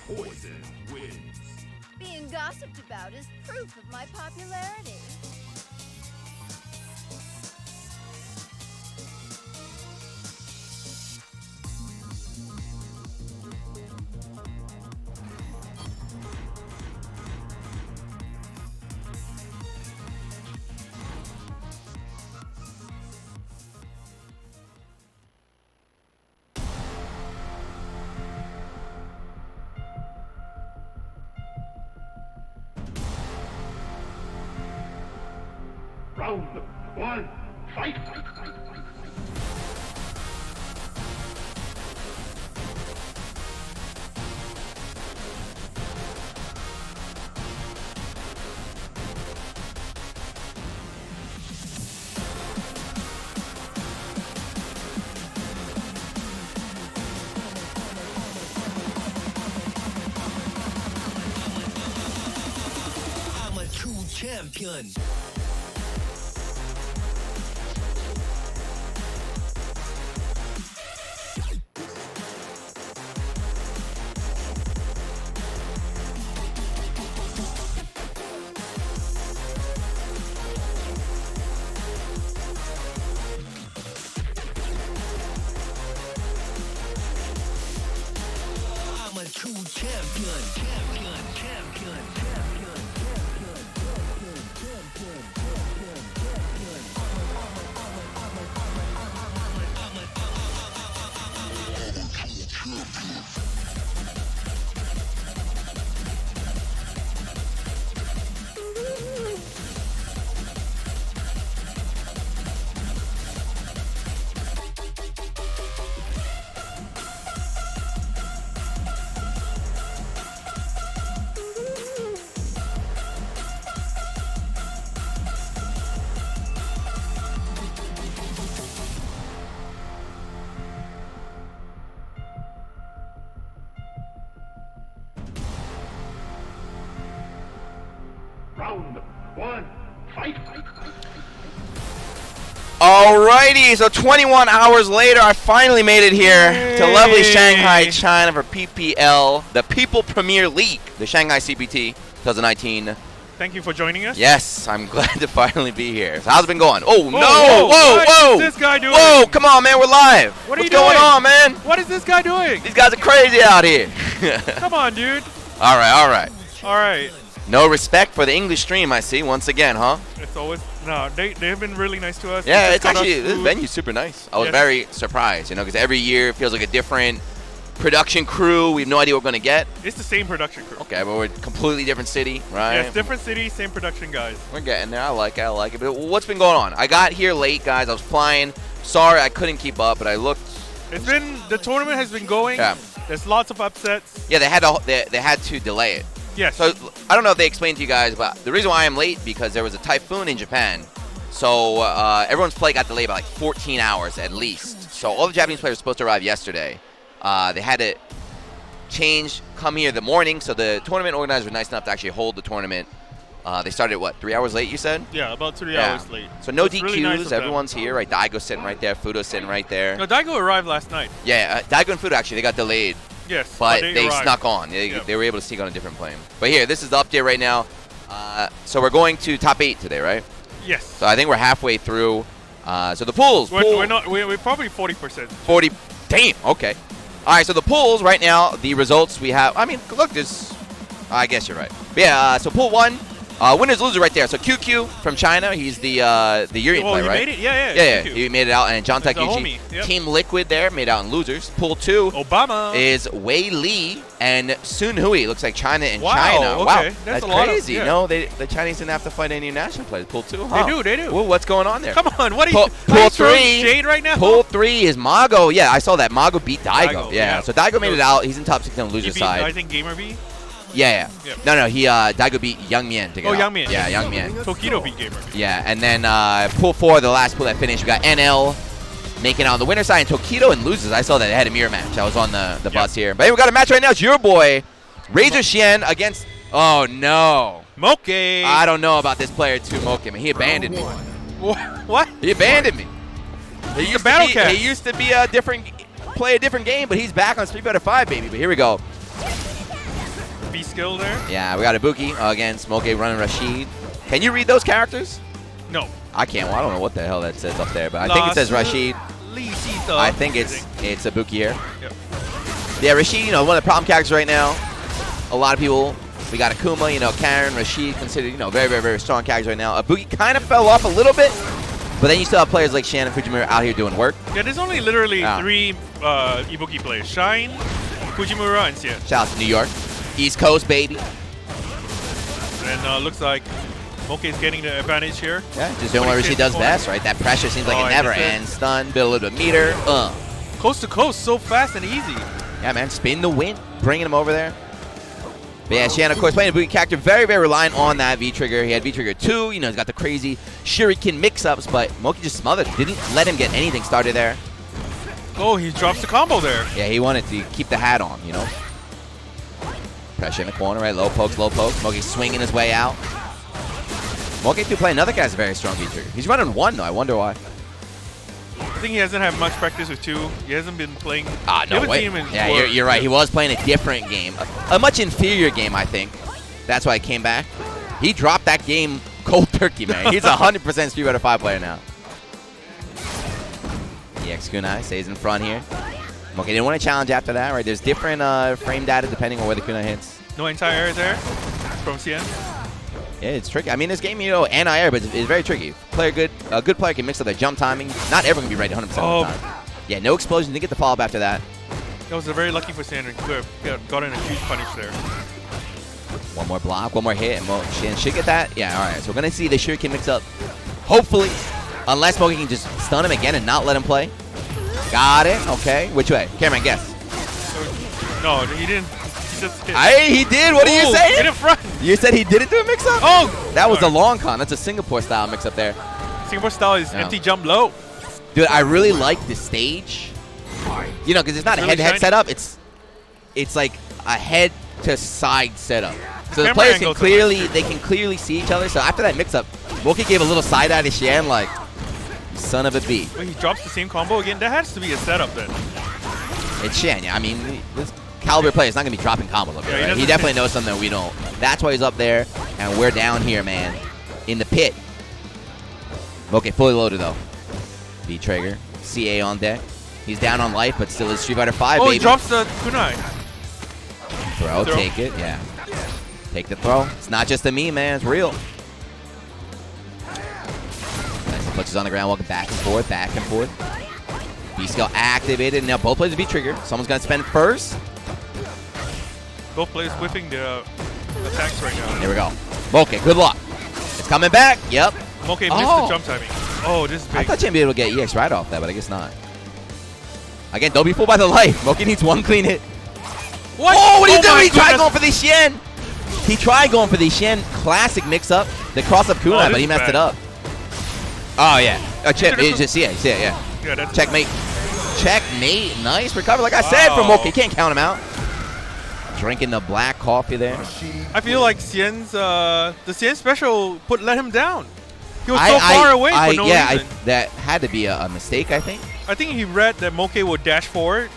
Poison wins. Being gossiped about is proof of my popularity. Round one, fight! I'm a true champion. Champion. Round 1, fight! Alrighty, so 21 hours later, I finally made it here to lovely Shanghai, China for PPL, the People Premier League, the Shanghai CPT 2019. Thank you for joining us. Yes, I'm glad to finally be here. So how's it been going? Oh, Whoa, no! whoa, Whoa, what whoa! is this guy doing? Whoa, come on, man, we're live. What are you What's going doing? on, man? What is this guy doing? These guys are crazy out here. Come on, dude. All right, all right. All right. No respect for the English stream, I see, once again, huh? It's always, no, they've been really nice to us. Yeah, They it's just got us actually, this food. venue's super nice. I was Yes. very surprised, you know, because every year it feels like a different production crew. We have no idea what we're going to get. It's the same production crew. Okay, but we're a completely different city, right? Yes, different city, same production guys. We're getting there. I like it. But what's been going on? I got here late, guys. I was flying. Sorry, I couldn't keep up, but I looked. It's been, the tournament has been going. Yeah. There's lots of upsets. Yeah, they had to delay it. Yes. So I don't know if they explained to you guys, but the reason why I'm late because there was a typhoon in Japan. So everyone's play got delayed by like 14 hours at least. So all the Japanese players were supposed to arrive yesterday. They had to come here in the morning. So the tournament organizers were nice enough to actually hold the tournament. They started at what, 3 hours late, you said? Yeah, about 3 hours late. So no It's DQs, really nice of them. everyone's here, right? Daigo's sitting right there, Fudo's sitting right there. No, Daigo arrived last night. Yeah, Daigo and Fudo actually, they got delayed. Yes, But but they arrived. snuck on. Yep. They were able to sneak on a different plane. But here, this is the update right now. So we're going to top 8 today, right? Yes. So I think we're halfway through. So the pools. We're probably 40%. 40. Damn. Okay. All right. So the pools right now. The results we have. I mean, look. There's. I guess you're right. But yeah. So pool 1. Winners loser right there. So Quiqui from China. He's the Urien player, he right? made it? Yeah. Yeah. Quiqui. He made it out. And John That's the Takeuchi, homie, yep. Team Liquid there, made out in losers. Pool 2. Obama. Is Wei Li and Sunhui. Looks like China and Wow, China. okay. Wow. That's That's a lot of- crazy. yeah. No, the Chinese didn't have to fight any national players. Pool 2. Huh? They do. Well, what's going on there? Come on, what are you? Pool 3. Shade right now? Pool 3 is Mago. Yeah, I saw that. Mago beat Daigo. Daigo, Yeah. yeah. So Daigo made it out. He's in top 6 on the He loser beat, side. I think Gamerbee. Yeah. Yep. No, he Daigo beat Young Mian to get out. Young Mian. Yeah, Young Mian. Tokido beat Gamerbee. Yeah, and then pool 4, the last pool that finished, we got NL making it on the winner side, and Tokido and losers. I saw that they had a mirror match. I was on the bus here. But hey, we got a match right now. It's your boy, Razor Xian against. Oh no. Moke. I don't know about this player too, Moke. Man, he abandoned me. What? He abandoned me. He used to be play a different game, but he's back on Street Fighter 5, baby. But here we go. B skill there. Yeah, we got Ibuki against Moke running Rashid. Can you read those characters? No. I can't. Well, I don't know what the hell that says up there, but I think it says Rashid. I think it's Ibuki here. Yep. Yeah, Rashid, one of the problem characters right now. A lot of people. We got Akuma, Karen, Rashid, considered, very, very, very strong characters right now. Ibuki kind of fell off a little bit, but then you still have players like Shan and Fujimura out here doing work. Yeah, there's only literally 3 Ibuki players: Shine, Fujimura, and Xian. Shout out to New York. East Coast, baby. And looks like Moke is getting the advantage here. Yeah, just doing what Rashid does best, right? That pressure seems like it never ends. Stun, build a little bit of meter. Coast to coast, so fast and easy. Yeah, man, spin the win, bringing him over there. But yeah, Shan, of course, playing a Boogie character, very, very reliant on that V-Trigger. He had V-Trigger 2, he's got the crazy Shuriken mix-ups, but Moki just smothered. Didn't let him get anything started there. Oh, he drops the combo there. Yeah, he wanted to keep the hat on, Pressure in the corner, right? Low pokes, Moki swinging his way out. Moki to play another guy's very strong V-Trigger. He's running 1, though. I wonder why. I think he hasn't had much practice with 2. He hasn't been playing. No way. Yeah, you're right. He was playing a different game. A much inferior game, I think. That's why he came back. He dropped that game cold turkey, man. He's 100% Street Fighter 5 player now. EX Kunai stays in front here. Okay, didn't want to challenge after that, right? There's different frame data depending on where the Kunai hits. No anti-air there from Xian. Yeah, it's tricky. I mean, this game, anti-air, but it's very tricky. A good player can mix up their jump timing. Not everyone can be right 100% of the time. Yeah, no explosion. Didn't get the follow-up after that. That was very lucky for Xian to got in a huge punish there. One more block, one more hit, and Xian should get that. Yeah, all right. So we're going to see the Shuriken mix up. Hopefully, unless Moki can just stun him again and not let him play. Got it. Okay. Which way? Cameraman, guess. No, he didn't. He just hit. He did. What are you saying? Hit in front. You said he didn't do a mix-up? Oh! That was a long con. That's a Singapore-style mix-up there. Singapore style is empty jump low. Dude, I really like the stage. Because it's not a head-to-head setup. It's like a head-to-side setup. So the players can clearly see each other. So after that mix-up, Moke gave a little side eye to Xian, like, son of a bee. When he drops the same combo again, that has to be a setup then. It's Xian, yeah. I mean, this caliber player is not going to be dropping combos up there, right? He definitely knows something that we don't. That's why he's up there, and we're down here, man, in the pit. Okay, fully loaded, though. V-Trigger. CA on deck. He's down on life, but still is Street Fighter 5, baby. He drops the kunai. Throw, take it, yeah. Take the throw. It's not just a meme, man. It's real. Nice punches on the ground, walking back and forth, back and forth. B-skill activated. Now both players V-Trigger. Someone's going to spend first. Both players whipping the attacks right now. Here we go. Okay, good luck. It's coming back. Yep. Okay, missed the jump timing. Oh, this is big. I thought you'd be able to get EX right off that, but I guess not. Again, don't be fooled by the life. Moke needs one clean hit. What? Oh, what are you doing? He tried going for the Xian. He tried going for the Xian classic mix-up, the cross-up kunai, but he messed it up. Oh, yeah. Chip, you just see it, yeah. Checkmate. Checkmate. Nice recovery. Like I said from Moke, you can't count him out. Drinking the black coffee there. I feel like Xian's, the Xian special let him down. He was so far away for no reason. That had to be a mistake, I think. I think he read that Moke would dash forward.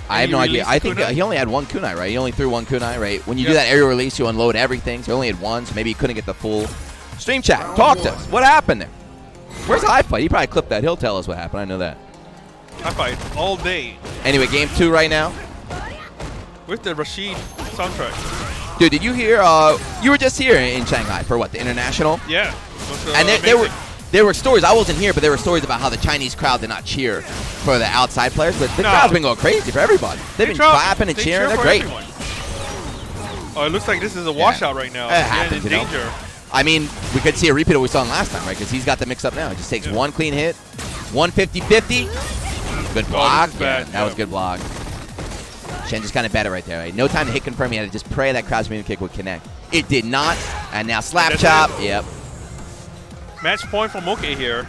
I have no idea. I think he only had one kunai, right? He only threw one kunai, right? When you do that aerial release, you unload everything. So he only had one, so maybe he couldn't get the full stream chat. Talk to us. What happened there? Where's High Fight? He probably clipped that. He'll tell us what happened. I know that. High Fight all day. Anyway, game 2 right now. With the Rashid soundtrack. Dude, did you hear? You were just here in Shanghai for what? The international? Yeah. And there were stories. I wasn't here, but there were stories about how the Chinese crowd did not cheer for the outside players. But the crowd's been going crazy for everybody. They've been clapping and cheering. They're great. Everyone. Oh, it looks like this is a washout right now. It happens, in danger. I mean, we could see a repeat of what we saw last time, right? Because he's got the mix-up now. He just takes one clean hit. 150-50. Good block. That was good block. Shen just kind of bet it right there. Right? No time to hit confirm. He had to just pray that crouch medium kick would connect. It did not. And now slap chop. Yep. Match point for Moke here.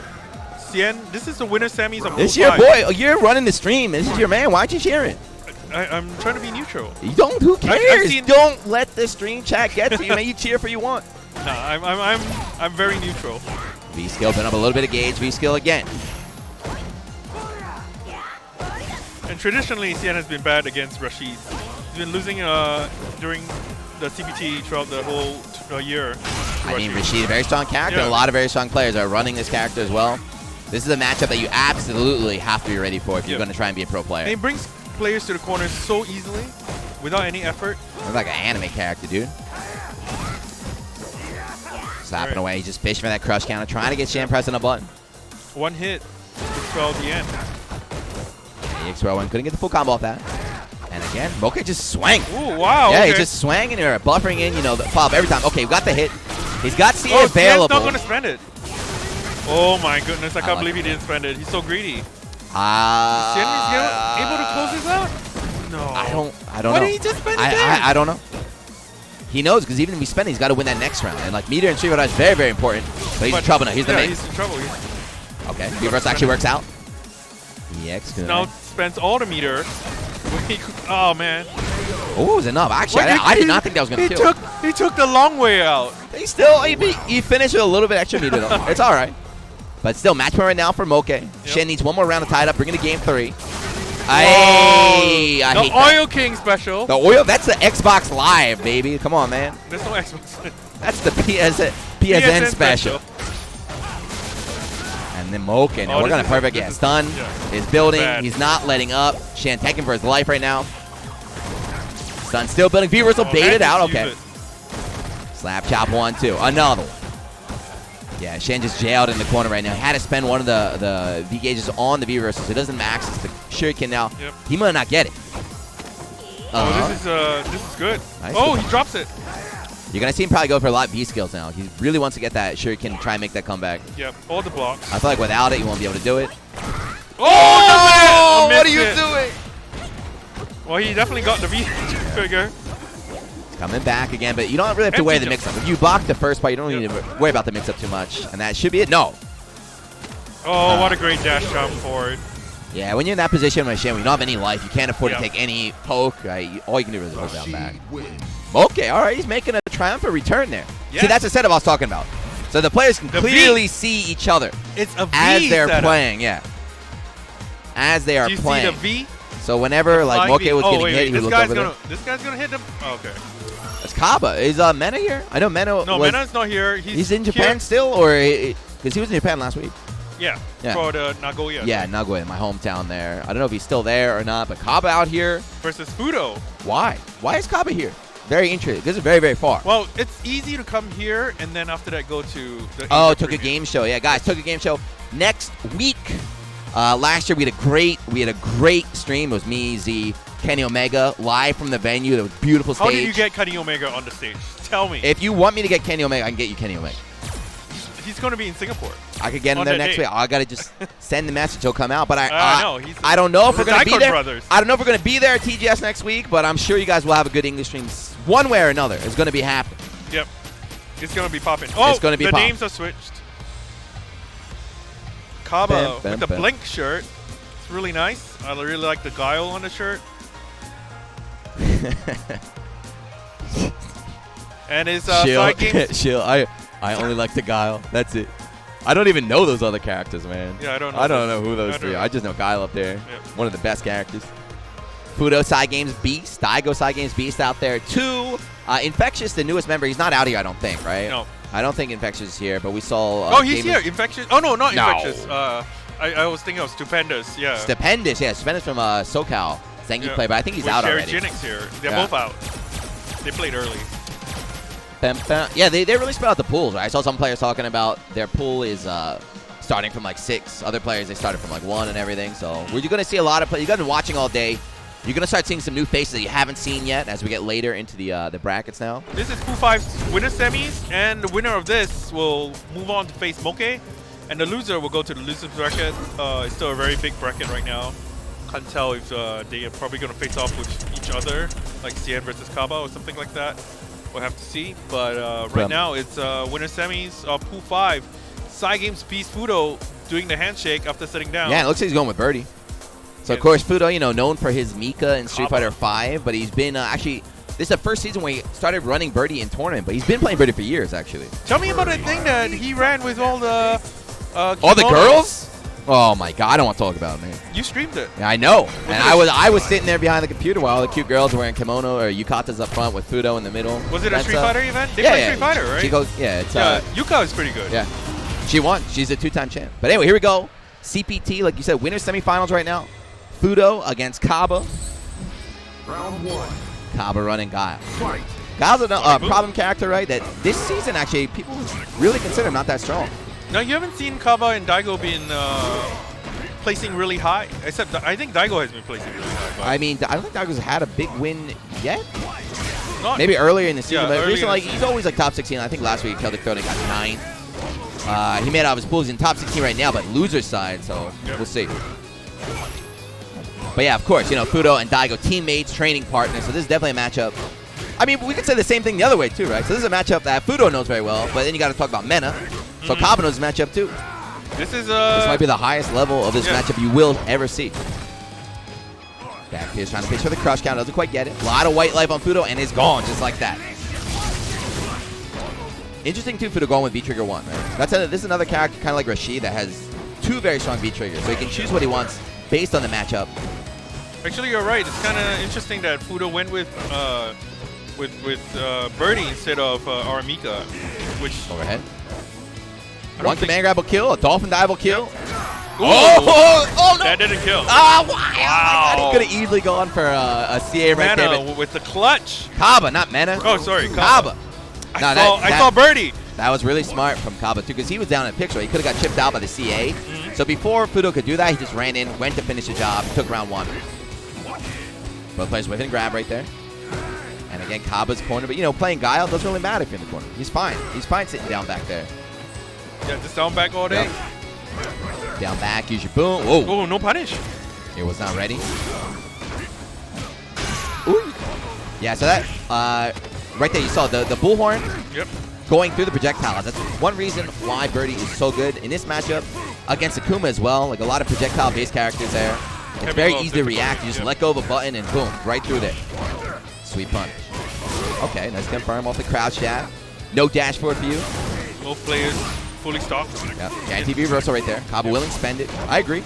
Xian, this is the winner semis of This is your boy. You're running the stream. This is your man. Why aren't you cheering? I'm trying to be neutral. You don't. Who cares? Don't let the stream chat get to you, man. You cheer for you want. No, I'm very neutral. V-skill been up a little bit of gauge. V-skill again. And traditionally, Xian has been bad against Rashid. He's been losing during the CPT throughout the whole year. I mean, Rashid, a very strong character. Yeah. A lot of very strong players are running this character as well. This is a matchup that you absolutely have to be ready for if you're going to try and be a pro player. And he brings players to the corner so easily without any effort. Looks like an anime character, dude. Slapping away. He's just fishing for that crush counter, trying to get Xian pressing a button. One hit to the end. EX1 couldn't get the full combo off that. And again, Moke just swang. Ooh, wow. Yeah, he's just swanging here, buffering in, you know, the pop every time. Okay, we got the hit. He's got C available. Xian's not going to spend it. Oh my goodness, I can't believe he didn't spend it. He's so greedy. Xian is able to close this out? No. I don't know. Why did he just spend it I don't know. He knows, because even if we spend it, he's got to win that next round. And like meter and Street Fighter is very, very important. But he's in trouble now. He's the main. He's in trouble. Okay, reverse actually works out. EX now spends all the meter. Oh man. Oh, it was enough. Actually, I did not think that was going to kill. He took the long way out. He finished with a little bit extra meter though. It's all right. But still, match point right now for Moke. Yep. Shen needs one more round to tie it up, bring it to game 3. I hate the Oil King special. The Oil, that's the Xbox Live, baby. Come on, man. There's no Xbox. That's the PSN special. And then Moke, we're going to perfect. Yeah, stun is building. He's not letting up. Shen taking for his life right now. Stun still building. V-reversal baited out. Okay. Slap chop 1-2. Another one. Yeah, Shen just jailed in the corner right now. He had to spend one of the V gauges on the V-reversal, so he doesn't max. It's the shuriken now. Yep. He might not get it. This is good. Nice. Oh, he drops it. You're going to see him probably go for a lot of V skills now. He really wants to get that shuriken and try and make that comeback. Yep, all the blocks. I feel like without it, you won't be able to do it. Oh, what are you doing? Well, he definitely got the V trigger. Coming back again, but you don't really have to worry the mix-up. If you block the first part, you don't need to worry about the mix-up too much. And that should be it. No. Oh, what a great dash jump forward. Yeah, when you're in that position with Shen, when you don't have any life, you can't afford to take any poke. Right? All you can do is hold down back. Okay, all right. He's making a triumphant return there. Yes. See, that's the setup I was talking about. So the players can clearly see each other It's a V as they're setup. playing. Yeah. As they are Do you playing. see the V? So whenever like Moke was getting hit, he would look over there. This guy's gonna hit him. Oh, okay. It's Kaba. Is Mena here? I know Mena. No, Mena's not here. He's in Japan still, or because he was in Japan last week. Yeah. Yeah. For the Nagoya. Yeah, Nagoya, my hometown there. I don't know if he's still there or not, but Kaba out here Versus Fudo. Why? Why is Kaba here? Very interesting. This is very, very far. Well, it's easy to come here and then after that go to the. Took a game show. Yeah, guys, took a game show next week. Last year we had a great stream. It was me, Z, Kenny Omega, live from the venue. It was a beautiful stage. How did you get Kenny Omega on the stage? Tell me. If you want me to get Kenny Omega, I can get you Kenny Omega. He's going to be in Singapore. I could get him there next week. I gotta just send the message. He'll come out. But I don't know if we're gonna be there. I don't know if we're gonna be there at TGS next week. But I'm sure you guys will have a good English stream. One way or another, it's gonna be happening. Yep, it's gonna be popping. Oh, it's gonna be the popping. names are switched. Kaba with the Blink shirt. It's really nice. I really like the guile on the shirt. And his side games. Chill. I only like the Guile. That's it. I don't even know those other characters, man. Yeah, I don't know. I don't know who those three are. I just know Guile up there. Yep. One of the best characters. Fudo side games beast. Daigo side games beast out there too. Infectious, the newest member. He's not out here, I don't think, right? No. I don't think Infectious is here, but we saw. Oh, he's here. Infectious. Oh no, not Infectious. I was thinking of Stupendous. Yeah. Stupendous. Yeah, Stupendous from SoCal. Zengi play, but I think he's out already. SherryJenix here. They're both out. They played early. Yeah, they really spread out the pools, right? I saw some players talking about their pool is starting from like 6. Other players, they started from like 1 and everything. So we're going to see a lot of players. You guys have been watching all day. You're going to start seeing some new faces that you haven't seen yet as we get later into the brackets now. This is Pool 5's winner semis, and the winner of this will move on to face Moke, and the loser will go to the loser's bracket. It's still a very big bracket right now. Can't tell if they are probably going to face off with each other, like Cien versus Kaba or something like that. We'll have to see. But right now, it's winner semis, Pool 5. Side games Beast Fudo doing the handshake after sitting down. Yeah, it looks like he's going with Birdie. So, of course, Fudo, known for his Mika in Street Fighter 5, but he's been actually, this is the first season where he started running Birdie in tournament, but he's been playing Birdie for years, actually. Tell me about the thing that he ran with all the all the girls? Oh, my God. I don't want to talk about it, man. You streamed it. Yeah, I know. And I was sitting there behind the computer while all the cute girls were wearing kimono or yukatas up front with Fudo in the middle. Was it a Street Fighter event? They play Street Fighter, right? She goes, it's Yuka is pretty good. Yeah. She won. She's a 2-time champ. But anyway, here we go. CPT, like you said, winner semifinals right now. Fudo against Kaba. Round 1. Kaba running Guile. Fight. Guile's a problem character, right? That this season, actually, people really consider him not that strong. Now, you haven't seen Kaba and Daigo being placing really high, except I think Daigo has been placing really high. I mean, I don't think Daigo's had a big win yet. Not maybe earlier in the season, but recently, he's always like top 16. I think last week he killed the crowd and got 9. He made out of his pool. He's in top 16 right now, but loser side, so we'll see. But yeah, of course, Fudo and Daigo, teammates, training partners, so this is definitely a matchup. I mean, we could say the same thing the other way too, right? So this is a matchup that Fudo knows very well, but then you got to talk about Mena. So Kaba knows this matchup too. This might be the highest level of this matchup you will ever see. Back here trying to pitch for the crush count, doesn't quite get it. A lot of white life on Fudo, and it's gone just like that. Interesting too, Fudo going with V-Trigger 1, right? This is another character kind of like Rashid that has 2 very strong V-Triggers, so he can choose what he wants based on the matchup. Actually, you're right. It's kind of interesting that Fudo went with Birdie instead of Aramika, which overhead. One command grab will kill, a dolphin dive will kill. Oh no! That didn't kill. Wow. He could have easily gone for a CA right there. Mena with the clutch. Kaba, not Mena. Oh, sorry. Kaba. I saw Birdie. That was really smart from Kaba, too, because he was down in picture. He could have got chipped out by the CA. So before Fudo could do that, he just ran in, went to finish the job, took round 1. Both players whiff and grab right there. And again, Kaba's corner. But, playing Guile doesn't really matter if you're in the corner. He's fine. He's fine sitting down back there. Yeah, just down back all day. Yep. Down back, use your boom. Whoa. Oh, no punish. It was not ready. Ooh. Yeah, so that, right there, you saw the bullhorn. Yep. Going through the projectiles. That's one reason why Birdie is so good in this matchup against Akuma as well. Like a lot of projectile-based characters there. It's very easy to react. You just let go of a button and boom, right through there. Sweet punch. Okay, nice confirm off the crouch jab. No dash forward for you. Both players fully stocked. Yep. Guaranteed reversal right there. Kaba willing, spend it. I agree.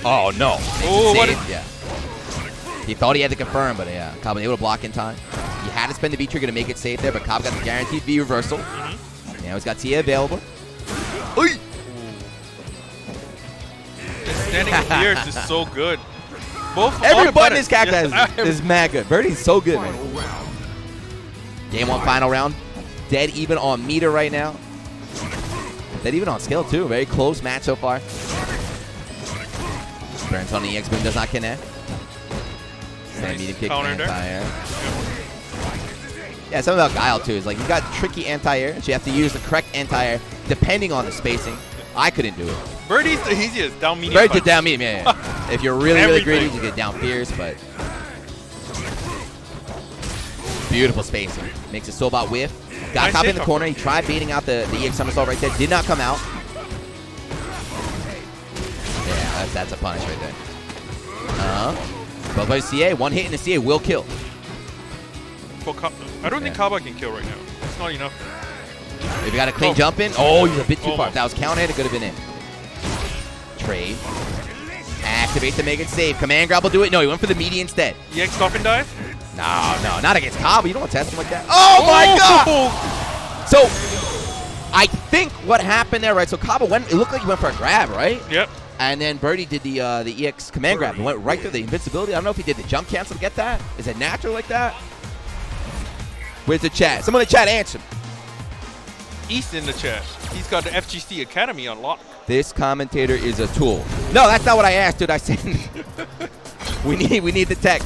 Oh, no. Oh, what is... Yeah. He thought he had to confirm, but yeah, Kaba able to block in time. He had to spend the V trigger to make it safe there, but Kaba got the guaranteed V reversal. Now he's got Tia available. Oy! Standing here is just so good. Every button his character is mad good. Birdie's so good, man. Game 1 final round. Dead even on meter right now. Dead even on skill, too. Very close match so far. Burns on the EX boom does not connect. Stand medium kick anti-air. Yeah, something about Guile, too, is like you got tricky anti-air, so you have to use the correct anti-air depending on the spacing. I couldn't do it. Birdie's the easiest. Down medium. Birdie's down medium, yeah. If you're really, really greedy, you get down fierce, but... Beautiful spacing. Makes it so about whiff. Got caught in the corner. He tried baiting out the EX somersault right there. Did not come out. Yeah, that's a punish right there. Both by CA. One hit in the CA will kill. I don't think Kaba can kill right now. It's not enough. If you got a clean jump in. Oh, he's a bit too far. If that was counter hit, it could have been in. Trade. Activate to make it safe. Command grab will do it. No, he went for the meaty instead. EX stop and dive? No, not against Kaba. You don't want to test him like that. Oh my god! So, I think what happened there, right? So Kaba went. It looked like he went for a grab, right? Yep. And then Birdie did the EX command grab and went right through the invincibility. I don't know if he did the jump cancel to get that. Is it natural like that? Where's the chat? Someone in the chat answer. East in the chat. He's got the FGC Academy on lock. This commentator is a tool. No, that's not what I asked, dude. I said we need the tech.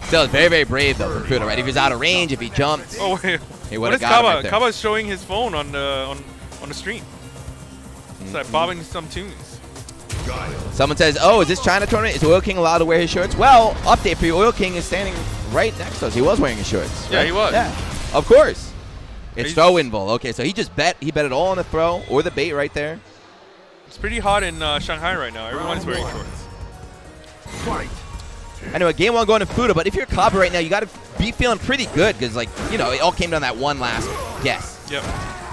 Still, very, very brave though from Fudo, right? If he's out of range, if he jumped, oh wait, he what would have got him right there. Kaba's showing his phone on the stream. It's like bobbing some tunes. Someone says, "Oh, is this China tournament? Is Oil King allowed to wear his shorts?" Well, update for you. Oil King is standing right next to us. He was wearing his shorts. Right? Yeah, he was. Yeah, of course. It's throw invul. Okay, so he just bet. He bet it all on the throw or the bait right there. It's pretty hot in Shanghai right now. Everyone's wearing shorts. Anyway, game 1 going to Fudo, but if you're Kaba right now, you got to be feeling pretty good because, like, you know, it all came down to that one last guess. Yep.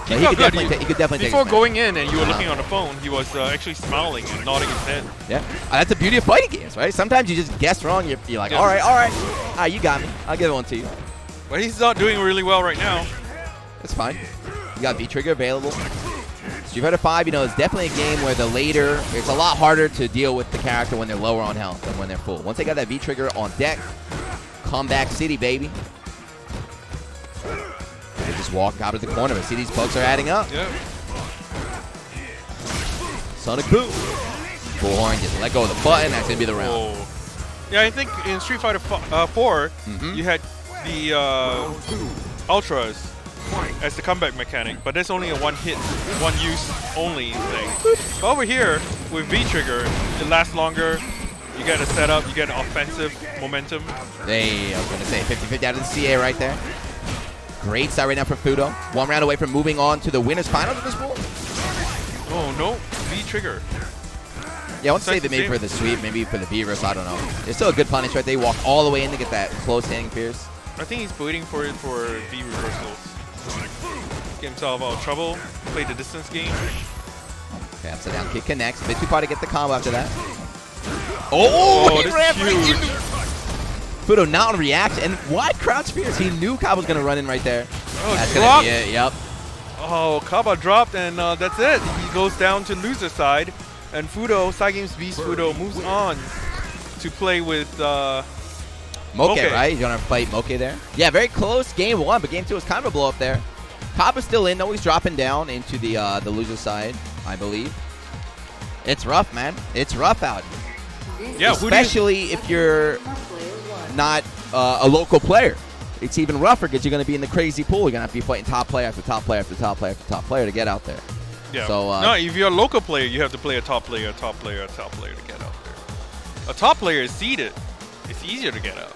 He could definitely take before going in and you were looking on the phone, he was actually smiling and nodding his head. Yeah, that's the beauty of fighting games, right? Sometimes you just guess wrong. You're like, all right, you got me. I'll give it one to you. But he's not doing really well right now. That's fine. You got V-Trigger available. Street Fighter 5, you know, is definitely a game where the later, it's a lot harder to deal with the character when they're lower on health than when they're full. Once they got that V-Trigger on deck, comeback city, baby. They just walk out of the corner, but see these folks are adding up. Yep. Sonic Boom. Bullhorn, just let go of the button. That's going to be the round. Whoa. Yeah, I think in Street Fighter 4, you had the Ultras as the comeback mechanic, but that's only a one-hit, one-use only thing. But over here, with V-Trigger, it lasts longer. You get a setup, you get an offensive momentum. Hey, I was going to say 50-50 out of the CA right there. Great start right now for Fudo. One round away from moving on to the winners finals of this pool. Oh, no. V-Trigger. Yeah, I want to say that maybe for the sweep, maybe for the V-Verse, I don't know. It's still a good punish right there. He walked all the way in to get that close hanging Pierce. I think he's waiting for it for V-Reversals. Get himself out of trouble. Play the distance game. Okay, upside down kick connects. A bit too far to get the combo after that. Oh, he ran right into it. Fudo not on reaction. And wide crouch Pierce. He knew Kaba was going to run in right there. Oh, that's going to be it. Yep. Oh, Kaba dropped, and that's it. He goes down to loser side. And Fudo, Side Games Beast Fudo, moves on to play with Moke, right? He's going to fight Moke there. Yeah, very close game 1, but game 2 was kind of a blow up there. Kaba's still in, though. He's dropping down into the loser side, I believe. It's rough, man. It's rough out. Yeah, especially if you're not a local player. It's even rougher because you're going to be in the crazy pool. You're going to have to be fighting top player after top player after top player after top player to get out there. Yeah. So, no, if you're a local player, you have to play a top player, a top player, a top player to get out there. A top player is seeded. It's easier to get out.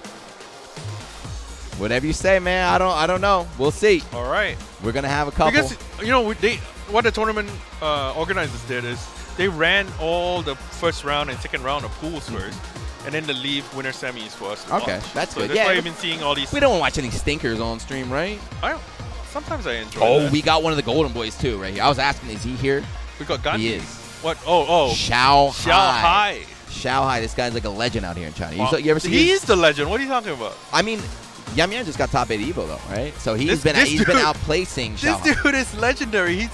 Whatever you say, man. I don't know. We'll see. All right. We're going to have a couple. Because, you know, what the tournament organizers did is they ran all the first round and second round of pools first, and then they leave winner semis for us to Okay, watch. that's So good. That's Yeah, why you've been seeing all these. We don't want to watch any stinkers on stream, right? Sometimes I enjoy Oh, that. we got one of the Golden Boys too, right here. I was asking, is he here? We got Gandhi. He is. What? Oh. Xiaobao. Xiaobao. This guy's like a legend out here in China. You ever see He is the legend. What are you talking about? I mean, Yan just got top 8 Evo though, right? So he's been this dude- outplacing Xiaobao. This dude is legendary.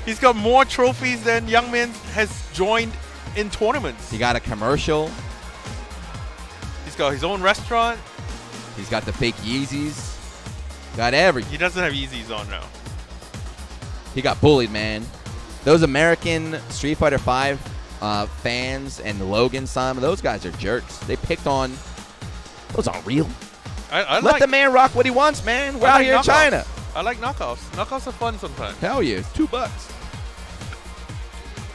He's got more trophies than Young Man has joined in tournaments. He got a commercial. He's got his own restaurant. He's got the fake Yeezys. Got everything. He doesn't have Yeezys on now. He got bullied, man. Those American Street Fighter V fans and Logan Simon, those guys are jerks. They picked on. Those aren't real. Let the man rock what he wants, man. We're out here in China. I like knockoffs. Knockoffs are fun sometimes. Hell yeah, it's $2.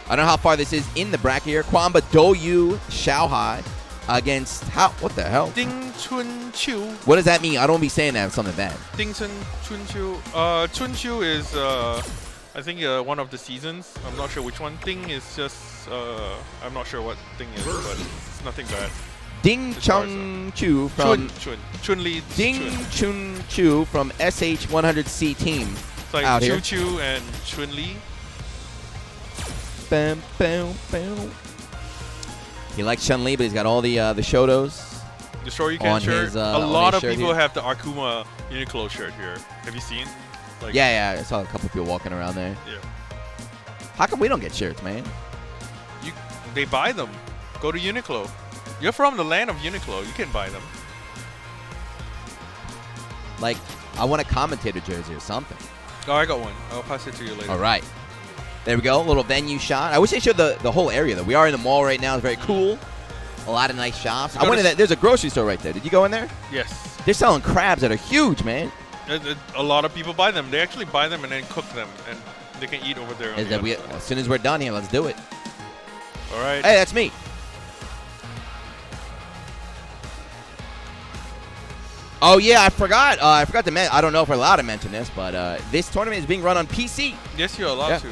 I don't know how far this is in the bracket here. Kwamba Doyu Xiaohai against what the hell? Ding Chun Chu. What does that mean? I don't be saying that something bad. Ding Chun Chu. Chun Chu is I think one of the seasons. I'm not sure which one. Ding is just I'm not sure what Ding is, but it's nothing bad. Ding Chun Chu from Chun Li. Ding Chun Chu from SH100C team. It's like out Chu here. Chu and Chun Li. Bam, bam, bam. He likes Chun-Li, but he's got all the SHAODOWs. The Shoryuken on shirt. his, a on lot his of shirt people here. have the Akuma Uniqlo shirt here. Have you seen? Like, Yeah, I saw a couple people walking around there. Yeah. How come we don't get shirts, man? They buy them. Go to Uniqlo. You're from the land of Uniqlo. You can buy them. Like, I want a commentator jersey or something. Oh, I got one. I'll pass it to you later. All right. There we go. A little venue shot. I wish they showed the whole area, though. We are in the mall right now. It's very cool. A lot of nice shops. I went in that. There's a grocery store right there. Did you go in there? Yes. They're selling crabs that are huge, man. A lot of people buy them. They actually buy them and then cook them, and they can eat over there. on the other side. As soon as we're done here, let's do it. All right. Hey, that's me. Oh, yeah, I forgot. I forgot to mention. I don't know if we're allowed to mention this, but this tournament is being run on PC. Yes, you're allowed to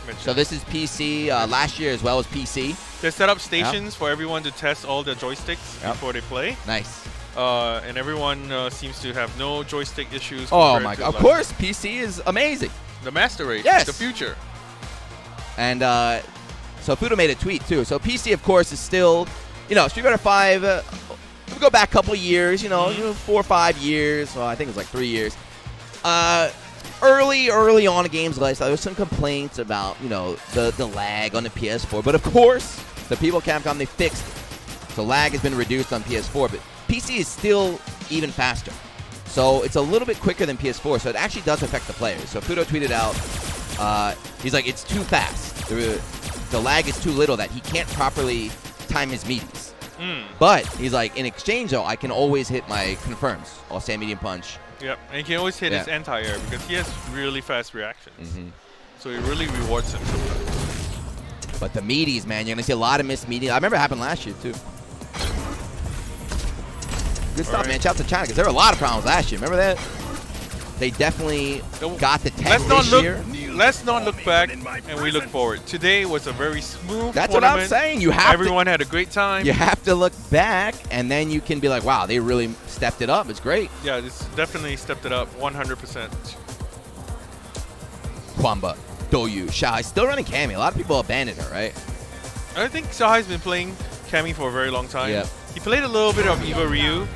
mention. So this is PC last year as well as PC. They set up stations for everyone to test all their joysticks before they play. Nice. And everyone seems to have no joystick issues. Oh, compared my to God. Of last course, PC is amazing. The master race. Yes. The future. And so Fudo made a tweet, too. So PC, of course, is still, Street Fighter 5, we go back a couple years, 4 or 5 years. Well, I think it was like 3 years. Early on in games like there was some complaints about, the lag on the PS4. But, of course, the people at Capcom, they fixed it. So lag has been reduced on PS4. But PC is still even faster. So it's a little bit quicker than PS4. So it actually does affect the players. So Fudo tweeted out, he's like, it's too fast. The lag is too little that he can't properly time his meetings. But he's like, in exchange, though, I can always hit my confirms. I'll say medium punch. Yep, and he can always hit his anti-air because he has really fast reactions. So it really rewards him. But the meaties, man, you're going to see a lot of missed meaties. I remember it happened last year, too. Good stuff, man. Shout out to China because there were a lot of problems last year. Remember that? They definitely got the tech this year. Let's not look back and we look forward. Today was a very smooth That's what I'm saying. Everyone had a great time. You have to look back, and then you can be like, wow, they really stepped it up. It's great. Yeah, it's definitely stepped it up 100%. Kwamba, Doyu, Shai, still running Cammy. A lot of people abandoned her, right? I think Sahai's been playing Cammy for a very long time. Yep. He played a little bit of Eva Ryu,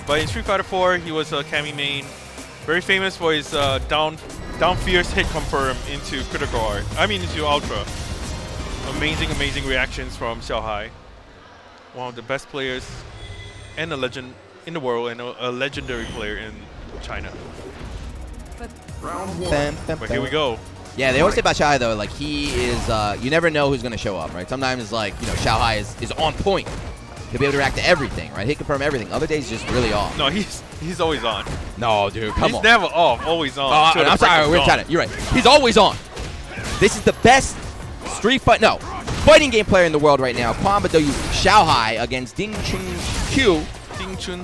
but in Street Fighter 4, he was a Cammy main. Very famous for his down fierce hit confirm into critical art. Into ultra. Amazing reactions from Xiaohai. One of the best players and a legend in the world and a legendary player in China. But here we go. Yeah, they always say about Xiaohai, though, like he is, you never know who's going to show up, right? Sometimes it's like, Xiaohai is on point. He'll be able to react to everything, right? He can confirm everything. Other days, he's just really off. No, he's always on. No, dude, come on. He's never off, always on. Oh, I'm sorry, we're China. You're right. He's always on. This is the best fighting game player in the world right now. Kwamba Doyu Xiaohai against Ding Chun Q,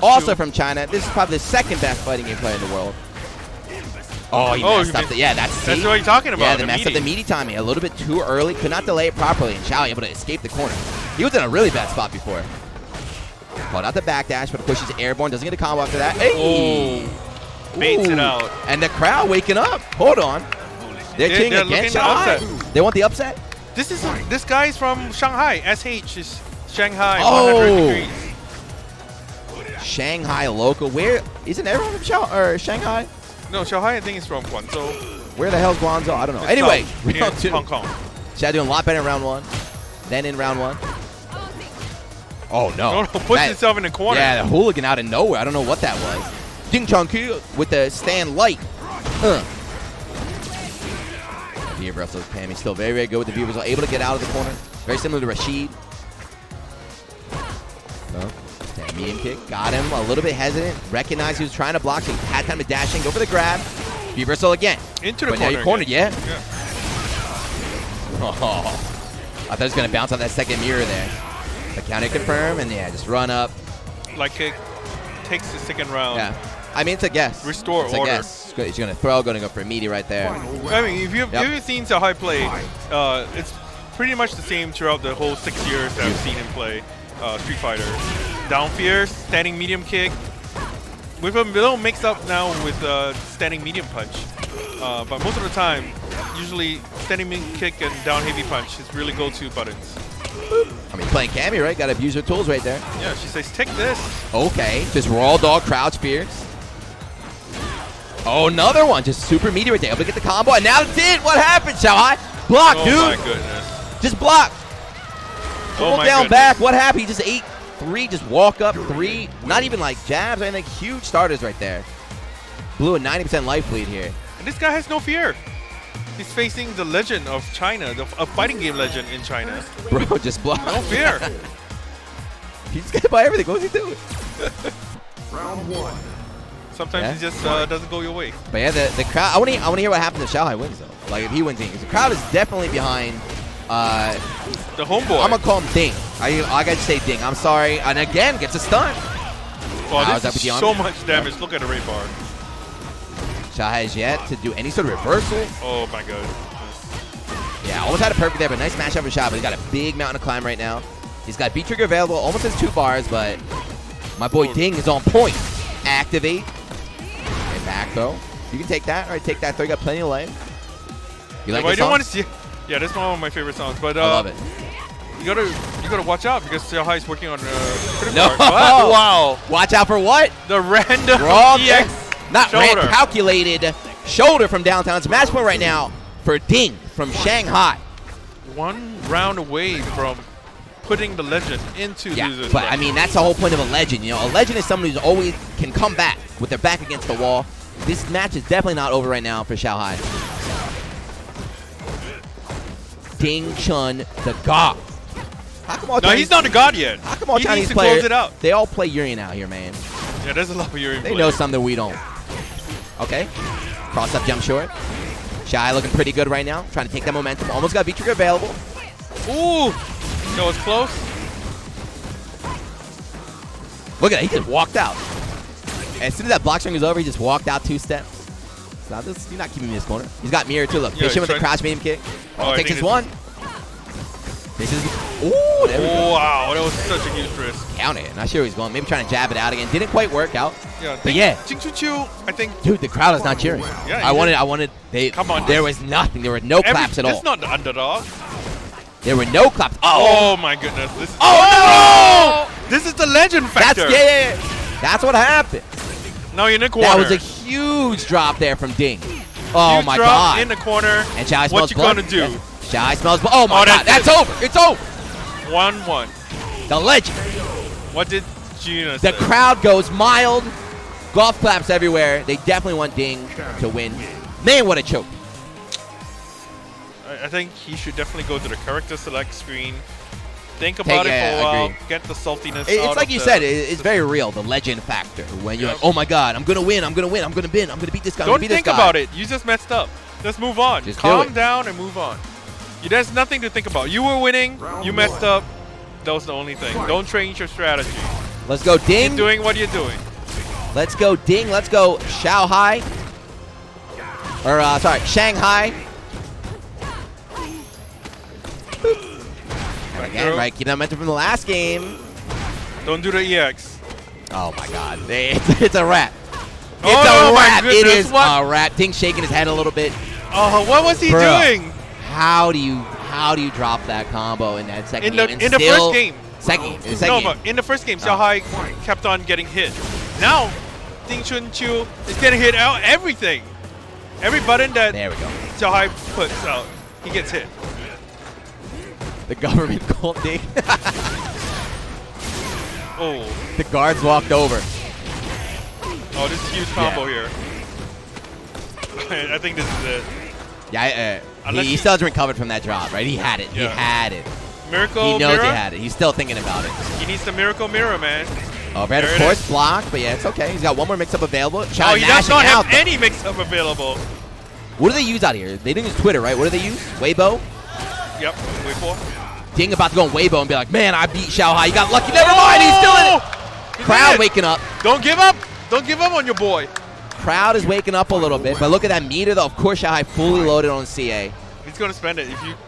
also from China. This is probably the second best fighting game player in the world. Oh, he messed up. Yeah, that's what you're talking about. Yeah, they messed up the meaty timing a little bit too early. Could not delay it properly, and Xiao able to escape the corner. He was in a really bad spot before. Called out the backdash, but of course he's airborne. Doesn't get a combo after that. Hey! Baits it out. And the crowd waking up. Hold on. They're cheering against Shanghai. They want the upset? This guy's from Shanghai. SH is Shanghai. Oh. 100 degrees. Shanghai local. Where isn't everyone from Shanghai? No, Shanghai I think is from Guangzhou. Where the hell's Guangzhou? I don't know. It's Anyway, round 2. Hong Kong. Xiao doing a lot better in round 1. Then in round 1. Oh no. No, puts himself in the corner. Yeah, the hooligan out of nowhere. I don't know what that was. Ding Chong Q with the stand light. Via Brussels Pam. He's still very, very good with the viewers. Able to get out of the corner. Very similar to Rashid. Medium kick. Got him. A little bit hesitant. Recognized he was trying to block. So he had time to dash in. Go for the grab. Via Brussels again. Into the but corner. Now you're cornered, yeah. Oh. I thought he was going to bounce on that second mirror there. The counter confirm, and yeah, just run up. Like kick. Takes the second round. Yeah. I mean, it's a guess. Restore it's order. A guess. He's going to throw, going to go for a meaty right there. I mean, if you've seen Xiaohai play, it's pretty much the same throughout the whole 6 years that I've seen him play Street Fighter. Down fierce, standing medium kick. With a little mix-up now with standing medium punch. But most of the time, usually standing medium kick and down heavy punch is really go-to buttons. I mean, playing Cammy, right? Got to use her tools right there. Yeah, she says, take this. Okay, just raw dog crouch fierce. Oh, another one. Just super meaty right there. Able to get the combo. And now it's it. What happened, Xiaohai? Block, dude. Oh, my goodness. Just block. Oh, my down goodness. back. What happened? He just ate 3. Just walk up 3. Not even like jabs or anything. Huge starters right there. Blew a 90% life lead here. And this guy has no fear. He's facing the legend of China, a fighting game legend in China. Bro, just block. No fear. He's getting by everything. What was he doing? Round 1. Sometimes he just doesn't go your way. But yeah, the crowd. I want to hear what happens if Xiaohai wins though. Like if he wins, because the crowd is definitely behind. The homeboy. I'm gonna call him Ding. I gotta say Ding. I'm sorry. And again, gets a stun. Wow, this is so much damage. Look at the rate bar. Xiaohai has yet to do any sort of reversal. Oh my god. Yeah, almost had it perfect there, but nice matchup for Xiaohai. But he's got a big mountain to climb right now. He's got B-Trigger available, almost has 2 bars, but my boy Ding is on point. Activate. And back throw. You can take that. All right, take that throw. You got plenty of life. You like this song? Want to see. Yeah, that's one of my favorite songs. But I love it. You gotta watch out because Xiaohai is working on no. Wow. Watch out for what? The random EX. Not random, calculated shoulder from downtown. It's match point right now for Ding from Shanghai. 1 round away from putting the legend into losers. But I mean, that's the whole point of a legend. You know, a legend is someone who's always can come back with their back against the wall. This match is definitely not over right now for Xiaohai. Ding Chun, the god. How come all no, he's not the god yet. How come all he Chinese needs to players, close it out. They all play Urien out here, man. Yeah, there's a lot of Urien. They know something we don't. Okay. Cross up jump short. Xiaohai looking pretty good right now. Trying to take that momentum. Almost got V-Trigger available. Ooh. No, it's close. Look at that. He just walked out. As soon as that block string was over, he just walked out 2 steps. Now this, you're not keeping me in this corner. He's got mirror too. Look, fish him with the crouch medium kick. Takes this one. This is. Ooh, there we go. Wow, that was such a huge risk. Count it. Not sure where he's going. Maybe trying to jab it out again. Didn't quite work out. Yeah, but yeah. I think. Dude, the crowd is not cheering. Yeah, I wanted. Come on. There was nothing. There were no claps at all. It's not the underdog. There were no claps. Oh my goodness. This is no! This is the legend factor. That's what happened. Now you're in the corner. That was a huge drop there from Ding. Oh huge my drop god. in the corner. And Xiaohai smells what you blood. gonna do? Xiaohai smells blood. Oh my god. That's over. It's over. 1-1. The legend. What did Gina say? The crowd goes mild. Golf claps everywhere. They definitely want Ding to win. Man, what a choke. I think he should definitely go to the character select screen. Think about it for a while. Get the saltiness It's out like of you the said, it's very real, the legend factor. When you're like, oh my god, I'm going to win, I'm going to win, I'm going to win, I'm going to beat this guy, Don't think about it. You just messed up. Just move on. Just calm down and move on. There's nothing to think about. You were winning. You messed up. That was the only thing. Don't change your strategy. Let's go, Ding. Keep doing what you're doing. Let's go, Ding. Let's go, Xiaohai. Or, sorry, Shanghai. Again, right, keep that momentum from the last game. Don't do the EX. Oh my god. It's a wrap. It's oh, a wrap. It is what? a wrap. Ding's shaking his head a little bit. Oh, what was he doing? How do you drop that combo in that second game? In the first game. In the first game, Xiaohai kept on getting hit. Now, Ding Chunqiu is getting hit out everything. Every button that Xiaohai puts out, he gets hit. The government called Ding. Oh. The guards walked over. Oh, this is a huge combo here. I think this is it. Yeah, he still hasn't recovered from that drop, right? He had it. Yeah. He had it. Miracle He knows mirror? he had it. He's still thinking about it. He needs the miracle mirror, man. Oh, Brad, of course, blocked, but yeah, it's okay. He's got one more mix-up available. He does not have any mix-up available. What do they use out here? They didn't use Twitter, right? What do they use? Weibo? Yep, Weibo. Ding about to go on Weibo and be like, man, I beat Xiaohai. You got lucky. Never mind. He's still in it. Crowd waking up. Don't give up. Don't give up on your boy. Crowd is waking up a little bit, but look at that meter, though. Of course, Xiaohai fully loaded on CA. He's going to spend it.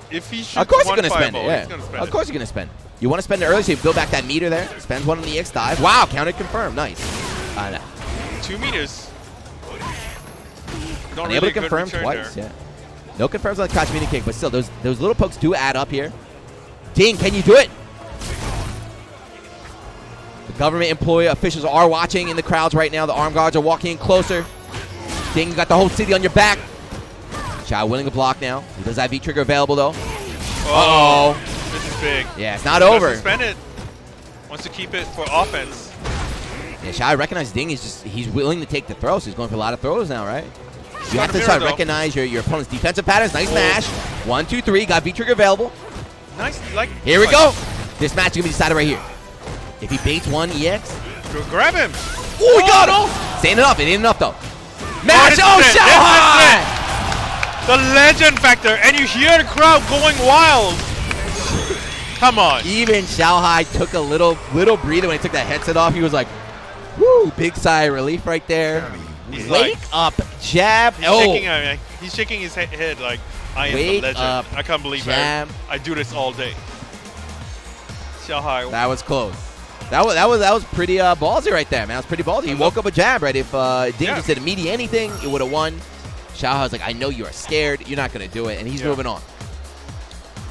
If he shoots of course he's going to spend it. Yeah. Of course he's going to spend it. You want to spend it early, so you build back that meter there. Spends one on the EX dive. Wow, counted confirmed. Nice. 2 meters. Not Unable really to confirm twice. Yeah. No confirms on the catch meter kick, but still, those little pokes do add up here. Ding, can you do it? The government employee officials are watching in the crowds right now. The armed guards are walking in closer. Ding, you got the whole city on your back. Xiao willing to block now. He does have V-trigger available, though. Uh-oh. This is big. Yeah, it's not over. Suspend it. Wants to keep it for offense. Yeah, Xiao recognizes Ding. He's willing to take the throw, so he's going for a lot of throws now, right? You have to try to recognize your opponent's defensive patterns. Nice mash. 1, 2, 3. Got V-trigger available. Nice. Here we go. This match is going to be decided right here. If he baits one EX. Grab him. Oh, he got him. Staying enough. It ain't enough, though. Match. Oh, Xiaohai. The legend factor. And you hear the crowd going wild. Come on. Even Xiaohai took a little breather when he took that headset off. He was like, woo, big sigh of relief right there. He's Wake up, jab. He's shaking his head like, I am the legend. I can't believe it. I do this all day. Xiaohai. That was close. That was pretty ballsy right there, man. That was pretty ballsy. He woke up a jab, right? If Ding just did immediate anything, it would have won. Xiaohai's like, I know you are scared. You're not going to do it. And he's moving on.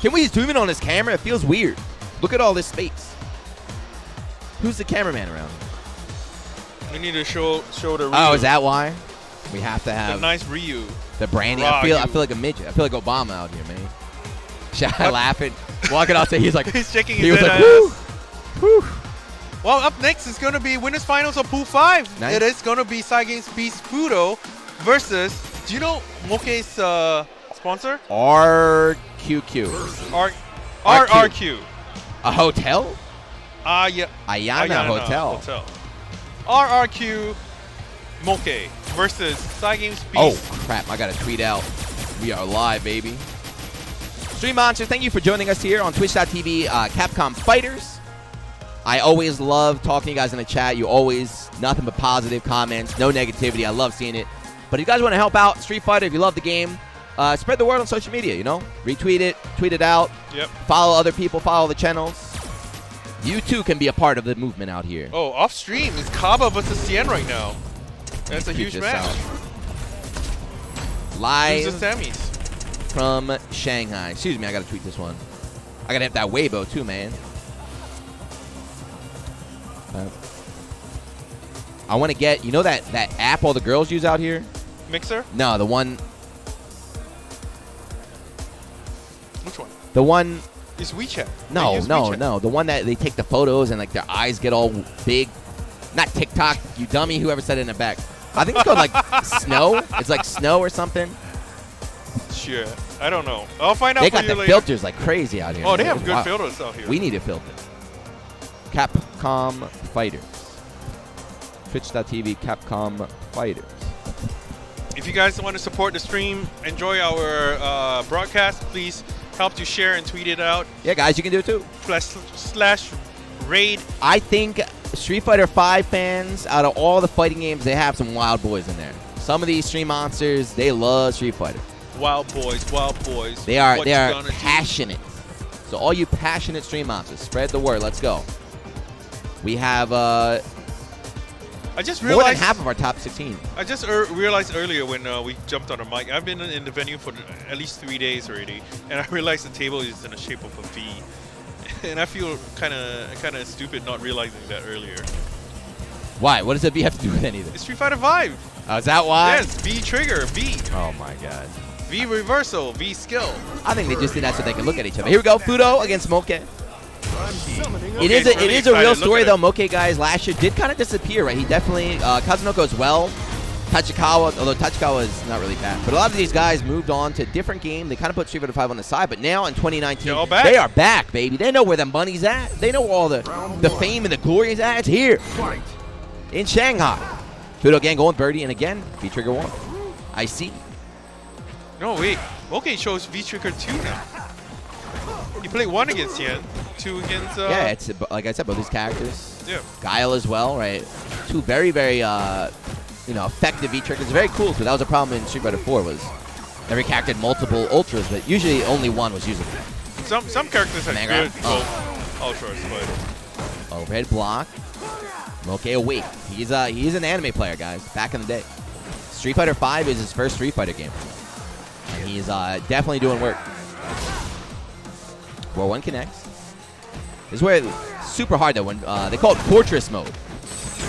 Can we zoom in on this camera? It feels weird. Look at all this space. Who's the cameraman around? We need to show the Ryu. Oh, is that why? We have to have the nice Ryu. The branding. I feel like a midget. I feel like Obama out here, man. Xiaohai laughing. Walking out there, he's like, he's shaking his head. Woo, woo. Well, up next is going to be winners finals of Pool 5. Nice. It is going to be Cygames Beast Fudo versus, do you know Moke's sponsor? RQQ. RRQ. A hotel? Yeah. Ayana Hotel. RRQ Moke versus Cygames Beast. Oh, crap. I got to tweet out. We are live, baby. Stream Monsters, thank you for joining us here on Twitch.tv Capcom Fighters. I always love talking to you guys in the chat. You always, nothing but positive comments, no negativity. I love seeing it. But if you guys want to help out Street Fighter, if you love the game, spread the word on social media, you know? Retweet it, tweet it out. Yep. Follow other people, follow the channels. You too can be a part of the movement out here. Oh, off stream is Kaba versus Cien right now. That's a huge match. Live Who's the semis? From Shanghai. Excuse me, I gotta tweet this one. I gotta have that Weibo too, man. I want to get, you know that app all the girls use out here? Mixer? No, the one. Which one? The one. It's WeChat. No. The one that they take the photos and like their eyes get all big. Not TikTok, you dummy. Whoever said it in the back. I think it's called like Snow. It's like Snow or something. Sure. I don't know. I'll find out for you later. They got the filters like crazy out here. Oh, they have good filters out here. We need a filter. Capcom Fighters. Twitch.tv Capcom Fighters. If you guys want to support the stream, enjoy our broadcast, please help to share and tweet it out. Yeah, guys, you can do it too. / raid. I think Street Fighter 5 fans, out of all the fighting games, they have some wild boys in there. Some of these stream monsters, they love Street Fighter. Wild boys, wild boys. They are What you gonna do? passionate. So all you passionate stream monsters, spread the word. Let's go. We have I just more than realized half of our top 16. I just realized earlier when we jumped on a mic. I've been in the venue for at least 3 days already, and I realized the table is in the shape of a V, and I feel kind of stupid not realizing that earlier. Why? What does the V have to do with anything? It's Street Fighter V. Oh, is that why? Yes, V trigger, V. Oh my God. V reversal, V skill. I think they just did that so they can look at each other. Here we go, Fudo against Moke. It is a real story though. Moke guys last year did kind of disappear, right? He definitely Kazunoko as well. Tachikawa, although Tachikawa is not really bad, but a lot of these guys moved on to different game. They kind of put Street Fighter 5 on the side, but now in 2019, they are back, baby. They know where the money's at. They know where all the fame and the glory is at. It's here in Shanghai. Fudo again going Birdie, and again V trigger 1. I see. No, wait. Okay, shows V trigger 2 now. You played 1 against Yen, 2 against. Yeah, it's like I said, both these characters. Yeah. Guile as well, right? Two very, very, effective V triggers. Very cool too. That was a problem in Street Fighter 4. Was every character had multiple ultras, but usually only one was usable. Some characters had good ultras, but overhead block. Moke awake. He's an anime player, guys. Back in the day, Street Fighter 5 is his first Street Fighter game. And he's definitely doing work. Where 1 connects. This is where it's super hard though. When they call it Fortress mode.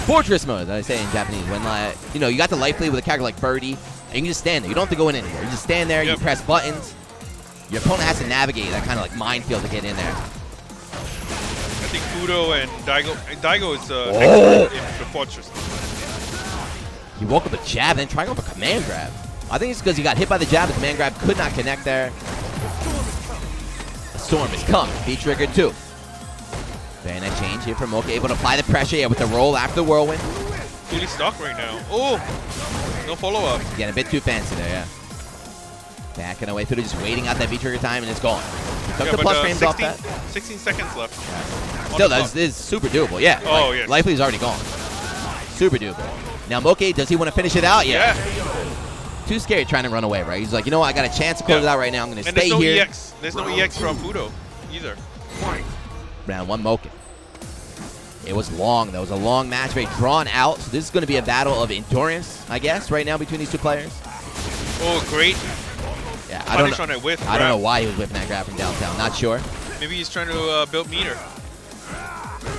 Fortress mode, as I say in Japanese. When you got the life lead with a character like Birdie, and you can just stand there. You don't have to go in anywhere. You just stand there. You press buttons. Your opponent has to navigate that kind of like minefield to get in there. I think Fudo and Daigo is expert in the Fortress. He woke up a jab, then trying over a command grab. I think it's because he got hit by the jab. The command grab could not connect there. The storm is coming. V trigger 2. Then a change here from Moke, able to apply the pressure with the roll after the whirlwind. Fully stuck right now. Oh, no follow up. Getting a bit too fancy there, yeah. Backing away, Fudo just waiting out that V trigger time, and it's gone. Took the plus frames off that. 16 seconds left. Yeah. Still, this is super doable, yeah. Oh, yeah. Life lead's already gone. Super doable. Now, Moke, does he want to finish it out? Yeah. Too scared trying to run away, right? He's like, you know what? I got a chance to close it out right now. I'm going to stay here. EX. There's no EX from Fudo either. Round 1, Moke. It was long. That was a long match, very drawn out. So this is going to be a battle of endurance, I guess, right now between these two players. Oh, great. Yeah, I don't know why he was whipping that grab from downtown. Not sure. Maybe he's trying to build meter.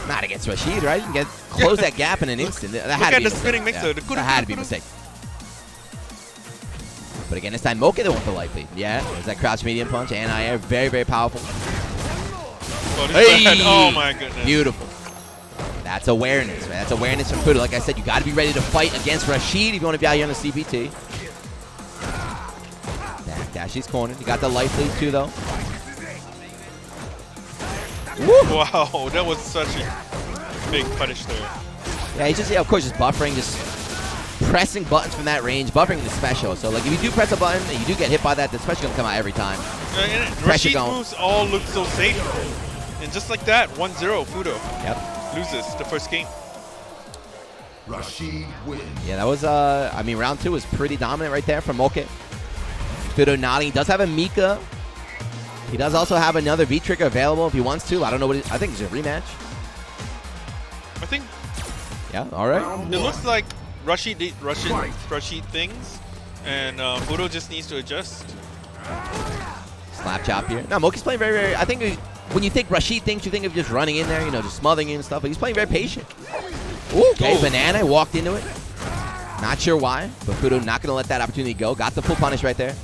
Not against Rashid, right? You can close that gap in an instant. That had to be the spinning mixer. That had to be a mistake. But again, this time Moke the one for life lead. Yeah, there's that crouch medium punch. Anti-air, very, very powerful. Oh my goodness. Beautiful. That's awareness, right? That's awareness from Fudo. Like I said, you got to be ready to fight against Rashid if you want to be out here on the CPT. Back dash, he's cornered. You got the life lead too, though. Woo. Wow, that was such a big punish there. Yeah, he's just, of course, just buffering, just pressing buttons from that range, buffering the special. So, like, if you do press a button and you do get hit by that, the special going to come out every time. Rashid's moves all look so safe. And just like that, 1-0 Fudo. Yep. Loses the first game. Rashid wins. Yeah, that was, I mean, round 2 was pretty dominant right there from Moke. Fudo nodding. He does have a Mika. He does also have another V trigger available if he wants to. I don't know what I think it's a rematch. I think. Yeah, all right. It looks like Rashid things, and Fudo just needs to adjust. Slap chop here. No, Moke's playing very, very. I think when you think Rashid thinks, you think of just running in there, just smothering him and stuff. But he's playing very patient. Ooh, okay, banana walked into it. Not sure why, but Fudo not going to let that opportunity go. Got the full punish right there.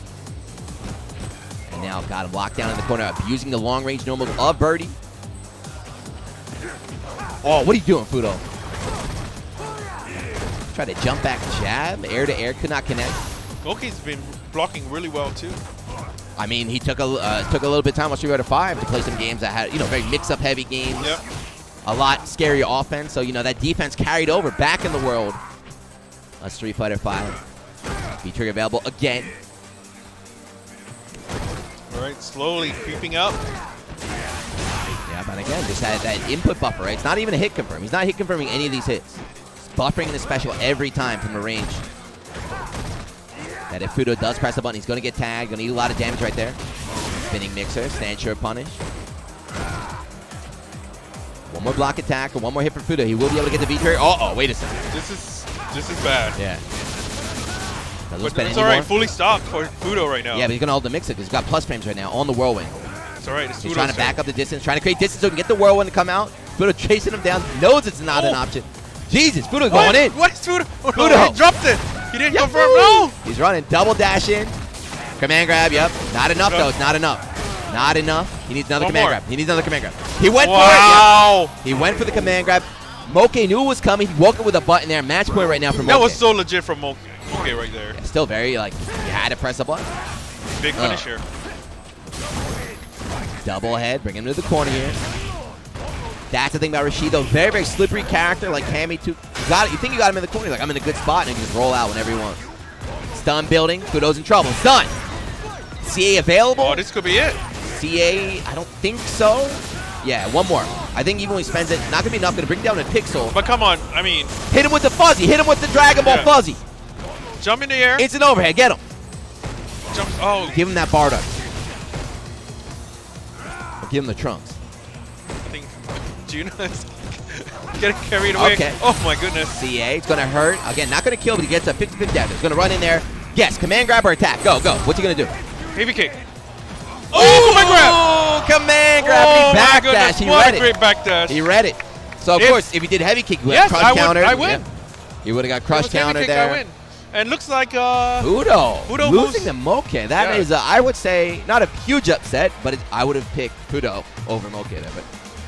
And now got him locked down in the corner, abusing the long-range normal of Birdie. Oh, what are you doing, Fudo? Tried to jump back jab, air-to-air, could not connect. Moke's been blocking really well, too. I mean, he took a little bit of time on Street Fighter 5 to play some games that had, very mix-up heavy games. Yep. A lot scarier offense, so, that defense carried over back in the world. A Street Fighter 5. V-trigger available again. All right, slowly creeping up. Yeah, but again, just had that input buffer, right? It's not even a hit confirm. He's not hit confirming any of these hits. He's buffering the special every time from the range. That if Fudo does press the button, he's going to get tagged. Going to eat a lot of damage right there. Spinning mixer, stand sure punish. One more block attack or one more hit from Fudo. He will be able to get the V-trigger. Oh, wait a second. This is bad. Yeah. But it's all right. Fully stocked for Fudo right now. Yeah, but he's going to hold the mixer because he's got plus frames right now on the Whirlwind. It's all right. It's He's trying to back up the distance, trying to create distance so he can get the Whirlwind to come out. Fudo chasing him down. Knows it's not an option. Jesus, Fudo going in. What is Fudo? Fudo. He dropped it. He didn't confirm. No. He's running. Double dash in. Command grab. Yep. Not enough, though. It's not enough. Not enough. He needs another command grab. He needs another command grab. He went for it. Yep. He went for the command grab. Moke knew it was coming. He woke up with a button there. Match point right now from Moke. That was so legit from Moke right there. Yeah, still very, like, you had to press a button. Big finisher. Double head. Bring him to the corner here. That's the thing about Rashid, though. Very, very slippery character like Cammy too. You think you got him in the corner. He's like, I'm in a good spot, and he can just roll out whenever he wants. Stun building. Fudo's in trouble. Stun. CA available. Oh, this could be it. CA, I don't think so. Yeah, one more. I think even when he spends it, not going to be enough. Going to bring down a pixel. But come on, I mean. Hit him with the fuzzy. Hit him with the Dragon Ball fuzzy. Jump in the air. Instant overhead. Get him. Jump. Oh. Give him that Bardock. Or give him the trunks. I think Juno's getting carried away. Okay. Oh my goodness. CA, it's going to hurt. Again, not going to kill, but he gets a 50-50 damage. He's going to run in there. Yes, command grab or attack. Go, go. What's he going to do? Heavy kick. Oh, command grab. Command grab. Oh, he backdash. He what read a it. great backdash. He read it. So, of course, if he did heavy kick, he would yes, have crush counter. I win. Yeah. He would have got crush counter kick, there. I win. And looks like Fudo losing to Moke. That is, I would say, not a huge upset, but I would have picked Fudo over Moke there. But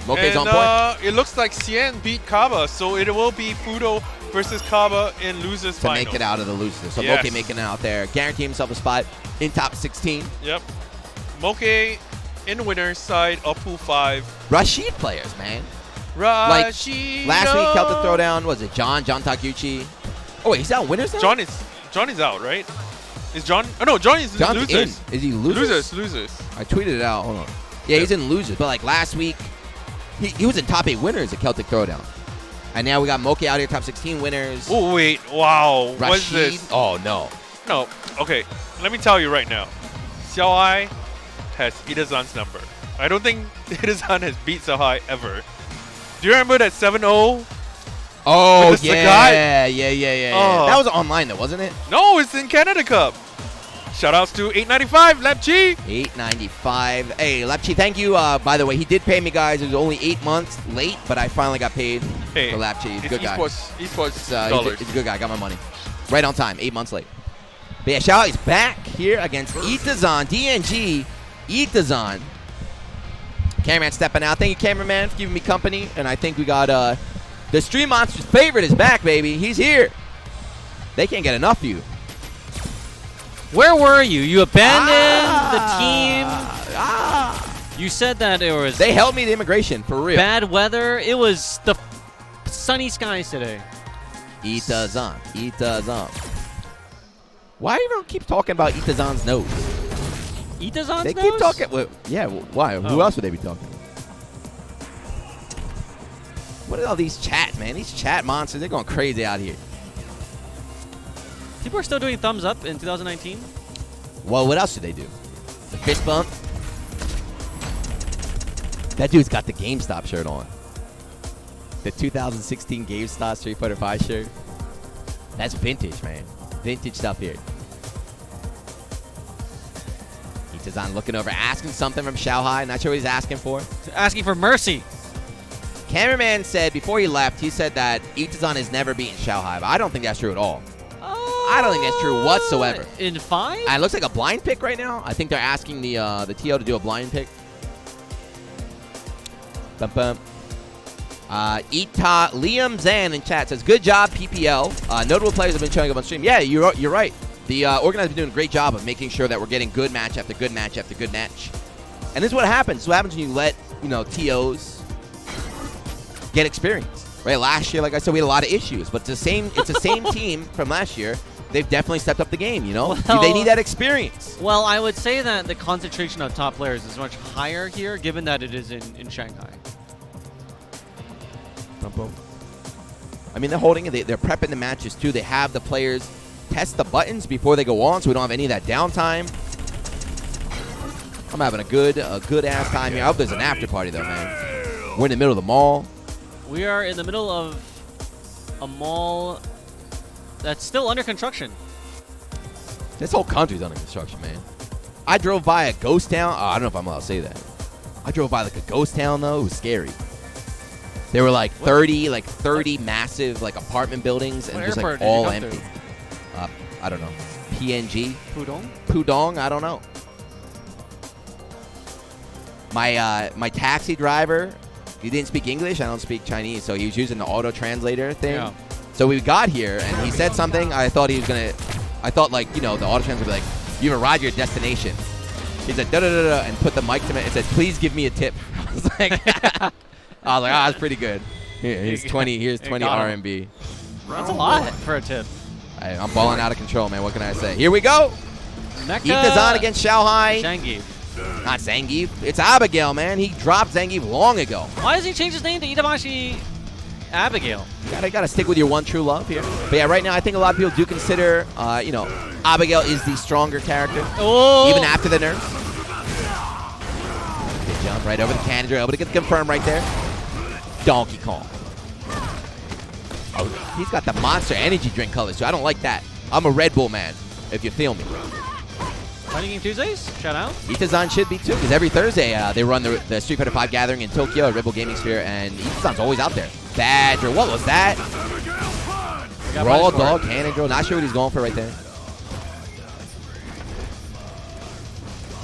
Moke's on point. It looks like Cien beat Kaba, so it will be Fudo versus Kaba in losers final. To make it out of the losers. So yes. Moke making it out there. Guarantee himself a spot in top 16. Yep. Moke in winners side of pool 5. Rashid players, man. Rashid. Like, last week, Celtic Throwdown, was it John Takeuchi? Oh, wait, he's out winners now? John is out, right? Is John? Oh, no, John is John's losers. In. Is he losers? Losers. I tweeted it out. Hold on. Yeah, he's in losers. But, like, last week, he was in top 8 winners at Celtic Throwdown. And now we got Moke out here, top 16 winners. Oh, wait. Wow. Rashid. What's this? Oh, no. No. Okay. Let me tell you right now. Xiaowai has Itazan's number. I don't think Itazan has beat Xiaowai ever. Do you remember that 7-0? Oh, yeah. Yeah. Oh. That was online, though, wasn't it? No, it's in Canada Cup. Shoutouts to 895, Lepchi. 895. Hey, Lepchi, thank you. By the way, he did pay me, guys. It was only 8 months late, but I finally got paid for Lepchi. He's a good guy. Esports dollars. He's a good guy. I got my money. Right on time. 8 months late. But yeah, Xiao is back here against Itazan. DNG, Itazan. Cameraman stepping out. Thank you, cameraman, for giving me company. And I think we got the Stream Monster's favorite is back, baby. He's here. They can't get enough of you. Where were you? You abandoned the team. You said that it was... They held me to immigration, for real. Bad weather. It was the sunny skies today. Itazan. Why do you keep talking about Itazan's nose? Itazan's nose? They keep talking... Well, yeah, why? Who else would they be talking? What are all these chats, man? These chat monsters, they're going crazy out here. People are still doing thumbs up in 2019? Well, what else should they do? The fist bump? That dude's got the GameStop shirt on. The 2016 GameStop Street Fighter 5 shirt. That's vintage, man. Vintage stuff here. Itazan looking over, asking something from Xiaohai. Not sure what he's asking for. Asking for mercy. Cameraman said before he left, he said that Itazan has never beaten Xiaohai, but I don't think that's true at all. I don't think that's true whatsoever. In 5? It looks like a blind pick right now. I think they're asking the TO to do a blind pick. Bum bum. Liam Zan in chat says, good job, PPL. Notable players have been showing up on stream. Yeah, you're right. The organizers have been doing a great job of making sure that we're getting good match after good match after good match. And this is what happens. This is what happens when you let, TOs get experience. Right? Last year, like I said, we had a lot of issues. But it's the same team from last year. They've definitely stepped up the game, Well, they need that experience. Well, I would say that the concentration of top players is much higher here, given that it is in Shanghai. I mean, they're holding it. They're prepping the matches, too. They have the players test the buttons before they go on, so we don't have any of that downtime. I'm having a good ass time here. I hope there's an after party though, man. We're in the middle of the mall. We are in the middle of a mall that's still under construction. This whole country's under construction, man. I drove by a ghost town. Oh, I don't know if I'm allowed to say that. I drove by like a ghost town though. It was scary. There were like 30 massive like apartment buildings and just like all empty. I don't know. PNG? Pudong? Pudong? I don't know. My taxi driver, he didn't speak English. I don't speak Chinese, so he was using the auto translator thing. Yeah. So we got here and he said something. I thought like, you know, the auto translator would be like, "You've arrived at your destination." He said da da da da and put the mic to me and said, "Please give me a tip." I was like, oh, that's pretty good. Here's 20 RMB. That's a lot for a tip. I'm balling out of control, man. What can I say? Here we go. Itazan against Xiaohai. Zangief. Not Zangief. It's Abigail, man. He dropped Zangief long ago. Why does he change his name to Itamashi Abigail? Gotta stick with your one true love here. But yeah, right now I think a lot of people do consider, you know, Abigail is the stronger character. Oh. Even after the nerfs. Good jump right over the cannon. Able to get the confirm right there. Donkey Kong. Oh, he's got the Monster Energy drink colors too. I don't like that. I'm a Red Bull man, if you feel me. Fighting Game Tuesdays? Shout out. Itazan should be too, because every Thursday they run the Street Fighter 5 gathering in Tokyo at Red Bull Gaming Sphere, and Itazan's always out there. Badger, what was that? Raw dog, cannon drill. Not sure what he's going for right there.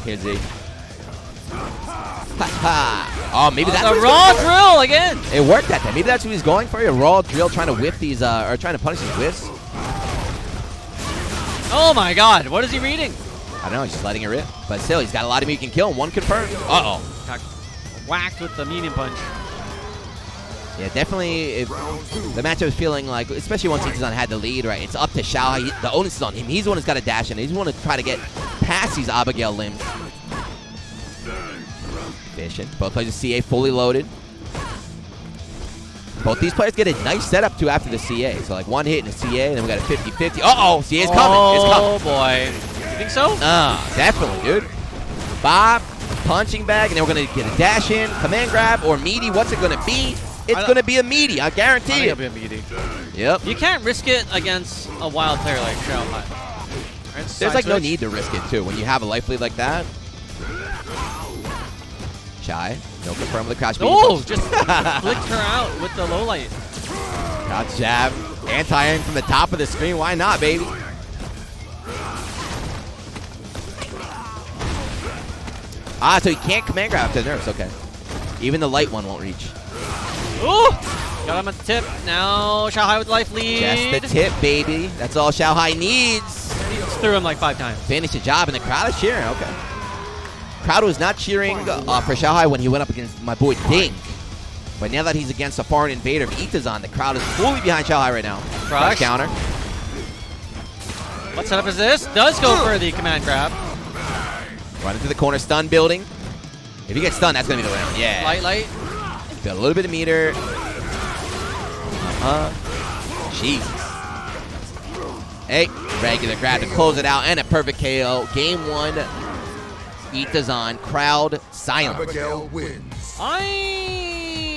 Here's Z. Oh, maybe that's a raw drill again. It worked that time. Maybe that's what he's going for. A raw drill, trying to whiff these, or trying to punish these whiffs. Oh my God! What is he reading? I don't know. He's just letting it rip. But still, he's got a lot of meat he can kill. And one confirmed. Uh oh. Got whacked with the medium punch. Yeah, definitely. If the matchup is feeling like, especially once Itazan had the lead, right? It's up to Xiaohai. The onus is on him. He's the one who's got to dash in. He's the one to try to get past these Abigail limbs. Efficient. Both players CA fully loaded. Both these players get a nice setup too after the CA. So like one hit in the CA, and then we got a 50-50. Uh-oh, CA's coming. It's coming. Oh boy. You think so? Definitely, dude. Bob, punching bag, and then we're gonna get a dash in, command grab, or meaty. What's it gonna be? It's gonna be a meaty. I guarantee it. It'll be a meaty. Yep. You can't risk it against a wild player like Xiaohai. Right, there's like no need to risk it too when you have a life lead like that. Shy, no confirm with the crash. Oh, just flicked her out with the low light. Got jab, anti-aim from the top of the screen. Why not, baby? Ah, so you can't command grab after the nerfs. Okay. Even the light one won't reach. Ooh! Got him at the tip. Now Xiaohai with life lead. Just the tip, baby. That's all Xiaohai needs. He just threw him like 5 times. Finish the job, and the crowd is cheering. Okay. Crowd was not cheering for Xiaohai when he went up against my boy Dink. But now that he's against a foreign invader of Itazan, the crowd is fully behind Xiaohai right now. Crush counter. What setup is this? Does go for the command grab. Run into the corner, stun building. If he gets stunned, that's going to be the round. Yeah. Light. Got a little bit of meter. Jesus. Hey, regular grab to close it out, and a perfect KO. Game 1, Itazan, crowd silence. Abigail wins. I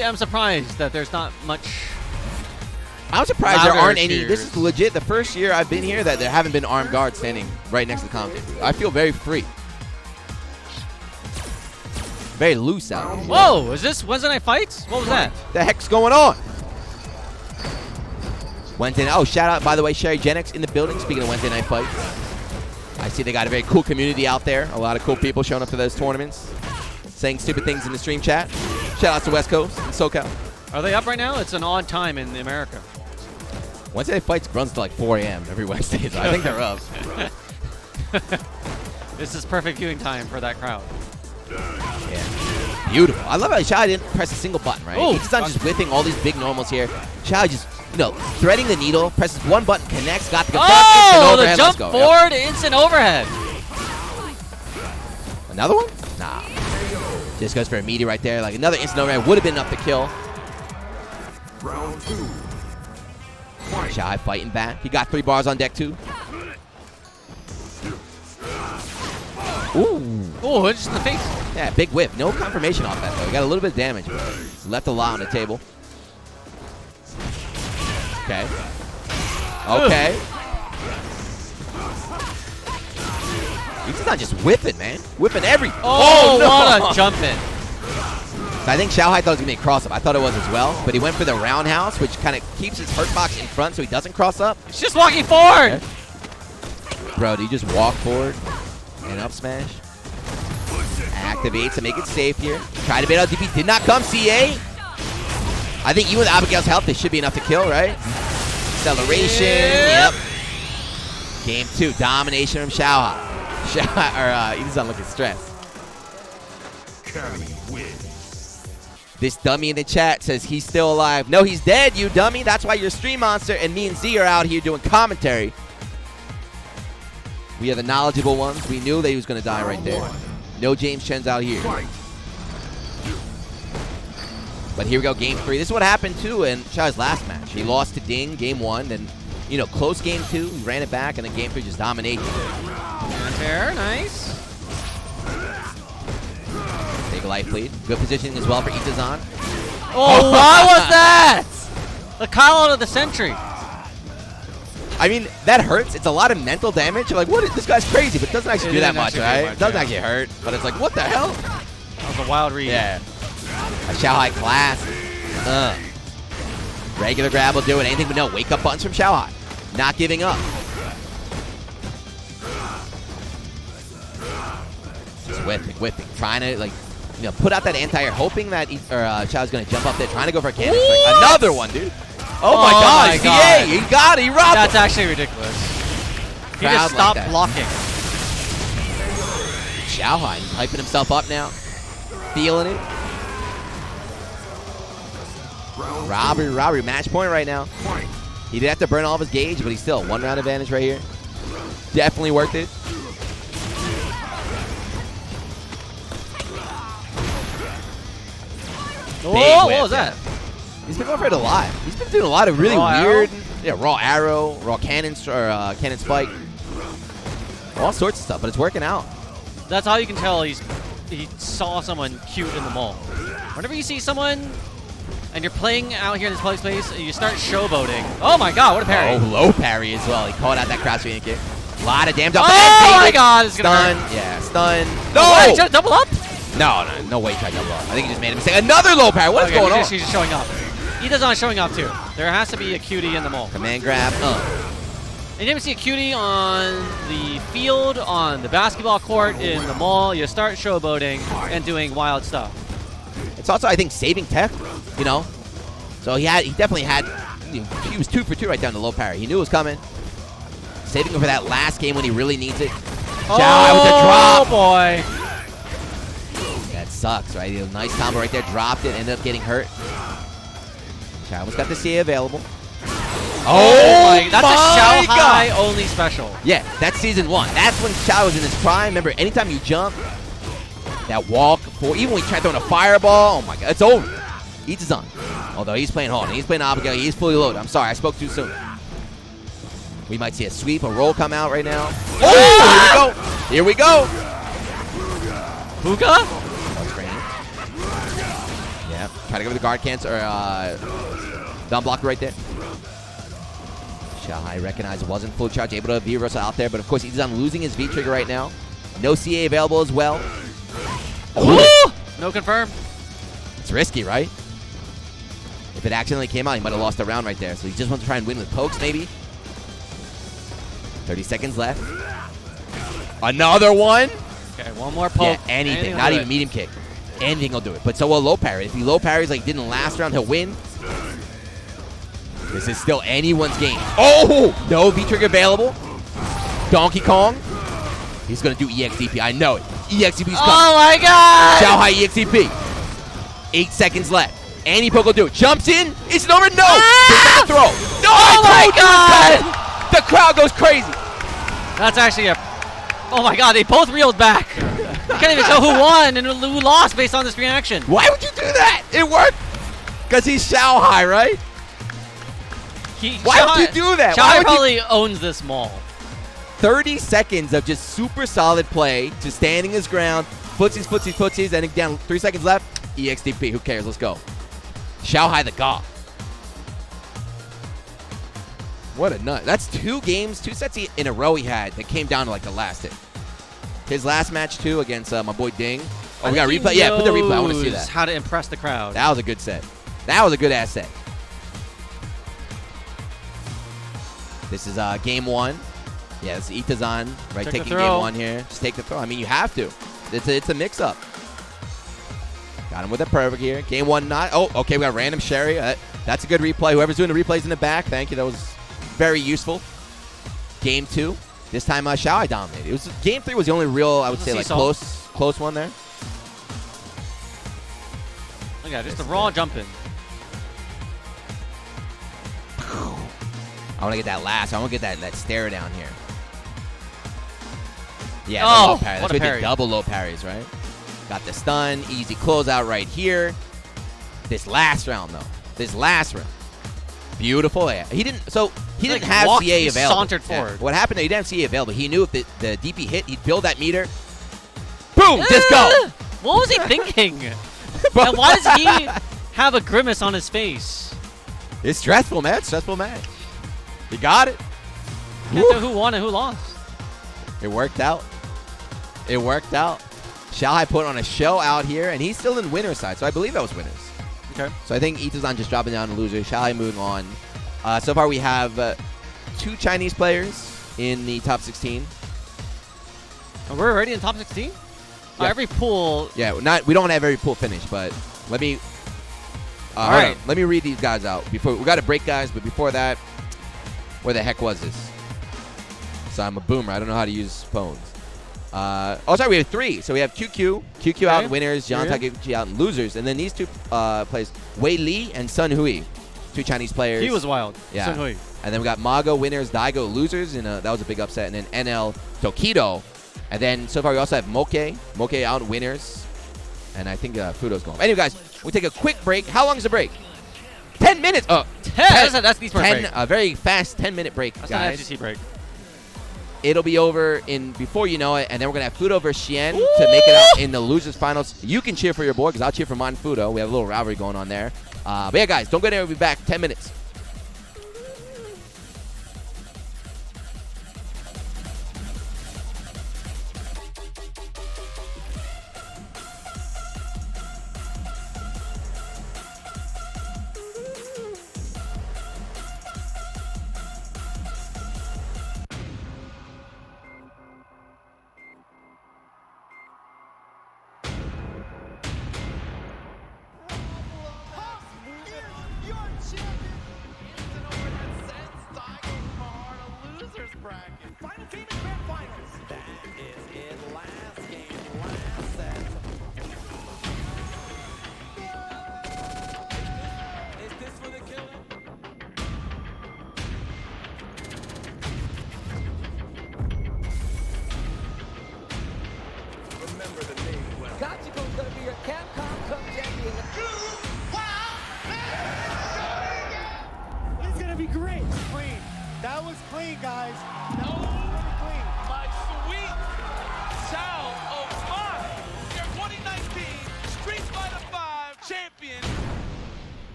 am surprised that there's not much. I'm surprised there aren't any. This is legit the first year I've been here that there haven't been armed guards standing right next to the commentator. I feel very free. Very loose out. Whoa, is this Wednesday Night Fights? What was that? The heck's going on? Wednesday night. Oh, shout out, by the way, SherryJenix in the building. Speaking of Wednesday Night Fights. I see they got a very cool community out there. A lot of cool people showing up to those tournaments. Saying stupid things in the stream chat. Shout out to West Coast and SoCal. Are they up right now? It's an odd time in America. Wednesday Night Fights runs to like 4 a.m. every Wednesday, so I think they're up. This is perfect viewing time for that crowd. Yeah. Beautiful. I love how Xiaohai didn't press a single button, right? Oh, He's not just whipping all these big normals here. Xiaohai just, threading the needle, presses one button, connects, got the the jump forward, instant overhead. Another one? Nah. Just goes for a meaty right there. Like another instant overhead would have been enough to kill. Round 2. Xiaohai fighting back. He got 3 bars on deck too. Oh, just in the face. Yeah, big whip. No confirmation off that, though. He got a little bit of damage. Left a lot on the table. Okay. Okay. He's not just whipping, man. Whipping everything. Oh, no. what a jump in. So I think Xiaohai thought it was going to be a cross-up. I thought it was as well, but he went for the roundhouse, which kind of keeps his hurt box in front so he doesn't cross up. He's just walking forward. Okay. Bro, do you just walk forward and up smash? Activates to make it safe here. Try to bait out DP. Did not come. CA. I think even with Abigail's health, this should be enough to kill, right? Acceleration. Yep. Game 2. Domination from Xiaohai. He doesn't look stressed. This dummy in the chat says he's still alive. No, he's dead, you dummy. That's why you're Stream Monster and me and Z are out here doing commentary. We are the knowledgeable ones. We knew that he was going to die right there. No James Chen's out here. But here we go, game 3. This is what happened, too, in Xiao's last match. He lost to Ding, game 1. Then, you know, close game 2. He ran it back, and then game 3 just dominated. Fair, nice. Big life lead. Good positioning as well for Itazan. Oh, what was that? The call out of the sentry. I mean, that hurts. It's a lot of mental damage. You're like, what? This guy's crazy, but it doesn't actually do that much, right? It doesn't actually hurt, but it's like, what the hell? That was a wild read. Yeah. A Xiaohai class. Regular grab will do it. Anything but no. Wake up buttons from Xiaohai. Not giving up. Just whipping. Trying to, like, you know, put out that anti-air, hoping that Xiao's going to jump up there, trying to go for a cannon strike. Another one, dude. Oh my God, CA, he got it, he robbed That's him. actually ridiculous. He just stopped blocking. Xiaohai hyping himself up now. Feeling it. Robbery, match point right now. He did have to burn all of his gauge, but he's still 1 round advantage right here. Definitely worth it. Oh, what was that? He's been going for it a lot. He's been doing a lot of really weird, raw arrow, raw cannon, or cannon spike, all sorts of stuff. But it's working out. That's how you can tell he saw someone cute in the mall. Whenever you see someone and you're playing out here in this public space, you start showboating. Oh my God, what a parry! Oh, low parry as well. He caught out that crouch kick. A lot of damage. Oh my God, it's gonna stun. hurt. Yeah, stun. No! Oh, wait, try to double up? No way. Try to double up. I think he just made a mistake. Another low parry. What's going on? He's just showing up. Itazan showing up too. There has to be a cutie in the mall. Command grab. And you ever see a cutie on the field, on the basketball court, in the mall, you start showboating and doing wild stuff. It's also, I think, saving tech, you know? So he definitely had, he was 2 for 2 right down the low parry. He knew it was coming. Saving him for that last game when he really needs it. Xiao with the drop. Oh boy. That sucks, right? A nice combo right there. Dropped it, ended up getting hurt. Xiao's got the CA available. Oh, that's a Xiaohai only special. Yeah, that's season 1. That's when Xiao was in his prime. Remember, anytime you jump, that walk, even when you try throwing a fireball, oh my God, it's over. Itazan. Although he's playing hard. He's playing Abigail. He's fully loaded. I'm sorry, I spoke too soon. We might see a sweep, a roll come out right now. Oh, here we go. Fuga? Yeah, try to go with the guard cancel, or down blocker right there. Xiaohai recognized it wasn't full charge, able to V-reversal out there, but of course he's on losing his V-trigger right now. No CA available as well. Oh! No confirm. It's risky, right? If it accidentally came out, he might have lost a round right there. So he just wants to try and win with pokes, maybe. 30 seconds left. Another one. Okay, one more poke. Yeah, anything. Not even medium kick. Anything will do it. But so will low parry. If he low parries like didn't last round, he'll win. This is still anyone's game. Oh! No V-trigger available. Donkey Kong. He's going to do EXDP. I know it. EXDP's coming. Oh my God! Xiaohai EXDP. 8 seconds left. Any poke will do it. Jumps in. It's over. No! Ah! Throw. No! Oh my God! The crowd goes crazy. That's actually a... Oh my God, they both reeled back. You can't even tell who won and who lost based on this reaction. Why would you do that? It worked. Because he's Xiaohai, right? Why would you do that? Xiaohai probably owns this mall. 30 seconds of just super solid play, just standing his ground, footsies, footsies, footsies, and down 3 seconds left, EXDP, who cares, let's go. Xiaohai the God. What a nut. That's 2 games, 2 sets in a row he had that came down to like the last hit. His last match too against my boy Ding. Oh, we got a replay? Yeah, put the replay, I want to see that. How to impress the crowd. That was a good set. That was a good ass set. This is game 1. Yeah, this is Itazan, right, taking game 1 here. Just take the throw. I mean, you have to. It's a mix-up. Got him with a perfect here. Game 1 not. Oh, okay, we got random Sherry. That's a good replay. Whoever's doing the replays in the back, thank you. That was very useful. Game 2. This time Xiaohai dominated. It was game 3 was the only real, I would say, like close one there. Look at just the raw jumping. I want to get that last. I want to get that stare down here. Yeah, oh, low parry. That's what they double low parries, right? Got the stun. Easy closeout right here. This last round, though. This last round. Beautiful. Yeah. He didn't have CA available. Sauntered forward. Yeah. What happened? He didn't have CA available. He knew if the DP hit, he'd build that meter. Boom! Just go. What was he thinking? And why does he have a grimace on his face? It's stressful, man. Stressful match. You got it. Can't tell who won and who lost. It worked out. It worked out. Xiaohai put on a show out here, and he's still in winner's side, so I believe that was winners. Okay. So I think Itazan just dropping down to loser. Xiaohai moving on. So far we have 2 Chinese players in the top 16. And we're already in top 16? Yeah. Every pool. Yeah, we don't have every pool finished, but let me. All right. Let me read these guys out before we got to break, guys. But before that, where the heck was this? So I'm a boomer. I don't know how to use phones. Oh, sorry, we have 3. So we have QQ out in winners, John Takeuchi out in losers, and then these 2 players, Wei Li and Sunhui, 2 Chinese players. He was wild. Yeah. Sunhui. And then we got Mago winners, Daigo losers, and that was a big upset. And then NL Tokido. And then so far we also have Moke out winners. And I think Fudo's going. Anyway, guys, we'll take a quick break. How long is the break? 10 minutes. Oh, 10. That's the break. A very fast 10-minute break, that's guys. That's an FGC break. It'll be over in before you know it, and then we're going to have Fudo versus Xian to make it out in the losers finals. You can cheer for your boy, because I'll cheer for mine Fudo. We have a little rivalry going on there. But yeah, guys, don't go anywhere. We'll be back 10 minutes.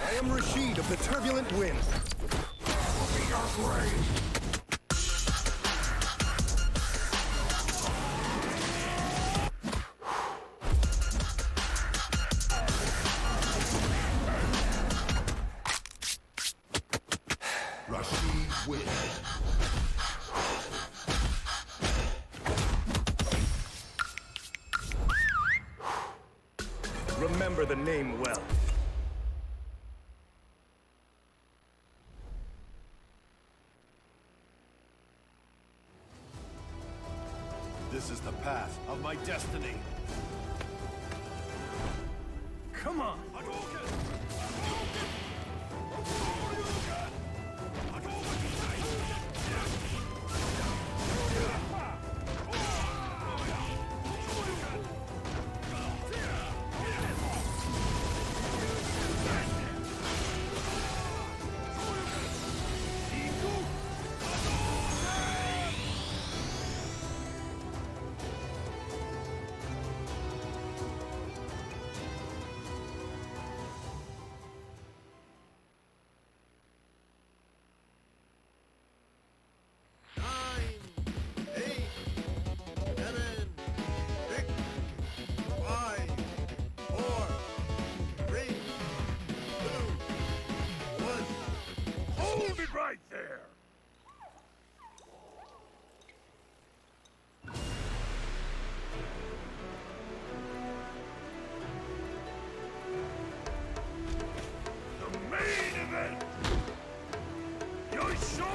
I am Rashid of the Turbulent Wind. Remember the name well. This is the path of my destiny. Come on! Right there! The main event! Your show!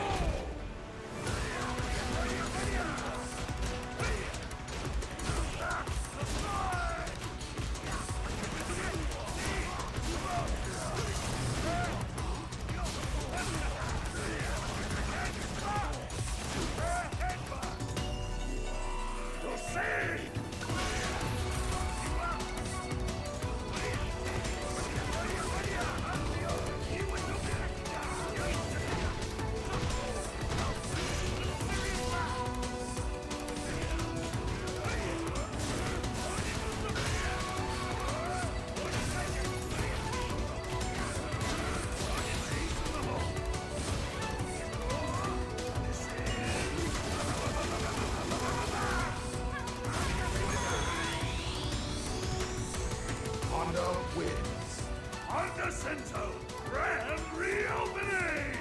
Wins. Honda Cento Grand Reopening!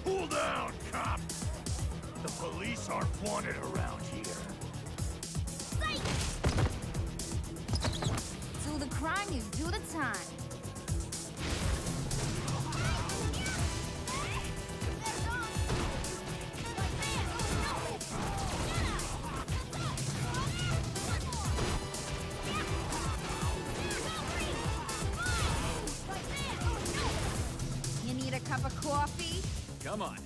Cool down, cop! The police aren't wanted around here. Do the crime, you do the time. You need a cup of coffee? Come on.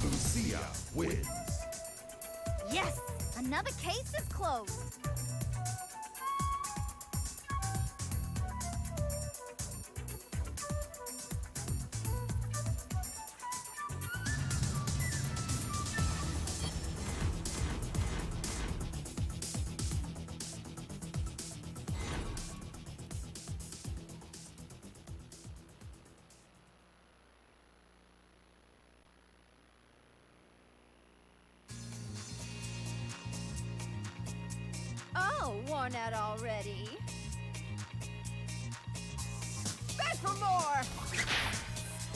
Lucia wins. Yes! Another case is closed. Oh, worn out already. Back for more!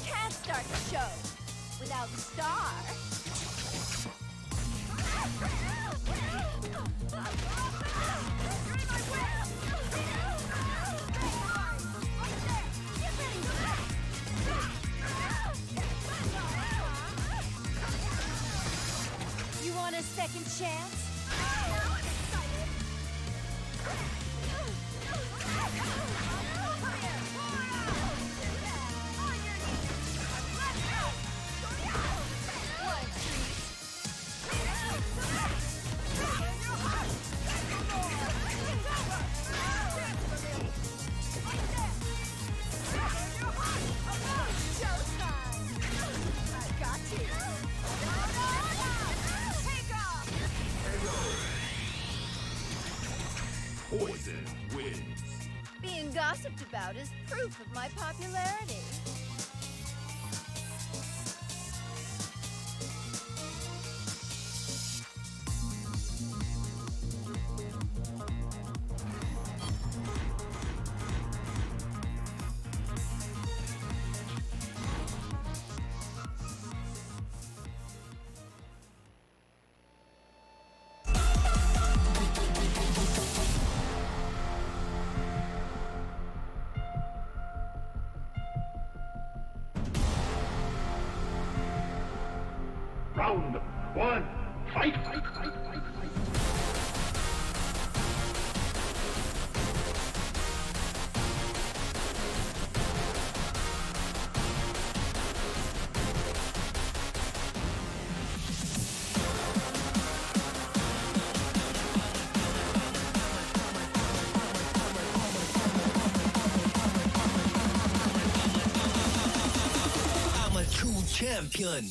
Can't start the show without the star. second chance? Poison wins. Being gossiped about is proof of my popularity. Round one, fight! I'm a true champion.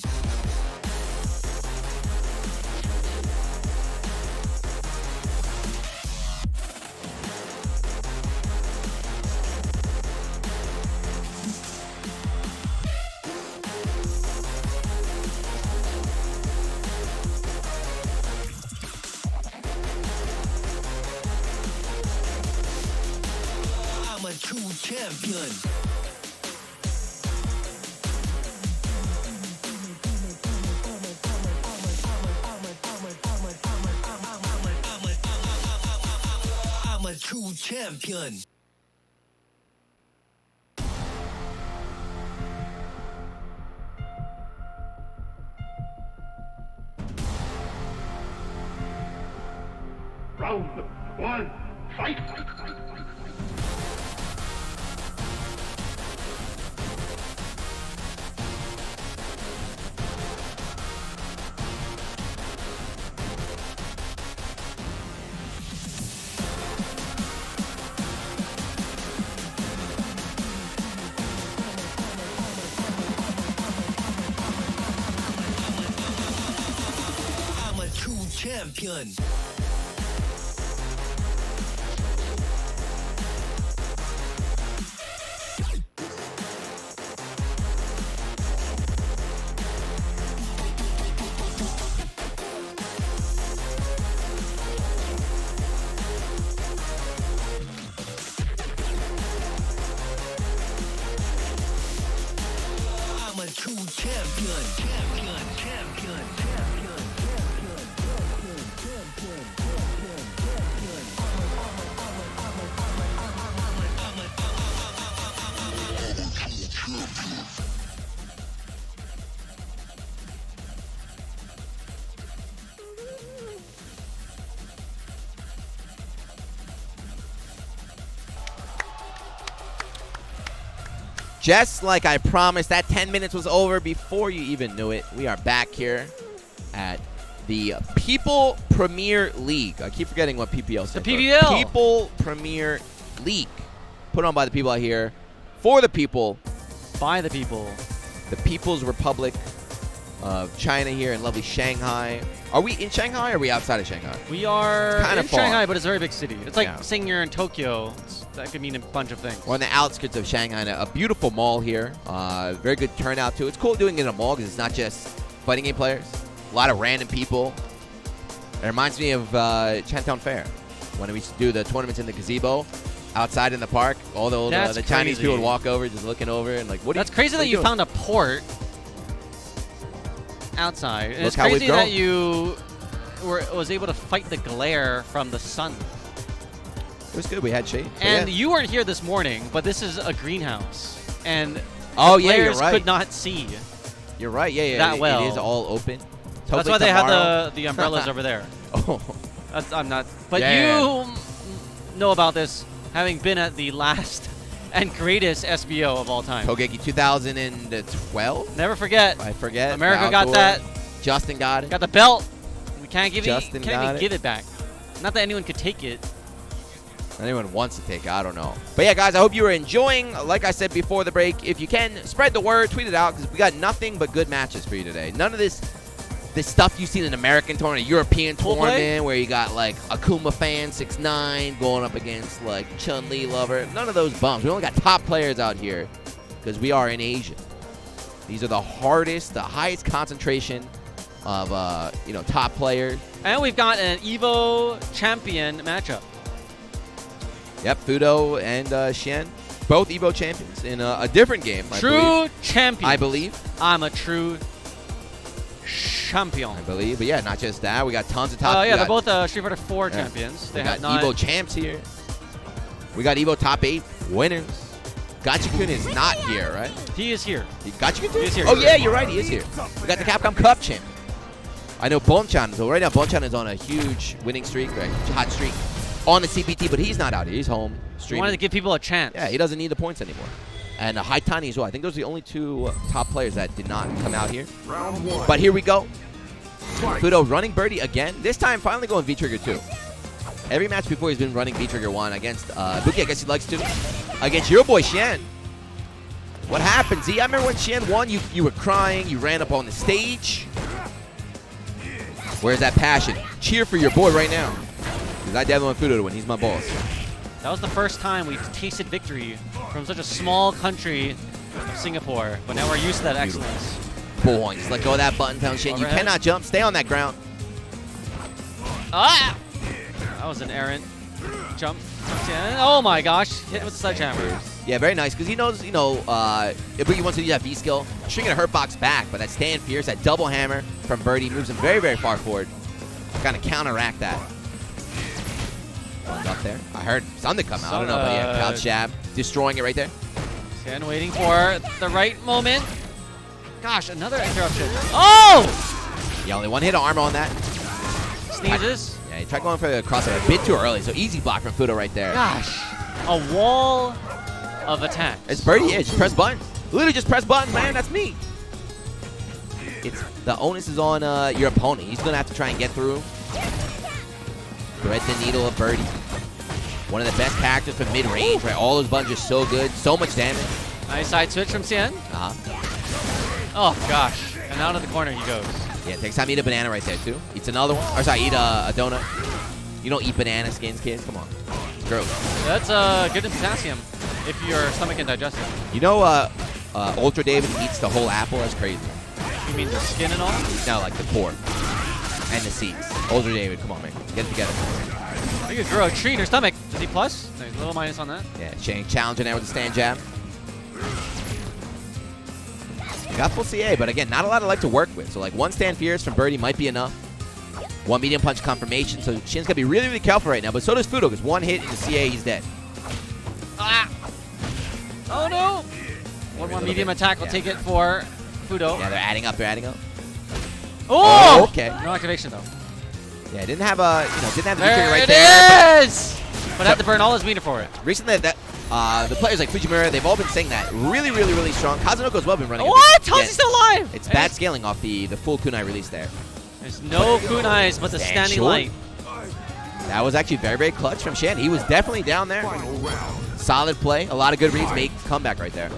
I'm a true champion. I'm a true champion. Round one, fight! I'm a true champion. I'm a true champion. Champion, champion, champion, champion, champion, champion, champion, Just like I promised, that 10 minutes was over before you even knew it. We are back here at the People Premier League. I keep forgetting what PPL stands for. PPL. People Premier League. Put on by the people out here. For the people. By the people. The People's Republic of China here in lovely Shanghai. Are we in Shanghai or are we outside of Shanghai? We are Kinda in far. Shanghai, but it's a very big city. It's like Yeah. saying you're in Tokyo. That could mean a bunch of things. We're on the outskirts of Shanghai. A beautiful mall here. Very good turnout, too. It's cool doing it in a mall because it's not just fighting game players. A lot of random people. It reminds me of Chinatown Fair when we used to do the tournaments in the gazebo outside in the park. All the Chinese people would walk over just looking over and like, what That's crazy that you found a port outside. And Look it's how we've crazy grown. that you was able to fight the glare from the sun. It was good. We had shade. So And yeah. you weren't here this morning, but this is a greenhouse. And Oh, the yeah, you're players right. could not see. You're right. Yeah, yeah. That well. It is all open. That's why they have the umbrellas over there. Oh. I'm not. But Yeah. you know about this, having been at the last and greatest SBO of all time. Tokido 2012. Never forget. I forget. America Valgor. got that. Justin got it. Got the belt. We can't give Justin it. Can't even got give it back. Not that anyone could take it. Anyone wants to take it, I don't know. But yeah, guys, I hope you were enjoying. Like I said before the break, if you can, spread the word, tweet it out, because we got nothing but good matches for you today. None of this stuff you see in an American tournament, a European tournament, where you got like Akuma fan 6'9" going up against like Chun-Li lover. None of those bums. We only got top players out here because we are in Asia. These are the hardest, the highest concentration of top players. And we've got an Evo champion matchup. Yep, Fudo and Xian, both Evo champions in a different game. True champion. I believe. I'm a true champion. I believe, but yeah, not just that. We got tons of top. Oh yeah, they're both Street Fighter 4 champions. We got Evo champs here. We got Evo top 8 winners. Gachikun is not here, right? He is here. Gachikun is here. Oh yeah, you're right. He is here. We got the Capcom Cup champ. I know Bonchan. So right now, Bonchan is on a huge winning streak, right? Hot streak on the CPT, but he's not out here. He's home He streaming. wanted to give people a chance. Yeah, he doesn't need the points anymore. And Haitani as well. I think those are the only two top players that did not come out here. Round 1. But here we go. Fudo running Birdie again. This time finally going V-Trigger 2. Every match before he's been running V-Trigger 1 against Buki, I guess he likes to. Against your boy Xian. What happened, Z? I remember when Xian won, you were crying, you ran up on the stage. Where's that passion? Cheer for your boy right now. Because I definitely want Fudo to win. He's my boss. That was the first time we've tasted victory from such a small country of Singapore. But now we're used to that excellence. Boy, just let go of that button down, Xian. You cannot jump. Stay on that ground. Ah! That was an jump. Oh my gosh. Hit with the sledgehammer. Yeah, very nice, because he knows, if Boogie wants to use that V skill, stringing a hurt box back, but that stand fierce, that double hammer from Birdie moves him very, very far forward. Kind of counteract that. One's up there. I heard something come out. I don't know, but yeah, couch jab, destroying it right there. Xian waiting for the right moment. Gosh, another interruption. Oh! Yeah, only one hit of armor on that. Sneezes. Yeah, he tried going for the crossover a bit too early, so easy block from Fudo right there. Gosh, a wall of attack. It's Birdie, yeah, just press buttons. Literally just press buttons, man, that's me. The onus is on your opponent. He's going to have to try and get through. Thread the needle of Birdie. One of the best characters from mid-range, right? All those buttons are so good, so much damage. Nice side switch from Xian. Oh gosh, and out of the corner he goes. Yeah, takes time to eat a banana right there too. Eats another one. Or sorry, eat a donut. You don't eat banana skins, kids. Come on. Gross. That's good in potassium if your stomach can digest it. You know, Ultra David eats the whole apple. That's crazy. You mean the skin and all? No, like the core and the seeds. Ultra David, come on, man. Get it together. You could grow a tree in your stomach. Is he plus? There's a little minus on that. Yeah, challenging there with the stand jab. Got full CA, but again, not a lot of life to work with. So like one stand fierce from Birdie might be enough. One medium punch confirmation. So Xian's got to be really, really careful right now. But so does Fudo, because one hit in the CA, he's dead. Ah! Oh no! One more medium attack will take it for Fudo. Yeah, they're adding up. They're adding up. Oh! Okay. No activation though. Yeah, didn't have a, didn't have the victory right it there. Is! But have to burn all his meter for it. Recently, the players like Fujimura, they've all been saying that. Really, really, really strong. Kazunoko as well been running. What? How's he still alive? It's bad scaling off the full kunai release there. There's no kunais but the standing light. That was actually very, very clutch from Xian. He was definitely down there. Solid play. A lot of good reads. Make comeback right there.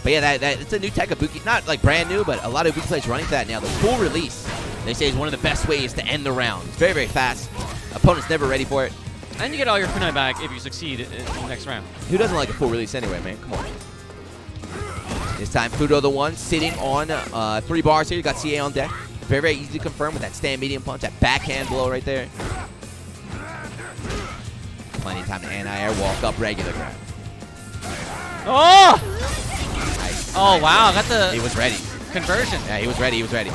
But yeah, it's a new tech of Buki. Not like brand new, but a lot of Buki players running that now. The full release, they say, is one of the best ways to end the round. It's very, very fast. Opponent's never ready for it. And you get all your kunai back if you succeed in the next round. Who doesn't like a full release anyway, man? Come on. This time, Fudo the one, sitting on 3 bars here. You got CA on deck. Very, very easy to confirm with that stand medium punch, that backhand blow right there. Plenty of time to anti-air, walk up regular grab. Oh! Nice. Oh, wow. Got the he was ready. Conversion. Yeah, he was ready. He was ready.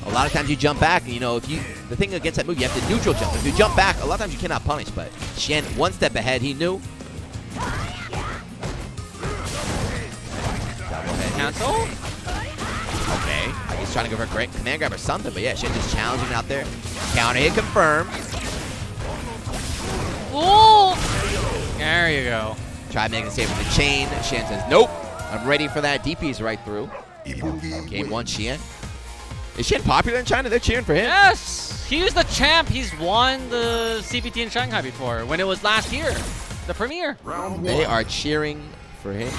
A lot of times you jump back, and the thing against that move, you have to neutral jump. If you jump back, a lot of times you cannot punish, but Xian, one step ahead, he knew. Double head cancel? Okay. I He's trying to go for a great command grab or something, but yeah, Shen just challenging out there. Counter hit confirmed. Ooh! There you go. Try making a save with the chain. Shen says, nope. I'm ready for that. DP's right through. Game 1, Shen. Is Shen popular in China? They're cheering for him. Yes! He's the champ. He's won the CPT in Shanghai before when it was last year. The premiere. They are cheering for him.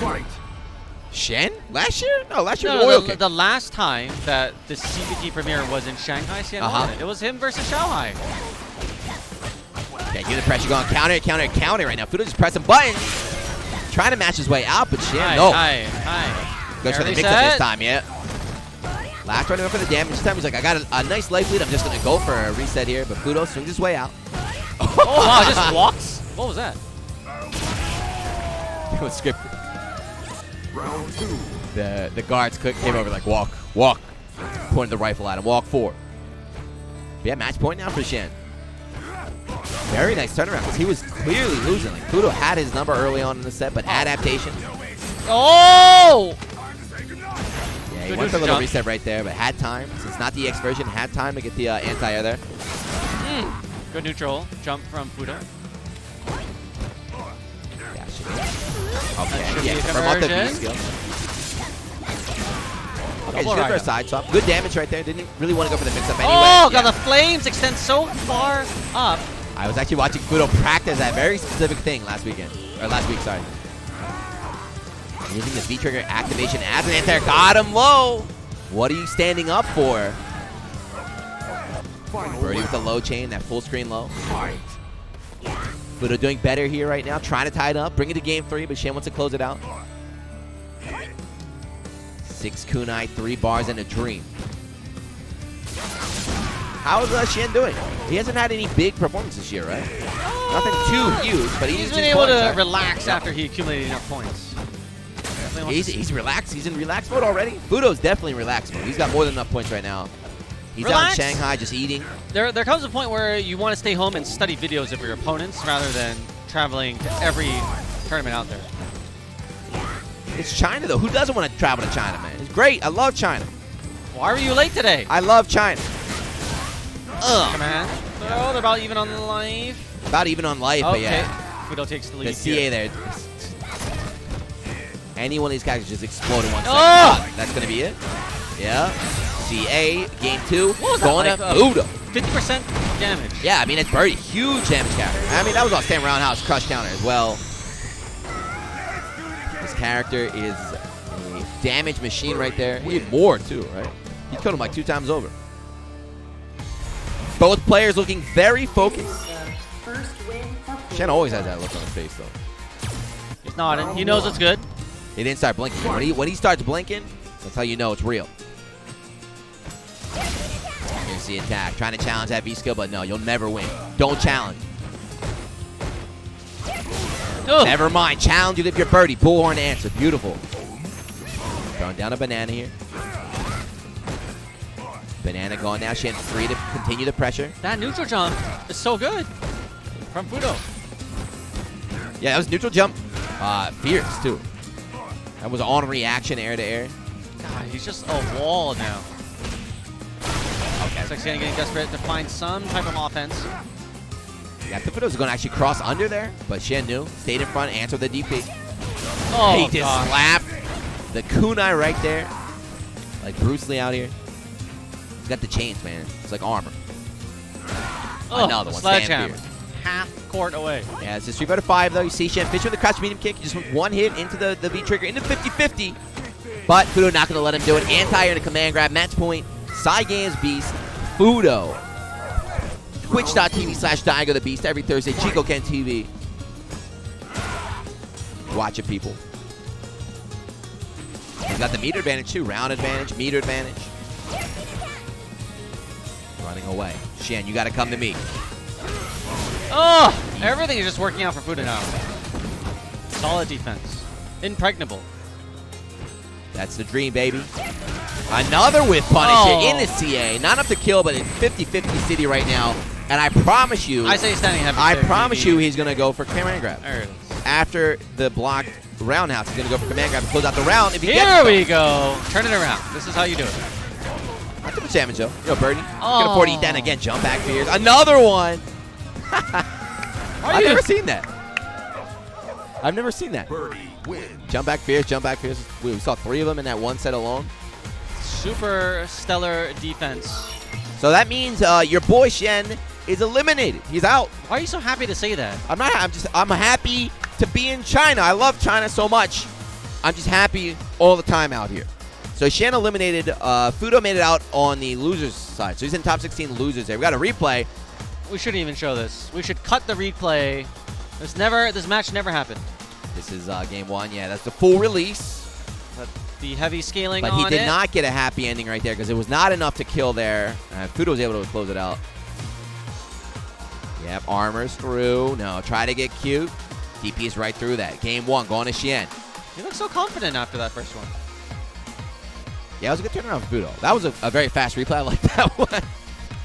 Shen? Last year? No, last year was Oil King. The last time that the CPT premiere was in Shanghai, Shen won it. It was him versus Xiaohai. Okay, get the pressure going. Counter it, counter it, counter it right now. Fudo just pressing buttons. Trying to match his way out, but Shen, no. Goes for the mix-up this time, yeah. Last run, went for the damage. This time he's like, I got a nice life lead. I'm just going to go for a reset here. But Fudo swings his way out. Oh, wow, just walks? What was that? It was scripted. Round 2. The guards came over like, walk, walk. Pointed the rifle at him. Walk 4. Yeah, match point now for Shen. Very nice turnaround because he was clearly losing. Like, Fudo had his number early on in the set, but adaptation. Oh! Yeah, he went for a little reset right there, but had time. Since it's not the X version, had time to get the anti-air there. Good neutral jump from Fudo. Okay, yeah, from off the B skill. Okay, just good for a side swap. Good damage right there. Didn't really want to go for the mix-up anyway. Oh, God, the flames extend so far up. I was actually watching Fudo practice that very specific thing last week, sorry. Using the V-trigger activation as an anti-air. Got him low. What are you standing up for? Birdie with the low chain, that full screen low. Fudo doing better here right now, trying to tie it up, bring it to game 3, but Shen wants to close it out. 6 kunai, 3 bars, and a dream. How is Shen doing? He hasn't had any big performances this year, right? Nothing too huge, but he's been able to relax after he accumulated enough points. He's relaxed. He's in relaxed mode already. Fudo's definitely in relaxed mode. He's got more than enough points right now. He's out in Shanghai just eating. There comes a point where you want to stay home and study videos of your opponents rather than traveling to every tournament out there. It's China, though. Who doesn't want to travel to China, man? It's great. I love China. Why were you late today? I love China. Come on. Oh, they're about even on life. About even on life, but yeah. Fudo takes the lead. The CA there. Any one of these guys just explode in 1 second. Oh! That's going to be it. Yeah. CA, game 2. Going to Fudo. 50% damage. Yeah, I mean, it's very huge damage counter. I mean, that was off Sam Roundhouse crush counter as well. This character is a damage machine right there. He had more, too, right? He killed him like 2 times over. Both players looking very focused. Shen always has that look on his face, though. He's nodding. He knows it's good. He didn't start blinking. When he starts blinking, that's how you know it's real. Here's the attack. Trying to challenge that V-skill, but no, you'll never win. Don't challenge. Never mind. Challenge it if you're Birdie. Bullhorn answer. Beautiful. Throwing down a banana here. Banana going now. Shen free to continue the pressure. That neutral jump is so good from Fudo. Yeah, that was neutral jump. Fierce, too. That was on reaction, air to air. God, he's just a wall now. Okay. It's like getting desperate to find some type of offense. Yeah, the Fudo's going to actually cross under there, but Shen knew. Stayed in front, answered the DP. Oh, he just slapped the kunai right there. Like Bruce Lee out here. He's got the chains, man. It's like armor. Oh, another one. Sledgehammer. Half court away. Yeah, it's a 3-5, though. You see Shen fish with the crouch medium kick. He just went 1 hit into the V-trigger, into 50-50. But Fudo not going to let him do it. Anti-air to command grab. Match point. Saigan's Beast. Fudo. Twitch.tv/Daigo the Beast every Thursday. Chico-Ken TV. Watch it, people. He's got the meter advantage, too. Round advantage, meter advantage. Running away. Shen, you got to come to me. Oh, everything is just working out for Fudo now. Solid defense. Impregnable. That's the dream, baby. Another whiff punish here in the CA. Not enough to kill, but in 50-50 city right now. And I promise you, I say standing heavy. I promise you he's going to go for command grab. There it is. After the blocked roundhouse, he's going to go for command grab to close out the round. If he Here we go. Turn it around. This is how you do it. Not too much damage, though. Yo, Birdie. Can afford to eat that again. Jump back fears. Another one. I've never seen that. I've never seen that. Birdie win. Jump back fears, jump back fears. We saw 3 of them in that one set alone. Super stellar defense. So that means your boy Shen is eliminated. He's out. Why are you so happy to say that? I'm happy to be in China. I love China so much. I'm just happy all the time out here. So Shen eliminated. Fudo made it out on the losers side. So he's in top 16 losers there. We got a replay. We shouldn't even show this. We should cut the replay. This match never happened. This is game 1. Yeah, that's the full release. But the heavy scaling But on he did not get a happy ending right there because it was not enough to kill there. Fudo was able to close it out. Yep, armor's through. No, try to get cute. DP's right through that. Game 1, going to Shen. He looks so confident after that first one. Yeah, it was a good turnaround for Fudo. That was a very fast replay. I like that one.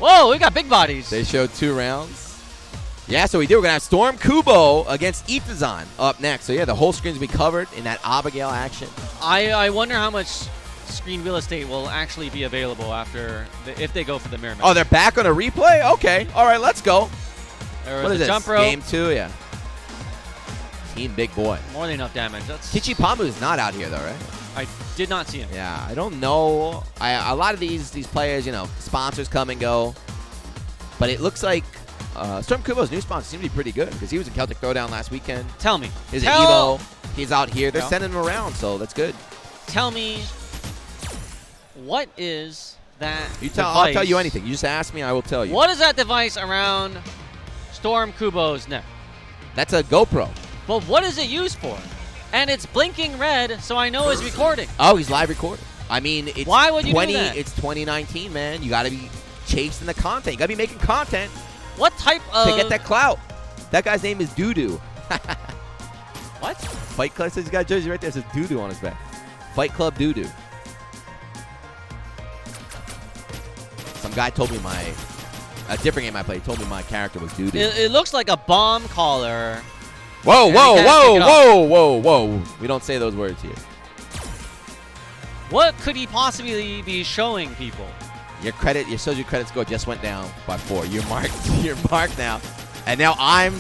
Whoa, we got big bodies. They showed 2 rounds. Yeah, so we do. We're going to have Storm Kubo against Itazan up next. So, yeah, the whole screen's going to be covered in that Abigail action. I wonder how much screen real estate will actually be available after if they go for the mirror match. Oh, they're back on a replay? Okay. All right, let's go. What is this? Jump rope. Game 2, yeah. Team Big Boy. More than enough damage. Kichi Pamu is not out here, though, right? I did not see him. Yeah, I don't know. A lot of these players, sponsors come and go. But it looks like Storm Kubo's new sponsor seems to be pretty good because he was in Celtic Throwdown last weekend. Tell me. He's at Evo. He's out here. They're sending him around, so that's good. Tell me, what is that I'll tell you anything. You just ask me, I will tell you. What is that device around Storm Kubo's neck? That's a GoPro. Well, what is it used for? And it's blinking red, so I know it's recording. Oh, he's live recording. I mean, it's why would you do that? It's 2019, man. You got to be chasing the content. You got to be making content. What type of... to get that clout. That guy's name is Doodoo. What? Fight Club says he's got a jersey right there. It says Doodoo on his back. Fight Club Doodoo. Some guy told me a different game I played told me my character was Doodoo. It looks like a bomb caller. Whoa, whoa, whoa, whoa, whoa, whoa. We don't say those words here. What could he possibly be showing people? Your social credit score just went down by 4. You're marked. You're marked now. And now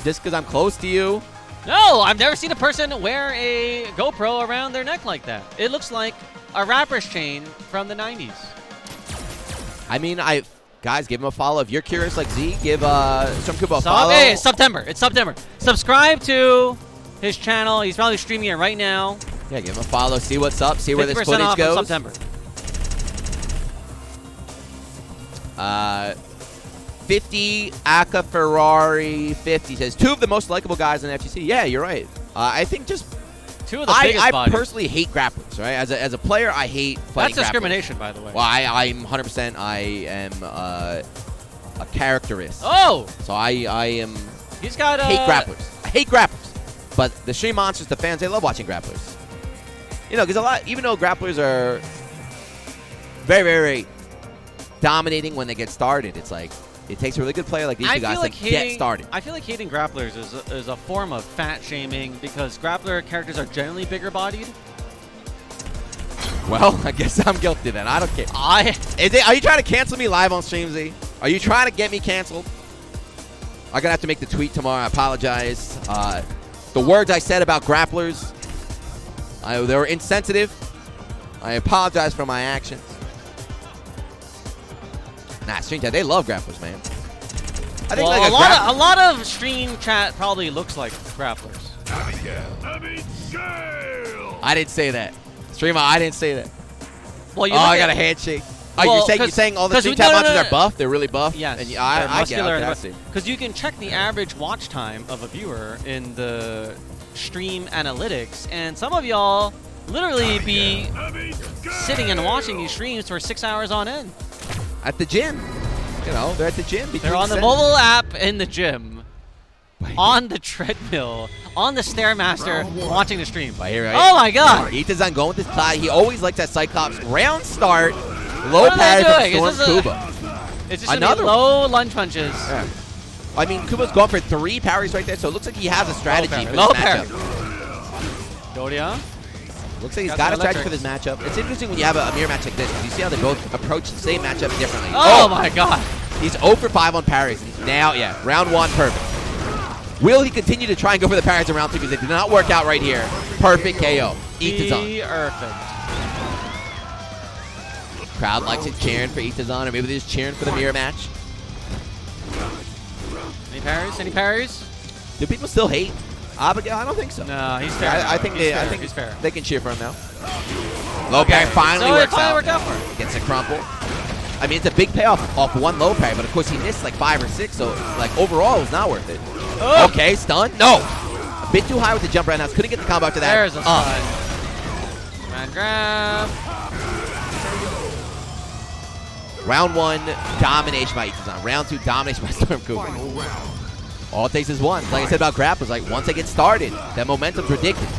just because I'm close to you. No, I've never seen a person wear a GoPro around their neck like that. It looks like a rapper's chain from the 90s. I mean, guys, give him a follow. If you're curious like Z, give Storm Kubo a follow. Hey, it's September. It's September. Subscribe to his channel. He's probably streaming it right now. Yeah, give him a follow. See what's up. See where this footage off goes. In September. 50 Aka Ferrari 50 says 2 of the most likable guys in FGC. Yeah, you're right. I think just 2 of the biggest bodies. I personally hate grapplers, right? As a player, I hate fighting. That's discrimination, by the way. Well, I'm 100%. I am a characterist. Oh, so I am. He's got hate grapplers. I hate grapplers. But the stream monsters, the fans, they love watching grapplers. Because even though grapplers are very, very dominating when they get started, it's like it takes a really good player like these two guys to get started. I feel like hating grapplers is a form of fat shaming because grappler characters are generally bigger bodied. Well, I guess I'm guilty then. I don't care. Are you trying to cancel me live on stream, Z? Are you trying to get me canceled? I'm gonna have to make the tweet tomorrow. I apologize. The words I said about grapplers, they were insensitive. I apologize for my actions. Nah, stream chat, they love grapplers, man. I think a lot of stream chat probably looks like grapplers. I didn't say that. Streamer, I didn't say that. Well, I got a handshake. Oh, you're saying all the stream chat monsters are buff? They're really buff? Yes. And I get it. Because you can check the average watch time of a viewer in the stream analytics, and some of y'all literally be sitting and watching these streams for 6 hours on end. At the gym. They're at the gym. They're on the mobile app in the gym, on the treadmill, on the Stairmaster, watching the stream. Oh my god! Itazan going with this tie. He always likes that Cyclops round start. Low parry from Storm Kubo. It's just another low lunge punches. Yeah. I mean, Kubo's going for 3 parries right there, so it looks like he has a strategy for this matchup. Doria. Looks like he's Got got a some strategy for electrics. this matchup. It's interesting when you have a mirror match like this. You see how they both approach the same matchup differently. Oh my god. He's 0 for 5 on parries. Now, yeah, round 1, perfect. Will he continue to try and go for the parries in round 2 because they did not work out right here? Perfect KO. Itazan. Perfect. Crowd likes it cheering for Itazan, or maybe they're just cheering for the mirror match. Any parries? Any parries? Do people still hate Abigail? I don't think so. No, he's fair. I think He's they. I fair. think He's fair. they can cheer for him now. Low parry finally So it works finally out. worked out for him. Gets a crumple. I mean, it's a big payoff off one low parry, but of course he missed like 5 or 6, so like overall it was not worth it. Oh. Okay, stun. No, a bit too high with the jump right now. Couldn't get the combo after that. There's a stun. Man grab. Round 1 domination by Itazan. Round 2 domination by Stormcooper. All it takes is one. Like I said about grapplers, like once they get started, that momentum's ridiculous.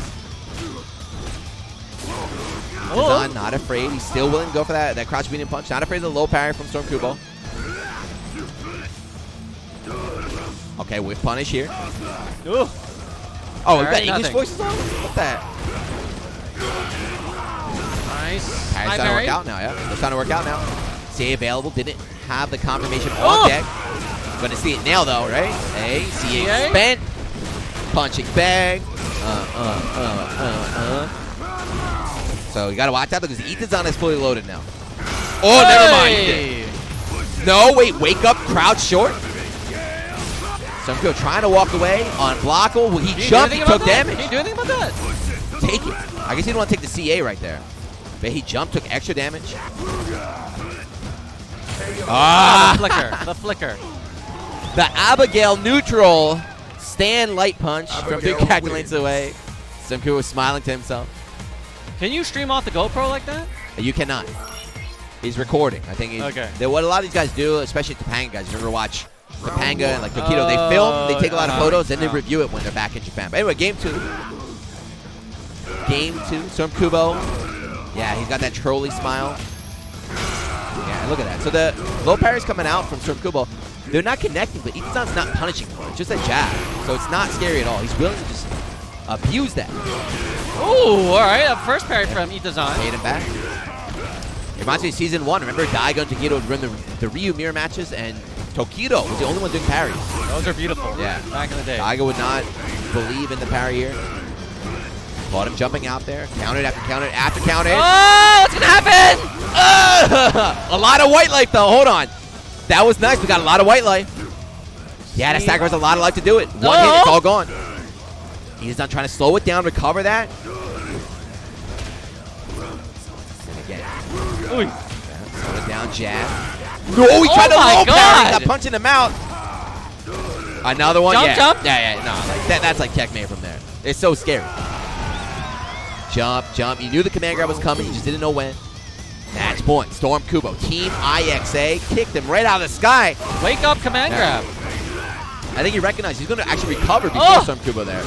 Itazan not afraid. He's still willing to go for that crouch medium punch. Not afraid of the low parry from Stormcooper. Okay, whiff punish here. Ooh. Oh, we've got Parry, English nothing. voices on? What's that? Nice. Parry's High starting to parry. work out now, yeah. They're starting to work out now. CA available. Didn't have the confirmation Oh. on deck. Gonna see it now, though, right? Hey, CA spent. Punching bag. So you gotta watch out because Itazan is fully loaded now. Oh, never mind. No, wait, wake up, crouch short. Sunhui trying to walk away, unblockable. He jumped, he took damage. Can you do anything about that? Take it. I guess he didn't want to take the CA right there. But he jumped, took extra damage. The flicker. The flicker. The Abigail neutral stand light punch from big character lanes away. Sunhui was smiling to himself. Can you stream off the GoPro like that? You cannot. He's recording. I think he's, Okay. what a lot of these guys do, especially Topanga guys, you ever watch Topanga and like Tokido, they film, they take a lot of photos, then they review it when they're back in Japan. But anyway, game 2. Game 2, Stormcooper. Yeah, he's got that trolley smile. Yeah, look at that. So the low parry's coming out from Stormcooper. They're not connecting, but Itazan's not punishing for it. It's just a jab. So it's not scary at all. He's willing to just abuse that. Ooh, all right. A first parry from Itazan. Paid him back. It reminds me of Season 1. Remember Daigo and Tokido would run the Ryu mirror matches, and Tokido was the only one doing parries. Those are beautiful. Yeah. Back in the day. Daigo would not believe in the parry here. Caught him jumping out there. Countered after countered after countered. Oh, what's going to happen? A lot of white life, though. Hold on. That was nice. We got a lot of white life. Yeah, that sacrificed a lot of life to do it. One hit, it's all gone. He's not trying to slow it down, recover that. And again. Ooh. Slow it down, jab. No, he tried to low parry. Got punching him out. Another one. Jump, yeah. jump. Yeah. No, like that's like checkmate from there. It's so scary. Jump, jump. You knew the command grab was coming. You just didn't know when. Match point. Stormcooper. Team IXA kicked him right out of the sky. Wake up, command grab. I think he recognized he's going to actually recover before Stormcooper there.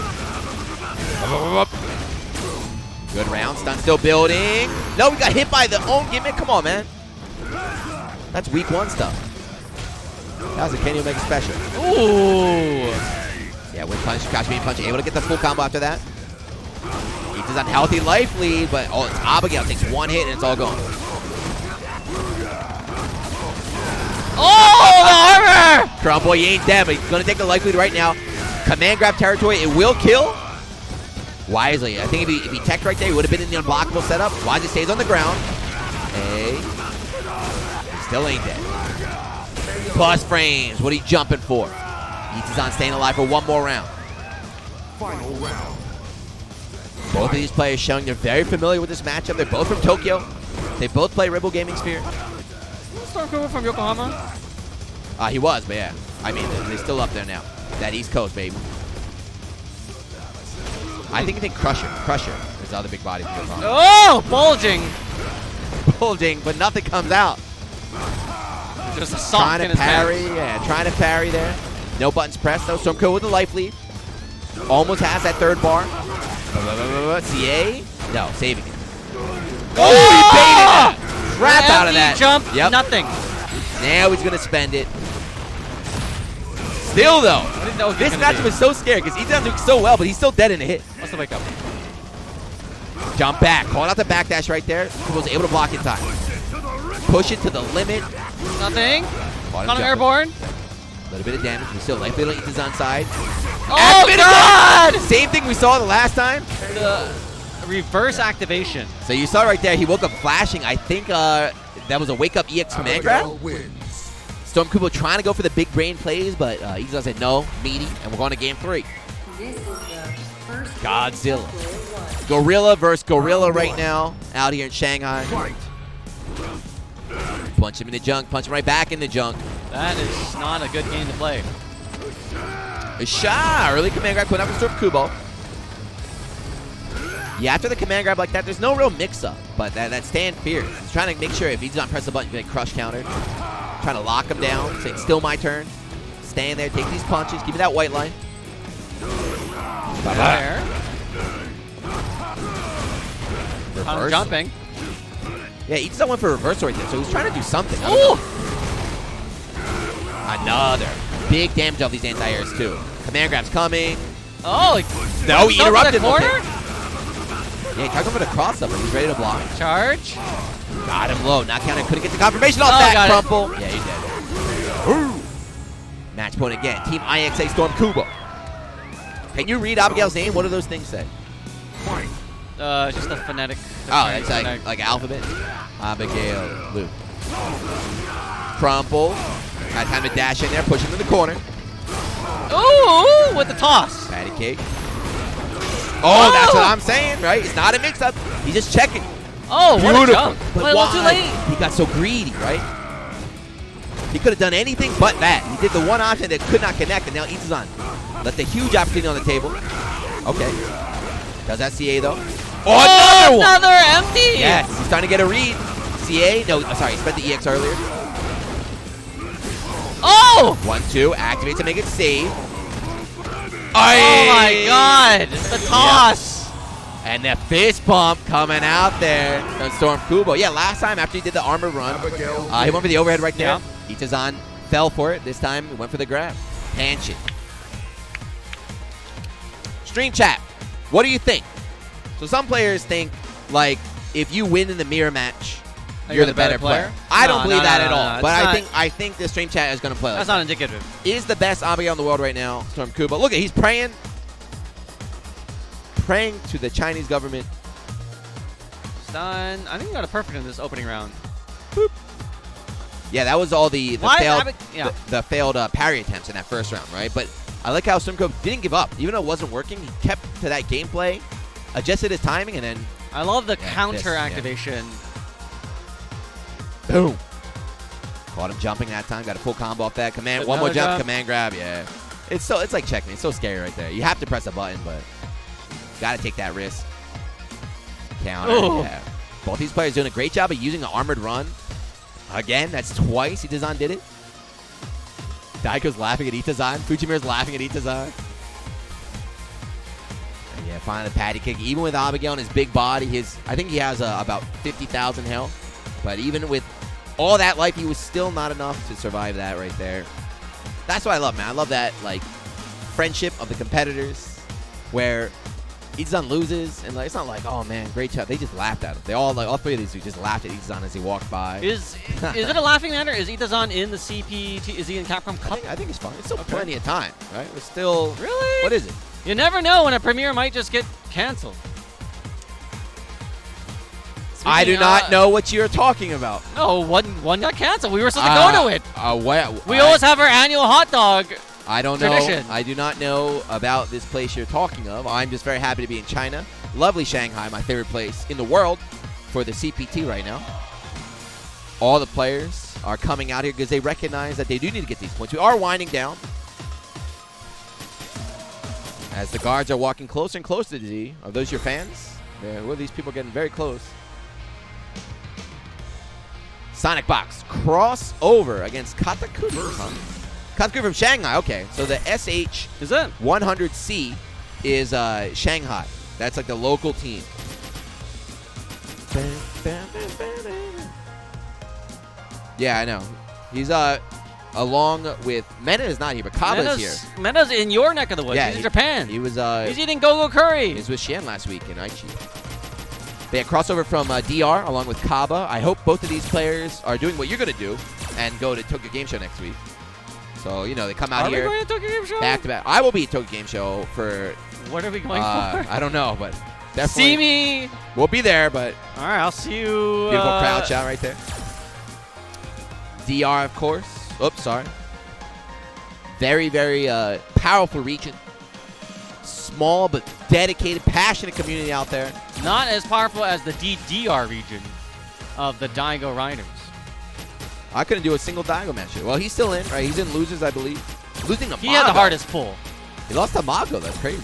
Good round. Stun still building. No, we got hit by the own gimmick. Come on, man. That's week 1 stuff. That was a can you make a special? Ooh. Yeah, with punch, crouch beam punch, able to get the full combo after that. He's on healthy life lead, but it's Abigail takes one hit and it's all gone. Oh, the armor! Crumble, he ain't dead, but he's gonna take the life lead right now. Command grab territory, it will kill. Wisely, I think if he teched right there, he would have been in the unblockable setup. Wisely stays on the ground. Hey, he still ain't dead. Plus frames, what are you jumping for? Itazan staying alive for one more round. Final round. Both of these players showing they're very familiar with this matchup. They're both from Tokyo. They both play Rebel Gaming Sphere. Stormcooper from Yokohama? He was, but yeah. I mean, they're still up there now. That East Coast, baby. I think Crusher. Crusher is the other big body from Yokohama. Oh, bulging. Bulging, but nothing comes out. Just a sock trying in to his parry, hands. yeah, trying to parry there. No buttons pressed though. Stormcooper with the life lead. Almost has that third bar. CA? No, saving it. Oh, he baited it! Crap out of that. Jump, nothing. Now he's going to spend it. Still though, this matchup is so scary because Itazan's doing so well, but he's still dead in a hit. What's the wake up? Jump back. Calling out the backdash right there. Kubo's able to block in time. Push it to the limit. Nothing. Caught him airborne. A little bit of damage. We still life little Itazan side. Oh, God! Same thing we saw the last time. The reverse activation. So you saw right there, he woke up flashing. I think that was a wake-up EX command grab. Storm Kubo trying to go for the big brain plays, but Itazan said no, meaty, and we're going to game 3. This is the first Godzilla. Gorilla versus Gorilla right now out here in Shanghai. Punch him in the junk, punch him right back in the junk. That is not a good game to play. A shot, early command grab put up with Storm Kubo. Yeah, after the command grab like that, there's no real mix-up, but that stand fierce. He's trying to make sure if he does not press the button, you get crush counter. Trying to lock him down, saying still my turn. Stand there, take these punches, give me that white line. There. Reverse. Jumping. Yeah, Itazan went for reverse right there, so he's trying to do something. Another big damage off these anti-airs too. Command grab's coming. Oh, no, he interrupted. Corner? Yeah, he tried to go for the crossover. He's ready to block. Charge. Got him low. Not counter. Couldn't get the confirmation off that crumple. Yeah, he did. Match point again. Team IXA Storm Kubo. Can you read Abigail's name? What do those things say? Just the phonetic. It's like alphabet. Abigail, Luke. Crumple. Got time to dash in there, push him in the corner. Ooh, with the toss. Patty cake. Oh, that's what I'm saying, right? It's not a mix-up. He's just checking. Oh, beautiful. What a jump. But why? Too late. He got so greedy, right? He could have done anything but that. He did the one option that could not connect, and now Itazan left a huge opportunity on the table. Okay. Does that CA, though? Oh, another empty! Yes, he's starting to get a read. CA? No, sorry, he spent the EX earlier. Oh! 1-2, activate to make it save. Oh my God! The toss! Yep. And the fist bump coming out there from Storm Kubo. Yeah, last time after he did the armor run, he went for the overhead right there. Yeah. Itazan fell for it. This time he went for the grab. Panch it. Stream chat, what do you think? So some players think, like, if you win in the mirror match, you're the better player. I don't believe that at all. But I think the stream chat is going to play like that. That's not indicative. Is the best Abigail in the world right now, Storm Kubo. Look, he's praying to the Chinese government. Stun. I think he got a perfect in this opening round. Boop. Yeah, that was all the failed parry attempts in that first round, right? But I like how Storm Kubo didn't give up. Even though it wasn't working, he kept to that gameplay, adjusted his timing, and then... I love the counter activation. Yeah. Boom. Caught him jumping that time. Got a full combo off that. Command. One more jump. Command grab. Yeah. It's like checkmate. It's so scary right there. You have to press a button, but got to take that risk. Counter. Ooh. Yeah. Both these players doing a great job of using an armored run. Again, that's twice Itazan did it. Daigo's laughing at Itazan. Fujimiura's laughing at Itazan. And yeah, finally the patty kick. Even with Abigail and his big body, I think he has about 50,000 health. But even with all that life, he was still not enough to survive that right there. That's what I love, man. I love that, like, friendship of the competitors where Itazan loses, and like, it's not like, oh, man, great job. They just laughed at him. They all, like, all three of these dudes just laughed at Itazan as he walked by. Is it a laughing matter? Is Itazan in the CPT? Is he in Capcom Cup? I think it's fine. It's still plenty of time, right? We're still... Really? What is it? You never know when a premiere might just get canceled. I do not know what you're talking about. No, one got canceled. We were supposed to go to it. We always have our annual hot dog I don't tradition. know. I do not know about this place you're talking of. I'm just very happy to be in China. Lovely Shanghai, my favorite place in the world for the CPT right now. All the players are coming out here because they recognize that they do need to get these points. We are winding down as the guards are walking closer and closer to Z. Are those your fans? Well, these people are getting very close. Sonic Box crossover against Takeuchi. Takeuchi from Shanghai. Okay, so the SH100C is Shanghai. That's like the local team. Yeah, I know. He's along with Mena is not here, but Kaba's here. Mena's in your neck of the woods. Yeah, he's in Japan. He was. He's eating go-go curry. He was with Shen last week in Aichi. They had crossover from DR along with Kaba. I hope both of these players are doing what you're going to do and go to Tokyo Game Show next week. So, you know, they come out Are here we going to Tokyo Game Show? back to back. I will be at Tokyo Game Show for... What are we going for? I don't know, but definitely. See me! We'll be there, but... All right, I'll see you. Beautiful crowd shot right there. DR, of course. Oops, sorry. Very, very powerful region. Small but dedicated, passionate community out there. Not as powerful as the DDR region of the Daigo Riders. I couldn't do a single Daigo match here. Well, he's still in, right? He's in losers, I believe. Losing to Mago. He had the hardest pull. He lost to Mago. That's crazy.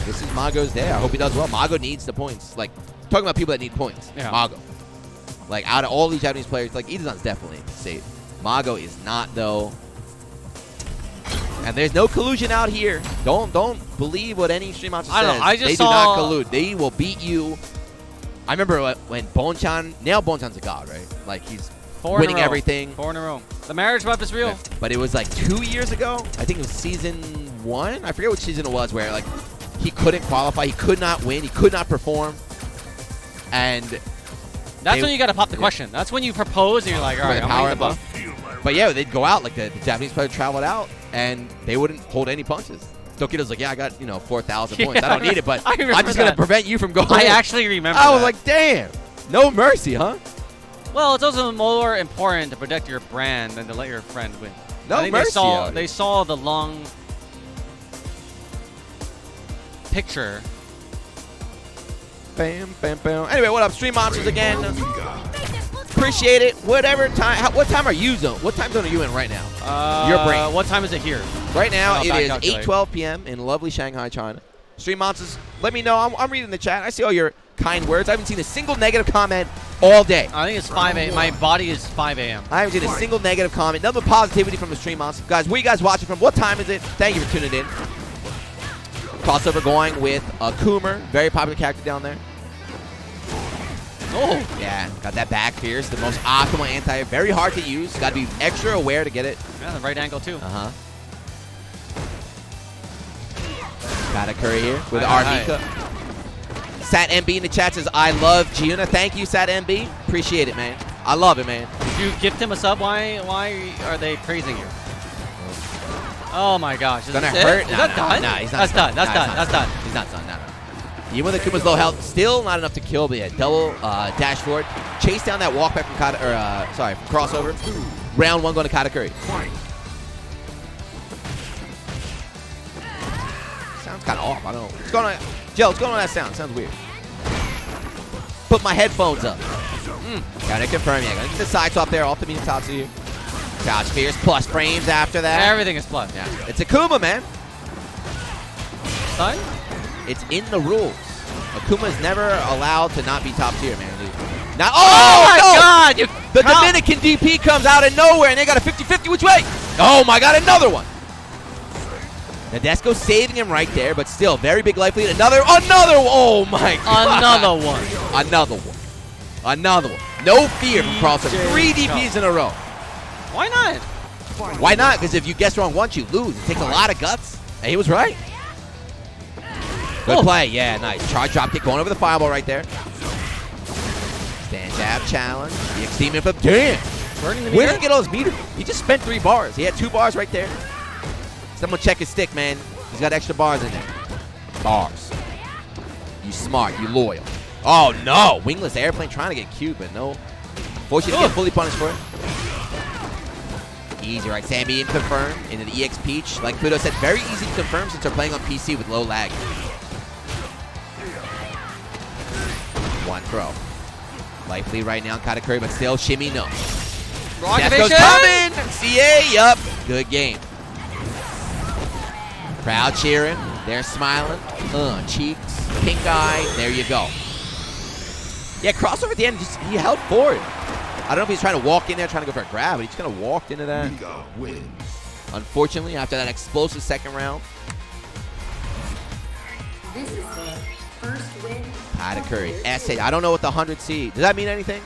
This is Mago's day. I hope he does well. Mago needs the points. Like, talking about people that need points. Yeah. Mago. Like, out of all these Japanese players, like, Itazan's definitely safe. Mago is not, though. And there's no collusion out here. Don't believe what any stream monster says. I just they saw do not collude. They will beat you. I remember when Bonchan, now Bonchan's a god, right? Like, he's winning everything. 4 in a row. The marriage buff is real. But it was like 2 years ago. I think it was season 1. I forget which season it was where, like, he couldn't qualify. He could not win. He could not perform. And that's when you got to pop the question. That's when you propose and you're like, all right, I'm power the buff. But yeah, they'd go out, like the Japanese player traveled out, and they wouldn't hold any punches. Tokido's like, yeah, I got 4,000 points. I don't need it, but I'm just gonna prevent you from going. I actually remember. I was like, damn, no mercy, huh? Well, it's also more important to protect your brand than to let your friend win. No I think mercy. They saw the long picture. Bam, bam, bam. Anyway, what up, Stream Monsters again? Appreciate it. Whatever time. What time are you zone? What time zone are you in right now? Your brain. What time is it here? Right now, it is 8:12 p.m. in lovely Shanghai, China. Stream Monsters, let me know. I'm reading the chat. I see all your kind words. I haven't seen a single negative comment all day. I think it's 5 a.m. My body is 5 a.m. I haven't seen a single negative comment. Nothing but positivity from the Stream Monsters. Guys, where you guys watching from? What time is it? Thank you for tuning in. Crossover going with Akuma. Very popular character down there. Oh. Yeah, got that back fierce. The most Akuma anti. Very hard to use. Got to be extra aware to get it. Yeah, the right angle too. Uh-huh. Got a curry here with Armika. Sat MB in the chat says, I love Giuna. Thank you, Sat MB. Appreciate it, man. I love it, man. Did you gift him a sub? Why are they praising you? Oh my gosh. Is gonna this hurt? Is that done? Nah, he's not That's done. done. That's done. He's not done. No. Even with Akuma's low health, still not enough to kill, but yeah, double dash forward. Chase down that walk back from from crossover. Round 1 going to Katakuri. Sounds kind of off. I don't know. What's going on? Joe, what's going on with that sound? Sounds weird. Put my headphones up. Gotta confirm, yeah. Gotta get the side swap there off the medium top here. Couch fierce plus frames after that. Everything is plus. Yeah. It's Akuma, man. Son? It's in the rules. Akuma's never allowed to not be top tier, man. Now, oh my God! The Dominican DP comes out of nowhere, and they got a 50-50 which way? Oh my God, another one. Nadesco saving him right there, but still very big life lead. Another. Oh my God. Another one. No fear from crossover. 3 DPs in a row. Why not? Why not? Because if you guess wrong once, you lose. It takes a lot of guts. And he was right. Good play. Yeah, nice. Charge drop kick going over the fireball right there. Stand jab challenge. The extreme flip. Damn. Where did he get all his meter? He just spent 3 bars. He had 2 bars right there. Someone check his stick, man. He's got extra bars in there. Bars. You smart. You loyal. Oh, no. Wingless airplane trying to get cute, but no. Fortunately, get fully punished for it. Easy, right? Sammy in confirm into the EX Peach. Like Pluto said, very easy to confirm since they're playing on PC with low lag. One throw. Life lead right now, Katakuri, but still shimmy no. Death's coming! CA, yup. Good game. Crowd cheering. They're smiling. Cheeks, pink eye. There you go. Yeah, crossover at the end, he held forward. I don't know if he's trying to walk in there, trying to go for a grab, but he just kind of walked into that. Unfortunately, after that explosive second round. This is the first win. Katakuri. SH. I don't know what the 100C. Does that mean anything?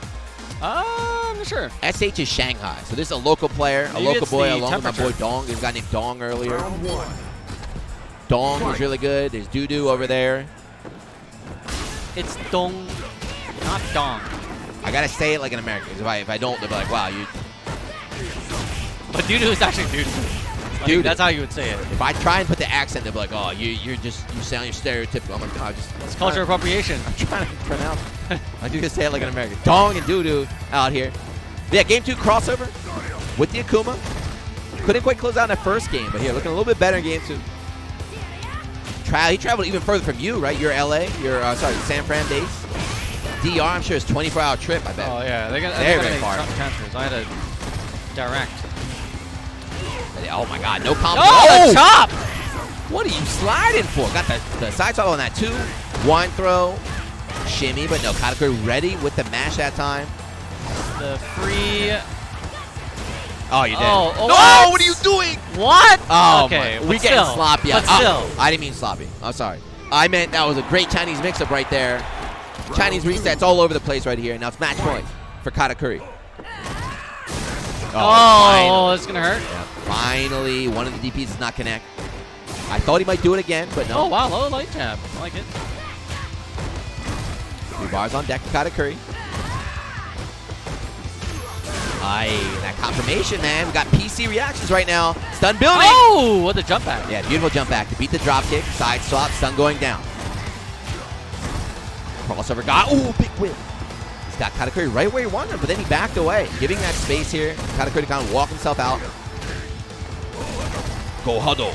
I'm not sure. SH is Shanghai. So this is a local player, a local boy, along with my boy Dong. There's a guy named Dong earlier. Dong is really good. There's Doo-Doo over there. It's dong, not dong. I gotta say it like an American. 'Cause if I don't, they'll be like, wow, you. But doo-doo is actually doo-doo. Like, Doo-doo. that's how you would say it. If I try and put the accent, they'll be like, oh, you sound your stereotypical. I'm like, no, it's cultural appropriation. I'm trying to pronounce it. I do say it like an American. Dong and doo-doo out here. Yeah, game 2 crossover with the Akuma. Couldn't quite close out in that first game, but here, looking a little bit better in game 2. He traveled even further from you, right? You're LA. You're, sorry, San Fran base. DR, I'm sure it's a 24-hour trip, I bet. Oh, yeah. They're very far. Transfers. I had a direct. Oh, my God. No combo. Oh, the chop! What are you sliding for? Got the side swap on that, too. Wine throw. Shimmy, but no. Katakuri ready with the mash that time. The free... Oh, you did. Oh, no, what are you doing? What? Oh, okay, we getting sloppy. But still. I didn't mean sloppy. I'm sorry. I meant that was a great Chinese mix-up right there. Chinese resets all over the place right here. Now it's match point for Katakuri. Oh, it's going to hurt. Yeah, finally, one of the DPs does not connect. I thought he might do it again, but no. Oh, wow, low light jab. I like it. 3 bars on deck for Katakuri. That confirmation, man. We got PC reactions right now. Stun building. Oh, what a jump back. Yeah, beautiful jump back to beat the drop kick. Side swap, stun going down. Crossover got, ooh, big whip. He's got Katakuri right where he wanted him, but then he backed away, giving that space here. Katakuri to kind of walk himself out. Go Hado.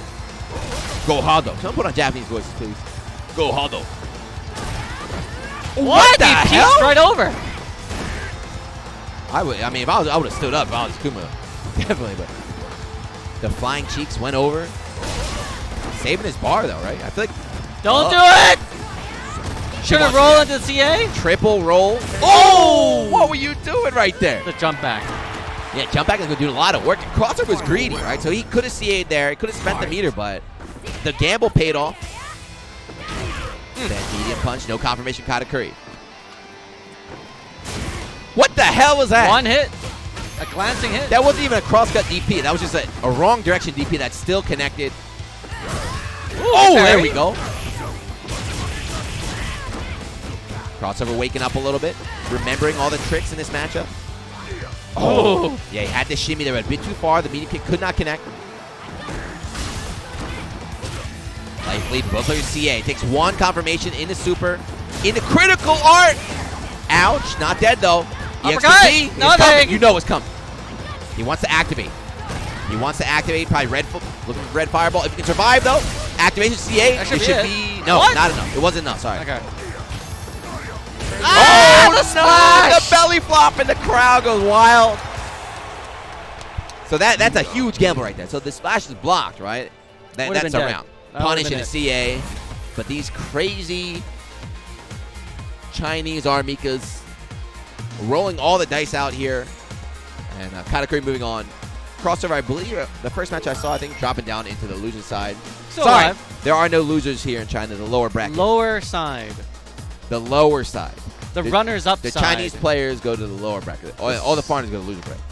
Go Hado. Someone put on Japanese voices, please. Go Hado. What the hell? He right over. I would have stood up if I was Akuma. Definitely, but the flying cheeks went over. Saving his bar though, right? I feel like don't do it! Should have rolled into the CA? Triple roll. Oh! What were you doing right there? The jump back. Yeah, jump back is gonna do a lot of work. Crossover was greedy, right? So he could have CA'd there, he could have spent the meter, but the gamble paid off. That medium punch, no confirmation Katakuri. What the hell was that? One hit. A glancing hit. That wasn't even a crosscut DP. That was just a wrong direction DP that's still connected. Ooh, there we go. Crossover waking up a little bit. Remembering all the tricks in this matchup. Oh. Yeah, he had the shimmy there a bit too far. The medium kick could not connect. Life lead, both players CA. Takes one confirmation in the super. In the critical art. Ouch. Not dead though. EXP is coming. You know it's coming. He wants to activate. Probably red, looking for red fireball. If he can survive though, activation CA. That should be no, what? not enough. It wasn't enough. Sorry. Okay. Oh, the splash! The belly flop and the crowd goes wild. So that's a huge gamble right there. So the splash is blocked, right? That's a round. Punish in a CA. But these crazy Chinese Armikas rolling all the dice out here. And Katakuri moving on. Crossover, I believe, the first match I saw, I think, dropping down into the loser side. Sorry, there are no losers here in China, the lower bracket. Lower side. The lower side. The runners-up side. The side. Chinese players go to the lower bracket. All the foreigners go to the loser bracket.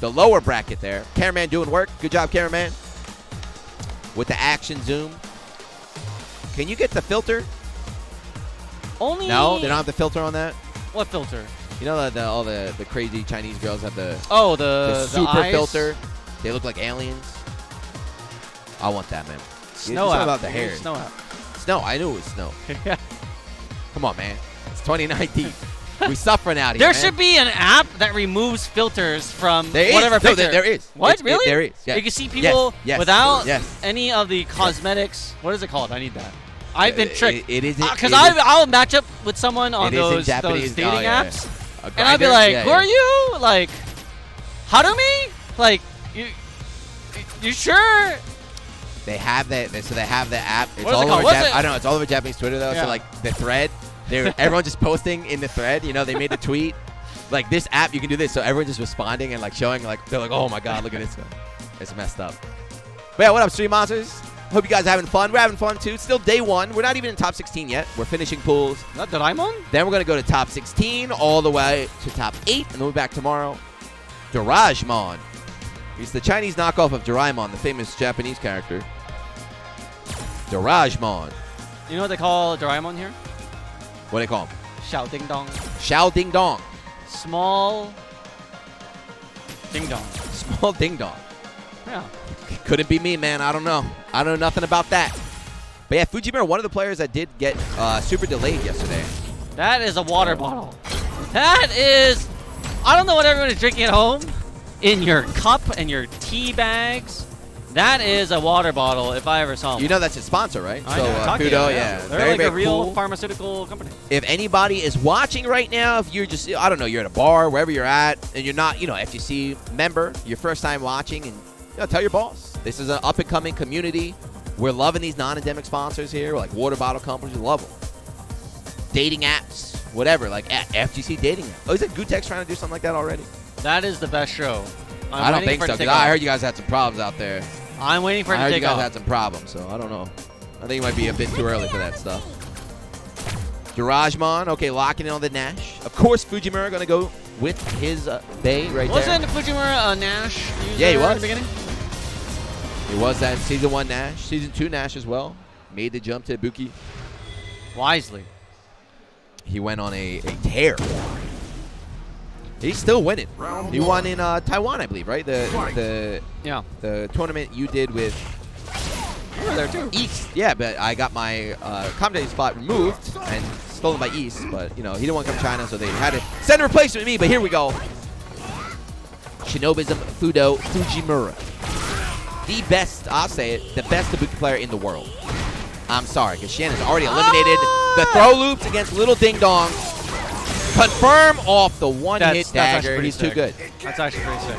The lower bracket there. Cameraman doing work. Good job, cameraman. With the action zoom. Can you get the filter? Only... No, they don't have the filter on that? What filter? You know all the crazy Chinese girls have the the super eyes? filter. They look like aliens. I want that, man. Snow out. out. About the hair. Snow out. Snow. I knew it was snow. Yeah. Come on, man. It's 2019. We suffering out here. There man. should be an app that removes filters from there whatever is. picture. No, there is. What? Really? There is. Yeah. You can see people yes. without yes. any of the cosmetics. Yes. What is it called? I need that. I've been tricked. It is. Because I'll match up with someone on those dating apps. And I'll be like, who are you? Like, Harumi? Like, you sure? They have that. So they have the app. It's what is all it called? over. I don't know. It's all over Japanese Twitter though. Yeah. So like the thread, everyone just posting in the thread. You know, they made the tweet. Like this app, you can do this. So everyone just responding and like showing. Like they're like, oh my god, look at this. It's messed up. But yeah, what up, Stream Monsters? Hope you guys are having fun. We're having fun too. It's still day one. We're not even in top 16 yet. We're finishing pools. Not Doraemon? Then we're going to go to top 16 all the way to top 8. And then we'll be back tomorrow. Doraemon. He's the Chinese knockoff of Doraemon, the famous Japanese character. Doraemon. You know what they call Doraemon here? What do they call him? Xiao Ding Dong. Xiao Ding Dong. Small Ding Dong. Small Ding Dong. Yeah. Couldn't be me, man. I don't know. I don't know nothing about that. But yeah, Fujimura, one of the players that did get super delayed yesterday. That is a water bottle. That is... I don't know what everyone is drinking at home. In your cup and your tea bags. That is a water bottle if I ever saw one. You know that's his sponsor, right? I know, Takeuchi, Fudo, yeah. They're very, like very a real cool. pharmaceutical company. If anybody is watching right now, if you're just, I don't know, you're at a bar, wherever you're at, and you're not, FGC member, your first time watching, and tell your boss. This is an up-and-coming community. We're loving these non-endemic sponsors here, like water bottle companies. We love them. Dating apps, whatever, like FGC dating app. Oh, is it Gutex trying to do something like that already? That is the best show. I don't think so, because I heard you guys had some problems out there. I'm waiting for it to take off. I heard you guys had some problems, so I don't know. I think it might be a bit too early for that stuff. Garajmon, okay, locking in on the Nash. Of course, Fujimura going to go with his Bei right Wasn't there. Fujimura a Nash user Yeah, he was. in the beginning? He was that Season 1 Nash. Season 2 Nash as well. Made the jump to Ibuki. Wisely. He went on a tear. He's still winning. He won in Taiwan, I believe, right? The tournament you did with. You were there too. East. Yeah, but I got my commentating spot removed and stolen by East. But he didn't want to come to China, so they had to send a replacement to me. But here we go. Shinobism Fudo Fujimura, the best. I'll say it, the best Ibuki player in the world. I'm sorry, because Shan has already eliminated the throw loops against Little Ding Dong. Confirm off the one-hit dagger. He's too good. That's actually pretty sick.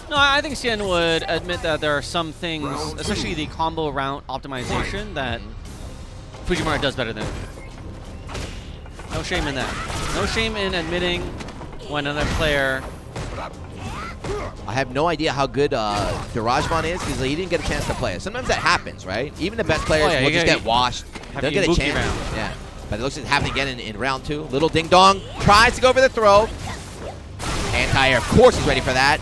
No, I think Xian would admit that there are some things, especially the combo round optimization, that Fujimura does better than. No shame in that. No shame in admitting when another player. I have no idea how good Garajmon is because he didn't get a chance to play it. Sometimes that happens, right? Even the best players will just get washed. They'll get a chance. Yeah. But it looks like it's happening again in round 2. Little Ding Dong tries to go for the throw. Anti-air, of course, he's ready for that.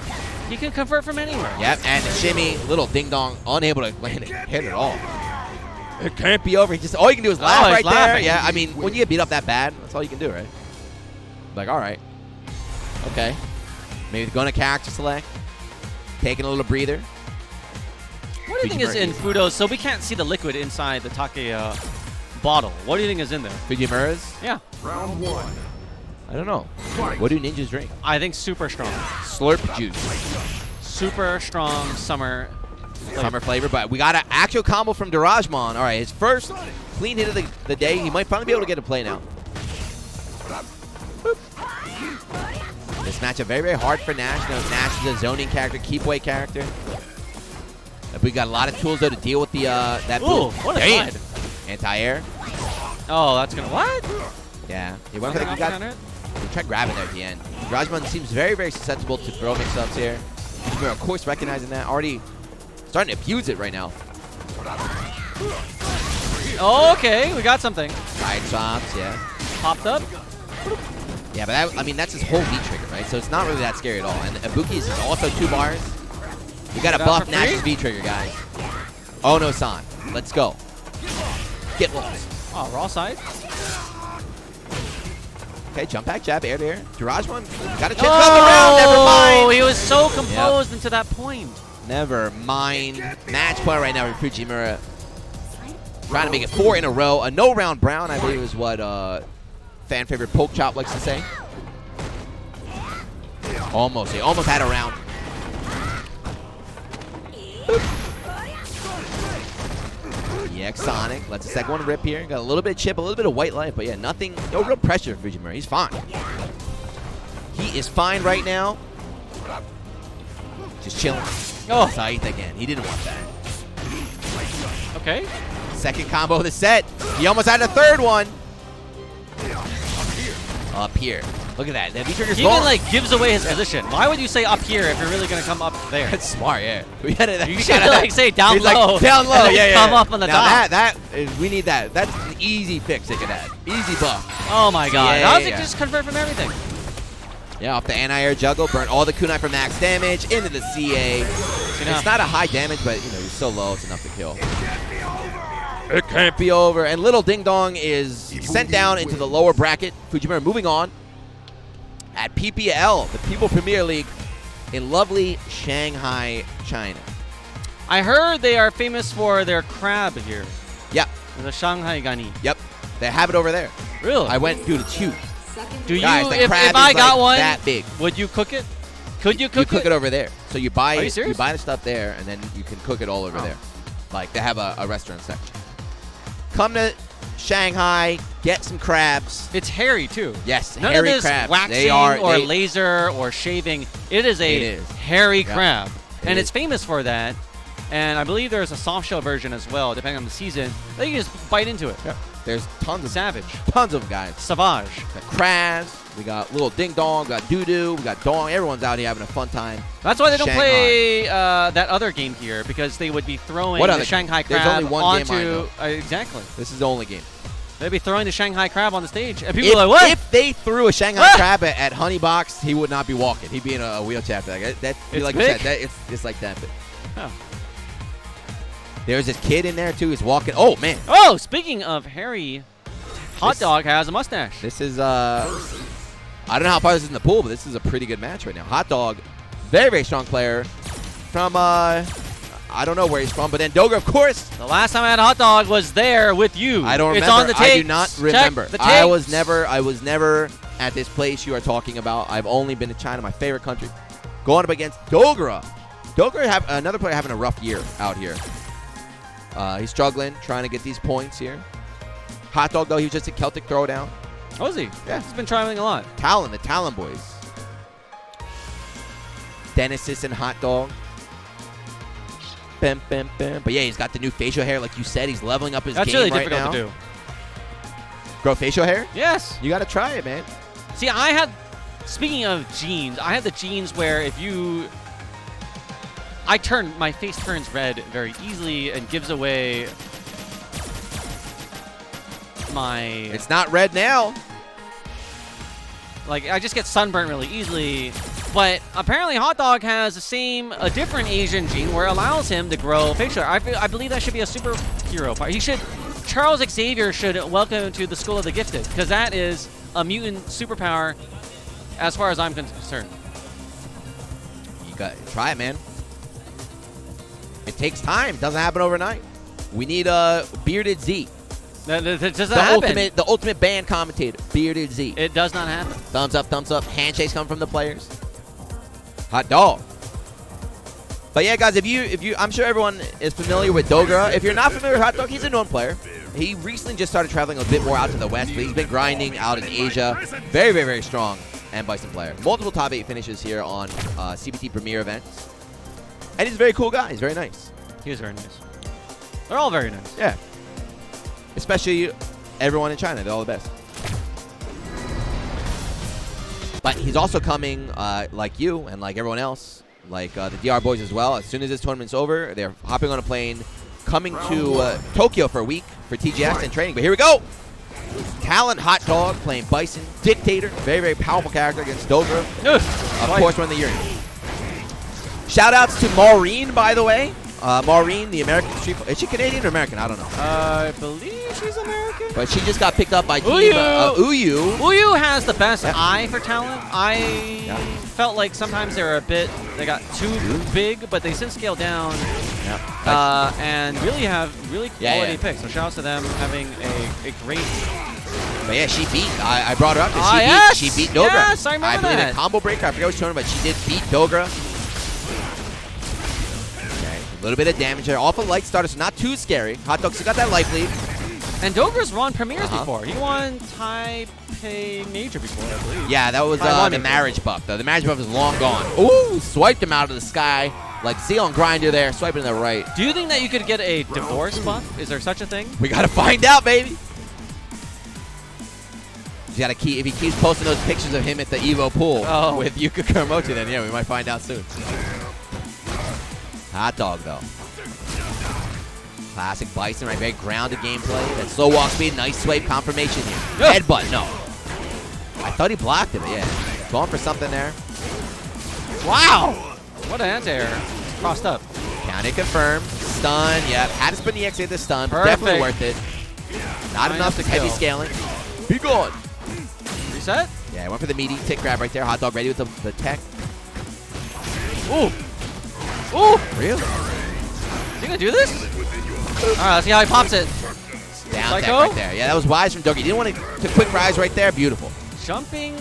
He can convert from anywhere. Yep, and the shimmy. Little Ding Dong unable to land it, hit it all. It can't be over. All you can do is laugh right there. Yeah, I mean, when you get beat up that bad, that's all you can do, right? Like, all right. Okay. Maybe going to character select. Taking a little breather. What do you think is in Fudo's? So we can't see the liquid inside the Take bottle. What do you think is in there? Fujimura's? Yeah. Round 1. I don't know. What do ninjas drink? I think super strong. Slurp juice. Super strong summer flavor. But we got an actual combo from Garajmon. All right, his first clean hit of the day. He might finally be able to get a play now. Boop. This matchup very, very hard for Nash. Nash is a zoning character, keep away character. But we got a lot of tools though to deal with the that Ooh, what a slide. Anti-air. Oh, that's gonna what? Yeah. He went for the, he tried grabbing there at the end. Garajmon seems very, very susceptible to throw mix-ups here. We're of course recognizing that. Already starting to abuse it right now. Oh, okay, we got something. Side swaps, yeah. Popped up. Yeah, but that's his whole V trigger, right? So it's not really that scary at all. And Ibuki's is also 2 bars. We got to buff Nash's V trigger, guys. Oh no, San. Let's go. Get lost. Oh, raw side. Okay, jump back, jab, air to air. Garajmon got a chance on the round. Never mind. He was so composed until that point. Never mind. Match point right now for Fujimura. Trying to make it 4 in a row. A no-round brown, I believe, is what fan favorite Poke Chop likes to say. Almost. He almost had a round. EX Sonic. Lets the second one rip here. Got a little bit of chip, a little bit of white life, but yeah, nothing, no real pressure for Fujimura. He's fine. He is fine right now. Just chilling. Oh. Scythe again. He didn't want that. Okay. Second combo of the set. He almost had a third one. Up here. Look at that. That V-trigger's gone. He even gives away his position. Why would you say up here if you're really going to come up there? That's smart, yeah. We you should say down low. Like, down low, yeah. Come up on the top. We need that. That's an easy fix they could add. Easy buff. Oh my god. How does it just convert from everything? Yeah, off the anti-air juggle. Burn all the kunai for max damage. Into the CA. It's not a high damage, but you're so low, it's enough to kill. It can't be over. And Little Ding Dong is sent down into the lower bracket. Fujimura moving on at PPL, the People Premier League in lovely Shanghai, China. I heard they are famous for their crab here. Yep. The Shanghai Gani. Yep. They have it over there. Really? I went, dude, it's huge. Do Guys, you, the crab if I is got like one, that big. would you cook it? Could you cook it? You cook it over there. So you buy Are you it, serious? you buy the stuff there, and then you can cook it all over Oh. there. Like, they have a restaurant section. Come to Shanghai, get some crabs. It's hairy, too. Yes, None hairy of this crabs. waxing or laser or shaving. It is a hairy crab. And it's famous for that. And I believe there's a soft shell version as well, depending on the season. They can just bite into it. Yep. There's tons of Savage. Tons of them, guys. Savage. We got crabs. We got Little Ding Dong. We got Doo Doo. We got Dong. Everyone's out here having a fun time. That's why they don't Shanghai. play that other game here, because they would be throwing What the other Shanghai game? There's crab only one onto... game I know. Exactly. This is the only game. They'd be throwing the Shanghai crab on the stage. And people are like, what? If they threw a Shanghai crab at Honeybox, he would not be walking. He'd be in a wheelchair. Like that, It's like big? you said, it's like that big. Oh. There's this kid in there, too. He's walking. Oh, man. Oh, speaking of hairy, Hot Dog has a mustache. This is, I don't know how far this is in the pool, but this is a pretty good match right now. Hot Dog, very, very strong player from, I don't know where he's from, but then Doga, of course. The last time I had Hot Dog was there with you. I don't remember. It's on the tapes. I do not remember. Check the I was tapes. never at this place you are talking about. I've only been to China, my favorite country. Going up against Dogra. Dogra, another player having a rough year out here. He's struggling, trying to get these points here. Hot Dog, though, he was just a Celtic Throwdown. Oh, is he? Yeah. He's been traveling a lot. Talon, the Talon boys. Dennis and Hot Dog. Bam, bam, bam. But yeah, he's got the new facial hair, like you said. He's leveling up his That's game really right difficult now. to do. Grow facial hair? Yes. You got to try it, man. See, I had, speaking of genes, I had the genes where if you, my face turns red very easily and gives away my... It's not red now. Like, I just get sunburnt really easily. But apparently Hot Dog has a different Asian gene where it allows him to grow facial hair. I believe that should be a superhero part. Charles Xavier should welcome him to the School of the Gifted, because that is a mutant superpower as far as I'm concerned. You got to try it, man. It takes time. It doesn't happen overnight. We need a Bearded Z. That doesn't happen. The ultimate band commentator, Bearded Z. It does not happen. Thumbs up, thumbs up. Handshakes come from the players. Hot Dog. But yeah, guys, if you, I'm sure everyone is familiar with Dogra. If you're not familiar with Hot Dog, he's a known player. He recently just started traveling a bit more out to the west, but he's been grinding out in Asia. Very, very, very strong and Bison player. Multiple top 8 finishes here on CBT Premier events. And he's a very cool guy. He's very nice. He is very nice. They're all very nice. Yeah. Especially everyone in China. They're all the best. But he's also coming, like you and like everyone else, like the DR boys as well. As soon as this tournament's over, they're hopping on a plane, coming to Tokyo for a week for TGX and training. But here we go. Talent Hot Dog playing Bison. Dictator. Very, very powerful character against Dogra. Of course, won the Urien. Shout-outs to Maureen, by the way. Maureen, the American Street Fighter. Is she Canadian or American? I don't know. I believe she's American. But she just got picked up by Uyu. Uyu. Uyu has the best eye for talent. I felt like sometimes they got too big, but they since scaled down and really have quality picks. So shout out to them having a great... But yeah, she beat. I brought her up. She beat Dogra. Yes, I remember believe that. a combo breaker. I forget which tournament, but she did beat Dogra. Okay, a little bit of damage there. Off a light starter, so not too scary. Hot Dog still got that life lead. And Dogra's won premieres before. He won Taipei Major before, I believe. Yeah, that was the marriage buff, though. The marriage buff is long gone. Ooh, swiped him out of the sky. Like Zeon Grinder there, swiping to the right. Do you think that you could get a divorce buff? Is there such a thing? We got to find out, baby. You gotta keep, if he keeps posting those pictures of him at the Evo pool with Yuka Kuramochi, then yeah, we might find out soon. Hot Dog, though. Classic Bison, right? Very grounded gameplay. That slow walk speed, nice swipe confirmation here. Headbutt, no. I thought he blocked it, but yeah. Going for something there. Wow! What an anti-air. Crossed up. Counter confirmed. stun. Yep. Had to spin the X, the stun. Perfect. Definitely worth it. Not enough to heavy scaling. Be gone. Reset? Yeah, went for the meaty tick grab right there. Hot dog ready with the tech. Ooh. Ooh. Really? Is he gonna do this? All right, let's see how he pops it. Down Psycho? tech right there. Yeah, that was wise from Dogi. Didn't want to quick rise right there. Beautiful. Jumping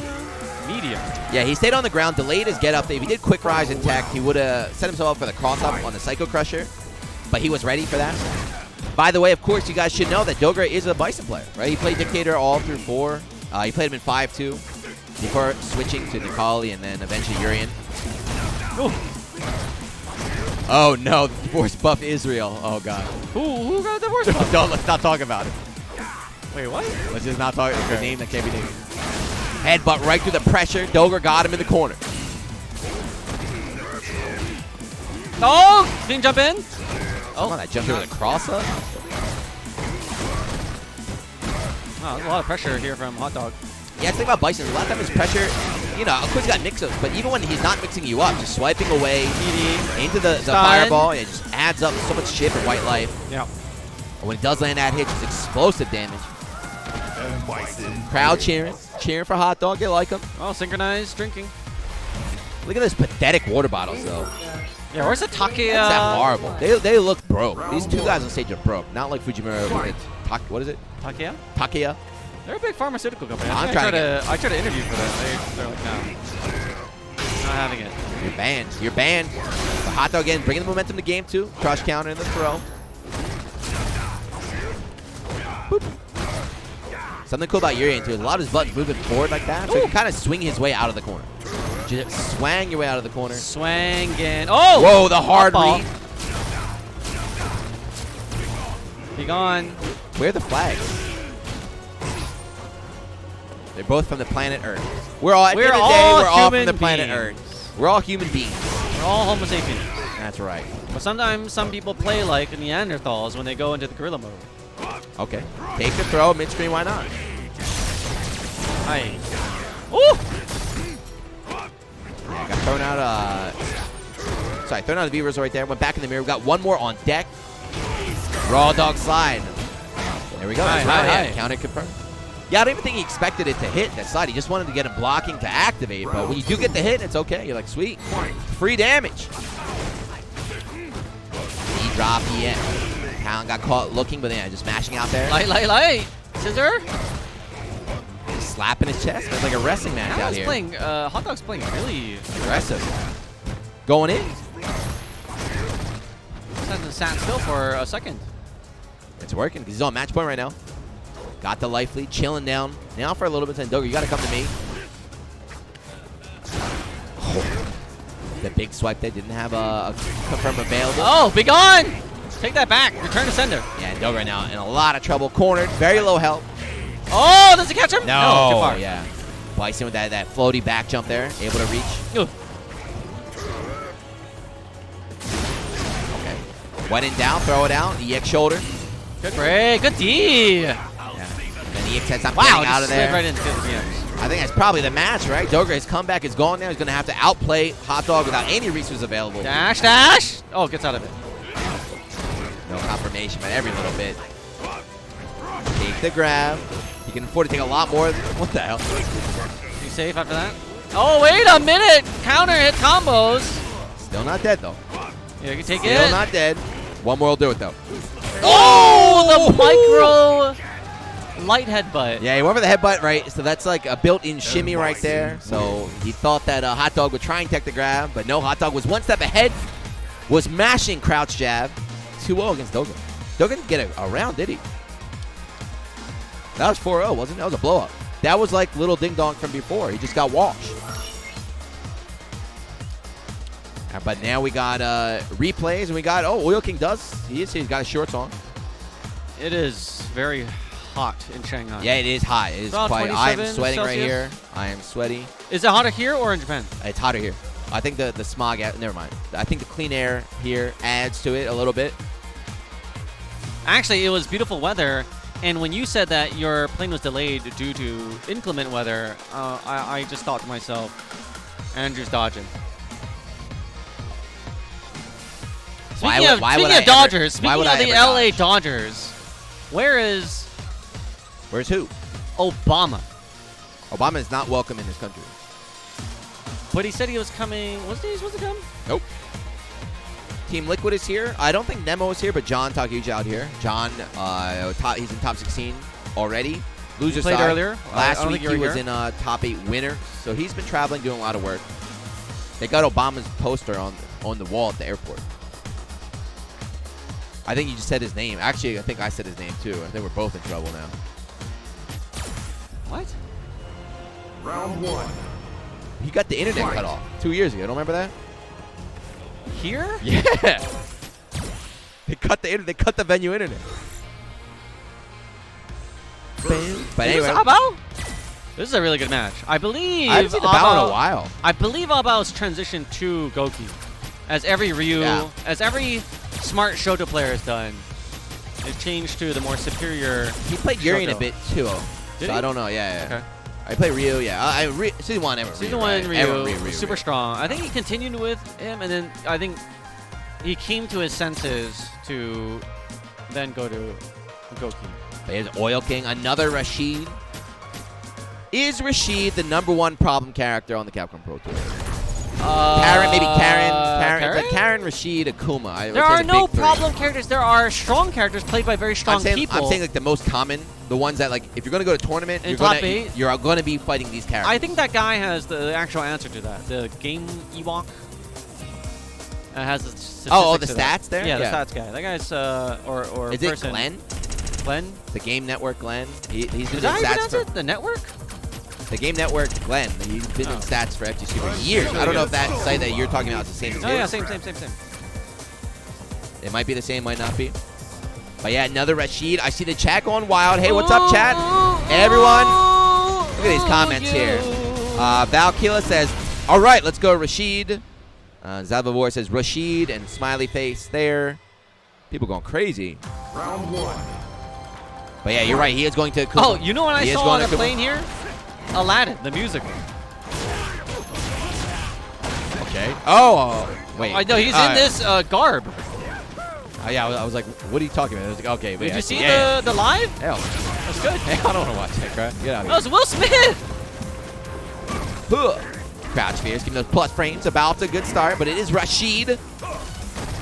medium. Yeah, he stayed on the ground, delayed his get up. If he did quick rise in tech, he would have set himself up for the cross up on the Psycho Crusher, but he was ready for that. By the way, of course, you guys should know that Dogra is a Bison player, right? He played Dictator all through 4. He played him in 5-2 before switching to Necalli and then eventually Urien. Ooh. Oh no, the divorce buff Israel. Oh god. Who got the divorce buff? Let's not talk about it. Wait, what? Let's just not talk about the name that can't be named. Headbutt right through the pressure. Dogra got him in the corner. Oh, didn't jump in. Oh, that jumped over the cross up. Wow, there's a lot of pressure here from Hot Dog. Yeah, the thing about Bison, a lot of times his pressure, you know, of course he's got mix-ups, but even when he's not mixing you up, just swiping away into the fireball, it just adds up so much shit for White Life. Yeah. And when he does land that hit, just explosive damage. Crowd cheering for Hot Dog. They like him. Oh, synchronized drinking. Look at those pathetic water bottles, though. Yeah, where's the Take? That's horrible. They look broke. These two guys on stage are broke. Not like Fujimura. What is it? Takeya? Takeya. They're a big pharmaceutical company. I tried to interview for them. They're like, no. Not having it. You're banned. You're banned. The Hot Dog again, bringing the momentum to game 2. Crush counter in the throw. Boop. Something cool about Urien, too, is a lot of his buttons moving forward like that, so he can kind of swing his way out of the corner. Just swang your way out of the corner. Swangin'. Oh! Whoa, the hard read. Be gone. Where are the flags? They're both from the planet Earth. We're all, at the end of the day, we're all from the planet Earth. We're all human beings. We're all Homo sapiens. That's right. But sometimes some people play like Neanderthals when they go into the gorilla mode. Okay. Take the throw, mid-screen, why not? Aye. Ooh! Yeah, got thrown out, thrown out of the viewers right there. Went back in the mirror. We got one more on deck. Raw dog slide. There we go. That's right. Yeah, counter confirmed. Yeah, I don't even think he expected it to hit that slide. He just wanted to get him blocking to activate. But when you do get the hit, it's okay. You're like, sweet. Free damage. He dropped EN. Talon got caught looking, but yeah, just mashing out there. Light. Scissor. Slapping his chest. It's like a wrestling match out here. Hot Dog's playing really aggressive. Going in. Just hasn't sat still for a second. It's working because he's on match point right now. Got the life lead, chilling down. Now for a little bit, saying, Dogo, you got to come to me. Oh. The big swipe there didn't have a confirm available. Oh, be gone! Take that back. Return to sender. Yeah, and Dogo right now in a lot of trouble. Cornered, very low health. Oh, does it catch him? No, too far. Yeah. Bison with that floaty back jump there, able to reach. Ooh. Okay. Went in down, throw it out. EX shoulder. Good break. Good D. Yeah. And EX has not getting out of there. Right into the DMs. I think that's probably the match, right? Dogra's comeback is gone now. He's going to have to outplay Hot Dog without any resources available. Dash. Oh, gets out of it. No confirmation, but every little bit. Take the grab. He can afford to take a lot more. What the hell? You safe after that? Oh, wait a minute. Counter hit combos. Still not dead, though. Yeah, you can take Still it. not dead. One more will do it, though. Oh, the micro light headbutt. Yeah, he went for the headbutt, right? So that's like a built-in shimmy right there. So he thought that Hot Dog would try and tech the grab, but no, Hot Dog was one step ahead, was mashing crouch jab. 2-0 against Doga. Doga didn't get a round, did he? That was 4-0, wasn't it? That was a blow-up. That was like little ding-dong from before. He just got washed. But now we got replays, and we got, Oil King he's got his shorts on. It is very hot in Shanghai. Yeah, it is hot. It is quite. I am sweating right here. I am sweaty. Is it hotter here or in Japan? It's hotter here. I think the smog, never mind. I think the clean air here adds to it a little bit. Actually, it was beautiful weather, and when you said that your plane was delayed due to inclement weather, I just thought to myself, Andrew's dodging. Speaking of Dodgers, speaking of the LA Dodgers, where's who? Obama. Obama is not welcome in this country. But he said he was coming. Was he supposed to come? Nope. Team Liquid is here. I don't think Nemo is here, but John Takeuchi out here. John, he's in top 16 already. Loser played side. earlier. Last week he was in top 8 winner. So he's been traveling, doing a lot of work. They got Obama's poster on the wall at the airport. I think you just said his name. Actually, I think I said his name too. I think we're both in trouble now. What? Round 1. He got the internet cut off 2 years ago. Don't remember that? Here? Yeah. They cut the venue internet. But anyway, Xiaobao? This is a really good match. I believe I haven't seen the battle in a while. I believe Xiaobao's transitioned to Goki. As every Ryu, as every smart Shoto player has done, it changed to the more superior. He played Urien a bit too. Did so he? I don't know. Yeah. Okay. I play Ryu. Yeah. Season 1 ever. Season 1 Ryu, super strong. I think he continued with him, and then I think he came to his senses to then go to Goki. There's Oil King, another Rashid. Is Rashid the #1 problem character on the Capcom Pro Tour? Karen, maybe Karen? Like Karen, Rashid, Akuma. There are no problem characters. There are strong characters played by very strong people. I'm saying like the most common, the ones that like if you're gonna go to tournament, you're gonna be fighting these characters. I think that guy has the actual answer to that. The game Ewok has the statistics the stats there. Yeah, the stats guy. That guy's or is person. it Glenn? Glenn? The Game Network Glenn. He's been Is in that how you stats pronounce it? The network? The Game Network Glenn. He's been in stats for FGC for years. I don't know if that site that you're talking about is the same as his. Oh yeah, same. It might be the same, might not be. But yeah, another Rashid. I see the chat going wild. Hey, what's up, chat? Everyone, look at these comments here. Valkila says, all right, let's go Rashid. Zalvavor says Rashid and smiley face there. People going crazy. Round 1. But yeah, you're right. He is going to Akuma. Oh, you know what I saw on the plane here? Aladdin, the musical. Okay. Oh, wait. I know he's in this garb. Yeah, I was like, what are you talking about? I was like, okay, wait. Did you see the live? Hell, that's good. Hey, I don't want to watch that crap. Get out of here. That was Will Smith. Crouch Fears, giving those plus frames. About a good start, but it is Rashid.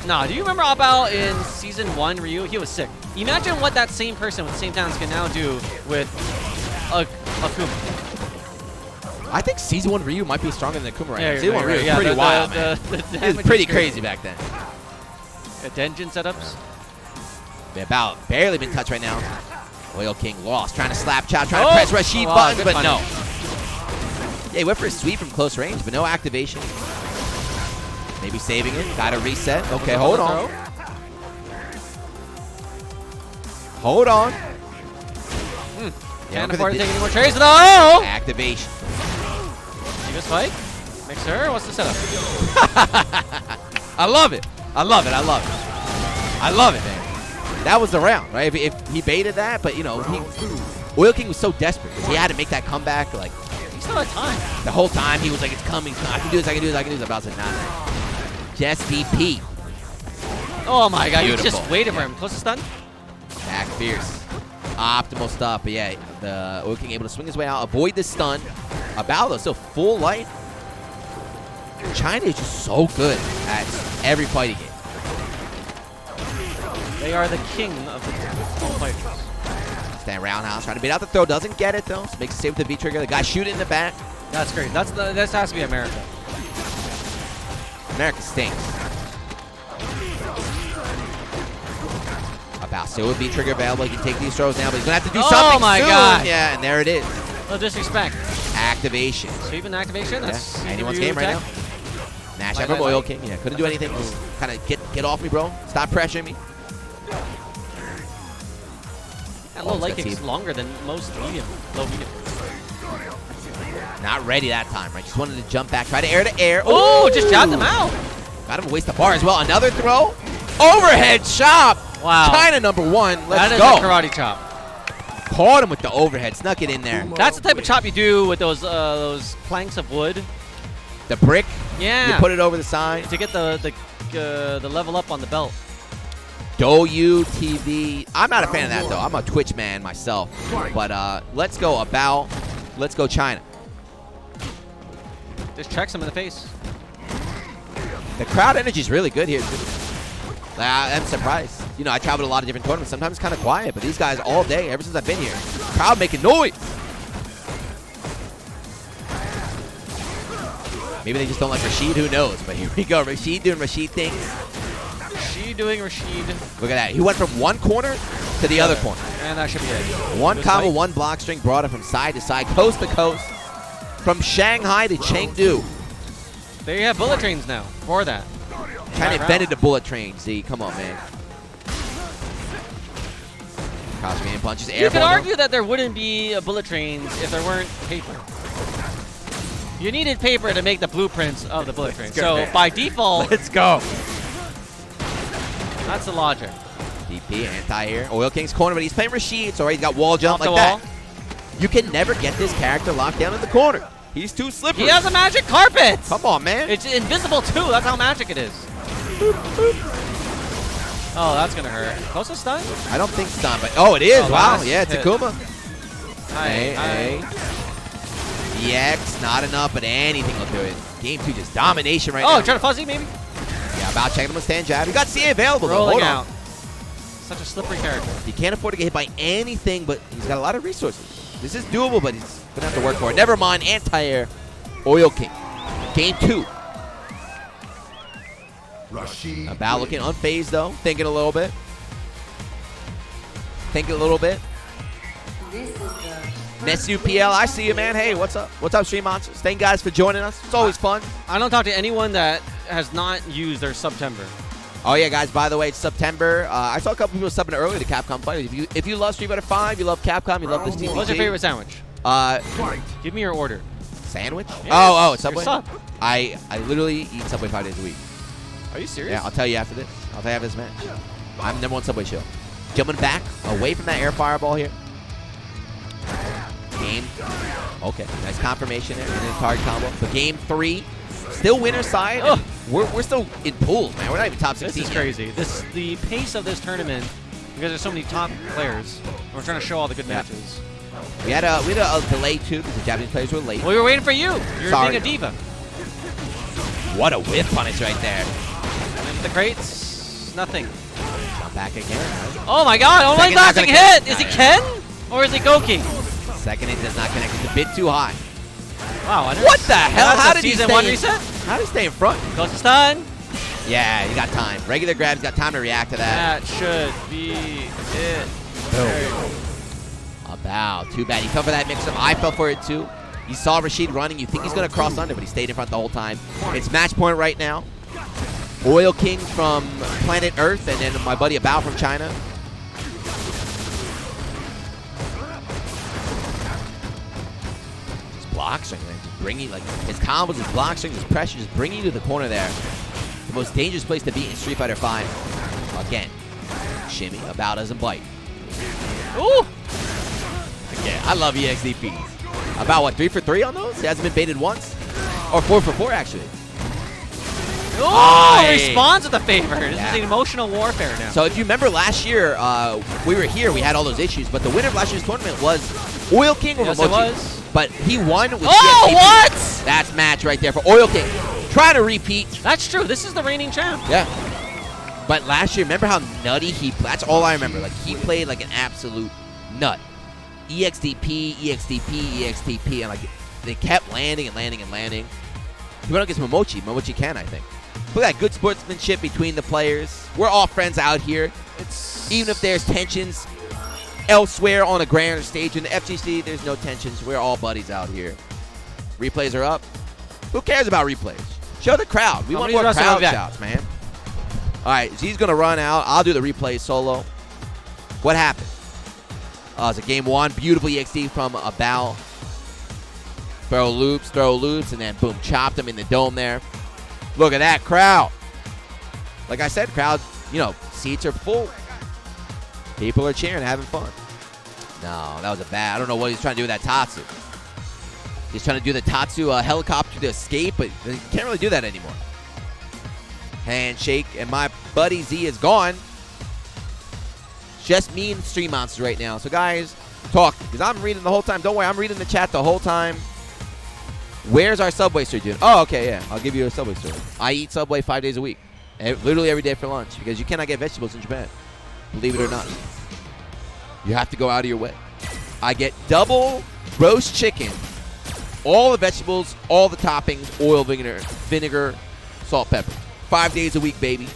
Nah, do you remember Xiaobao in Season 1 Ryu? He was sick. Imagine what that same person with the same talents can now do with Akuma. I think Season 1 Ryu might be stronger than Akuma right now. Season 1 Ryu is yeah, pretty wild, man. It was pretty crazy back then. Dungeon setups. Bao barely been touched right now. Oil King lost, trying to slap chop, trying to press Rashid buttons, but no. Yeah, he went for a sweep from close range, but no activation. Maybe saving it. Got to reset. Okay, hold on. Hold on. Can't afford to take any more trades, though. Activation. See this fight? Mixer, what's the setup? I love it. I love it. I love it. I love it, man. That was the round, right? If he baited that, but, you know, Oil King was so desperate because he had to make that comeback. Like, he still had time. The whole time he was like, it's coming. I can do this. I can do this. I can do this. About to not. Just VP. Oh, my God. Beautiful. You just waited for him. Close to stun? Back fierce. Optimal stuff. But, yeah, the Oil King able to swing his way out, avoid the stun. About, though, still full light. China is just so good at every fighting game. They are the king of the fighters. Stand roundhouse, trying to beat out the throw. Doesn't get it, though. So makes a save with the V-trigger. The guy shoot it in the back. That's great. That has to be America. America stinks. About still with V-trigger available. He can take these throws now, but he's going to have to do something Oh, my soon. God. Yeah, and there it is. No disrespect. Activation. Sweep and activation? That's anyone's game right now. Nash out from Oil King. Yeah, couldn't do anything. Just kind of get off me, bro. Stop pressuring me. That low leg kick is longer than most low medium. Not ready that time, right? Just wanted to jump back, try to air to air. Oh, just jabbed him out. Got him to waste the bar as well. Another throw. Overhead chop. Wow. China #1. Let's go. go. That is a karate chop. Caught him with the overhead. Snuck it in there. That's the type of chop you do with those planks of wood. The brick. Yeah. You put it over the side. To get the the level up on the belt. DOJO TV. I'm not a fan of that, though. I'm a Twitch man myself. But let's go about. Let's go China. Just checks him in the face. The crowd energy is really good here, too. I'm surprised. You know, I traveled a lot of different tournaments. Sometimes it's kind of quiet, but these guys all day, ever since I've been here, crowd making noise. Maybe they just don't like Rashid. Who knows? But here we go. Rashid doing Rashid things. Rashid doing Rashid. Look at that. He went from one corner to the other corner. And that should be it. One combo, one block string, brought it from side to side, coast to coast. From Shanghai to Chengdu. There you have bullet trains now for that. China invented the bullet train, Z. Come on, man. Cross-man punches. You could argue that there wouldn't be bullet trains if there weren't paper. You needed paper to make the blueprints of the bullet train. So by default, let's go. That's the logic. DP anti-air. Oil King's corner, but he's playing Rashid, so he's got wall jump like that. You can never get this character locked down in the corner. He's too slippery. He has a magic carpet. Come on, man. It's invisible too. That's how magic it is. Oh, that's gonna hurt. Close to stun? I don't think stun, but oh, it is. Wow. Yeah, it's Akuma. Hey. EX, not enough, but anything will do it. Game 2 just domination right now. Oh, trying to fuzzy maybe? Yeah, about checking him with stand jab. He got CA available though. Rolling Hold out. on. Such a slippery character. He can't afford to get hit by anything, but he's got a lot of resources. This is doable, but he's gonna have to work for it. Never mind, anti-air. Oil King. Game 2. Rashid. About looking unfazed though, thinking a little bit. Thinking a little bit. Nesu PL, I see you, man. Hey, what's up? What's up, Stream Monsters? Thank you guys for joining us. It's always fun. I don't talk to anyone that has not used their September. Oh yeah, guys. By the way, it's September. I saw a couple people subbing early to Capcom Fighters. If you love Street Fighter 5, you love Capcom, you love this team. What's your favorite sandwich? Give me your order. Sandwich? Yes. Oh, Subway. Sub. I literally eat Subway 5 days a week. Are you serious? Yeah, I'll tell you after this. I'll tell you after this match. I'm the #1 Subway show. Jumping back away from that air fireball here. Game. Okay, nice confirmation there. And then target combo. But game 3, still winner side. We're still in pools, man. We're not even top 16. This is crazy. The pace of this tournament, because there's so many top players. We're trying to show all the good matches. We had a delay too because the Japanese players were late. We were waiting for you. You're being a diva. What a whip punish right there. The crates, nothing. Jump back again. Right? Oh my God! Only lasting hit. Is he Ken or is he Goki? Second hit does not connect. It's a bit too high. Wow! What the hell? How did he season stay 1 reset? How did he stay in front? Close to stun. Yeah, he got time. Regular grab, he's got time to react to that. That should be it. About. Too bad. He fell for that mix-up. I fell for it too. You saw Rashid running. You think he's going to cross under, but he stayed in front the whole time. It's match point right now. Oil King from planet Earth, and then my buddy Bao from China. His block string, man. Just bring you, like, his combos, his block string, his pressure, just bring you to the corner there. The most dangerous place to be in Street Fighter 5. Again, shimmy. Bao doesn't bite. Ooh! Again, I love EXDPs. About what, 3 for 3 on those? He hasn't been baited once? Or 4 for 4, actually. Oh, responds with a favor. This is emotional warfare now. So if you remember last year, we were here, we had all those issues, but the winner of last year's tournament was Oil King over Yes, it was. But he won with what? That's match right there for Oil King. Trying to repeat. That's true. This is the reigning champ. Yeah. But last year, remember how nutty he played? That's all I remember. Like, he played like an absolute nut. EXDP, EXDP, EXDP, and like they kept landing and landing and landing. He went up against Momochi. Momochi can, I think. Look at that good sportsmanship between the players. We're all friends out here. Even if there's tensions elsewhere on a grander stage in the FGC, there's no tensions. We're all buddies out here. Replays are up. Who cares about replays? Show the crowd. We want more crowd shouts, man. All right, Z's going to run out. I'll do the replay solo. What happened? It's a game 1. Beautiful EXD from Bao. Throw loops, and then boom, chopped him in the dome there. Look at that crowd. Like I said, crowd, seats are full. People are cheering, having fun. No, that was a bad. I don't know what he's trying to do with that Tatsu. He's trying to do the Tatsu helicopter to escape, but he can't really do that anymore. Handshake, and my buddy Z is gone. Just me and Stream Monsters right now. So guys, talk, because I'm reading the whole time. Don't worry, I'm reading the chat the whole time. Where's our Subway story, dude? Oh, okay, yeah. I'll give you a Subway story. I eat Subway 5 days a week. Literally every day for lunch, because you cannot get vegetables in Japan. Believe it or not. You have to go out of your way. I get double roast chicken, all the vegetables, all the toppings, oil, vinegar, salt, pepper. 5 days a week, baby.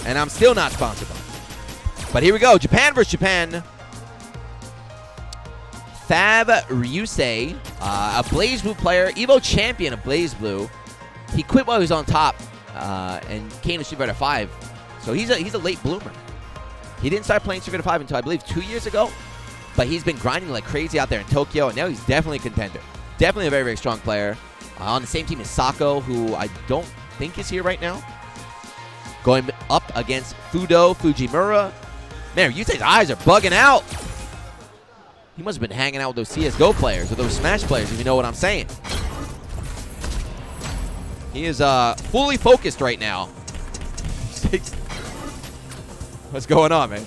And I'm still not sponsored by it. But here we go. Japan versus Japan. Fab Ryusei, a Blaze Blue player, Evo champion of Blaze Blue. He quit while he was on top and came to Street Fighter 5. So he's a late bloomer. He didn't start playing Street Fighter 5 until I believe 2 years ago. But he's been grinding like crazy out there in Tokyo, and now he's definitely a contender. Definitely a very, very strong player. On the same team as Sako, who I don't think is here right now. Going up against Fudo Fujimura. Man, Ryusei's eyes are bugging out. He must have been hanging out with those CSGO players or those Smash players, if you know what I'm saying. He is fully focused right now. What's going on, man?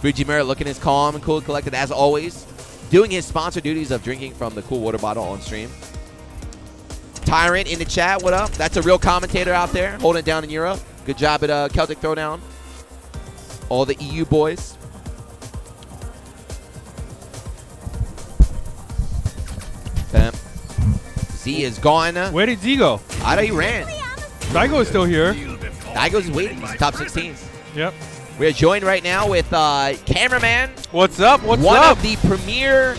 Fujimura looking as calm and cool and collected as always. Doing his sponsor duties of drinking from the cool water bottle on stream. Tyrant in the chat, what up? That's a real commentator out there, holding it down in Europe. Good job at Celtic Throwdown. All the EU boys. Z is gone. Where did Z go? I know he ran. Daigo is still here. Daigo's waiting. He's top 16s. Yep. We're joined right now with cameraman. What's up? What's one up? One of the premier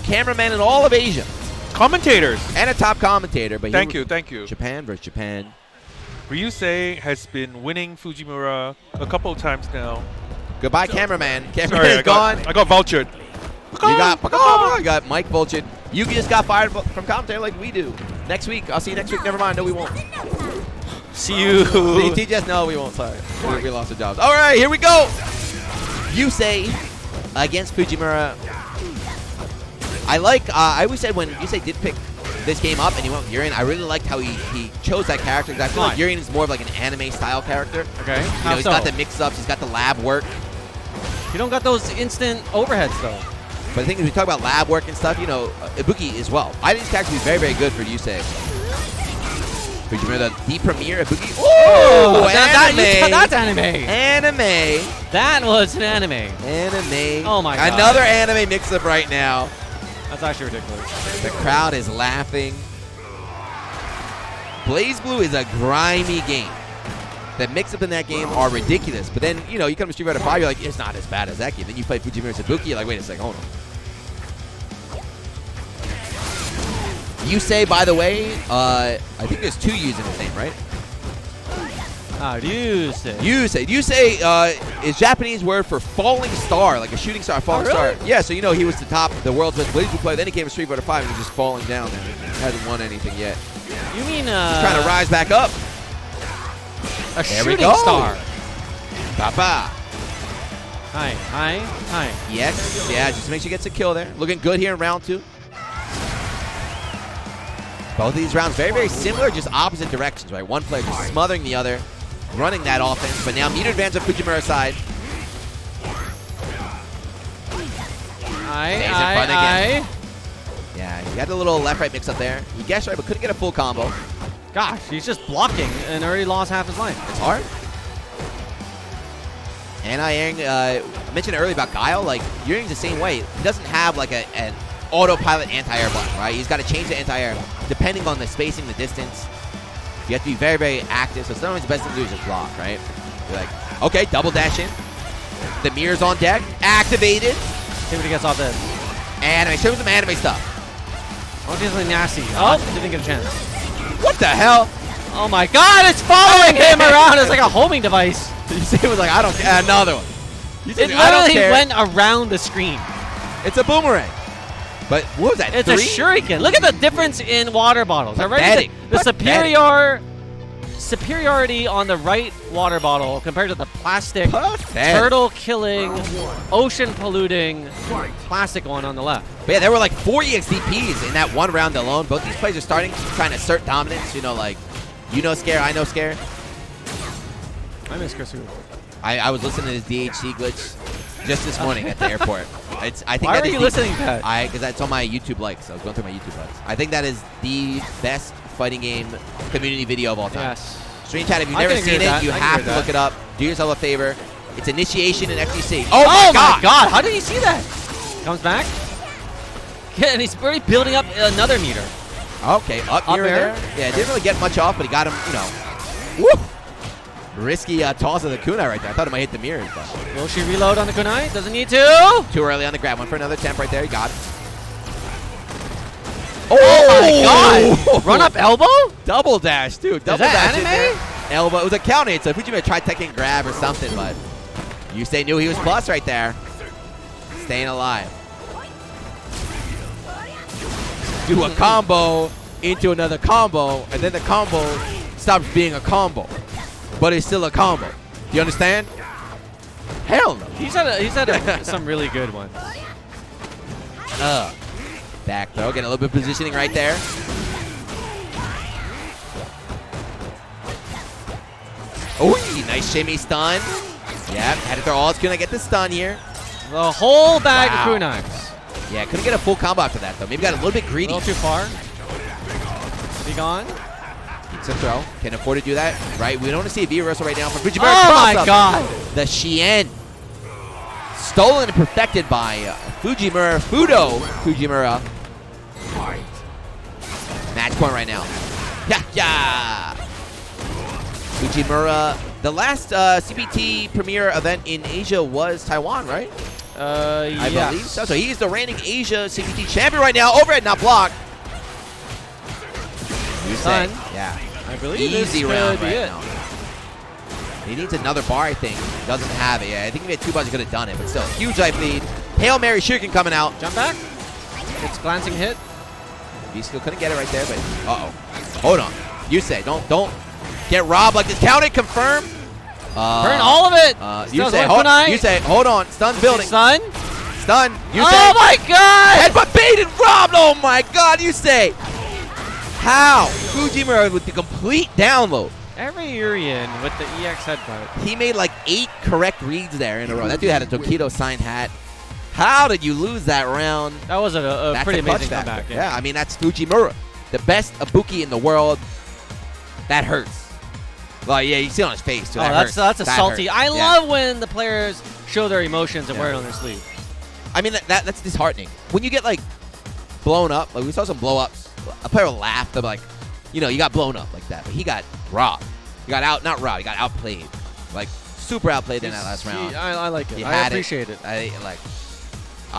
cameramen in all of Asia. Commentators. And a top commentator. But thank you. Japan versus Japan. Ryusei has been winning Fujimura a couple of times now. Goodbye, cameraman. Cameraman Sorry, is gone. I got vultured. You got Mike vultured. You just got fired from commentary like we do. Next week. I'll see you next week. Never mind. No, we won't. See you. TJS, no, we won't. Sorry. We lost our jobs. All right, here we go. Yusei against Fujimura. I always said when Yusei did pick this game up and he went with Urien, I really liked how he chose that character. Because I feel like Urien is more of like an anime style character. Okay. You know, he's got the mix-ups. He's got the lab work. You don't got those instant overheads, though. But the thing is, we talk about lab work and stuff, you know, Ibuki as well. I think this character is very, very good for Yusei. Fujimura, the premier Ibuki. Oh, anime. That's anime. Anime. That was an anime. Anime. Oh, my God. Another anime mix-up right now. That's actually ridiculous. The crowd is laughing. Blaze Blue is a grimy game. The mix-up in that game are ridiculous. But then, you know, you come to Street Fighter 5, you're like, it's not as bad as that game. Then you play Fujimura Ibuki, you're like, wait a second, hold on. Yusei, by the way, I think there's 2 U's in his name, right? Yusei. Yusei is Japanese word for falling star, like a shooting star, falling star. Yeah, so you know he was the world's best Blaze Blue player. Then he came to Street Fighter 5 and he's just falling down and hasn't won anything yet. You mean he's trying to rise back up. A shooting star. Papa. Hi. Yes. Yeah, just make sure he gets a kill there. Looking good here in round 2. Both of these rounds very, very similar, just opposite directions, right? One player just smothering the other, running that offense, but now meter advantage on Fujimura's side. Stays in front again. Yeah, he got a little left-right mix-up there. He guessed right, but couldn't get a full combo. Gosh, he's just blocking and already lost half his life. It's hard. Anti-airing, I mentioned earlier about Guile, like, Urien's the same way. He doesn't have, like, an autopilot anti-air button, right? He's got to change the anti-air depending on the spacing, the distance. You have to be very, very active. So sometimes the best thing to do is just block, right? You're like, okay, double dash in. The mirror's on deck. Activated. See what he gets off this. Anime. Show me some anime stuff. Oh, he's something nasty. Oh, didn't get a chance. What the hell? Oh my God, it's following him around. It's like a homing device. You say it was like, I don't care. Another one. It literally went around the screen. It's a boomerang. But what was that? It's 3? a shuriken. Look at the difference in water bottles. Pathetic. The superiority on the right water bottle compared to the plastic, turtle-killing, ocean-polluting plastic one on the left. But yeah, there were like 4 EXDPs in that one round alone. Both these players are trying to assert dominance. You know, like You know Scare, I know Scare. I miss Chris Wu. I was listening to his DHC glitch just this morning at the airport. I think Why that were is you the- listening to that? Because that's on my YouTube likes. I was going through my YouTube likes. I think that is the best fighting game community video of all time. Yes. Stream chat, if you've I never can agree seen with it, that. you I can have agree to with look that. it up. Do yourself a favor. It's Initiation in FGC. Oh my my god! How did he see that? Comes back. Yeah, and he's already building up another meter. Okay, up here and there. Yeah, didn't really get much off, but he got him, you know. Woo! Risky toss of the kunai right there. I thought it might hit the mirrors, but. Will she reload on the kunai? Doesn't need to. Too early on the grab. One for another temp right there. He got it. Oh my god! Run up elbow? Double dash, dude. Double that dash in anime? there. Elbow. It was a counter hit, so Fujimura tried taking grab or something, but Yusei knew he was plus right there. Staying alive. Do a combo into another combo, and then the combo stops being a combo, but it's still a combo. You understand? Hell no. He's had some really good ones. Back throw, getting a little bit of positioning right there. Oh, nice shimmy stun. Yeah, had to throw all his kunai, get the stun here. The whole bag Wow. of kunais. Yeah, couldn't get a full combo after that though. Maybe got a little bit greedy. A little too far. Be gone. It's a throw. Can afford to do that, right? We don't want to see a V reversal right now from Fujimura. Oh my god! The Shien. Stolen and perfected by Fujimura. Fujimura. Match point right now. Yeah. Fujimura. The last CPT premiere event in Asia was Taiwan, right? I believe so. So he's the reigning Asia CPT champion right now. Overhead, not blocked. Son. Yeah. I believe Easy this round could be right it. now. He needs another bar, I think. Doesn't have it. Yeah, I think if he had 2 bars, he could have done it. But still, huge life lead. Hail Mary Shuriken coming out. Jump back. It's glancing hit. He still couldn't get it right there, but hold on. Yusei, don't get robbed like this. Count it, confirm. Burn all of it. Yusei, hold on. Stun building. Stun. Stun. Yusei. Oh my god! Headbutt baited, robbed. Oh my god, Yusei. How? Fujimura with the complete download. Every Urien with the EX headbutt. He made like 8 correct reads there in a row. That dude had a Tokido signed hat. How did you lose that round? That was a pretty clutch amazing factor. comeback. Yeah, I mean, that's Fujimura. The best Ibuki in the world. That hurts. Well, yeah, you see it on his face, too. That's a That salty. hurt. I Yeah. love when the players show their emotions and wear it on their sleeve. I mean, that's disheartening. When you get, like, blown up, like we saw some blow-ups. A player will laugh. They'll be like, you know, you got blown up like that. But he got robbed. He got not robbed. He got outplayed. Like, super outplayed in that last round. I like it. He I had appreciate it. I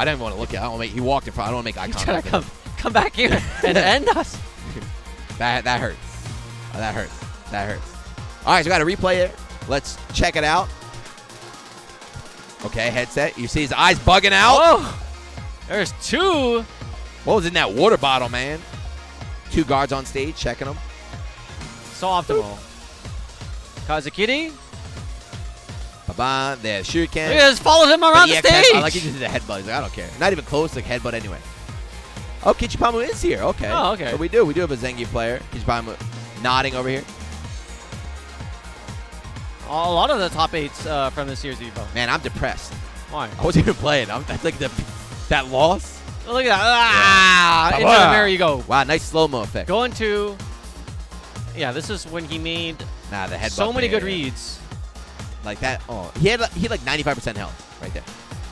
didn't want to look at it. He walked in front. I don't want to make eye He's contact. trying to come back here and end us. That hurts. That hurts. All right, so we got a replay there. Let's check it out. Okay, headset. You see his eyes bugging out. Oh, there's 2. What was in that water bottle, man? 2 guards on stage checking them. So optimal. Kazakiri. Bye-bye. There's Shuriken. Look at this, followed him around the stage. I like he just did the headbutt. He's like, I don't care. Not even close to headbutt anyway. Oh, Kichipamu is here. Okay. Oh, okay. So we do have a Zengi player. Kichipamu nodding over here. A lot of the top 8s from this year's Evo. Man, I'm depressed. Why? I wasn't even playing. That's like that loss. Oh, look at that. Into the mirror you go. Wow, nice slow-mo effect. Going to... Yeah, this is when he made the headbutt so many there, good yeah. reads. Like that. Oh, he had like 95% health right there.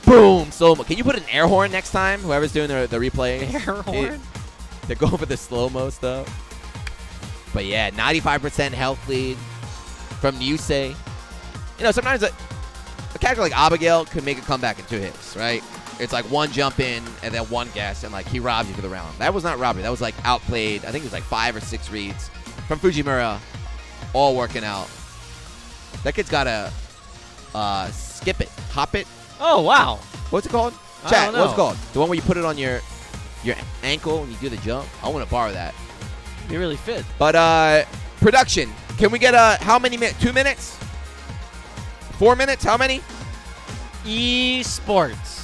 Boom, slow-mo. Can you put an air horn next time? Whoever's doing the replay. Air horn? They're going for the slow-mo stuff. But yeah, 95% health lead from Yusei. You know, sometimes a character like Abigail could make a comeback in 2 hits, right? It's like 1 jump in and then 1 guess, and like he robs you for the round. That was not robbery. That was like outplayed. I think it was like 5 or 6 reads from Fujimura, all working out. That kid's got to skip it, hop it. Oh, wow. What's it called? I Chat, don't know. what's it called? The one where you put it on your ankle and you do the jump? I want to borrow that. Be really fit. But production, can we get how many minutes? 2 minutes? 4 minutes? How many? Esports.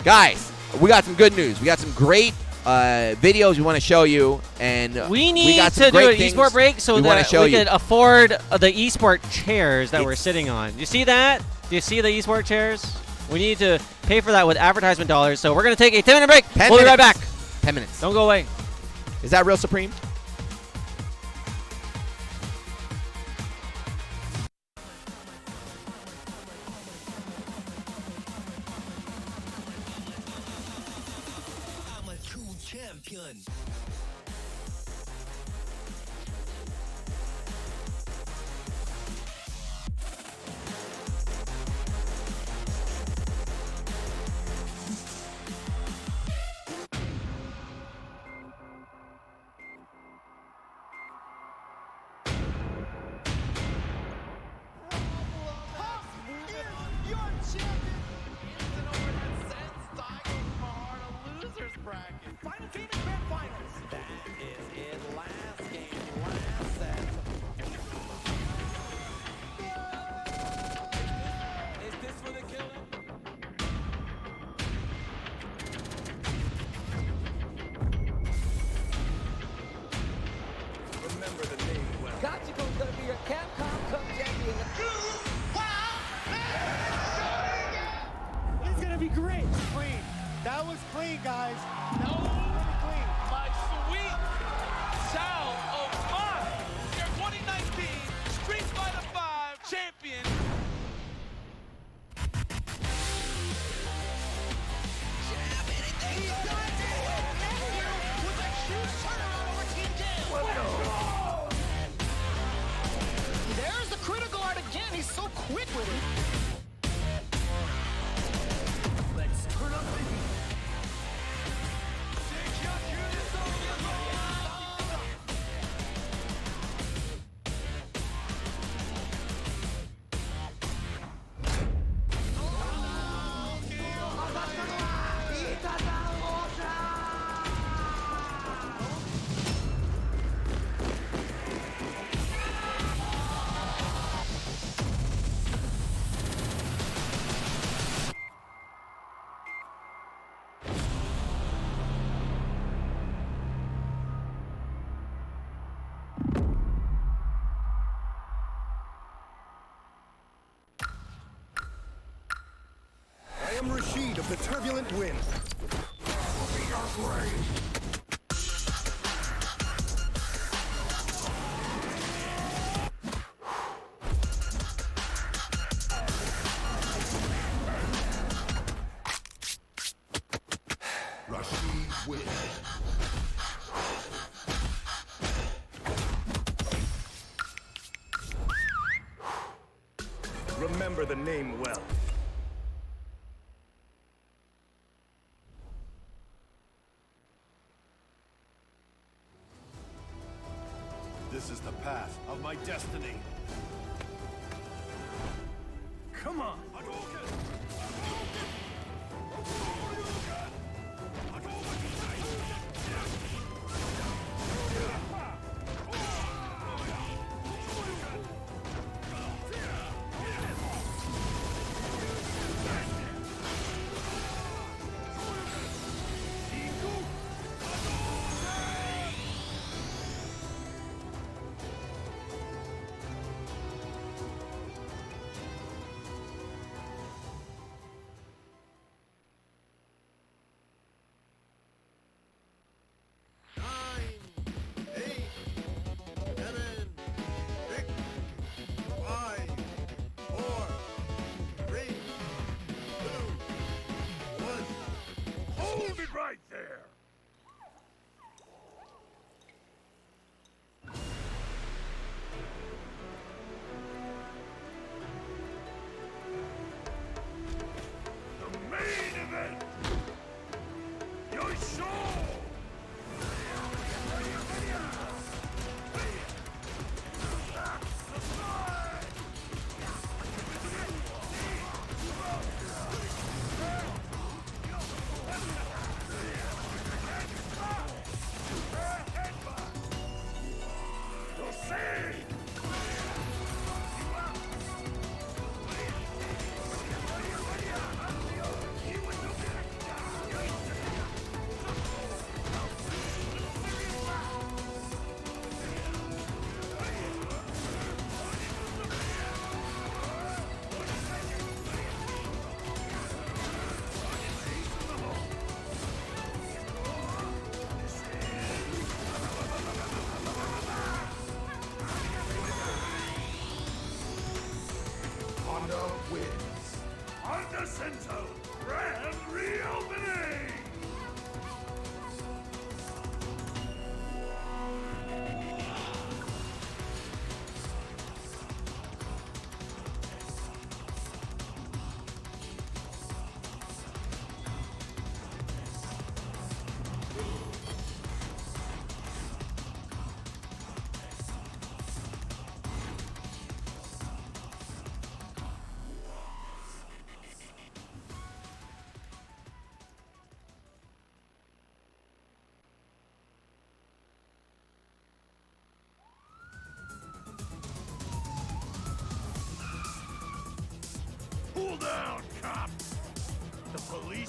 Guys, we got some good news. We got some great videos we want to show you, and we need got some to do great an esport break so that we can afford the esport chairs that we're sitting on. You see that? Do you see the esport chairs? We need to pay for that with advertisement dollars, so we're going to take a 10-minute break. We'll be right back. 10 minutes. Don't go away. Is that real Supreme? I'm a true champion. Final game in grand finals. That is it. Last game, last set. Is this for the killing? Remember the name well. Gachiko's gonna be your Capcom Cup champion. It's gonna be great. Clean. That was clean, guys. That was really clean. My sweet Xiaobao, your 2019 Street Fighter V champion. There's the critical art again. He's so quick with it. Let's turn up the heat. I am Rashid of the Turbulent Wind. We are brave. Rashid wins. Remember the name well. This is the path of my destiny. Come on. Hold it right there. The main event. Your show.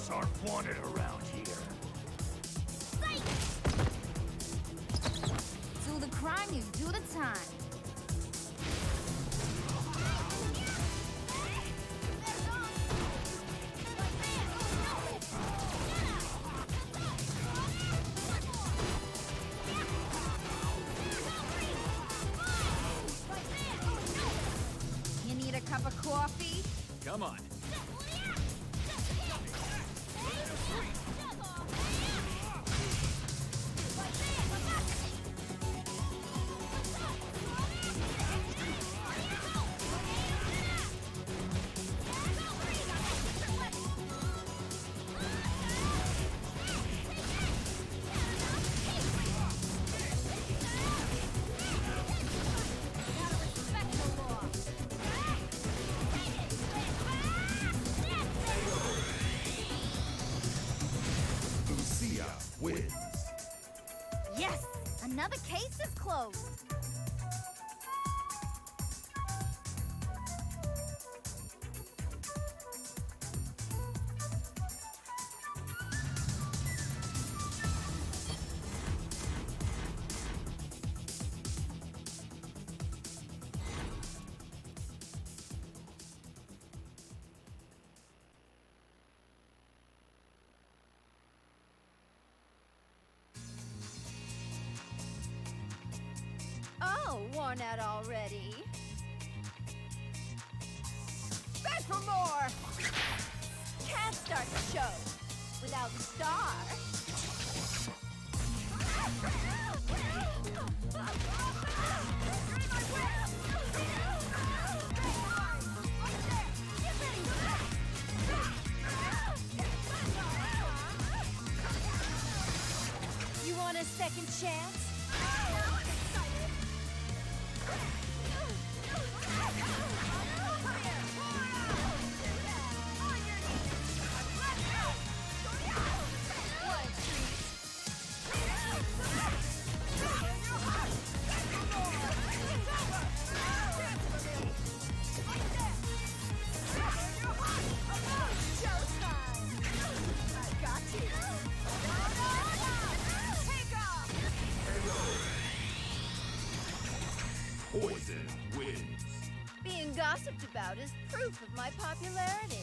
police aren't wanted around here. Do the crime, you do the time. You need a cup of coffee? Come on. Lucia wins. Yes! Another case is closed. Oh, worn out already. Beg for more! Can't start the show without the star. You want a second chance? Poison wins. Being gossiped about is proof of my popularity.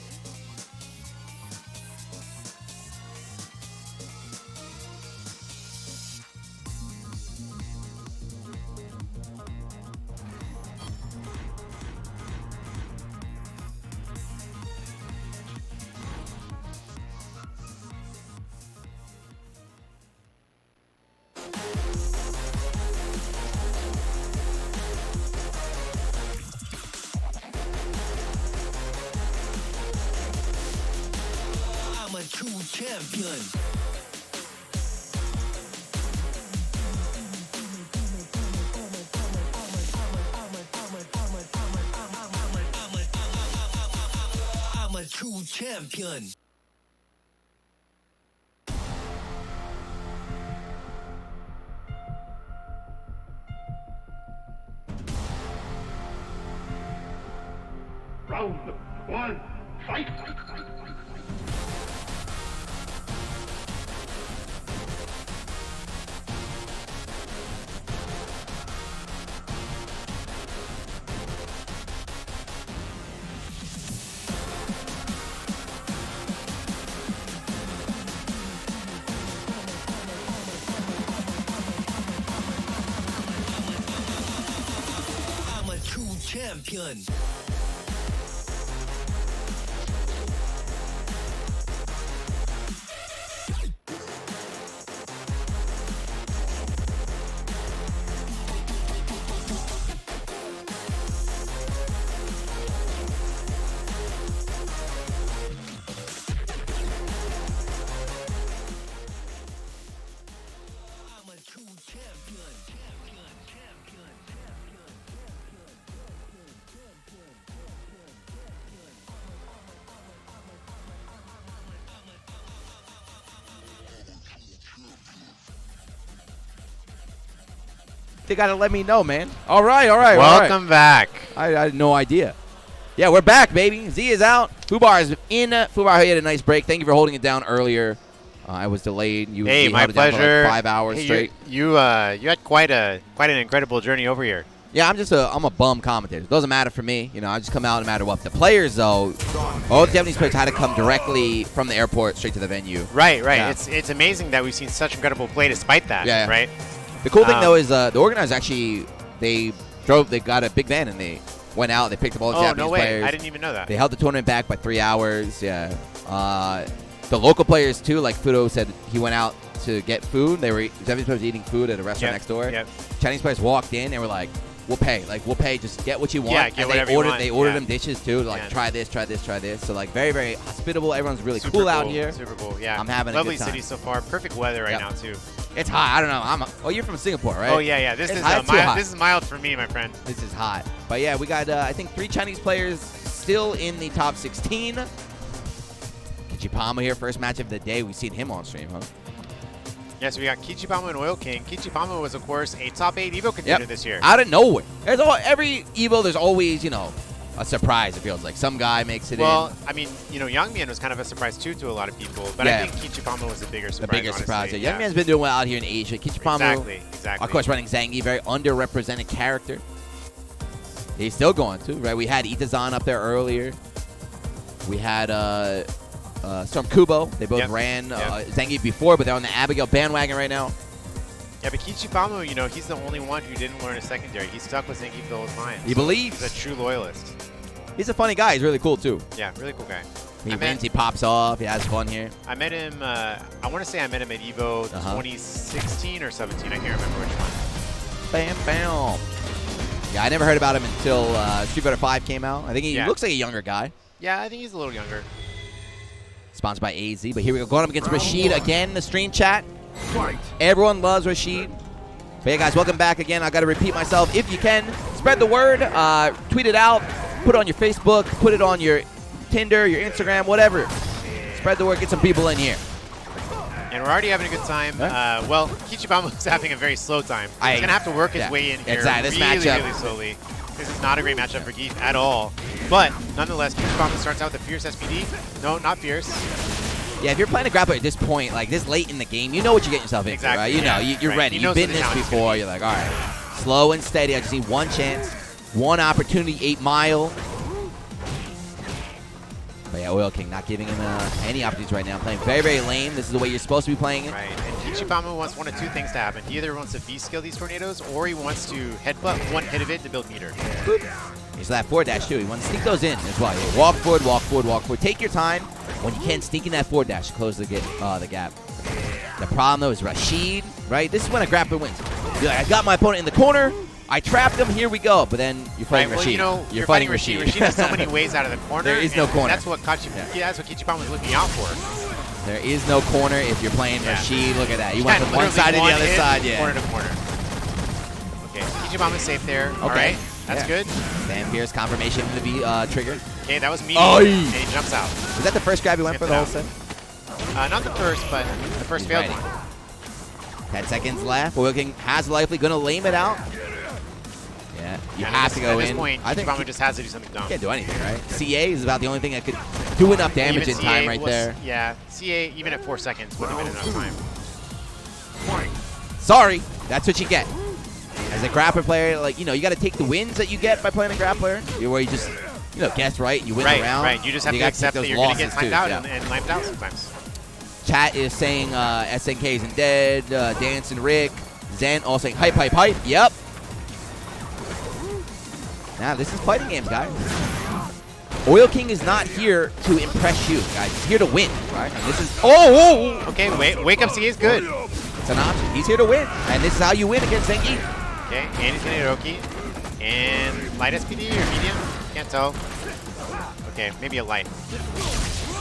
I'm a true champion. I'm a true champion. Round one, fight! I'm a true champion. They gotta let me know, man. All right. Welcome back. I had no idea. Yeah, we're back, baby. Z is out. Fubar is in. Fubar, you had a nice break. Thank you for holding it down earlier. I was delayed. You hey, my held it down for pleasure. like 5 hours hey, straight. You had quite an incredible journey over here. Yeah, I'm a bum commentator. It doesn't matter for me. You know, I just come out no matter what. The players, though, all the Japanese players had to come directly from the airport straight to the venue. Right. Yeah. It's amazing that we've seen such incredible play despite that. Yeah. Right. The cool thing though is the organizers actually they got a big van and they went out. They picked up all the Japanese no way. players. I didn't even know that. They held the tournament back by 3 hours. Yeah. The local players too, like Fudo said, he went out to get food. Japanese players eating food at a restaurant next door. Yep. Chinese players walked in and were like, "We'll pay. Like we'll pay. Just get what you want." Yeah, get and whatever they ordered. you want. They ordered them dishes too. Like try this, try this, try this. So like very, very hospitable. Everyone's really cool out here. Super cool. Yeah. I'm having lovely a good time. city so far. Perfect weather right now too. It's hot. I don't know. You're from Singapore, right? Oh yeah. This is hot. This is mild for me, my friend. This is hot. But yeah, we got I think 3 Chinese players still in the top 16. Kichipama here, first match of the day. We've seen him on stream, huh? Yes, we got Kichipama and Oil King. Kichipama was, of course, a top 8 Evo contender this year. Out of nowhere. Every Evo, there's always, a surprise, it feels like. Some guy makes it in. Well, I mean, Youngman was kind of a surprise, too, to a lot of people. But I think Kichipama was the bigger surprise, The bigger surprise. Yeah. Youngman's been doing well out here in Asia. Kichipama, exactly. Of course, running Zangief, very underrepresented character. He's still going, too, right? We had Itazan up there earlier. We had Storm Kubo. They both ran Zangief before, but they're on the Abigail bandwagon right now. Yeah, but Kichipama, he's the only one who didn't learn a secondary. He's stuck with Zangief the whole time. He believes. He's a true loyalist. He's a funny guy. He's really cool, too. Yeah, really cool guy. He wins, he pops off, he has fun here. I met him, I want to say I met him at Evo 2016 or 17. I can't remember which one. Bam, bam. Yeah, I never heard about him until Street Fighter 5 came out. I think he looks like a younger guy. Yeah, I think he's a little younger. Sponsored by AZ, but here we go. Going up against Rashid again, the stream chat. Everyone loves Rashid. But yeah, guys, welcome back again. I got to repeat myself. If you can, spread the word, tweet it out, put it on your Facebook, put it on your Tinder, your Instagram, whatever. Spread the word, get some people in here. And we're already having a good time. Well, Kichipama's having a very slow time. He's going to have to work his way in here really slowly. This is not a great matchup for Geef at all. But nonetheless, Kichipama starts out with a fierce SPD. No, not fierce. Yeah, if you're playing a grappler at this point, like this late in the game, you know what you're getting yourself into, right? You know, you're ready. You've been this before. You're like, all right, slow and steady. I just need one chance, one opportunity, 8 Mile. But yeah, Oil King not giving him any opportunities right now. Playing very, very lame. This is the way you're supposed to be playing it. Right, and Kichipama wants one of 2 things to happen. He either wants to V-skill these tornadoes, or he wants to headbutt one hit of it to build meter. Boop. He's that forward dash too. He wants to sneak those in as well. Yeah, walk forward, walk forward, walk forward. Take your time. When you can, sneak in that forward dash to close the gap. The problem though is Rashid, right? This is when a grappler wins. You're like, I got my opponent in the corner. I trapped him. Here we go. But then you're fighting Rashid. You're fighting Rashid. Rashid has so many ways out of the corner. There is no corner. That's what Kichipama was looking out for. There is no corner if you're playing Rashid. Look at that. You went from one side to the other side. Yeah. Corner to corner. Okay, Kichipama's safe there. All right. That's good. Sam Pierce confirmation of the V trigger. Okay, that was me. And he jumps out. Was that the first grab he went for the whole set? Not the first, but the first failed one. 10 seconds left. Oil King has likely going to lame it out. Yeah, you have to go in. At this point, Kichipama just has to do something dumb. Can't do anything, right? CA is about the only thing that could do enough damage in time right there. Yeah, CA, even at 4 seconds, wouldn't have been enough time. Sorry, that's what you get. As a grappler player, like, you got to take the wins that you get by playing a grappler, where you just, guess right, you win the round. Right, you just have to accept that you're going to get timed out and lamed out sometimes. Chat is saying SNK isn't dead, Dance and Rick, Zen all saying hype, hype, hype. Yep. Now, this is fighting games, guys. Oil King is not here to impress you, guys. He's here to win, right? And this is... Oh! Okay, wake up CA is good. It's an option. He's here to win, and this is how you win against Zangief. Okay, and he's going to Hiroki. And light SPD or medium? Can't tell. Okay, maybe a light.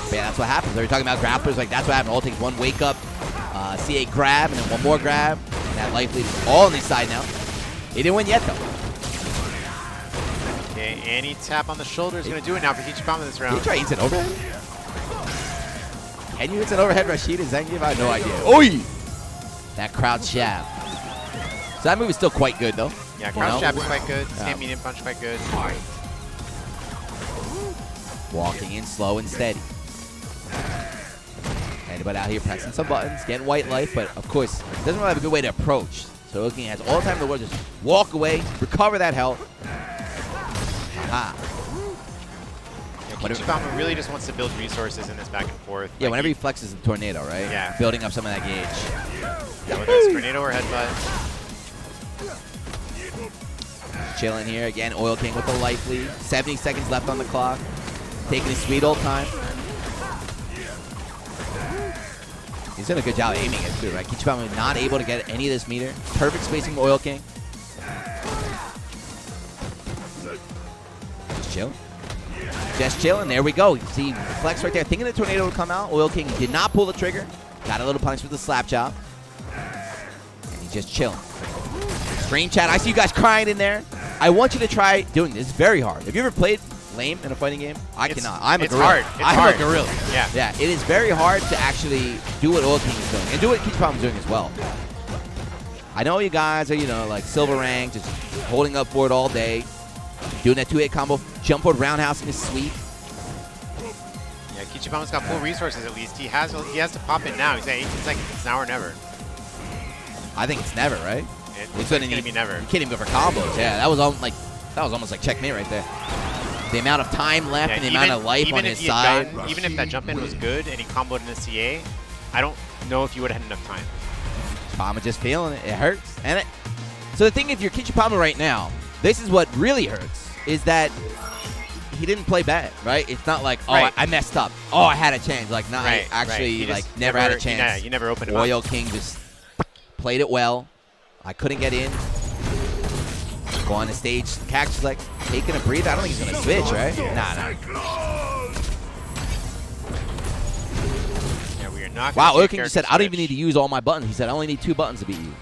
But yeah, that's what happens. They were talking about grapplers. Like, that's what happens. All takes one wake up, CA grab, and then one more grab. And that life leads all on the side now. He didn't win yet, though. Okay, any tap on the shoulder is going to do it now for Kichipama this round. Can you try instant overhead? Can you instant overhead Rashid and Zangief? I have no idea. Oi! That crouch jab. So that move is still quite good, though. Yeah, crouch jab is quite good. Stand medium punch quite good. Walking in slow and steady. Anybody out here pressing some buttons, getting white life, but of course, doesn't really have a good way to approach. So Urien has all the time in the world, just walk away, recover that health. Aha. Quiqui really just wants to build resources in this back and forth. Yeah, whenever he flexes the tornado, right? Yeah. Building up some of that gauge. Yeah, whether it's tornado or headbutt. Chilling here again. Oil King with the life lead. 70 seconds left on the clock. Taking his sweet old time. He's doing a good job aiming it too, right? Quiqui not able to get any of this meter. Perfect spacing from Oil King. Just chill. Just chilling. There we go. You see flex right there. Thinking the tornado would come out. Oil King did not pull the trigger. Got a little punch with the slap chop. And he's just chilling. Stream chat. I see you guys crying in there. I want you to try doing this. It's very hard. Have you ever played lame in a fighting game? I cannot. I'm a gorilla. Hard. I'm a gorilla. Yeah. Yeah. It is very hard to actually do what Oil King is doing and do what Quiqui is doing as well. I know you guys are, you know, like silver rank, just holding up for it all day, doing that 2-hit combo, jump forward roundhousing is sweet. Yeah, Quiqi's got full resources at least. He has to pop it now. He's at 18 seconds. It's now or never. I think it's never, right? It's going to be never. You can't even go for combos. Yeah, that was almost like checkmate right there. The amount of time left and the amount of life on his side. Even if that jump in was good and he comboed in the CA, I don't know if you would have had enough time. Pama just feeling it. It hurts. So the thing, if you're Quiqui right now, this is what really hurts, is that he didn't play bad, right? It's not like, oh, right. I messed up. Oh, I had a chance. Like, not right, actually, right. like, never had a chance. Yeah, you never opened him Oil up. King just played it well. I couldn't get in. Go on the stage. Cactus like taking a breather. I don't think he's going to switch, right? Nah. Yeah, we are not. Wow, Oil King just said, I don't even need to use all my buttons. He said, I only need 2 buttons to beat you.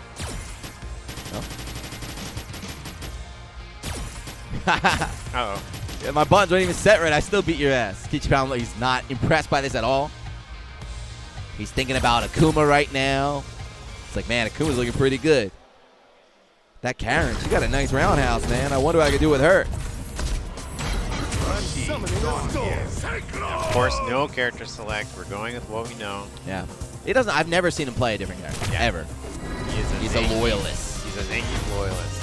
Uh-oh. Yeah, my buttons weren't even set right. I still beat your ass. Quiqui, he's not impressed by this at all. He's thinking about Akuma right now. It's like, man, Akuma's looking pretty good. That Karen, she got a nice roundhouse, man. I wonder what I could do with her. Of course, no character select. We're going with what we know. Yeah. I've never seen him play a different character. Yeah. Ever. He's a loyalist. He's a Zangief loyalist.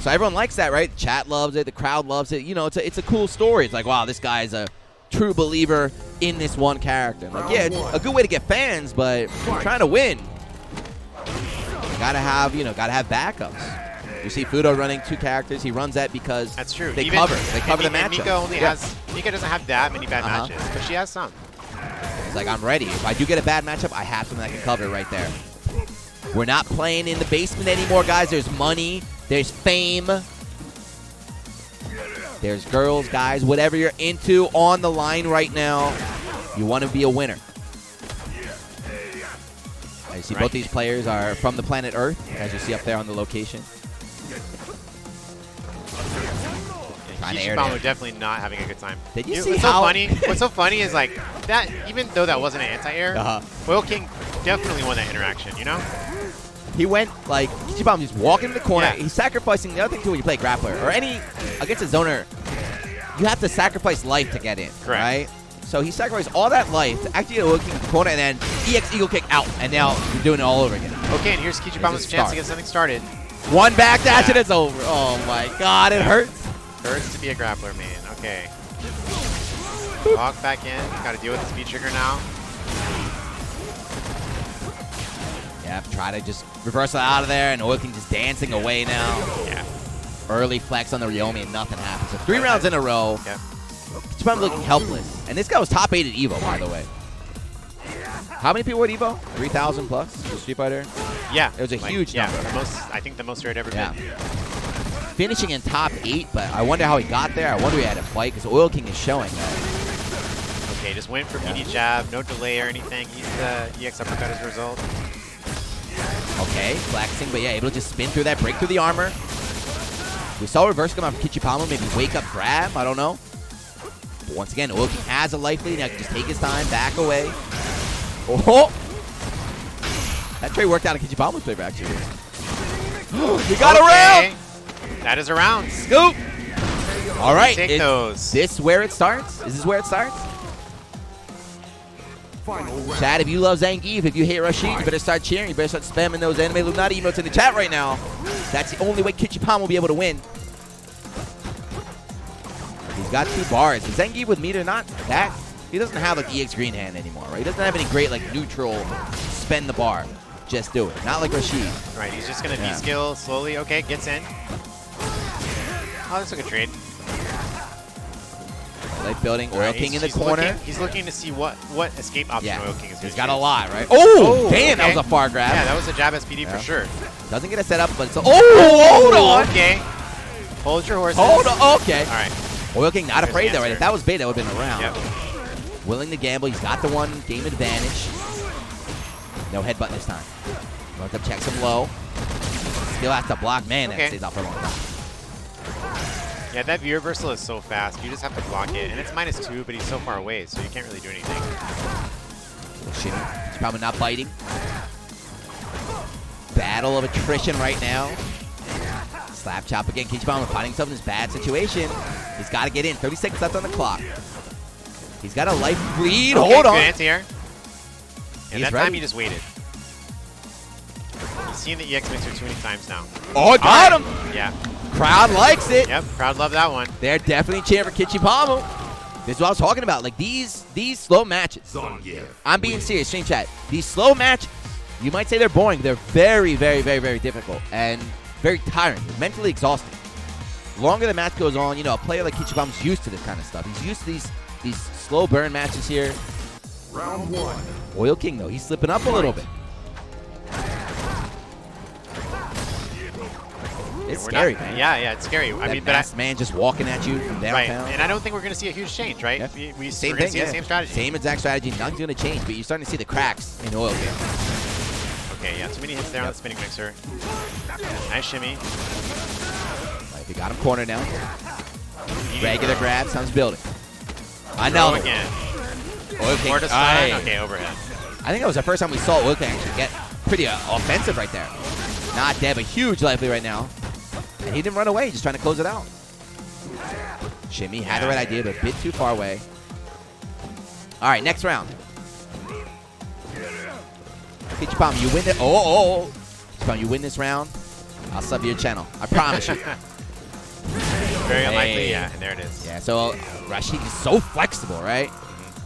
So everyone likes that, right? The chat loves it. The crowd loves it. You know, it's a cool story. It's like, wow, this guy's a true believer in this one character. Like, yeah, it's a good way to get fans, but trying to win, gotta have backups. You see Fudo running 2 characters. He runs that because that's true. They cover the matchup. Mika doesn't have that many bad matches, but she has some. He's like, I'm ready. If I do get a bad matchup, I have something that can cover right there. We're not playing in the basement anymore, guys. There's money. There's fame. There's girls, guys. Whatever you're into on the line right now, you want to be a winner. As you see, both these players are from the planet Earth, as you see up there on the location. Quiqui definitely not having a good time. Did you see what's how so funny? What's so funny is like that. Even though that wasn't an anti-air, Oil King definitely won that interaction. You know. He went like Quiqui just walking in the corner. Yeah. He's sacrificing. The other thing too when you play grappler or any against a zoner, you have to sacrifice life to get in. Correct. Right. So he sacrificed all that life to actually get a looking in the corner and then EX Eagle Kick out, and now you're doing it all over again. Okay, and here's Quiqi's chance to get something started. One backdash and it's over. Oh my God, it hurts. Hurts to be a grappler, man. Okay. Walk back in. Got to deal with the speed trigger now. Yeah, try to just reverse it out of there, and Oil King just dancing away now. Yeah. Early flex on the Ryomi and nothing happens. So 3 rounds in a row. Yep. Quiqui looking helpless. And this guy was top 8 at EVO, by the way. How many people were at EVO? 3,000 plus for Street Fighter? Yeah. It was a huge number. I think the most there had ever been. Finishing in top 8, but I wonder how he got there. I wonder he had a fight, because Oil King is showing that. Okay, just went for PD jab, no delay or anything. He's the EX uppercut as a result. Okay, flexing, but yeah, able to just spin through that, break through the armor. We saw reverse come out from Quiqui, maybe wake up grab, I don't know. But once again, Oil King has a life lead, now can just take his time, back away. Oh! That trade worked out in Quiqi's favor, actually. We got a round! That is a round. Scoop! All right. Take those. This where it starts? Is this where it starts? Chat, if you love Zangief, if you hate Rashid, you better start cheering. You better start spamming those anime Illuminati emotes in the chat right now. That's the only way Kichipam will be able to win. He's got 2 bars. Is Zangief with meter not that? He doesn't have like EX green hand anymore, right? He doesn't have any great like neutral spend the bar. Just do it. Not like Rashid. Right, he's just going to de-skill slowly. Okay, gets in. Oh, that's a good trade. Life building, Oil King in the corner. He's looking to see what escape option Oil King is going to He's got a lot, right? Oh, damn, that was a far grab. Yeah, that was a jab SPD for sure. Doesn't get a setup, but it's a... Oh, hold on. Okay. Hold your horses. Hold on, okay. All right. Oil King not afraid though, right? If that was bait, that would have been around. Yep. Willing to gamble. He's got the 1 game advantage. No headbutt this time. Look up, checks him low. Still has to block. Man, that stays out for a long time. Yeah, that view reversal is so fast. You just have to block it. And it's -2, but he's so far away, so you can't really do anything. Shimmy. He's probably not biting. Battle of attrition right now. Slap chop again. Kichibama finding himself in this bad situation. He's got to get in. 30 seconds left on the clock. He's got a life bleed. Hold on. Good anti-air. And that ready. time he just waited. He's seen the EX mixer too many times now. Oh, got him. Yeah. Crowd likes it. Yep, crowd love that one. They're definitely cheering for Kichipamo. This is what I was talking about. Like these slow matches. I'm being serious, stream chat. These slow matches, you might say they're boring. They're very, very, very, very difficult and very tiring, mentally exhausting. The longer the match goes on, you know, a player like Kichipamo's used to this kind of stuff. He's used to these slow burn matches here. Round 1. Oil King though, he's slipping up a little bit. It's scary, man. Yeah, it's scary. I mean, but man just walking at you from downtown. Right, and I don't think we're going to see a huge change, right? Yep. We're Same going to thing, see the same strategy. Same exact strategy. Nothing's going to change, but you're starting to see the cracks in Oil King. Okay, yeah, too many hits there on the spinning mixer. Nice shimmy. Right, you got him cornered now. Regular grab, sounds building. Another again. Oil King. Okay, overhead. I think that was the first time we saw Oil King actually get pretty offensive right there. Not dead, but huge life lead right now. And he didn't run away, just trying to close it out. Shimmy had the right idea, but a bit too far away. All right, next round. Kichipam, you win it. Kichipam, you win this round, I'll sub your channel. I promise you. Very unlikely, yeah, and there it is. Yeah, so Rashid is so flexible, right?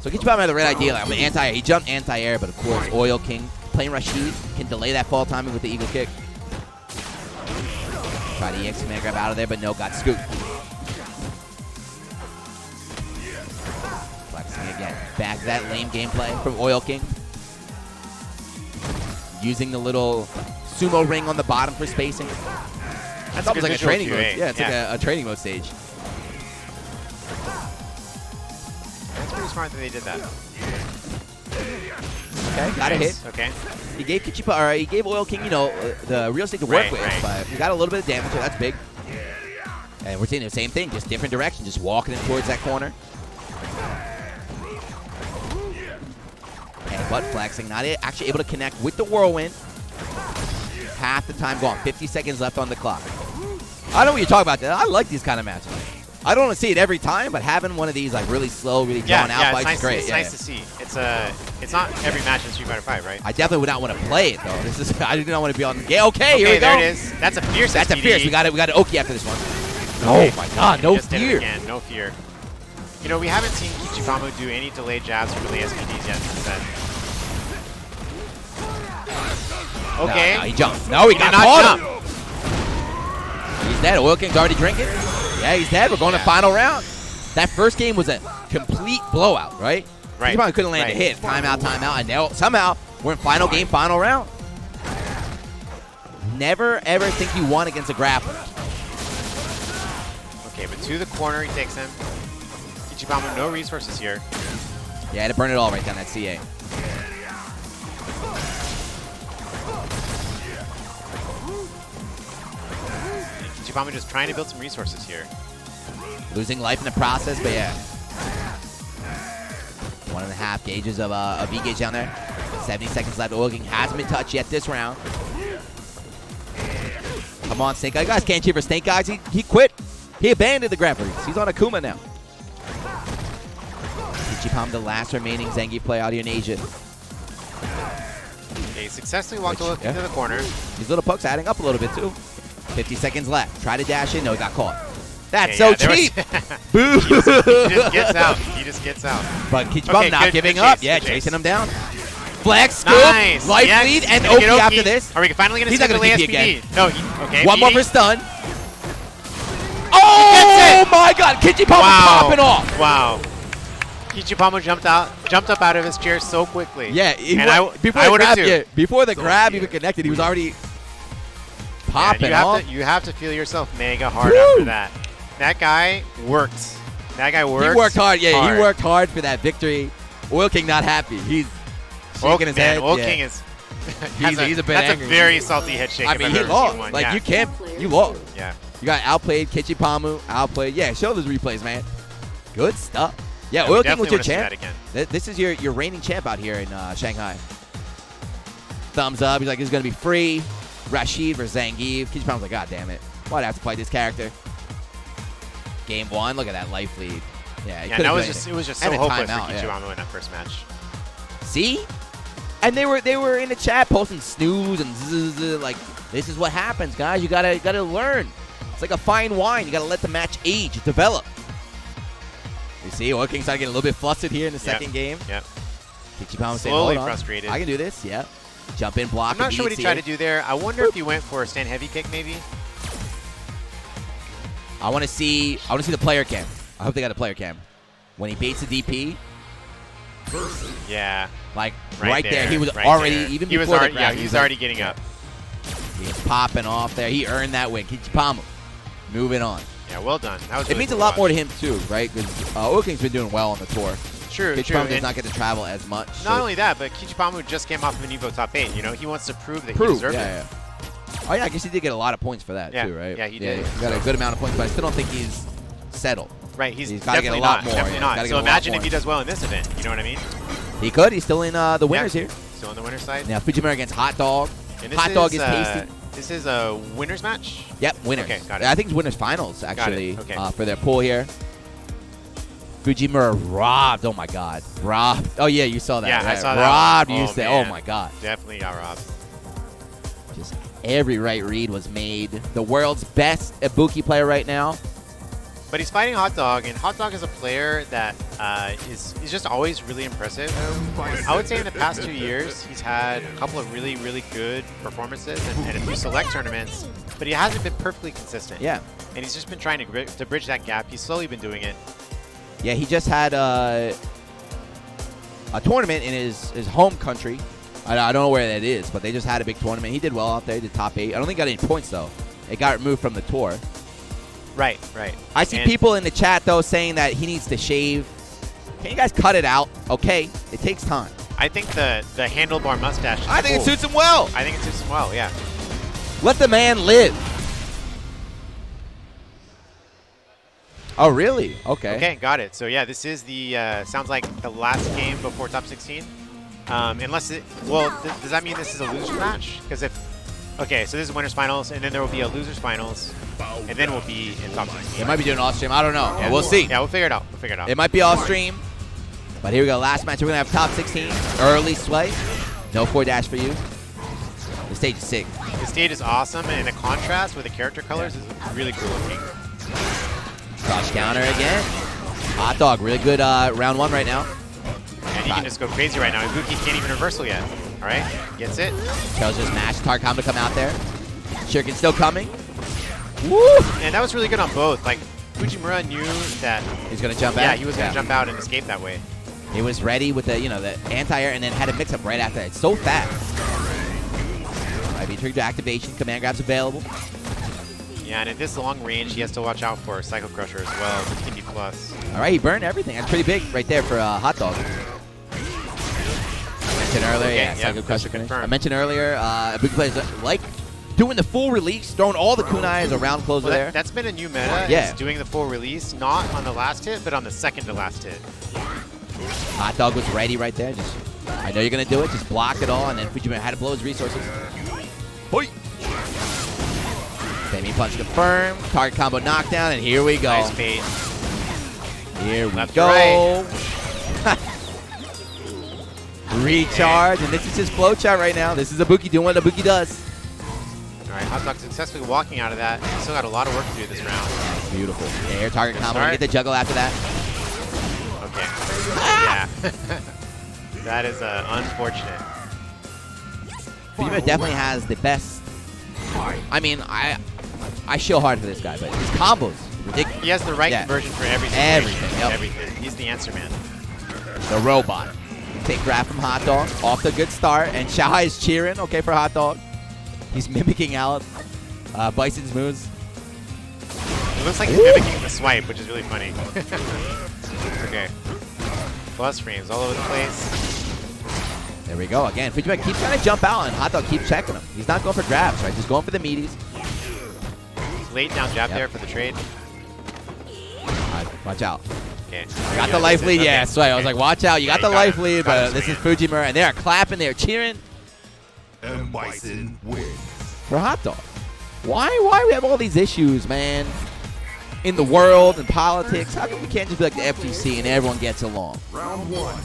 So Kichipam had the right idea. Like, I'm anti-air. He jumped anti-air, but of course, Oil King playing Rashid can delay that fall timing with the eagle kick. Try the EX command grab out of there, but no, got scooped. Flexing again. Back to that lame gameplay from Oil King. Using the little sumo ring on the bottom for spacing. That's almost like a training mode. Yeah, it's like a training mode stage. That's pretty smart that they did that. Okay, got a hit. Okay. He gave he gave Oil King, you know, the real estate to work with, but he got a little bit of damage, so that's big. And we're seeing the same thing, just different direction, just walking him towards that corner. And butt flexing, not actually able to connect with the whirlwind. Half the time gone, 50 seconds left on the clock. I know what you're talking about. I like these kind of matches. I don't want to see it every time, but having one of these like really slow, really drawn out fights is great. It's nice to see. It's not every match in Street Fighter 5, right? I definitely would not want to play it though. This is I do not want to be on. Yeah, okay, here we go. There it is. That's a fierce. That's SPD. a fierce. We got an Oki after this one. Okay. Oh my God, no Just did it fear. again. No fear. You know, we haven't seen Kichipamo do any delayed jabs or really SPDs yet since then. Okay. No, he jumped. No, he got caught. He's dead. Oil King's already drinking. Yeah, he's dead. We're going to final round. That first game was a complete blowout, right? Right. He probably couldn't land a hit. Timeout, timeout. And now somehow we're in final game, final round. Never, ever think you won against a grappler. Okay, but to the corner he takes him. Kichipamo, no resources here. Yeah, had to burn it all right down that CA. Kichipamo just trying to build some resources here. Losing life in the process, but yeah. 1.5 gauges of a V gauge down there. 70 seconds left. Oil King hasn't been touched yet this round. Come on, Snake Eyes. You guys can't cheer for Snake Eyes. He quit. He abandoned the grab release. He's on Akuma now. Ichipam, the last remaining Zangief player out here in Asia. He successfully walked into the corner. These little pokes adding up a little bit too. 50 seconds left. Try to dash in. No, he got caught. That's so cheap. Boo. He just gets out. He just gets out. But Kichibam not giving up. Yeah, chasing him down. Flex, scoop, nice. life lead, and Oki after this. Are we finally going to see the DP again? No, okay. One more for stun. Oh my god, Kichibam popping off. Wow. Kichibama jumped up out of his chair so quickly. Yeah, before the grab even connected, he was already popping off. You have to feel yourself mega hard after that. That guy worked. That guy worked. He worked hard. Yeah, he worked hard for that victory. Oil King not happy. He's shaking his head. Oil King is. he's a bit That's angry. a very salty head shake. I mean, he lost. Like you lost. Yeah. You got outplayed. Kichipamu outplayed. Yeah, show those replays, man. Good stuff. Yeah, we Oil King was your definitely champ. wanna see that again. This is your reigning champ out here in Shanghai. Thumbs up. He's like, this is gonna be free. Rashid versus Zangief. Kichipamu's like, god damn it. Why'd I have to fight this character? Game 1. Look at that life lead. Yeah, and that was it was just so hopeless for Kichipamu in that first match. See? And they were in the chat posting snooze and zzz, like, this is what happens, guys. You gotta learn. It's like a fine wine. You gotta let the match age, develop. You see, Oil King started getting a little bit flustered here in the second game. Yep. Kichipamu saying, slowly hold on. frustrated. I can do this. Yeah. Jump in, block. I'm not sure what he tried to do there. I wonder if he went for a stand heavy kick, maybe. I want to see the player cam. I hope they got a player cam. When he baits the DP. Yeah. Like right there. He was right already there. even he before was the grab. he was already getting up. He was popping off there. He earned that win. Kichipamu moving on. Yeah, well done. That was it means a lot more to him too, right? Because Oil King's been doing well on the tour. True, Kichipamu does not get to travel as much. Not only that, but Kichipamu just came off of an Evo top 8. You know, he wants to prove that he deserved it. Yeah. Oh yeah, I guess he did get a lot of points for that too, right? Yeah, he did. He got a good amount of points, but I still don't think he's settled. Right, he's got to get a lot more. Definitely not. So imagine if he does well in this event. You know what I mean? He could. He's still in the winners here. Still on the winner's side. Now Fujimura against Hot Dog. And Hot Dog is tasty. This is a winners match? Yep, winners. Okay, got it. I think it's winners finals actually Okay. For their pool here. Fujimura robbed. Oh my God, robbed. Oh yeah, you saw that. Yeah, right? I saw that. Robbed. Oh, You say, man. oh my God. Definitely got robbed. Just every right read was made. The world's best Ibuki player right now. But he's fighting Hot Dog, and Hot Dog is a player that is just always really impressive. I would say in the past 2 years, he's had a couple of really, really good performances and a few select tournaments, but he hasn't been perfectly consistent. Yeah. And he's just been trying to bridge that gap. He's slowly been doing it. Yeah, he just had a tournament in his home country. I don't know where that is, but they just had a big tournament. He did well out there. He did top 8. I don't think he got any points, though. It got removed from the tour. Right. I see people in the chat, though, saying that he needs to shave. Can you guys cut it out? Okay, it takes time. I think the handlebar mustache is I think cool. it suits him well. I think it suits him well, yeah. Let the man live. Oh, really? Okay. Okay, got it. So, yeah, this is the, sounds like the last game before top 16. Unless it, well, does that mean this is a loser match? Because okay, so this is winners finals, and then there will be a losers finals, and then we'll be in top 16. They might be doing off stream. I don't know. Yeah. We'll see. Yeah, we'll figure it out. It might be off stream. But here we go. Last match. We're going to have top 16. Early sway. No 4-dash for you. The stage is sick. The stage is awesome, and the contrast with the character colors is really cool looking. Crouch counter again. Hot Dog. Really good round 1 right now. And he can just go crazy right now. Ibuki can't even reversal yet. All right, gets it. Tails just mashed. Tarkam to come out there. Shuriken still coming. Woo! And that was really good on both. Like, Fujimura knew that he's going to jump out. Yeah, he was going to jump out and escape that way. He was ready with the, the anti-air and then had a mix-up right after that. It's so fast. Might be trigger activation. Command grab's available. Yeah, and at this long range, he has to watch out for Psycho Crusher as well, which can be plus. All right, he burned everything. That's pretty big right there for Hot Dog. I mentioned earlier, Psycho Crusher finish. I mentioned earlier, big players like doing the full release, throwing all the kunais around closer there. That's been a new meta. Yeah. Is doing the full release, not on the last hit, but on the second to last hit. Hot Dog was ready right there. Just, I know you're going to do it. Just blocked it all, and then Fujimura had to blow his resources. Hoi! Semi punch confirmed. Target combo knockdown, and here we go. Nice bait. Here we Left to go. Recharge, and this is his flow chart right now. This is Ibuki doing what Ibuki does. All right, Hot Dog successfully walking out of that. He's still got a lot of work to do this round. Beautiful. Air target combo. Start. Get the juggle after that. Okay. Yeah. That is unfortunate. Fujimura definitely has the best. I mean, I shill hard for this guy, but his combos ridiculous. He has the right conversion for everything. Everything. Yep. Everything. He's the answer man. The robot. Take grab from Hot Dog. Off to a good start. And Xiaohai is cheering, okay, for Hot Dog. He's mimicking out Bison's moves. It looks like he's mimicking the swipe, which is really funny. Okay. Plus frames all over the place. There we go. Again, Fujimura keeps trying to jump out, and Hot Dog keeps checking him. He's not going for grabs, right? Just going for the meaties. Late down jab there for the trade. Watch out. Okay. Got the life lead. Okay. Yeah, that's right. I was like, watch out. You got the life lead, but this is swing. Fujimura, and they are clapping. They're cheering. And Bison wins. For Hot Dog. Why we have all these issues, man, in the world and politics? How come we can't just be like the FGC and everyone gets along? Round one.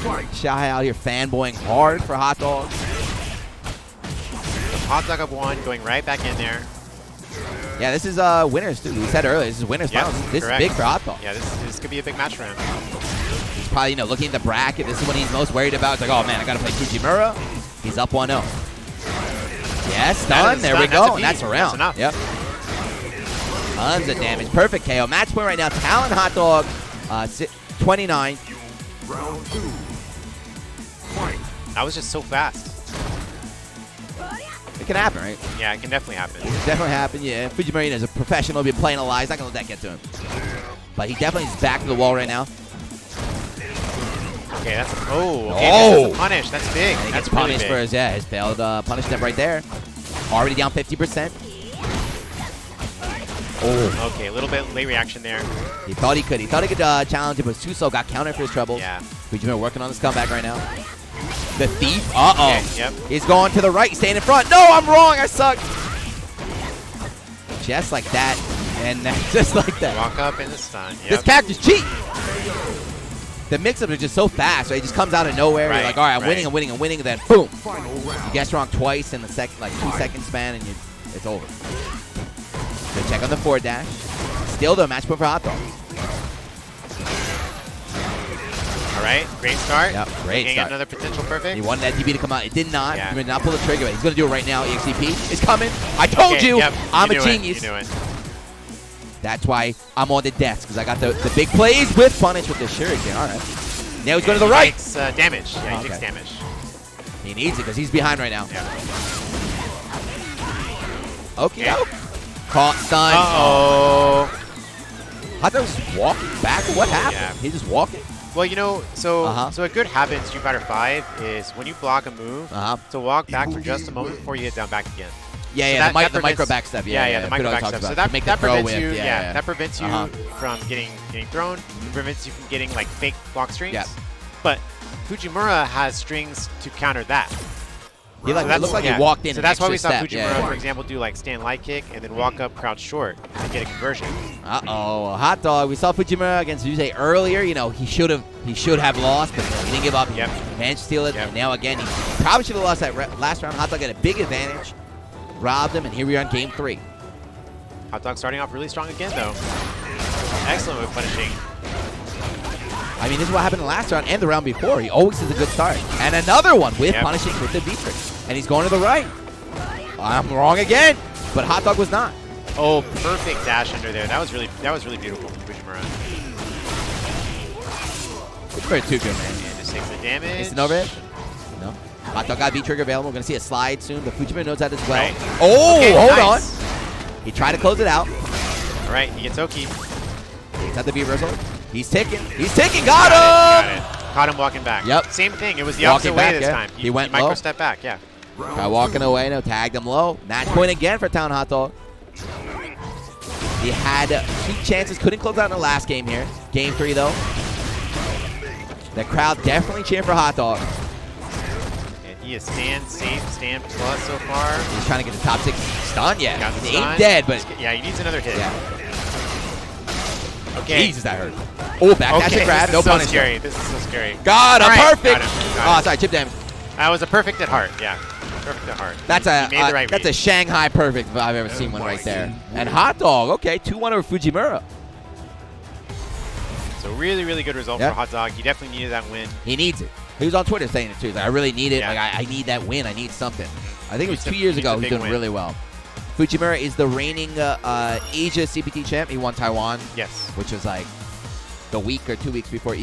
Xiaohai out here fanboying hard for Hot Dog. Hot Dog up one, going right back in there. Yeah, this is winners, too. We said earlier, this is winners finals. This is big for Hot Dog. Yeah, this could be a big match for him. He's probably, looking at the bracket. This is what he's most worried about. It's like, oh, man, I got to play Fujimura. He's up 1-0. Yes, done. There we go. And that's a round. That's enough. Yep. Tons of damage. Perfect KO. Match point right now. Talon Hot Dog, 29. Round two. That was just so fast. It can happen, right? Yeah, it can definitely happen. It can definitely happen, yeah. Fujimura is a professional, been playing a lie. He's not going to let that get to him. But he definitely is back to the wall right now. Okay, that's this is a punish. That's big. And he That's gets really punished big. for his failed punish step right there. Already down 50%. Oh. Okay, a little bit late reaction there. He thought he could. He thought he could challenge it, but Suso got countered for his troubles. Yeah. Fujimura working on this comeback right now. The Thief. Uh-oh. Okay, yep. He's going to the right, staying in front. No, I'm wrong. I suck. Just like that. And just like that. Walk up in the stun. Yep. This character's cheap. The mix-up is just so fast, right? It just comes out of nowhere. Right, You're like, all right, I'm winning, and then boom. You guess wrong twice in the 2 second span, and it's over. Good check on the forward dash. Still, though, match point for Hot Dog. All right, great start. Yep, great start. Another potential perfect. He wanted that DB to come out. It did not. Yeah. He did not pull the trigger. He's going to do it right now. EXCP is coming. I told you. Yep, I'm you a knew genius. You knew it. That's why I'm on the desk, because I got the big plays with punish with the shuriken. All right. Now he's going to the right. He takes damage. Yeah, he takes damage. He needs it because he's behind right now. Yeah. Okay. Caught stun. Uh-oh. Hot Dog was walking back. What happened? Yeah. He's just walking. Well, so a good habit in Street Fighter 5 is when you block a move, to walk back for just a moment before you hit down back again. Yeah, So the micro back step. Yeah, the micro back step. So that make the prevents throw you. whip. That prevents you from getting thrown. Prevents you from getting like fake block strings. Yeah. But Fujimura has strings to counter that. He it looked like he walked in. So an that's why we extra saw step. Fujimura, for example, do like stand light kick and then walk up crouch short and get a conversion. Uh-oh, Hot Dog. We saw Fujimura against Yusei earlier. He should have lost, but he didn't give up. He managed to steal it. And now again, he probably should have lost that last round. Hot Dog had a big advantage, robbed him, and here we are in game 3. Hot Dog starting off really strong again, though. Excellent with punishing. I mean, this is what happened in the last round and the round before. He always has a good start. And another one with punishing with the V-trick. And he's going to the right. I'm wrong again, but Hot Dog was not. Oh, perfect dash under there. That was really beautiful from Fujimura. Very too good, man. And just takes the damage. Instant overhead? No. Hot Dog got V-trigger available. We're going to see a slide soon, but Fujimura knows that as well. Right. Oh, okay, hold nice. on. He tried to close it out. All right, he gets Oki. He's at the V-reversal. He's ticking. He's ticking. Got him! Got it. Caught him walking back. Yep. Same thing. It was the opposite way this time. He went micro low. step back, yeah. Try walking away. No, tagged him low. Match point again for Town Hot Dog. He had key chances. Couldn't close out in the last game here. Game 3, though. The crowd definitely cheering for Hot Dog. He is stand safe, stand plus so far. He's trying to get the top 6 stun. Yeah, Got the he stun. ain't dead, but yeah, he needs another hit. Yeah. Okay. Jesus, that hurt. Oh, back catch and grab. This No is so punishment. scary. This is so scary. God, a All right, perfect. got him, Oh, got him. sorry, chip damage. That was a perfect at heart. Yeah, perfect at heart. That's He a made the right that's read. a Shanghai perfect if I've ever seen one right there. And hot dog. Okay, 2-1 over Fujimura. So really, really good result Yep. for Hot Dog. He definitely needed that win. He needs it. He was on Twitter saying it too. He's like, I really need it. Yeah. Like I need that win. I need something. I think it was It's a- 2 years it's ago. a He's big doing win. really well. Fujimura is the reigning Asia CPT champ. He won Taiwan. Yes. Which was like the week or 2 weeks before